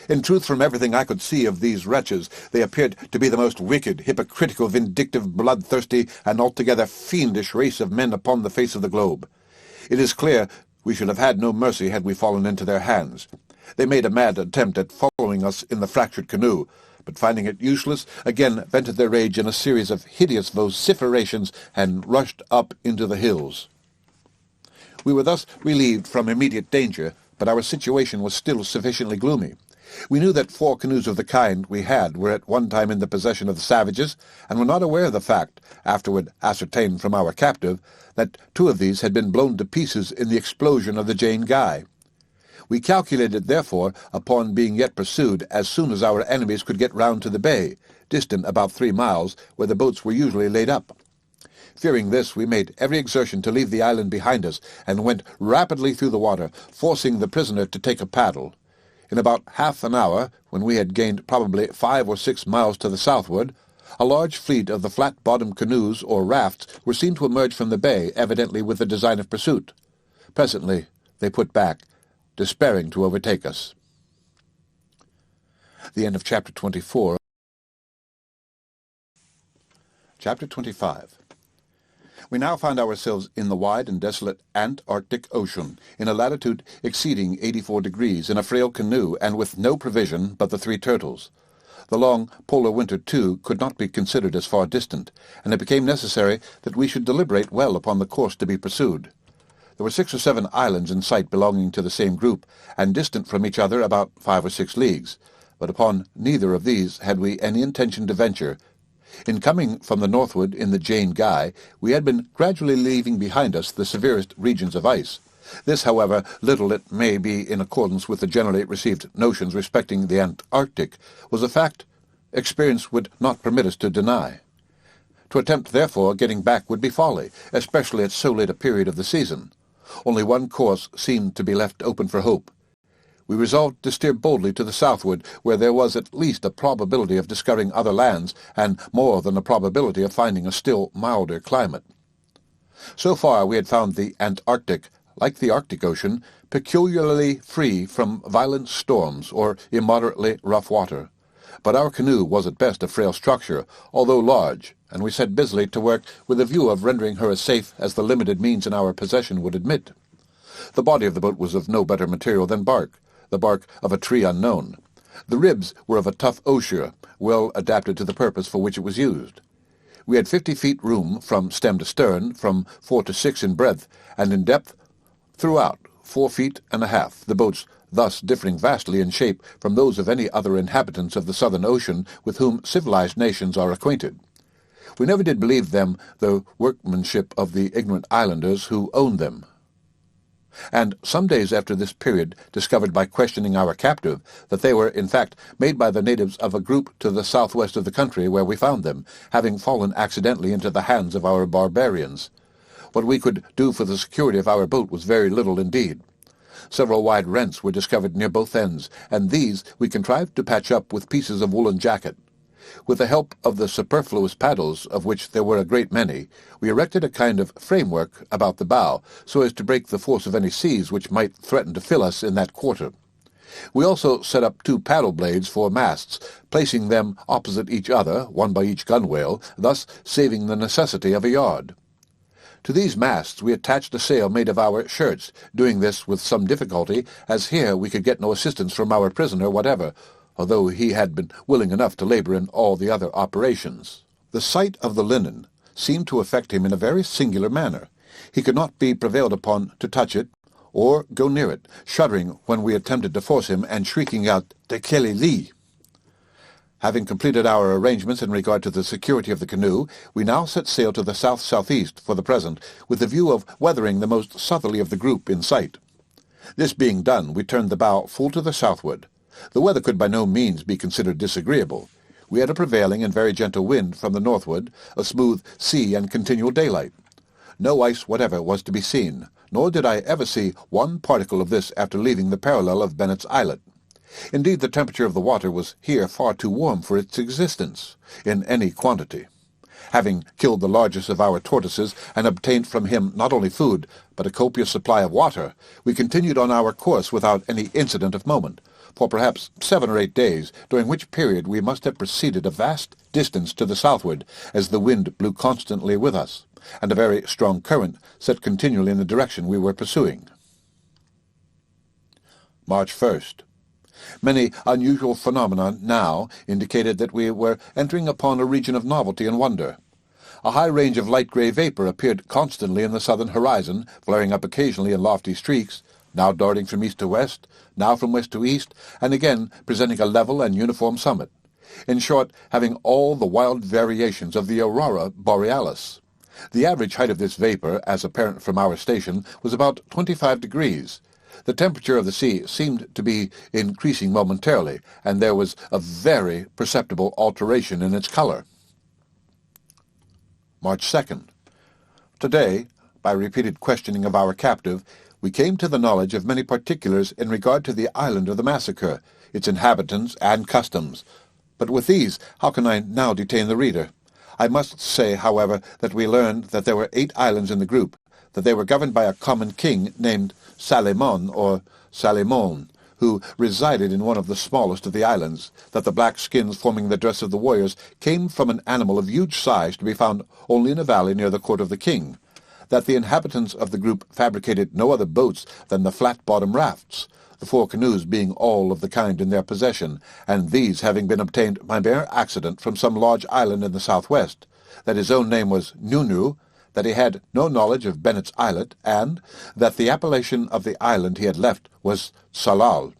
In truth, from everything I could see of these wretches, they appeared to be the most wicked, hypocritical, vindictive, bloodthirsty, and altogether fiendish race of men upon the face of the globe. It is clear we should have had no mercy had we fallen into their hands. They made a mad attempt at following us in the fractured canoe, but finding it useless, again vented their rage in a series of hideous vociferations and rushed up into the hills. We were thus relieved from immediate danger, but our situation was still sufficiently gloomy. We knew that 4 canoes of the kind we had were at one time in the possession of the savages, and were not aware of the fact, afterward ascertained from our captive, that 2 of these had been blown to pieces in the explosion of the Jane Guy. We calculated, therefore, upon being yet pursued as soon as our enemies could get round to the bay, distant about 3 miles, where the boats were usually laid up. Fearing this, we made every exertion to leave the island behind us, and went rapidly through the water, forcing the prisoner to take a paddle. In about half an hour, when we had gained probably 5 or 6 miles to the southward, a large fleet of the flat-bottomed canoes or rafts were seen to emerge from the bay, evidently with the design of pursuit. Presently they put back, despairing to overtake us. The end of Chapter 24. Chapter 25. We now found ourselves in the wide and desolate Antarctic Ocean, in a latitude exceeding 84 degrees, in a frail canoe, and with no provision but the 3 turtles. The long polar winter, too, could not be considered as far distant, and it became necessary that we should deliberate well upon the course to be pursued. There were 6 or 7 islands in sight belonging to the same group, and distant from each other about 5 or 6 leagues, but upon neither of these had we any intention to venture. In coming from the northward in the Jane Guy, we had been gradually leaving behind us the severest regions of ice. This, however, little it may be in accordance with the generally received notions respecting the Antarctic, was a fact experience would not permit us to deny. To attempt, therefore, getting back would be folly, especially at so late a period of the season. Only one course seemed to be left open for hope. We resolved to steer boldly to the southward, where there was at least a probability of discovering other lands, and more than a probability of finding a still milder climate. So far we had found the Antarctic, like the Arctic Ocean, peculiarly free from violent storms or immoderately rough water. But our canoe was at best a frail structure, although large, and we set busily to work with a view of rendering her as safe as the limited means in our possession would admit. The body of the boat was of no better material than bark, the bark of a tree unknown. The ribs were of a tough osier, well adapted to the purpose for which it was used. We had 50 feet room from stem to stern, from 4 to 6 in breadth, and in depth throughout 4 feet and a half, the boats thus differing vastly in shape from those of any other inhabitants of the Southern Ocean with whom civilized nations are acquainted. We never did believe them the workmanship of the ignorant islanders who owned them. and some days after this period discovered by questioning our captive that they were, in fact, made by the natives of a group to the southwest of the country where we found them, having fallen accidentally into the hands of our barbarians. What we could do for the security of our boat was very little indeed. Several wide rents were discovered near both ends, and these we contrived to patch up with pieces of woolen jacket. With the help of the superfluous paddles, of which there were a great many, we erected a kind of framework about the bow, so as to break the force of any seas which might threaten to fill us in that quarter. We also set up 2 paddle blades for masts, placing them opposite each other, one by each gunwale, thus saving the necessity of a yard. To these masts we attached a sail made of our shirts, doing this with some difficulty, as here we could get no assistance from our prisoner whatever, although he had been willing enough to labor in all the other operations. The sight of the linen seemed to affect him in a very singular manner. He could not be prevailed upon to touch it, or go near it, shuddering when we attempted to force him, and shrieking out, "Tekeli-li!" Having completed our arrangements in regard to the security of the canoe, we now set sail to the south-southeast for the present, with the view of weathering the most southerly of the group in sight. This being done, we turned the bow full to the southward. The weather could by no means be considered disagreeable. We had a prevailing and very gentle wind from the northward, a smooth sea, and continual daylight. No ice whatever was to be seen, nor did I ever see one particle of this after leaving the parallel of Bennet's Islet. Indeed, the temperature of the water was here far too warm for its existence, in any quantity. Having killed the largest of our tortoises, and obtained from him not only food, but a copious supply of water, we continued on our course without any incident of moment, for perhaps 7 or 8 days, during which period we must have proceeded a vast distance to the southward, as the wind blew constantly with us, and a very strong current set continually in the direction we were pursuing. March 1st. Many unusual phenomena now indicated that we were entering upon a region of novelty and wonder. A high range of light grey vapour appeared constantly in the southern horizon, flaring up occasionally in lofty streaks, now darting from east to west, now from west to east, and again presenting a level and uniform summit. In short, having all the wild variations of the aurora borealis. The average height of this vapour, as apparent from our station, was about 25 degrees. The temperature of the sea seemed to be increasing momentarily, and there was a very perceptible alteration in its colour. March 2nd. Today, by repeated questioning of our captive, we came to the knowledge of many particulars in regard to the island of the massacre, its inhabitants and customs. But with these, how can I now detain the reader? I must say, however, that we learned that there were 8 islands in the group, that they were governed by a common king named Salemon or Salemon, who resided in one of the smallest of the islands, that the black skins forming the dress of the warriors came from an animal of huge size to be found only in a valley near the court of the king, that the inhabitants of the group fabricated no other boats than the flat-bottom rafts, the 4 canoes being all of the kind in their possession, and these having been obtained by mere accident from some large island in the southwest, that his own name was Nunu, that he had no knowledge of Bennet's Islet, and that the appellation of the island he had left was Salal.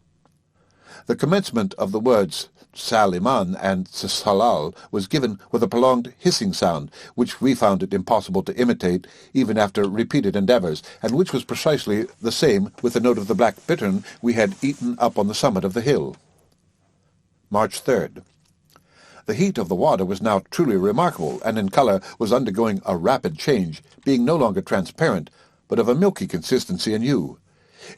The commencement of the words Saliman and Salal was given with a prolonged hissing sound, which we found it impossible to imitate even after repeated endeavours, and which was precisely the same with the note of the black bittern we had eaten up on the summit of the hill. March 3rd. The heat of the water was now truly remarkable, and in colour was undergoing a rapid change, being no longer transparent, but of a milky consistency and hue.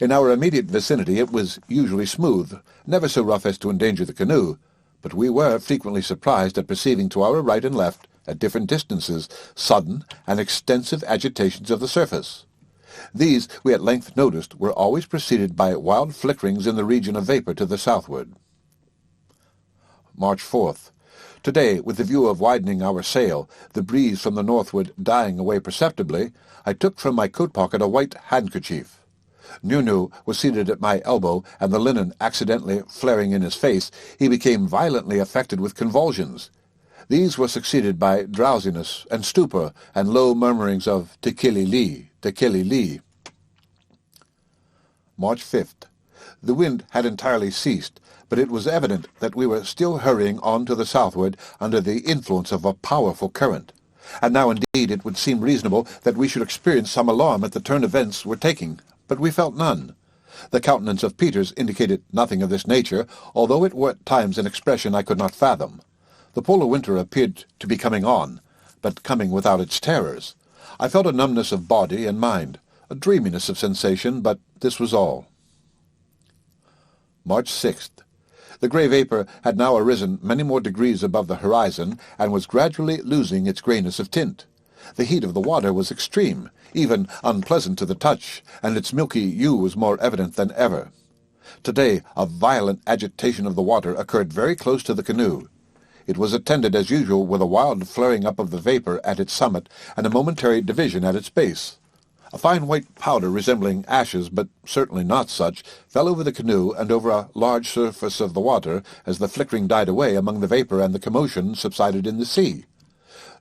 In our immediate vicinity it was usually smooth, never so rough as to endanger the canoe, but we were frequently surprised at perceiving to our right and left, at different distances, sudden and extensive agitations of the surface. These, we at length noticed, were always preceded by wild flickerings in the region of vapour to the southward. March 4th. Today, with the view of widening our sail, the breeze from the northward dying away perceptibly, I took from my coat-pocket a white handkerchief. Nunu was seated at my elbow, and the linen accidentally flaring in his face, he became violently affected with convulsions. These were succeeded by drowsiness and stupor, and low murmurings of "Tekeli-li, Tekeli-li." March 5th. The wind had entirely ceased, but it was evident that we were still hurrying on to the southward under the influence of a powerful current. And now indeed it would seem reasonable that we should experience some alarm at the turn events were taking. but we felt none. The countenance of Peters indicated nothing of this nature, although it wore at times an expression I could not fathom. The polar winter appeared to be coming on, but coming without its terrors. I felt a numbness of body and mind, a dreaminess of sensation, but this was all. March 6th. The grey vapour had now arisen many more degrees above the horizon, and was gradually losing its greyness of tint. The heat of the water was extreme, even unpleasant to the touch, and its milky hue was more evident than ever. Today a violent agitation of the water occurred very close to the canoe. It was attended as usual with a wild flaring up of the vapour at its summit, and a momentary division at its base. A fine white powder resembling ashes, but certainly not such, fell over the canoe and over a large surface of the water as the flickering died away among the vapour and the commotion subsided in the sea.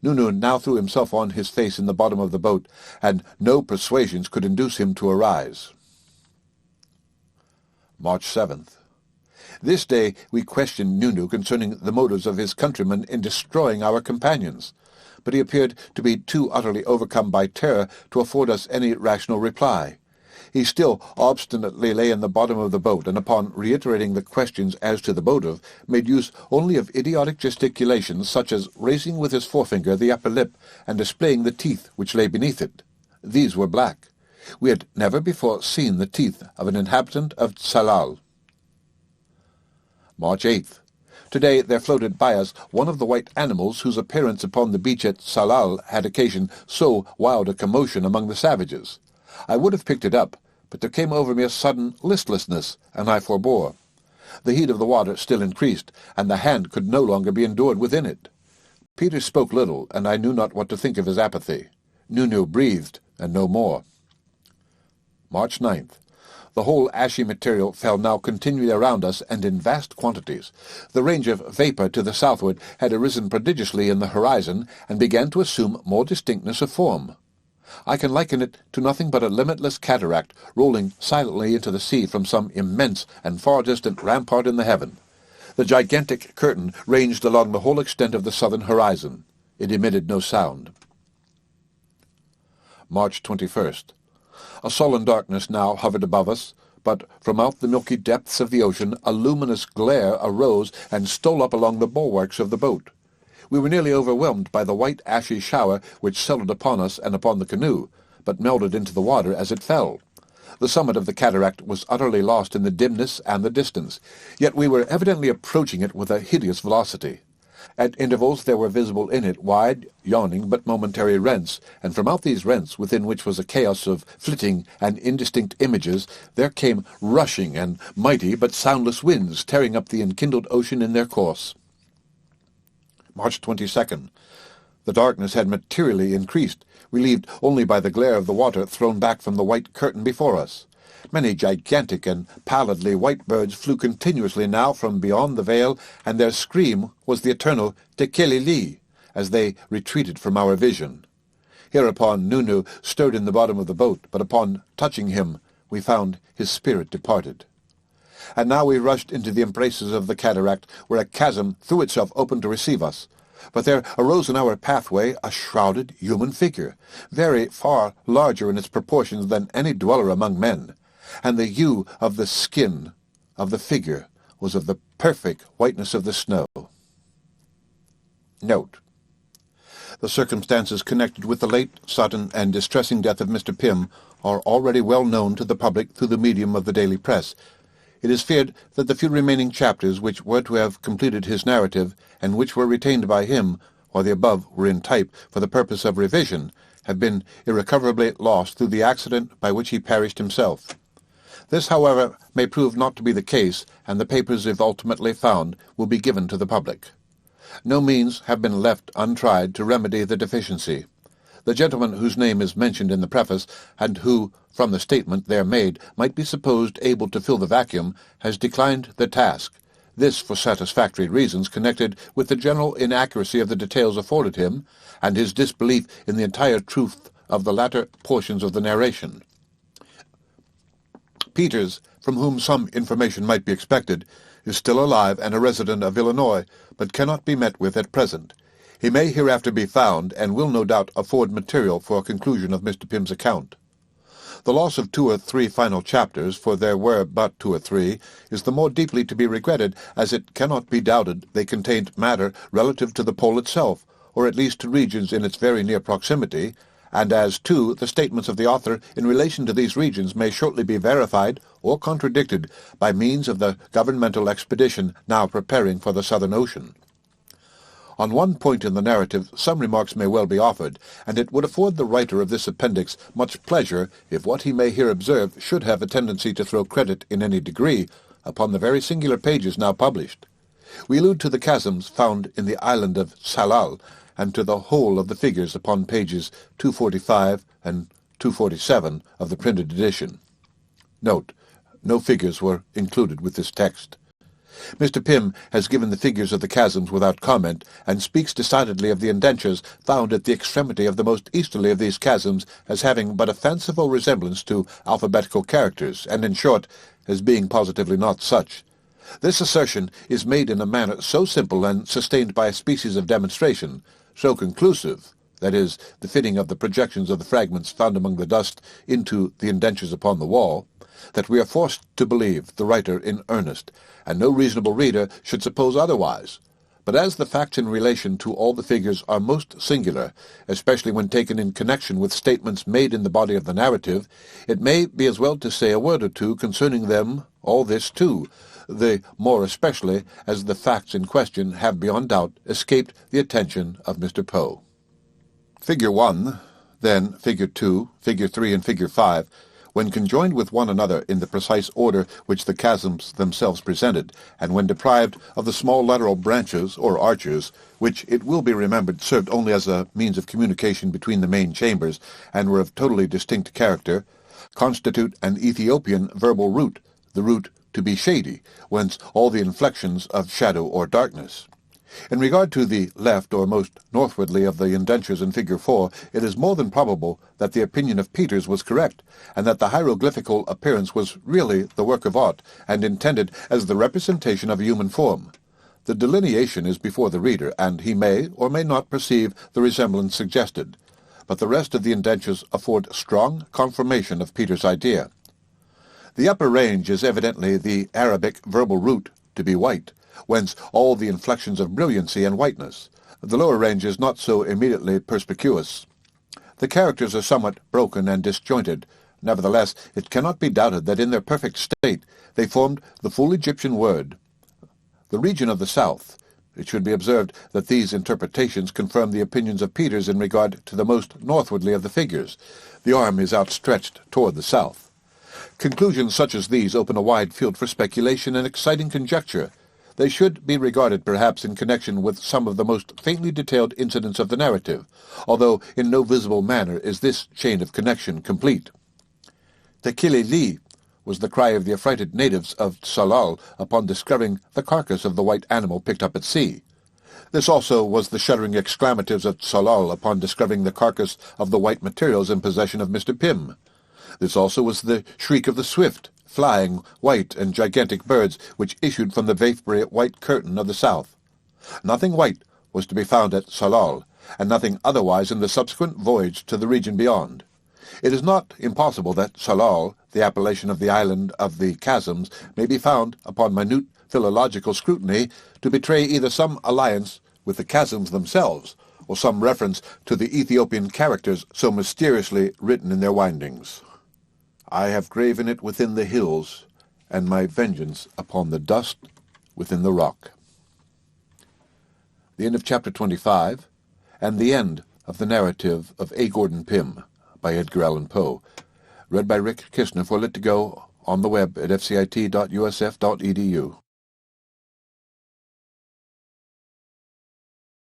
Nunu now threw himself on his face in the bottom of the boat, and no persuasions could induce him to arise. March 7th. This day we questioned Nunu concerning the motives of his countrymen in destroying our companions, but he appeared to be too utterly overcome by terror to afford us any rational reply. He still obstinately lay in the bottom of the boat, and upon reiterating the questions as to the motive, made use only of idiotic gesticulations, such as raising with his forefinger the upper lip, and displaying the teeth which lay beneath it. These were black. We had never before seen the teeth of an inhabitant of Tsalal. March 8th. Today there floated by us one of the white animals whose appearance upon the beach at Tsalal had occasioned so wild a commotion among the savages. I would have picked it up, but there came over me a sudden listlessness, and I forbore. The heat of the water still increased, and the hand could no longer be endured within it. Peters spoke little, and I knew not what to think of his apathy. Nunu breathed, and no more. March 9th. The whole ashy material fell now continually around us, and in vast quantities. The range of vapour to the southward had arisen prodigiously in the horizon, and began to assume more distinctness of form. I can liken it to nothing but a limitless cataract rolling silently into the sea from some immense and far-distant rampart in the heaven. The gigantic curtain ranged along the whole extent of the southern horizon. It emitted no sound. March 21st. A sullen darkness now hovered above us, but from out the milky depths of the ocean a luminous glare arose and stole up along the bulwarks of the boat. We were nearly overwhelmed by the white ashy shower which settled upon us and upon the canoe, but melted into the water as it fell. The summit of the cataract was utterly lost in the dimness and the distance, yet we were evidently approaching it with a hideous velocity. At intervals there were visible in it wide, yawning, but momentary rents, and from out these rents, within which was a chaos of flitting and indistinct images, there came rushing and mighty but soundless winds, tearing up the enkindled ocean in their course. March 22nd. The darkness had materially increased, relieved only by the glare of the water thrown back from the white curtain before us. Many gigantic and pallidly white birds flew continuously now from beyond the veil, and their scream was the eternal Tekelili, as they retreated from our vision. Hereupon Nunu stirred in the bottom of the boat, but upon touching him we found his spirit departed. And now we rushed into the embraces of the cataract, where a chasm threw itself open to receive us. But there arose in our pathway a shrouded human figure, very far larger in its proportions than any dweller among men, and the hue of the skin of the figure was of the perfect whiteness of the snow. Note: the circumstances connected with the late, sudden, and distressing death of Mr. Pym are already well known to the public through the medium of the daily press. It is feared that the few remaining chapters which were to have completed his narrative, and which were retained by him, while the above were in type for the purpose of revision, have been irrecoverably lost through the accident by which he perished himself. This, however, may prove not to be the case, and the papers, if ultimately found, will be given to the public. No means have been left untried to remedy the deficiency. The gentleman whose name is mentioned in the preface, and who, from the statement there made, might be supposed able to fill the vacuum, has declined the task, this for satisfactory reasons connected with the general inaccuracy of the details afforded him, and his disbelief in the entire truth of the latter portions of the narration. Peters, from whom some information might be expected, is still alive and a resident of Illinois, but cannot be met with at present. He may hereafter be found, and will no doubt afford material for a conclusion of Mr. Pym's account. The loss of 2 or 3 final chapters, for there were but 2 or 3, is the more deeply to be regretted, as it cannot be doubted they contained matter relative to the pole itself, or at least to regions in its very near proximity, and as, too, the statements of the author in relation to these regions may shortly be verified or contradicted by means of the governmental expedition now preparing for the Southern Ocean. On one point in the narrative some remarks may well be offered, and it would afford the writer of this appendix much pleasure if what he may here observe should have a tendency to throw credit in any degree upon the very singular pages now published. We allude to the chasms found in the island of Tsalal, and to the whole of the figures upon pages 245 and 247 of the printed edition. Note: no figures were included with this text. Mr. Pym has given the figures of the chasms without comment, and speaks decidedly of the indentures found at the extremity of the most easterly of these chasms as having but a fanciful resemblance to alphabetical characters, and, in short, as being positively not such. This assertion is made in a manner so simple and sustained by a species of demonstration, so conclusive, that is, the fitting of the projections of the fragments found among the dust into the indentures upon the wall, that we are forced to believe the writer in earnest, and no reasonable reader should suppose otherwise. But as the facts in relation to all the figures are most singular, especially when taken in connection with statements made in the body of the narrative, it may be as well to say a word or two concerning them, all this too, the more especially as the facts in question have beyond doubt escaped the attention of Mr. Poe. Figure 1, then Figure 2, Figure 3, and Figure 5, when conjoined with one another in the precise order which the chasms themselves presented, and when deprived of the small lateral branches, or arches, which, it will be remembered, served only as a means of communication between the main chambers, and were of totally distinct character, constitute an Ethiopian verbal root, the root to be shady, whence all the inflections of shadow or darkness. In regard to the left or most northwardly of the indentures in Figure 4, it is more than probable that the opinion of Peters was correct, and that the hieroglyphical appearance was really the work of art, and intended as the representation of a human form. The delineation is before the reader, and he may or may not perceive the resemblance suggested, but the rest of the indentures afford strong confirmation of Peters' idea. The upper range is evidently the Arabic verbal root to be white, whence all the inflections of brilliancy and whiteness. The lower range is not so immediately perspicuous. The characters are somewhat broken and disjointed. Nevertheless, it cannot be doubted that in their perfect state they formed the full Egyptian word. The region of the south. It should be observed that these interpretations confirm the opinions of Peters in regard to the most northwardly of the figures. The arm is outstretched toward the south. Conclusions such as these open a wide field for speculation and exciting conjecture. They should be regarded perhaps in connection with some of the most faintly detailed incidents of the narrative, although in no visible manner is this chain of connection complete. Tekele-li was the cry of the affrighted natives of Tsalal upon discovering the carcass of the white animal picked up at sea. This also was the shuddering exclamatives of Tsalal upon discovering the carcass of the white materials in possession of Mr. Pym. This also was the shriek of the swift, flying, white and gigantic birds which issued from the vapory white curtain of the south. Nothing white was to be found at Tsalal, and nothing otherwise in the subsequent voyage to the region beyond. It is not impossible that Tsalal, the appellation of the island of the chasms, may be found, upon minute philological scrutiny, to betray either some alliance with the chasms themselves, or some reference to the Ethiopian characters so mysteriously written in their windings. I have graven it within the hills, and my vengeance upon the dust within the rock. The end of Chapter 25, and the end of the narrative of A. Gordon Pym by Edgar Allan Poe, read by Rick Kistner for Lit2Go on the web at fcit.usf.edu.